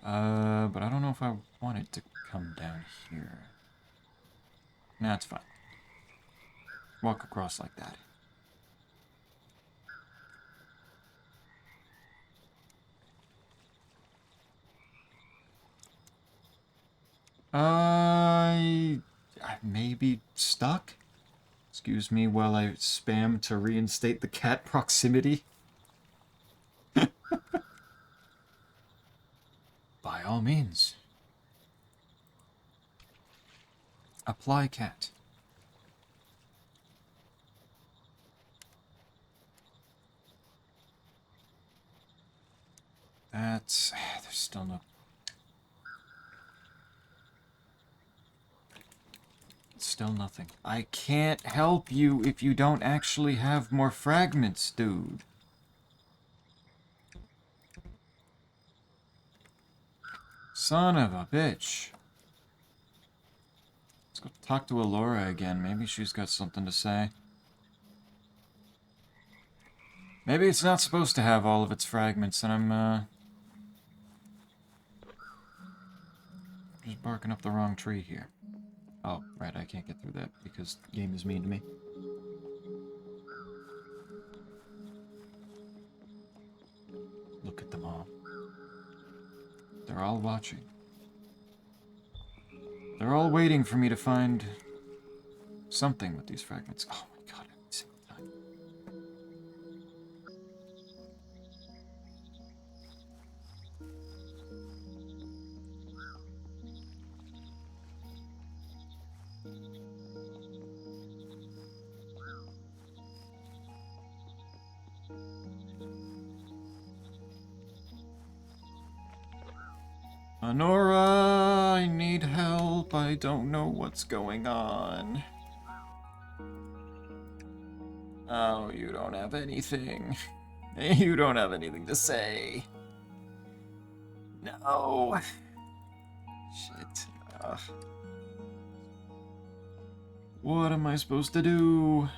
But I don't know if I want it to come down here. Nah, it's fine. Walk across like that. I may be stuck. Excuse me while I spam to reinstate the cat proximity. By all means. Apply cat. That's... There's still no... Still nothing. I can't help you if you don't actually have more fragments, dude. Son of a bitch. Let's go talk to Alora again. Maybe she's got something to say. Maybe it's not supposed to have all of its fragments, and I'm, just barking up the wrong tree here. Oh, right, I can't get through that because the game is mean to me. Look at them all. They're all watching. They're all waiting for me to find something with these fragments. Oh my god, every single time. Honora, I need help. I don't know what's going on. Oh, you don't have anything. You don't have anything to say. No. Shit. Ugh. What am I supposed to do?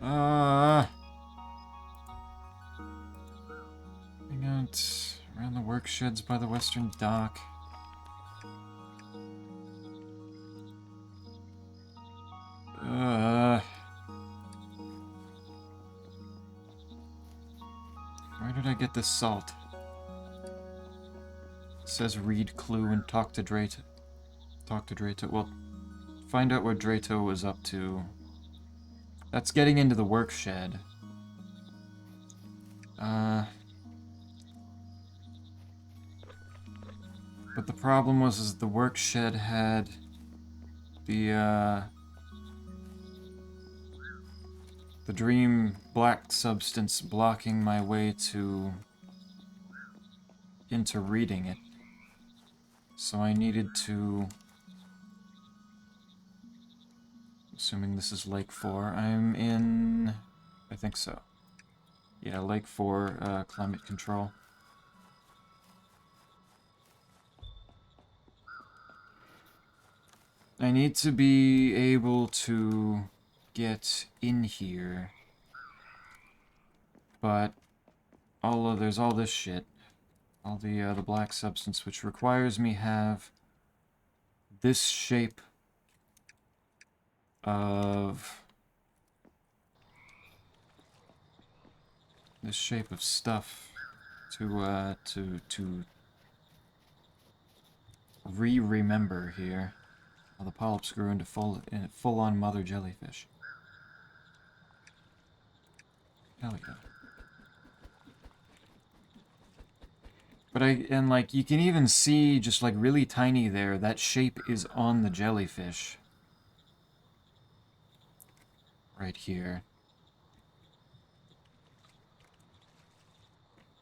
Hang out around the work sheds by the western dock. Where did I get this salt? It says read clue and talk to Drato. Talk to Drato. Well, find out what Drato was up to. That's getting into the work shed. But the problem was is the work shed had the dream black substance blocking my way into reading it. So I needed to... Assuming this is Lake 4, I'm in... I think so. Yeah, Lake 4, climate control. I need to be able to get in here, but there's all this shit, all the black substance, which requires me have this shape of stuff to remember here. How the polyps grew into full-on mother jellyfish. Hell yeah. But like, you can even see, just like really tiny there, that shape is on the jellyfish. Right here.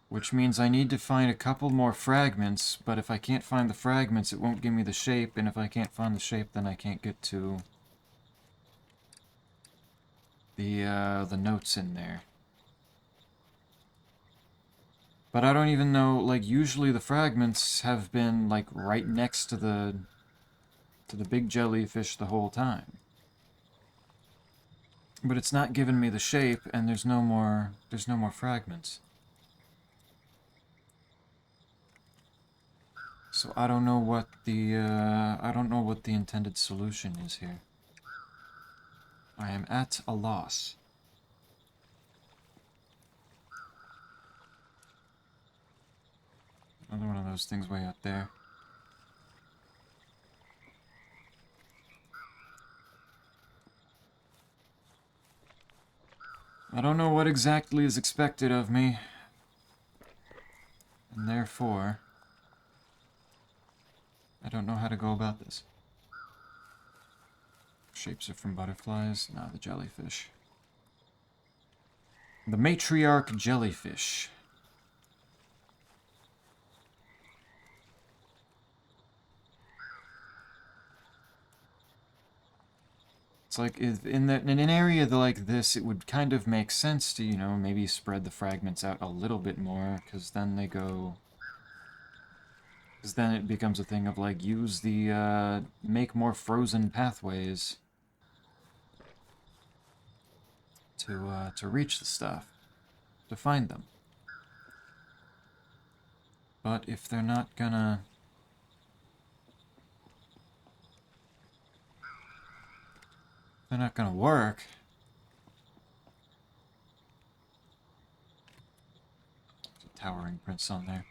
Which means I need to find a couple more fragments, but if I can't find the fragments, it won't give me the shape, and if I can't find the shape, then I can't get to the notes in there. But I don't even know, like, usually the fragments have been, like, right next to the big jellyfish the whole time. But it's not giving me the shape, and there's no more fragments. So I don't know what the intended solution is here. I am at a loss. Another one of those things way out there. I don't know what exactly is expected of me. And therefore, I don't know how to go about this. Shapes are from butterflies? No, the jellyfish. The matriarch jellyfish. It's like, in an area like this, it would kind of make sense to, you know, maybe spread the fragments out a little bit more, because then they go... Because then it becomes a thing of, like, use the, make more frozen pathways to reach the stuff, to find them. But if they're not gonna... They're not gonna work. There's a towering prince on there.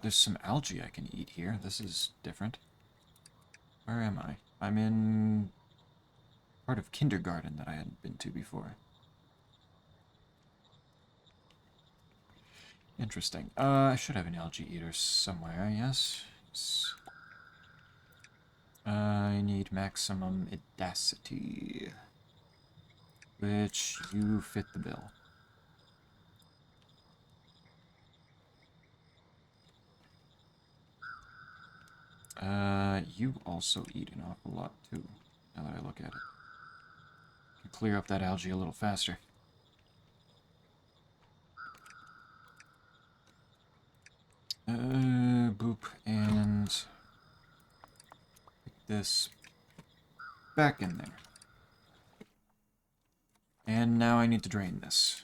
There's some algae I can eat here. This is different. Where am I? I'm in part of kindergarten that I hadn't been to before. Interesting. I should have an algae eater somewhere, yes. I need maximum edacity. Which, you fit the bill. You also eat an awful lot, too, now that I look at it. Can clear up that algae a little faster. Boop, and... put this back in there. And now I need to drain this.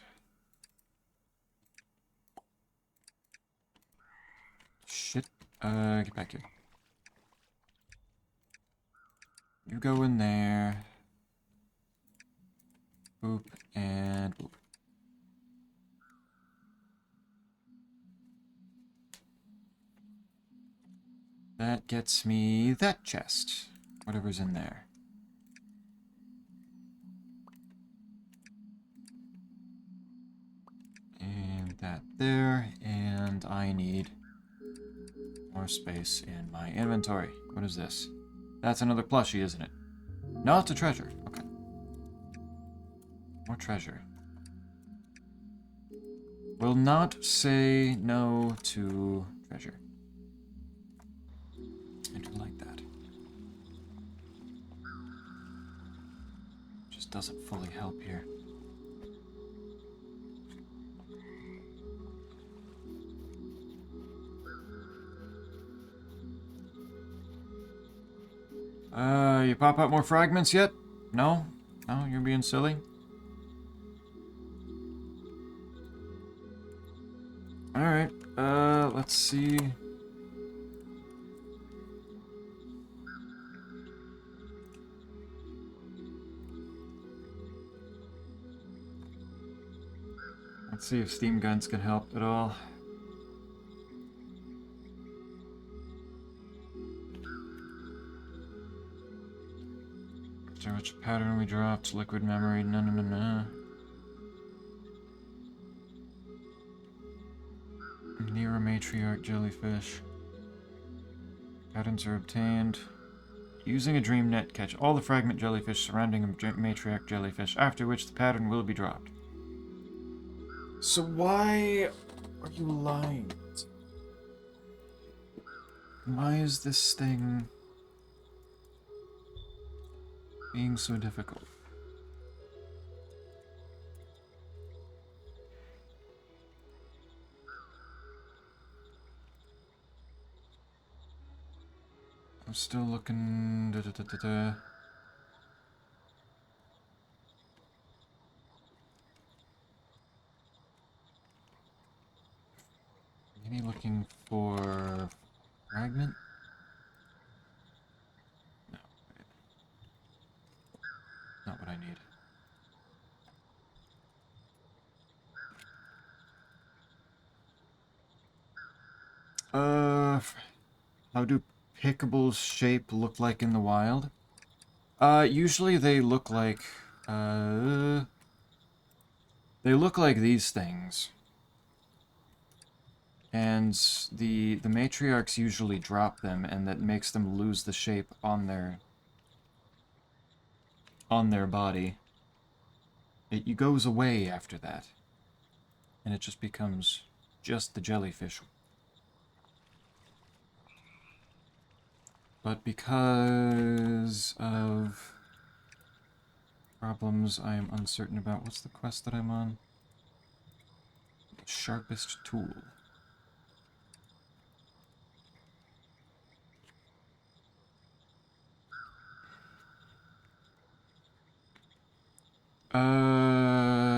Shit. Get back here. You go in there. Boop, and boop. That gets me that chest. Whatever's in there. And that there. And I need more space in my inventory. What is this? That's another plushie, isn't it? No, it's a treasure. Okay. More treasure. Will not say no to treasure. I do like that. Just doesn't fully help here. You pop out more fragments yet? No? No, you're being silly? Alright, let's see. Let's see if steam guns can help at all. Which pattern we dropped? Liquid memory? No. Near a matriarch jellyfish. Patterns are obtained. Using a dream net, catch all the fragment jellyfish surrounding a matriarch jellyfish, after which the pattern will be dropped. So why are you lying? Why is this thing being so difficult? I'm still looking... Maybe looking for fragment? No, wait. Not what I need. How do pickables shape look like in the wild? Usually they look like, they look like these things. And the matriarchs usually drop them, and that makes them lose the shape on their body. It goes away after that. And it just becomes just the jellyfish. But because of problems I am uncertain about, what's the quest that I'm on? The sharpest tool.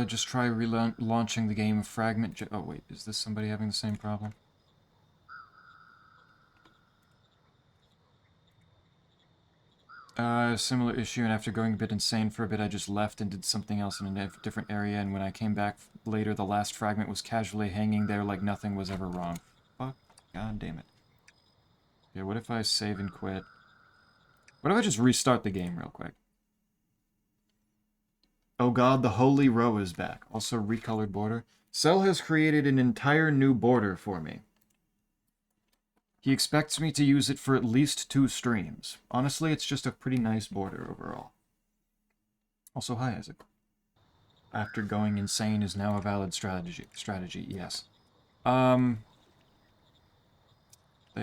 Just try relaunching the game. Fragment. Oh wait, is this somebody having the same problem? Similar issue, and after going a bit insane for a bit, I just left and did something else in a different area, and when I came back later, the last fragment was casually hanging there like nothing was ever wrong. Fuck. God damn it. Okay, what if I save and quit? What if I just restart the game real quick? Oh god, the Holy Row is back. Also recolored border. Cell has created an entire new border for me. He expects me to use it for at least 2 streams. Honestly, it's just a pretty nice border overall. Also, hi, Isaac. After going insane is now a valid strategy, yes. They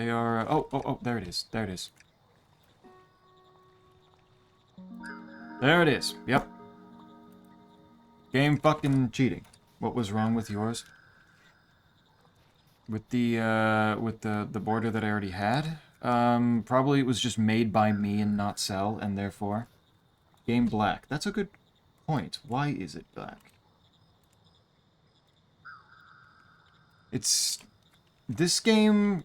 are... Oh, there it is. There it is. There it is. Yep. Game fucking cheating. What was wrong with yours? With the border that I already had? Probably it was just made by me and not Cell, and therefore... Game black. That's a good point. Why is it black? It's... This game,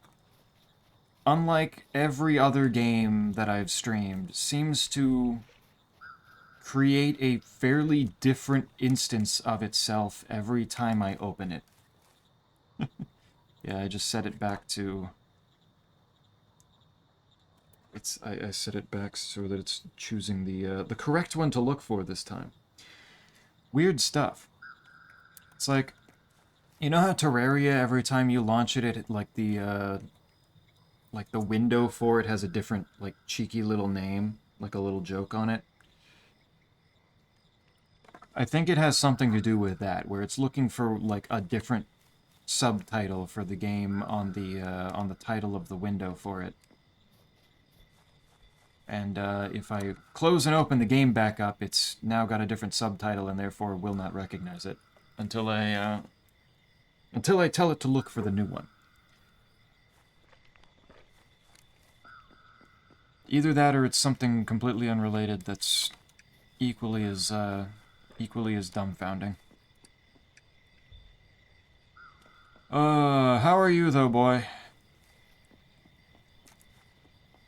unlike every other game that I've streamed, seems to create a fairly different instance of itself every time I open it. Yeah, I just set it back to... I set it back so that it's choosing the correct one to look for this time. Weird stuff. It's like, you know how Terraria, every time you launch it, like the window for it has a different, like, cheeky little name, like a little joke on it? I think it has something to do with that, where it's looking for, like, a different subtitle for the game on the title of the window for it. And if I close and open the game back up, it's now got a different subtitle and therefore will not recognize it until I tell it to look for the new one. Either that or it's something completely unrelated that's equally as dumbfounding. How are you though, boy?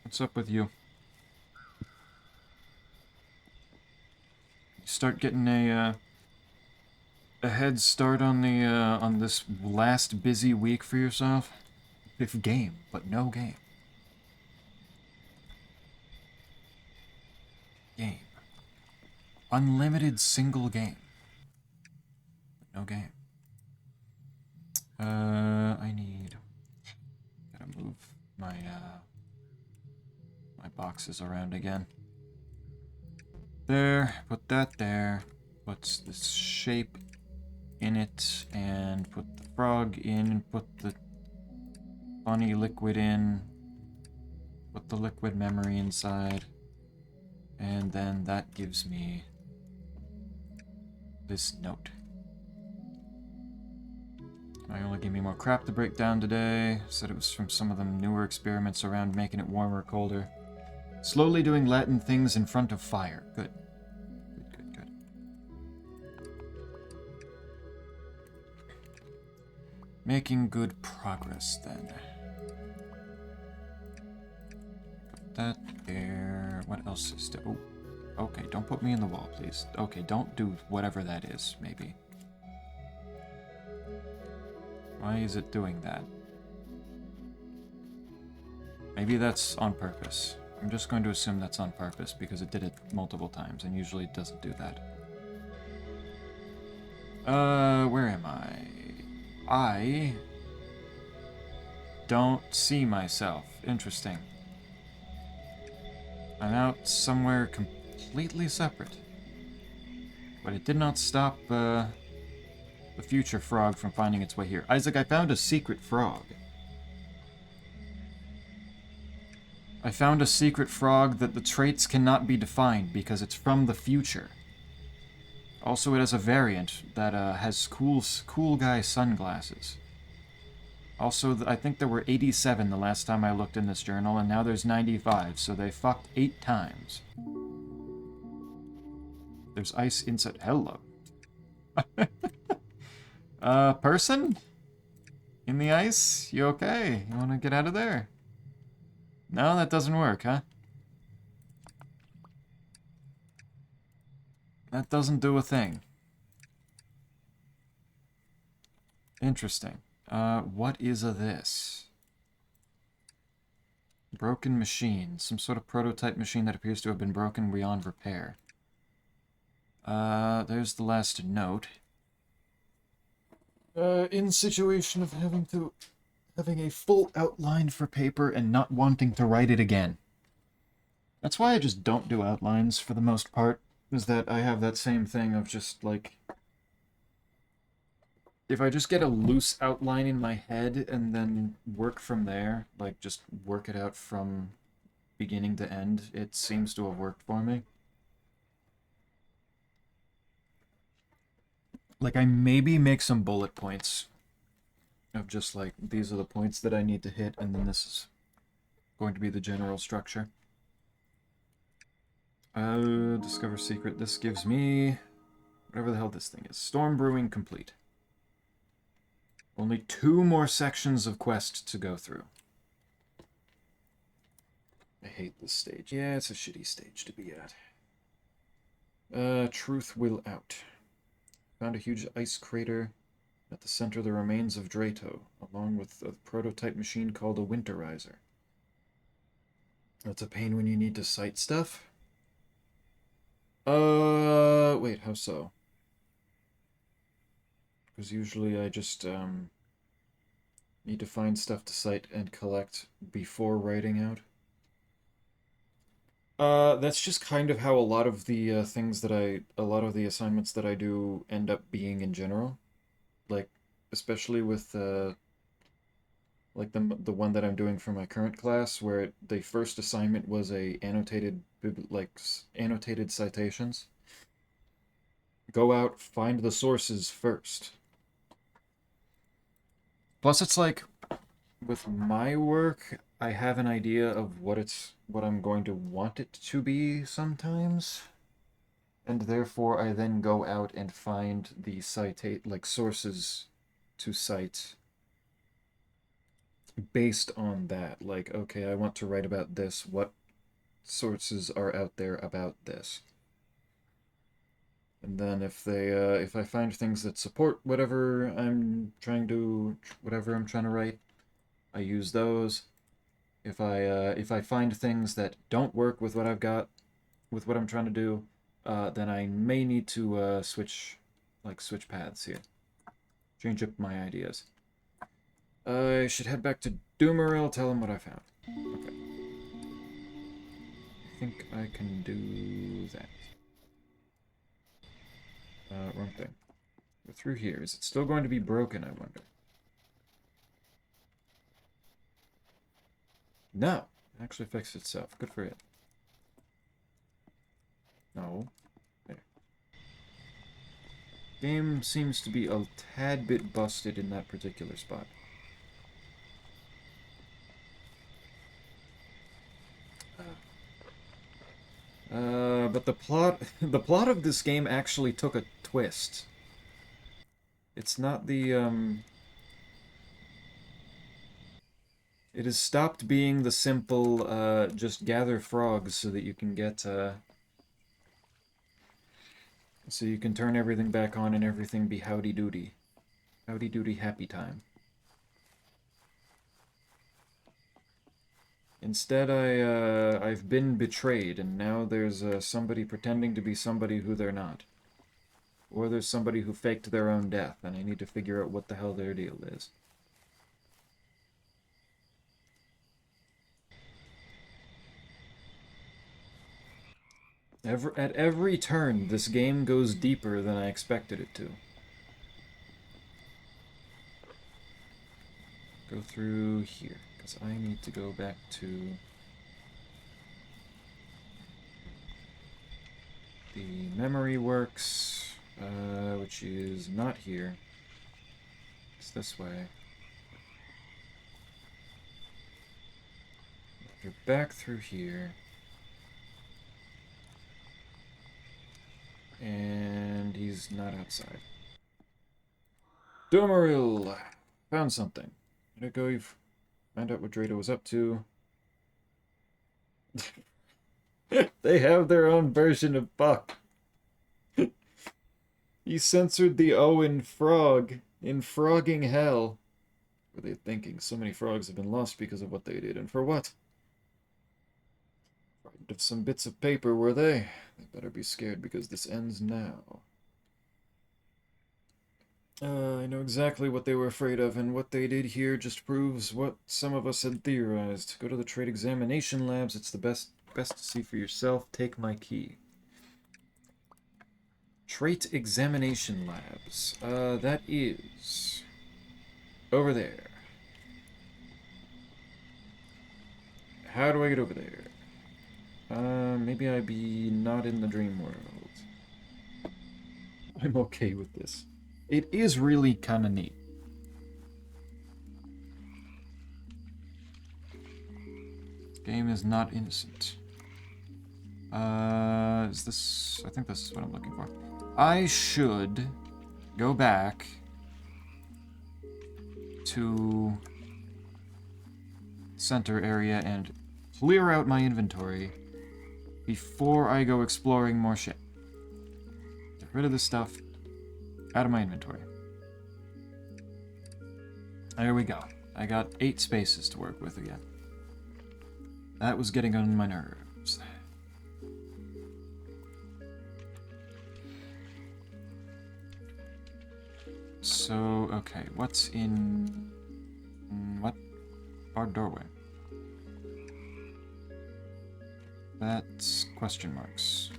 What's up with you? Start getting a head start on the on this last busy week for yourself? If game, but no game. Game. Unlimited single game. But no game. Gotta move my my boxes around again. There, put that there. Put this shape in it, and put the frog in, and put the funny liquid in. Put the liquid memory inside. And then that gives me this note. I only gave me more crap to break down today. Said it was from some of the newer experiments around making it warmer or colder. Slowly doing Latin things in front of fire. Good. Good. Making good progress, then. Put that there. What else is there? Oh, okay, don't put me in the wall, please. Okay, don't do whatever that is, maybe. Why is it doing that? Maybe that's on purpose. I'm just going to assume that's on purpose because it did it multiple times, and usually it doesn't do that. Where am I? I don't see myself. Interesting. I'm out somewhere completely separate. But it did not stop, the future frog from finding its way here. Isaac, I found a secret frog. I found a secret frog that the traits cannot be defined because it's from the future. Also, it has a variant that has cool guy sunglasses. Also, I think there were 87 the last time I looked in this journal, and now there's 95, so they fucked 8 times. There's ice inside. Hello. Person? In the ice? You okay? You wanna get out of there? No, that doesn't work, huh? That doesn't do a thing. Interesting. What is this? Broken machine. Some sort of prototype machine that appears to have been broken beyond repair. There's the last note. In situation of having a full outline for paper and not wanting to write it again. That's why I just don't do outlines for the most part, is that I have that same thing of just, like, if I just get a loose outline in my head and then work from there, like, just work it out from beginning to end, it seems to have worked for me. Like, I maybe make some bullet points of just, like, these are the points that I need to hit, and then this is going to be the general structure. Discover secret. This gives me whatever the hell this thing is. Storm Brewing complete. Only 2 more sections of quest to go through. I hate this stage. Yeah, it's a shitty stage to be at. Truth will out. Found a huge ice crater. At the center, the remains of Drato, along with a prototype machine called a Winterizer. That's a pain when you need to cite stuff. Wait, how so? Because usually I just, need to find stuff to cite and collect before writing out. That's just kind of how a lot of the, a lot of the assignments that I do end up being in general. Like, especially with, like the one that I'm doing for my current class, where the first assignment was a annotated citations. Go out, find the sources first. Plus, it's like, with my work, I have an idea of what I'm going to want it to be sometimes, and therefore I then go out and find the sources to cite based on that. Like, okay, I want to write about this. What sources are out there about this? And then if I find things that support whatever I'm trying to write, I use those. If I find things that don't work with what I've got, with what I'm trying to do, then I may need to switch paths here, change up my ideas. I should head back to Doomeril, tell him what I found. Okay. I think I can do that. Wrong thing. Go through here. Is it still going to be broken, I wonder? No. It actually fixed itself. Good for it. No. There. Game seems to be a tad bit busted in that particular spot. But the plot of this game actually took a twist. It's not the, it has stopped being the simple, just gather frogs so that you can get, so you can turn everything back on and everything be howdy-doody. Howdy-doody happy time. Instead, I've been betrayed, and now there's somebody pretending to be somebody who they're not. Or there's somebody who faked their own death, and I need to figure out what the hell their deal is. At every turn, this game goes deeper than I expected it to. Go through here, because I need to go back to the memory works, which is not here. It's this way. You're back through here. And he's not outside. Domaril! Found something. Let it go, you've found out what Drado was up to. They have their own version of Buck. He censored the O in frog, in frogging hell. What were they thinking? So many frogs have been lost because of what they did, and for what? Frightened of some bits of paper, were they? They better be scared because this ends now. I know exactly what they were afraid of, and what they did here just proves what some of us had theorized. Go to the trade examination labs. It's the best to see for yourself. Take my key. Trait examination labs. That is over there. How do I get over there? Maybe I be not in the dream world. I'm okay with this. It is really kind of neat. Game is not innocent. Is this... I think this is what I'm looking for. I should go back to center area and clear out my inventory before I go exploring more shit. Get rid of this stuff out of my inventory. There we go. I got 8 spaces to work with again. That was getting on my nerves. So, okay, what's in... what? Barred doorway. That's question marks.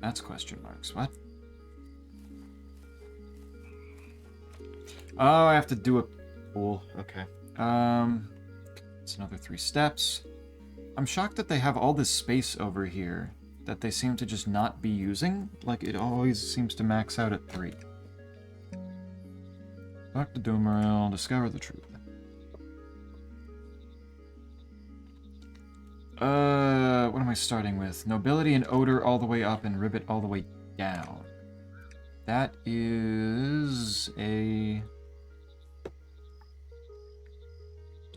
That's question marks. What? Oh, I have to do a pool. Okay. It's another 3 steps. I'm shocked that they have all this space over here that they seem to just not be using. Like, it always seems to max out at 3. Talk to Domaril, discover the truth. What am I starting with? Nobility and odor all the way up and ribbit all the way down. That is a...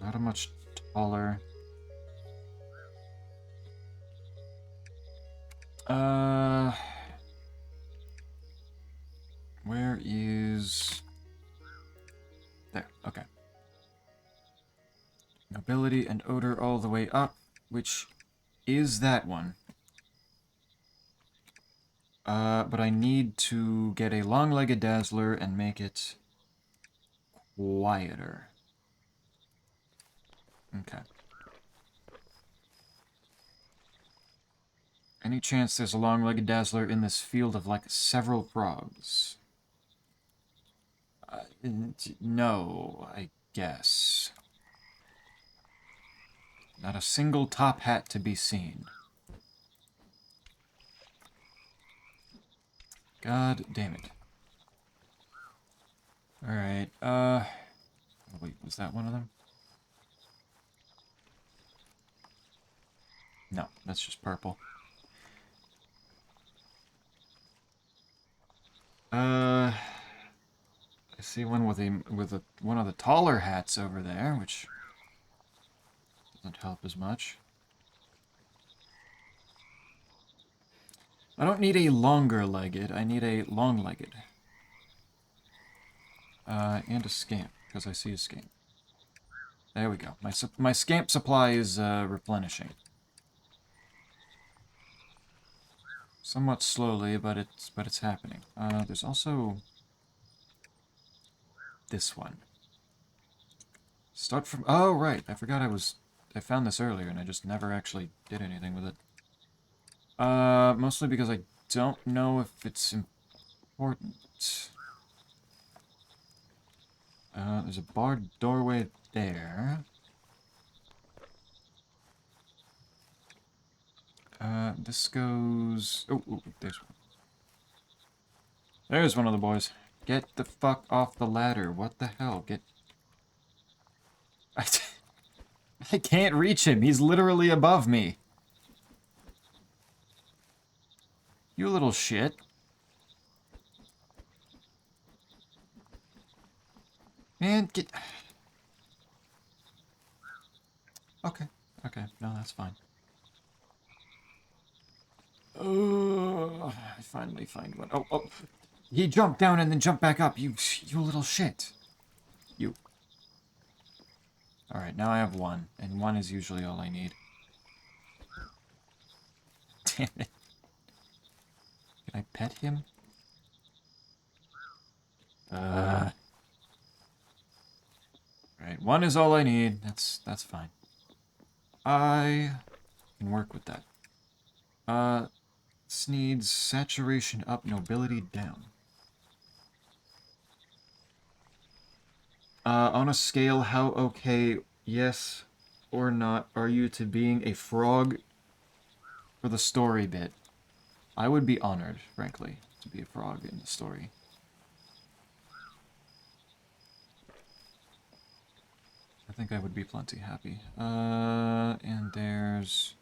not a much taller. Where is... there, okay. Nobility and odor all the way up, which is that one. But I need to get a long-legged dazzler and make it quieter. Okay. Any chance there's a long-legged dazzler in this field of, like, several frogs? No, I guess. Not a single top hat to be seen. God damn it. Alright, oh, wait, was that one of them? No, that's just purple. I see one with one of the taller hats over there, which doesn't help as much. I don't need a longer-legged, I need a long-legged. And a scamp, because I see a scamp. There we go. My scamp supply is replenishing. Somewhat slowly, but it's happening. There's also this one. Start from... Oh, right. I forgot I found this earlier, and I just never actually did anything with it. Mostly because I don't know if it's important. There's a barred doorway there. This goes... Oh, there's one. There's one of the boys. Get the fuck off the ladder. What the hell? Get... I can't reach him. He's literally above me. You little shit. Man, get... Okay. Okay. No, that's fine. I finally find one. Oh. He jumped down and then jumped back up. You little shit. You. Alright, now I have one. And one is usually all I need. Damn it. Can I pet him? Right, one is all I need. That's fine. I can work with that. This needs saturation up, nobility down. On a scale, how okay, yes or not, are you to being a frog for the story bit? I would be honored, frankly, to be a frog in the story. I think I would be plenty happy. And there's...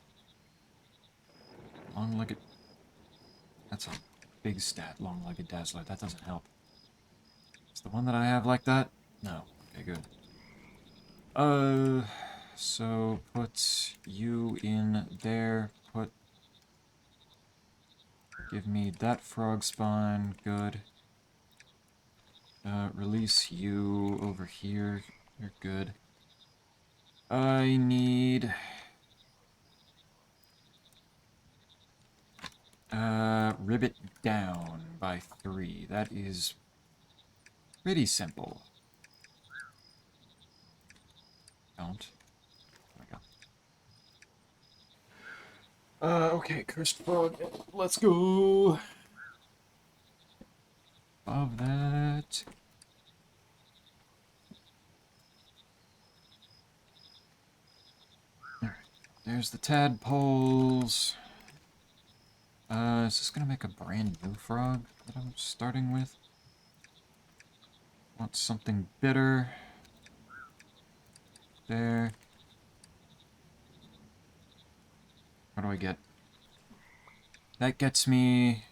Long-legged... That's a big stat, long-legged dazzler. That doesn't help. Is the one that I have like that? No. Okay, good. So put you in there. Give me that frog spawn. Good. Release you over here. You're good. I need... Ribbit down by 3. That is pretty simple. Don't. There we go. Okay, cursed frog. Let's go. Above that. Alright. There's the tadpoles. Is this gonna make a brand new frog that I'm starting with? Want something bitter. There. What do I get? That gets me...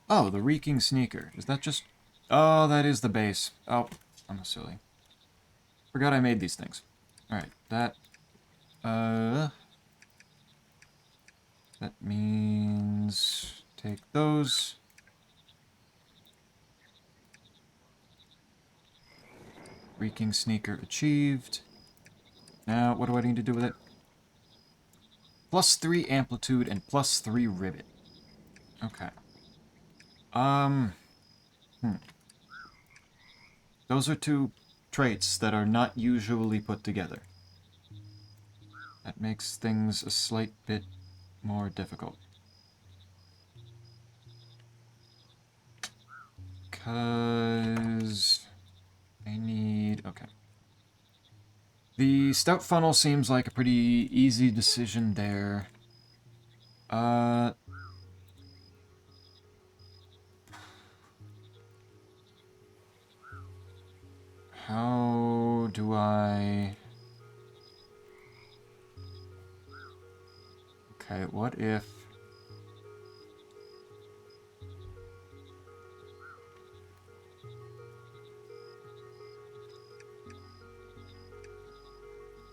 Oh, the Reeking Sneaker. Is that just... Oh, that is the base. Oh, I'm silly. Forgot I made these things. Alright, that... That means... Take those. Reeking Sneaker achieved. Now, what do I need to do with it? +3 amplitude and +3 ribbit. Okay. Those are two traits that are not usually put together. That makes things a slight bit more difficult. Because I need... Okay. The stout funnel seems like a pretty easy decision there. How do I... Okay, what if...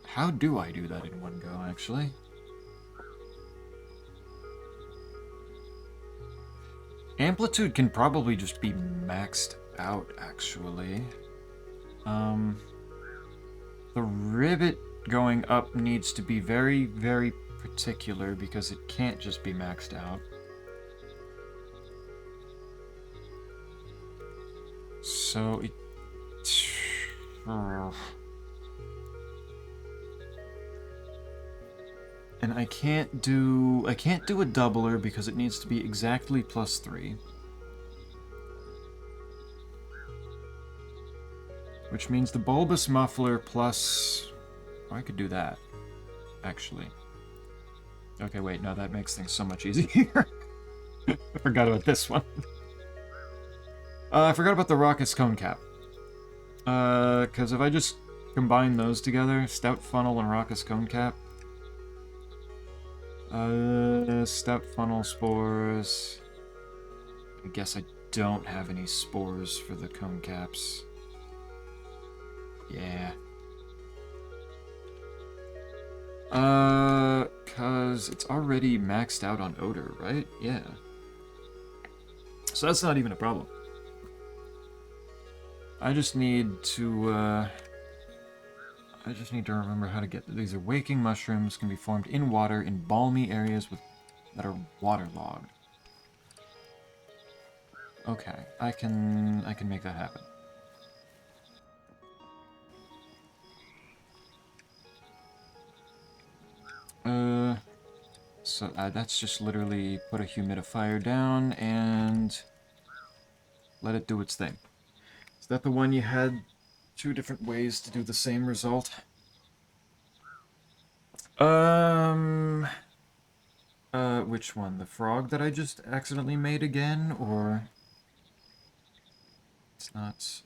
How do I do that in one go, actually? Amplitude can probably just be maxed out, actually. The Ribbit going up needs to be very, very particular because it can't just be maxed out. So it... And I can't do a doubler because it needs to be exactly +3. Which means the bulbous muffler plus... Oh, I could do that, actually. Okay, wait, no, that makes things so much easier. I forgot about this one. I forgot about the Raucous Cone Cap. Because if I just combine those together, Stout Funnel and Raucous Cone Cap... Stout Funnel Spores... I guess I don't have any spores for the cone caps. Yeah. Cause it's already maxed out on odor, right? Yeah. So that's not even a problem. I just need to remember how to get... These are waking mushrooms, can be formed in water in balmy areas that are waterlogged. Okay, I can make that happen. So that's just literally put a humidifier down and let it do its thing. Is that the one you had 2 different ways to do the same result? Which one? The frog that I just accidentally made again, or... It's not,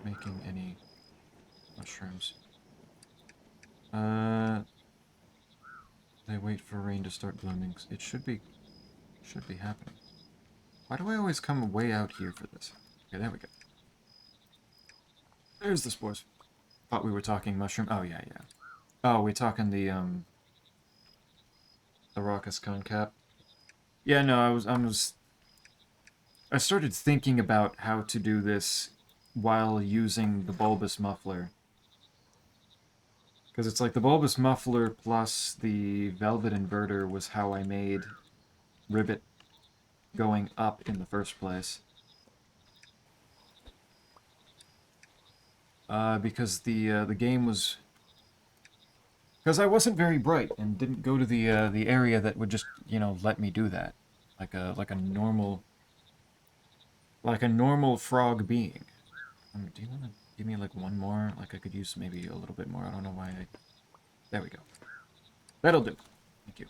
making any mushrooms. They wait for rain to start blooming. It should be happening. Why do I always come way out here for this? Okay, there we go. There's the spores. Thought we were talking mushroom. Oh, yeah, yeah. Oh, we're talking the Raucous Cone Cap. Yeah, no, I started thinking about how to do this while using the bulbous muffler. Because it's like the bulbous muffler plus the velvet inverter was how I made Ribbit going up in the first place. Because the game was... Because I wasn't very bright and didn't go to the area that would just, you know, let me do that. Like a normal frog being. Do you want to give me like one more? Like I could use maybe a little bit more. I don't know why I... There we go. That'll do. Thank you.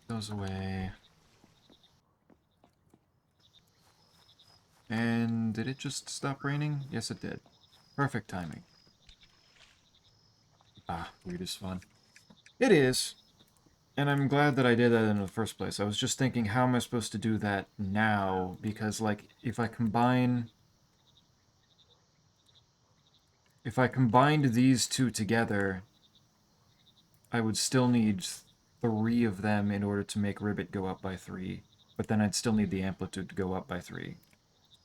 Goes away. And did it just stop raining? Yes, it did. Perfect timing. Ah, weird is fun. It is. And I'm glad that I did that in the first place. I was just thinking, how am I supposed to do that now? Because, like, if I combined these two together, I would still need 3 of them in order to make Ribbit go up by 3. But then I'd still need the amplitude to go up by 3.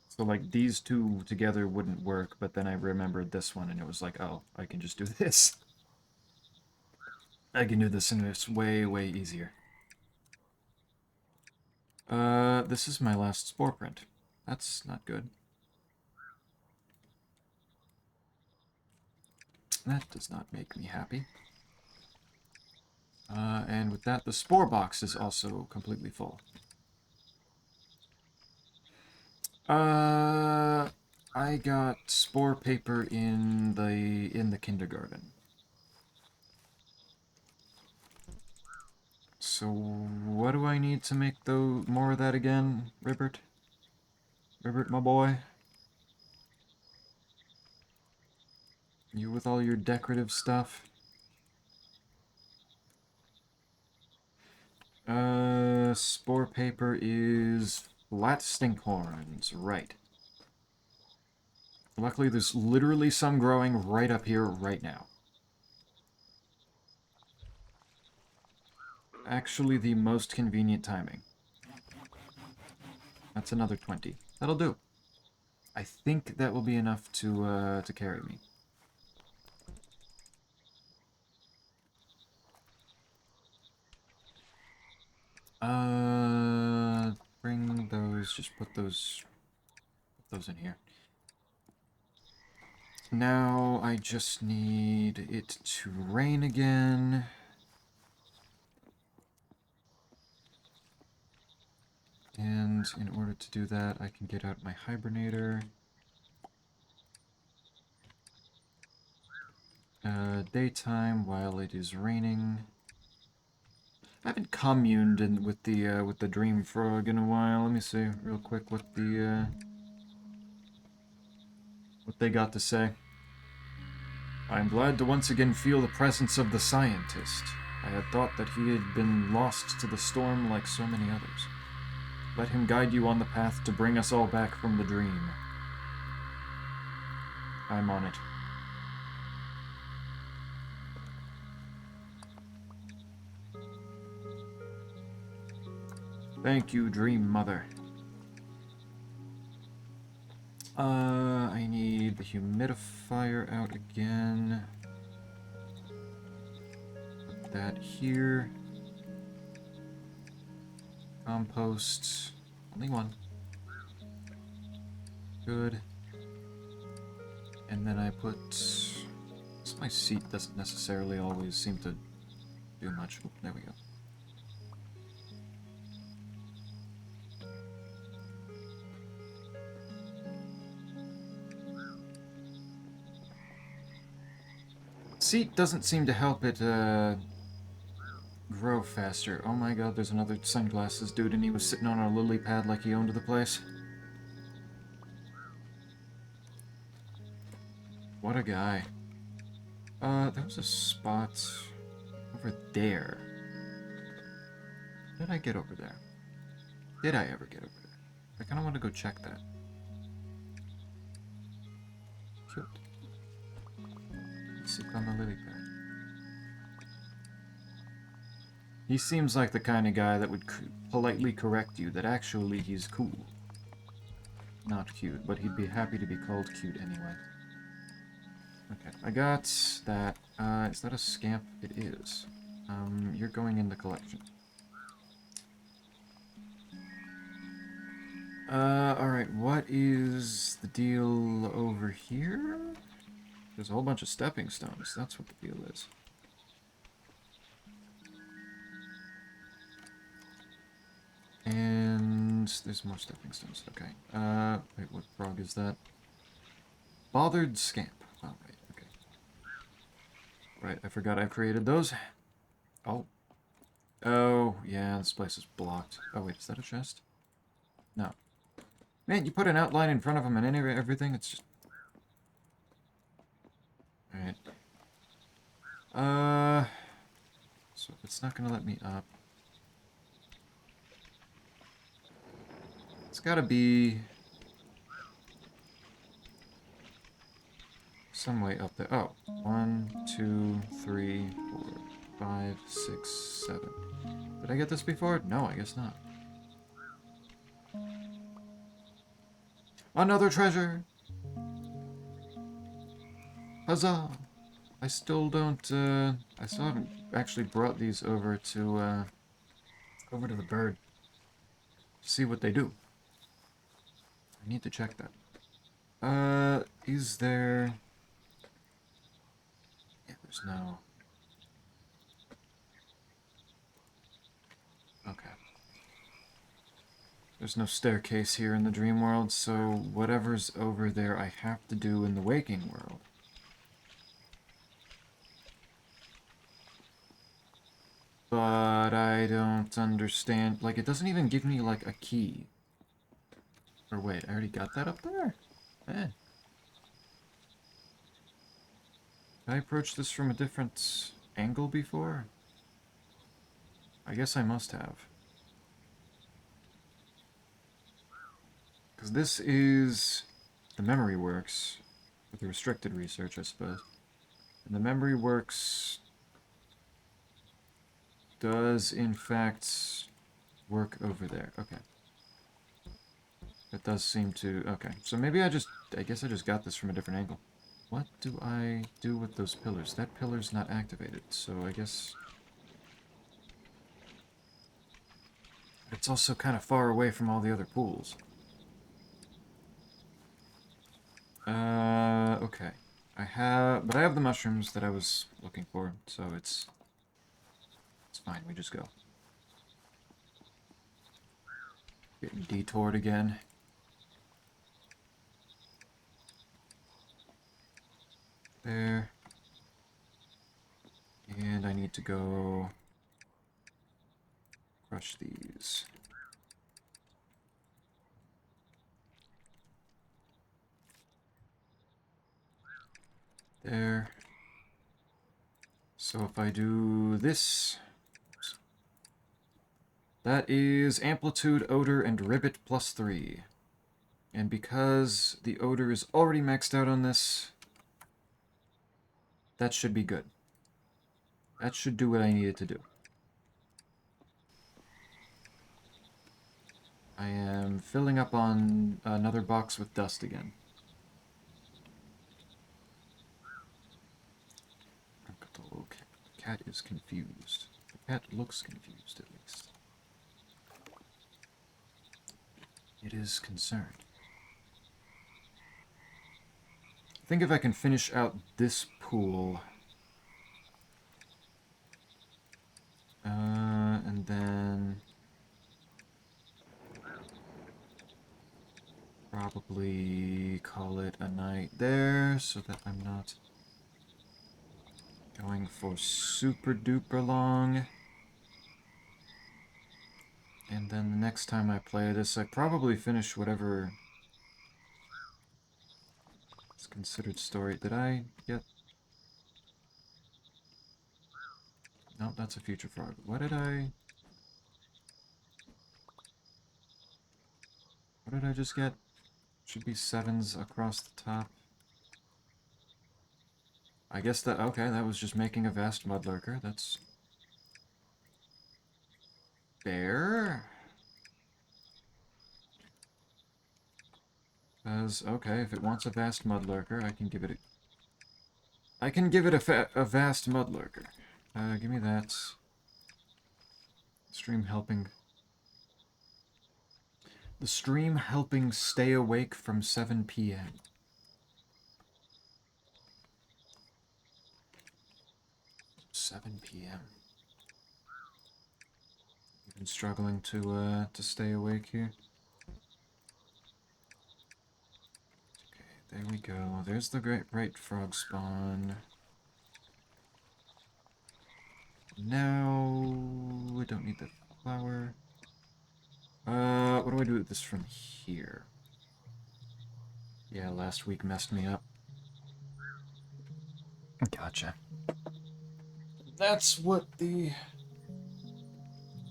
So, like, these 2 together wouldn't work, but then I remembered this one, and it was like, oh, I can just do this. I can do this, and it's way, way easier. This is my last spore print. That's not good. That does not make me happy. And with that, the spore box is also completely full. I got spore paper in the kindergarten. So what do I need to make more of that again, Ribbit? Ribbit, my boy? You with all your decorative stuff? Spore paper is flat stinkhorns, right. Luckily, there's literally some growing right up here right now. Actually, the most convenient timing. That's another 20. That'll do. I think that will be enough to carry me. Bring those, just put those in here. Now I just need it to rain again. And in order to do that, I can get out my hibernator. Daytime while it is raining. I haven't communed with the dream frog in a while. Let me see real quick what they got to say. I am glad to once again feel the presence of the scientist. I had thought that he had been lost to the storm like so many others. Let him guide you on the path to bring us all back from the dream. I'm on it. Thank you, Dream Mother. I need the humidifier out again. Put that here. Compost. Only one. Good. And then I put... My seat doesn't necessarily always seem to do much. Oh, there we go. Seat doesn't seem to help it grow faster. Oh my god, there's another sunglasses dude, and he was sitting on a lily pad like he owned the place. What a guy. There was a spot over there. How did I get over there? Did I ever get over there? I kind of want to go check that. Cute. Sit on the lily pad. He seems like the kind of guy that would politely correct you that actually he's cool. Not cute, but he'd be happy to be called cute anyway. Okay, I got that. Is that a scamp? It is. You're going in the collection. Alright, what is the deal over here? There's a whole bunch of stepping stones. That's what the deal is. And there's more stepping stones. Okay. Wait, what frog is that? Bothered scamp. Oh, right. Okay. Right, I forgot I created those. Oh. Oh, yeah, this place is blocked. Oh, wait, is that a chest? No. Man, you put an outline in front of them and everything, it's just... Alright. So it's not gonna let me up. It's gotta be... some way up there. Oh. 1, 2, 3, 4, 5, 6, 7. Did I get this before? No, I guess not. Another treasure! Huzzah! I still don't, I still haven't actually brought these over to the bird. See what they do. I need to check that. Is there... Yeah, there's no... Okay. There's no staircase here in the dream world, so whatever's over there I have to do in the waking world. But I don't understand... Like, it doesn't even give me, like, a key. Or wait, I already got that up there? Eh. Did I approach this from a different angle before? I guess I must have. Because this is the memory works, with the restricted research, I suppose. And the memory works does, in fact, work over there. Okay. It does seem to... Okay, so maybe I guess I just got this from a different angle. What do I do with those pillars? That pillar's not activated, so I guess... It's also kind of far away from all the other pools. Okay. But I have the mushrooms that I was looking for, so it's fine, we just go. Getting detoured again. There. And I need to go crush these. There. So if I do this, that is amplitude, odor, and ribbit +3. And because the odor is already maxed out on this, that should be good. That should do what I needed to do. I am filling up on another box with dust again. The little cat is confused. The cat looks confused, at least. It is concerned. I think if I can finish out this pool... and then... probably call it a night there, so that I'm not going for super duper long. And then the next time I play this, I probably finish whatever is considered story. Did I get... Nope, that's a future frog. What did I just get? Should be 7s across the top. I guess that... Okay, that was just making a vast mudlurker. That's... fair. Because, okay, if it wants a vast mudlurker, I can give it a... I can give it a vast mudlurker. Give me that. Stream helping... The stream helping stay awake from 7 p.m. p.m. You've been struggling to stay awake here. Okay, there we go. There's the great right frog spawn. Now we don't need the flower. What do I do with this from here? Yeah, last week messed me up. Gotcha. That's what the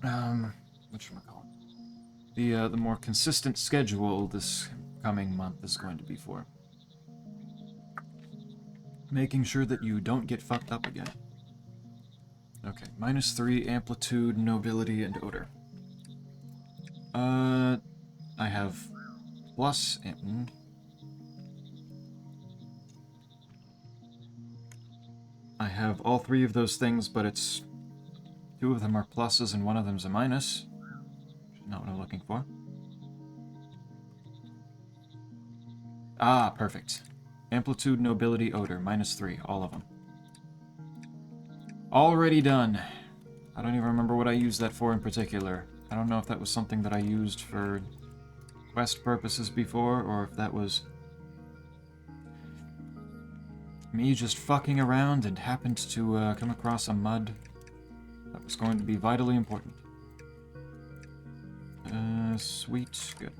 whatchamacallit? The more consistent schedule this coming month is going to be for. Making sure that you don't get fucked up again. Okay, -3 amplitude, nobility, and odor. I have plus and I have all 3 of those things, but it's 2 of them are pluses and 1 of them's a minus. Not what I'm looking for. Ah, perfect. Amplitude, nobility, odor, -3, all of them. Already done. I don't even remember what I used that for in particular. I don't know if that was something that I used for quest purposes before, or if that was me just fucking around and happened to come across a mud that was going to be vitally important. Sweet. Good.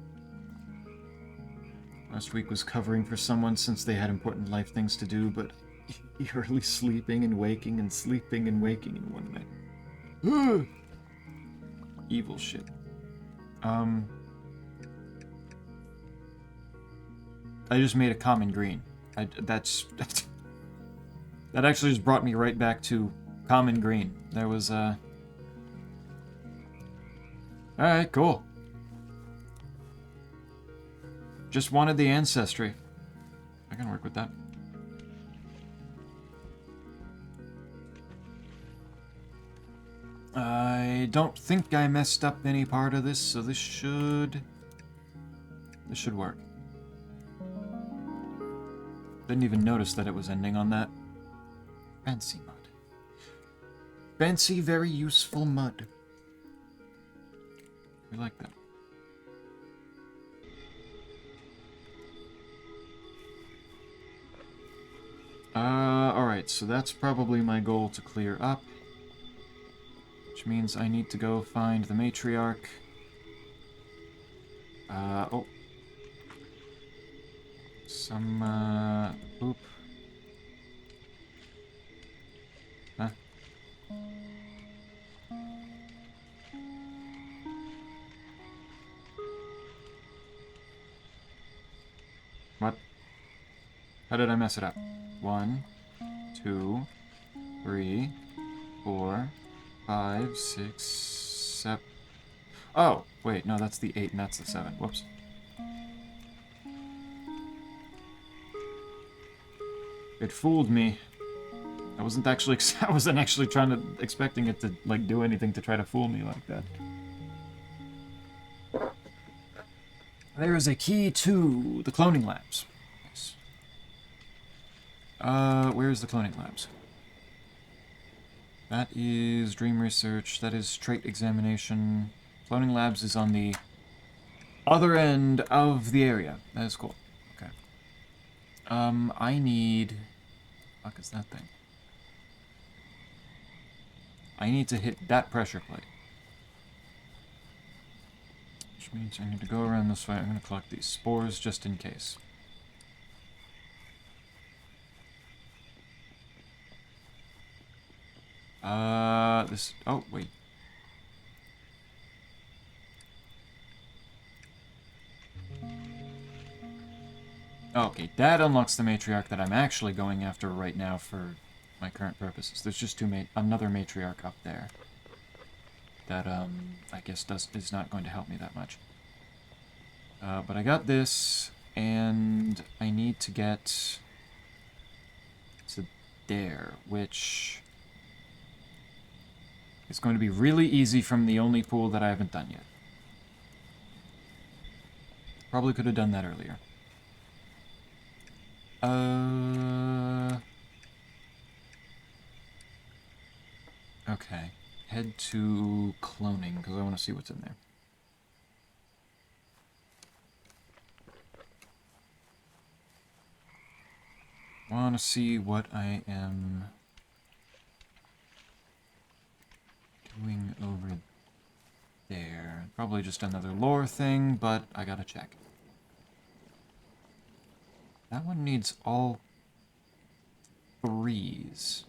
Last week was covering for someone since they had important life things to do, but eerily sleeping and waking and sleeping and waking in one night. Evil shit. I just made a common green. That actually just brought me right back to common green. There was Alright, cool. Just wanted the ancestry. I can work with that. I don't think I messed up any part of this, so this should work. Didn't even notice that it was ending on that. Fancy mud. Fancy, very useful mud. We like that. Alright, so that's probably my goal to clear up. Which means I need to go find the matriarch. Oh. Some, oop. Huh? What? How did I mess it up? 1, 2, 3, 4, 5, 6, 7. Oh, wait, no, that's the 8 and that's the 7. Whoops. It fooled me. I wasn't actually expecting it to like do anything to try to fool me like that. There is a key to the cloning labs. Nice. Where's the cloning labs? That is dream research. That is trait examination. Cloning labs is on the other end of the area. That is cool. Okay. I need... What the fuck is that thing? I need to hit that pressure plate. Which means I need to go around this way. I'm going to collect these spores just in case. This... Oh, wait. Okay, that unlocks the matriarch that I'm actually going after right now for my current purposes. There's just another matriarch up there that, I guess is not going to help me that much. But I got this, and I need to get to there, which is going to be really easy from the only pool that I haven't done yet. Probably could have done that earlier. Okay. Head to cloning, because I want to see what's in there. Want to see what I am doing over there. Probably just another lore thing, but I gotta check. That one needs all 3s.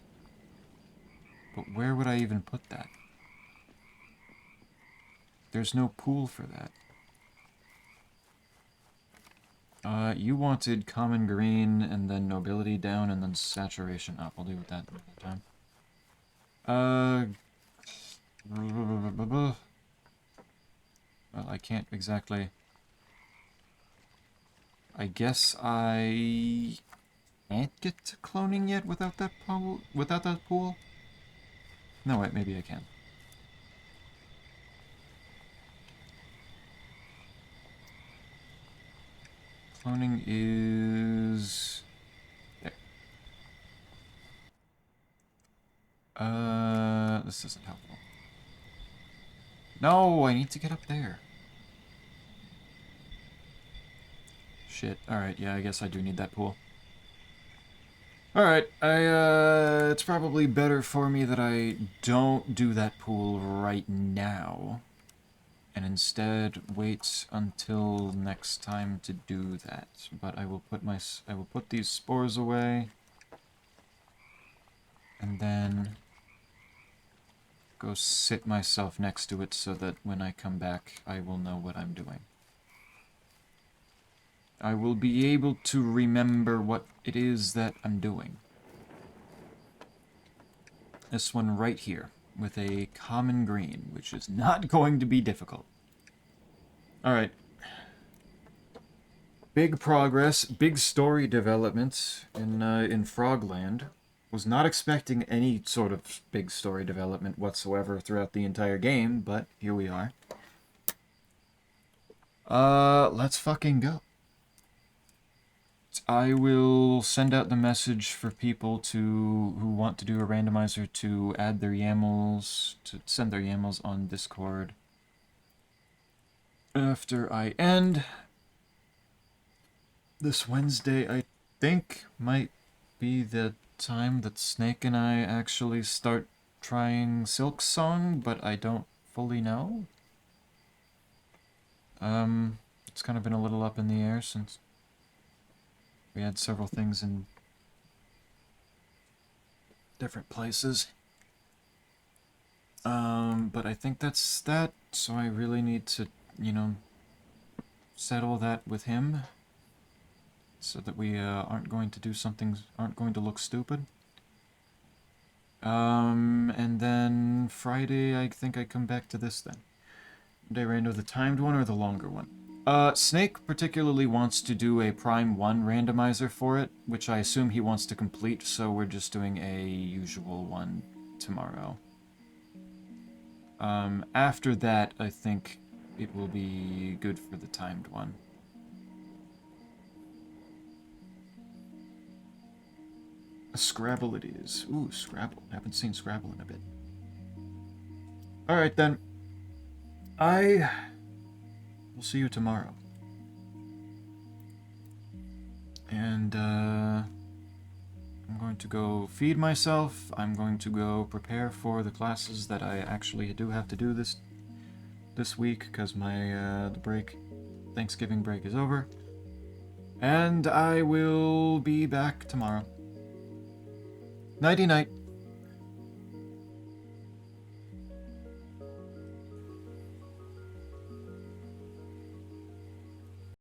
But where would I even put that? There's no pool for that. You wanted common green, and then nobility down, and then saturation up. I'll deal with that another time. Well, I can't exactly... I guess I can't get to cloning yet without that pool? No, wait, maybe I can. Cloning is... there. This isn't helpful. No, I need to get up there. Shit. Alright, yeah, I guess I do need that pool. Alright, it's probably better for me that I don't do that pool right now. And instead wait until next time to do that. But I will put these spores away. And then go sit myself next to it so that when I come back, I will know what I'm doing. I will be able to remember what it is that I'm doing. This one right here, with a common green, which is not going to be difficult. Alright. Big progress, big story development in Frogland. Was not expecting any sort of big story development whatsoever throughout the entire game, but here we are. Let's fucking go. I will send out the message for people who want to do a randomizer to add their YAMLs, to send their YAMLs on Discord. After I end, this Wednesday, I think, might be the time that Snake and I actually start trying Silk Song, but I don't fully know. It's kind of been a little up in the air since we had several things in different places. But I think that's that, so I really need to, you know, settle that with him so that we aren't going to do something, aren't going to look stupid. And then Friday, I think I come back to this then. Day rando, the timed one or the longer one? Snake particularly wants to do a Prime 1 randomizer for it, which I assume he wants to complete, so we're just doing a usual one tomorrow. After that, I think it will be good for the timed one. Scrabble it is. Ooh, Scrabble. Haven't seen Scrabble in a bit. Alright then. I will see you tomorrow. And, I'm going to go feed myself. I'm going to go prepare for the classes that I actually do have to do this week, because my, the break, Thanksgiving break is over. And I will be back tomorrow. Nighty-night.